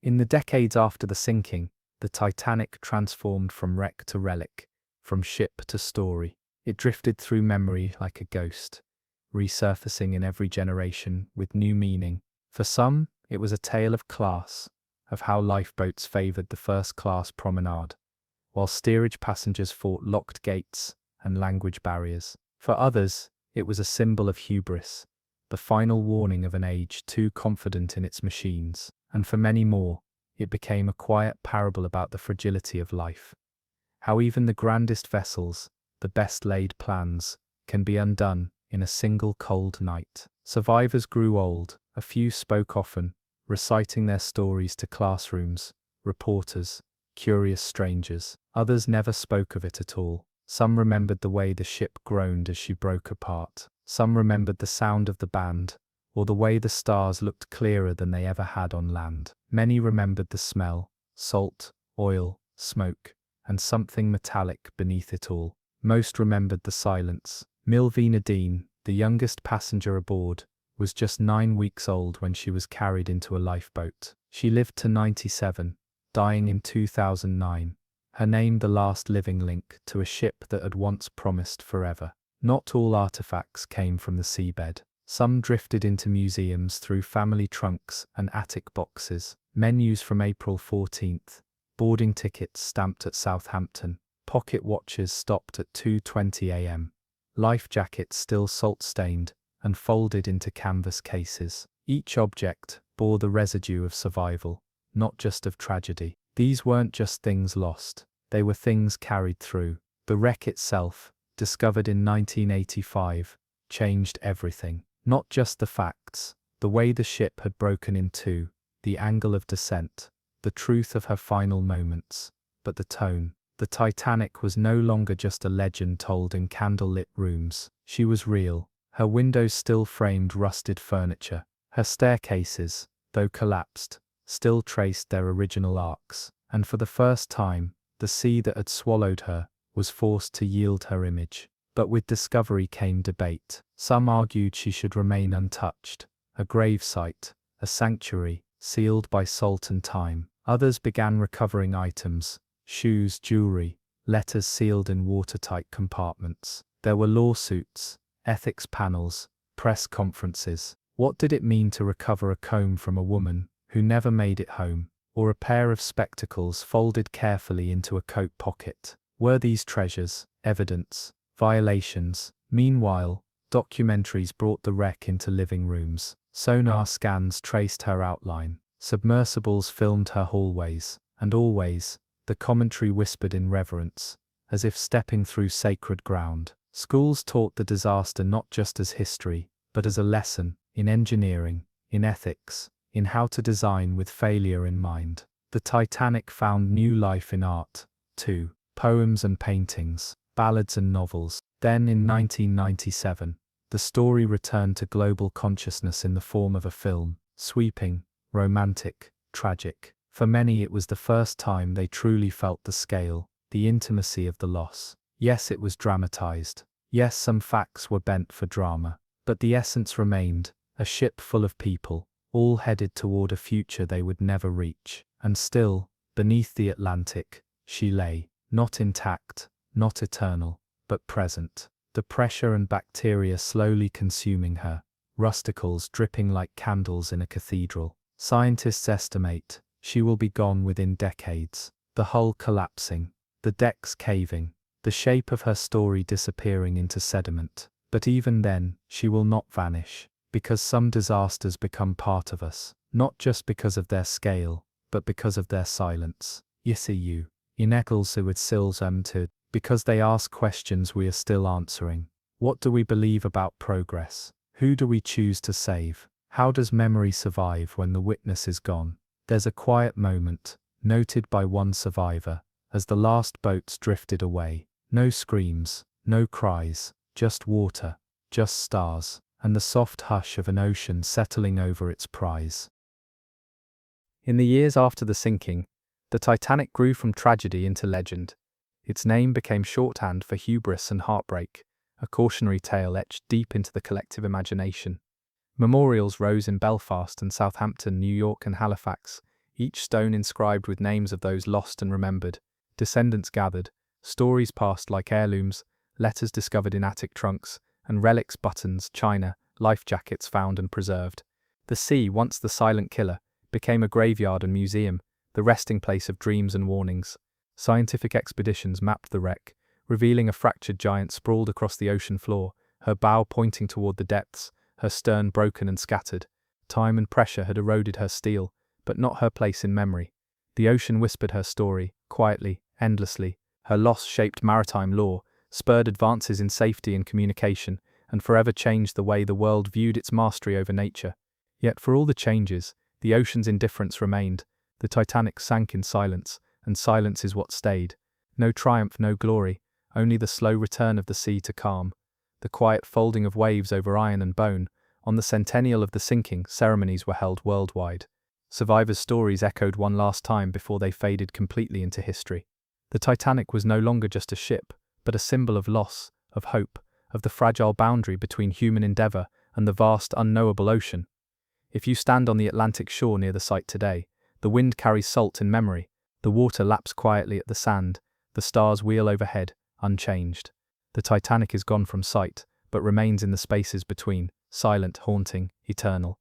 In the decades after the sinking, the Titanic transformed from wreck to relic, from ship to story. It drifted through memory like a ghost, resurfacing in every generation with new meaning. For some, it was a tale of class, of how lifeboats favored the first-class promenade, while steerage passengers fought locked gates and language barriers. For others, it was a symbol of hubris, the final warning of an age too confident in its machines. And for many more, it became a quiet parable about the fragility of life. How even the grandest vessels, the best-laid plans, can be undone in a single cold night. Survivors grew old, a few spoke often, reciting their stories to classrooms, reporters, curious strangers. Others never spoke of it at all. Some remembered the way the ship groaned as she broke apart. Some remembered the sound of the band, or the way the stars looked clearer than they ever had on land. Many remembered the smell, salt, oil, smoke, and something metallic beneath it all. Most remembered the silence. Milvina Dean, the youngest passenger aboard, was just 9 weeks old when she was carried into a lifeboat. She lived to 97, dying in 2009. Her name the last living link to a ship that had once promised forever. Not all artifacts came from the seabed. Some drifted into museums through family trunks and attic boxes. Menus from April 14th, boarding tickets stamped at Southampton, pocket watches stopped at 2:20 a.m. Life jackets still salt-stained and folded into canvas cases. Each object bore the residue of survival, not just of tragedy. These weren't just things lost. They were things carried through. The wreck itself, discovered in 1985, changed everything. Not just the facts, the way the ship had broken in two, the angle of descent, the truth of her final moments, but the tone. The Titanic was no longer just a legend told in candlelit rooms. She was real. Her windows still framed rusted furniture. Her staircases, though collapsed, still traced their original arcs. And for the first time, the sea that had swallowed her was forced to yield her image. But with discovery came debate. Some argued she should remain untouched, a gravesite, a sanctuary, sealed by salt and time. Others began recovering items, shoes, jewelry, letters sealed in watertight compartments. There were lawsuits, ethics panels, press conferences. What did it mean to recover a comb from a woman who never made it home, or a pair of spectacles folded carefully into a coat pocket? Were these treasures, evidence, violations? Meanwhile, documentaries brought the wreck into living rooms. Sonar scans traced her outline. Submersibles filmed her hallways. And always, the commentary whispered in reverence, as if stepping through sacred ground. Schools taught the disaster not just as history, but as a lesson in engineering, in ethics, in how to design with failure in mind. The Titanic found new life in art, too. Poems and paintings, ballads and novels. Then in 1997, the story returned to global consciousness in the form of a film, sweeping, romantic, tragic. For many it was the first time they truly felt the scale, the intimacy of the loss. Yes, it was dramatized. Yes, some facts were bent for drama. But the essence remained, a ship full of people, all headed toward a future they would never reach. And still, beneath the Atlantic, she lay, not intact, not eternal, but present. The pressure and bacteria slowly consuming her, rusticles dripping like candles in a cathedral. Scientists estimate she will be gone within decades. The hull collapsing, the decks caving, the shape of her story disappearing into sediment. But even then, she will not vanish, because some disasters become part of us, not just because of their scale, but because of their silence. You, in Eccleswood Sills because they ask questions we are still answering. What do we believe about progress? Who do we choose to save? How does memory survive when the witness is gone? There's a quiet moment, noted by one survivor, as the last boats drifted away. No screams, no cries, just water, just stars, and the soft hush of an ocean settling over its prize. In the years after the sinking, the Titanic grew from tragedy into legend. Its name became shorthand for hubris and heartbreak, a cautionary tale etched deep into the collective imagination. Memorials rose in Belfast and Southampton, New York and Halifax, each stone inscribed with names of those lost and remembered. Descendants gathered, stories passed like heirlooms, letters discovered in attic trunks, and relics, buttons, china, life jackets found and preserved. The sea, once the silent killer, became a graveyard and museum, the resting place of dreams and warnings. Scientific expeditions mapped the wreck, revealing a fractured giant sprawled across the ocean floor, her bow pointing toward the depths, her stern broken and scattered. Time and pressure had eroded her steel, but not her place in memory. The ocean whispered her story, quietly, endlessly. Her loss shaped maritime law, spurred advances in safety and communication, and forever changed the way the world viewed its mastery over nature. Yet for all the changes, the ocean's indifference remained. The Titanic sank in silence, and silence is what stayed. No triumph, no glory, only the slow return of the sea to calm. The quiet folding of waves over iron and bone. On the centennial of the sinking, ceremonies were held worldwide. Survivors' stories echoed one last time before they faded completely into history. The Titanic was no longer just a ship, but a symbol of loss, of hope, of the fragile boundary between human endeavor and the vast unknowable ocean. If you stand on the Atlantic shore near the site today, the wind carries salt in memory, the water laps quietly at the sand, the stars wheel overhead, unchanged. The Titanic is gone from sight, but remains in the spaces between, silent, haunting, eternal.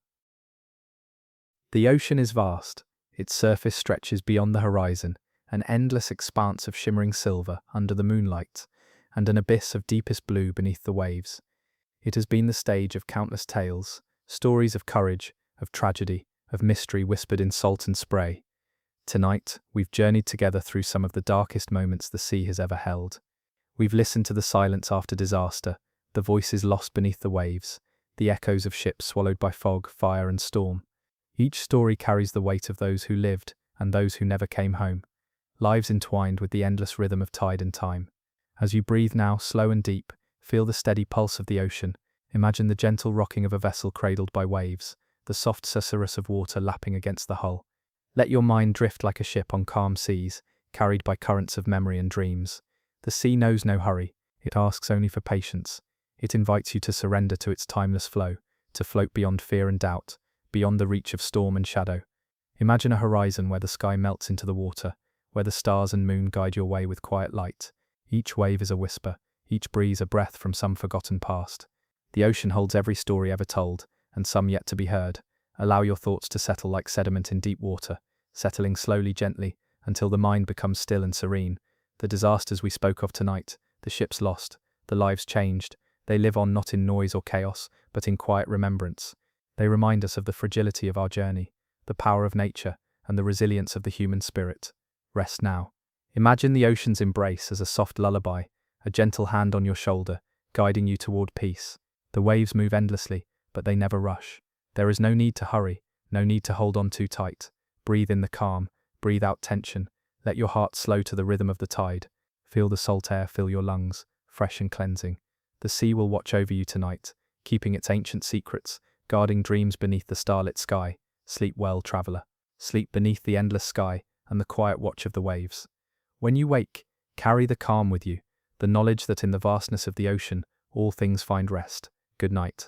The ocean is vast, its surface stretches beyond the horizon, an endless expanse of shimmering silver under the moonlight, and an abyss of deepest blue beneath the waves. It has been the stage of countless tales, stories of courage, of tragedy, of mystery whispered in salt and spray. Tonight, we've journeyed together through some of the darkest moments the sea has ever held. We've listened to the silence after disaster, the voices lost beneath the waves, the echoes of ships swallowed by fog, fire, and storm. Each story carries the weight of those who lived and those who never came home, lives entwined with the endless rhythm of tide and time. As you breathe now, slow and deep, feel the steady pulse of the ocean. Imagine the gentle rocking of a vessel cradled by waves, the soft susurrus of water lapping against the hull. Let your mind drift like a ship on calm seas, carried by currents of memory and dreams. The sea knows no hurry, it asks only for patience. It invites you to surrender to its timeless flow, to float beyond fear and doubt, beyond the reach of storm and shadow. Imagine a horizon where the sky melts into the water, where the stars and moon guide your way with quiet light. Each wave is a whisper, each breeze a breath from some forgotten past. The ocean holds every story ever told, and some yet to be heard. Allow your thoughts to settle like sediment in deep water, settling slowly, gently, until the mind becomes still and serene. The disasters we spoke of tonight, the ships lost, the lives changed, they live on not in noise or chaos, but in quiet remembrance. They remind us of the fragility of our journey, the power of nature, and the resilience of the human spirit. Rest now. Imagine the ocean's embrace as a soft lullaby, a gentle hand on your shoulder, guiding you toward peace. The waves move endlessly, but they never rush. There is no need to hurry, no need to hold on too tight. Breathe in the calm, breathe out tension. Let your heart slow to the rhythm of the tide. Feel the salt air fill your lungs, fresh and cleansing. The sea will watch over you tonight, keeping its ancient secrets, guarding dreams beneath the starlit sky. Sleep well, traveler. Sleep beneath the endless sky and the quiet watch of the waves. When you wake, carry the calm with you, the knowledge that in the vastness of the ocean, all things find rest. Good night.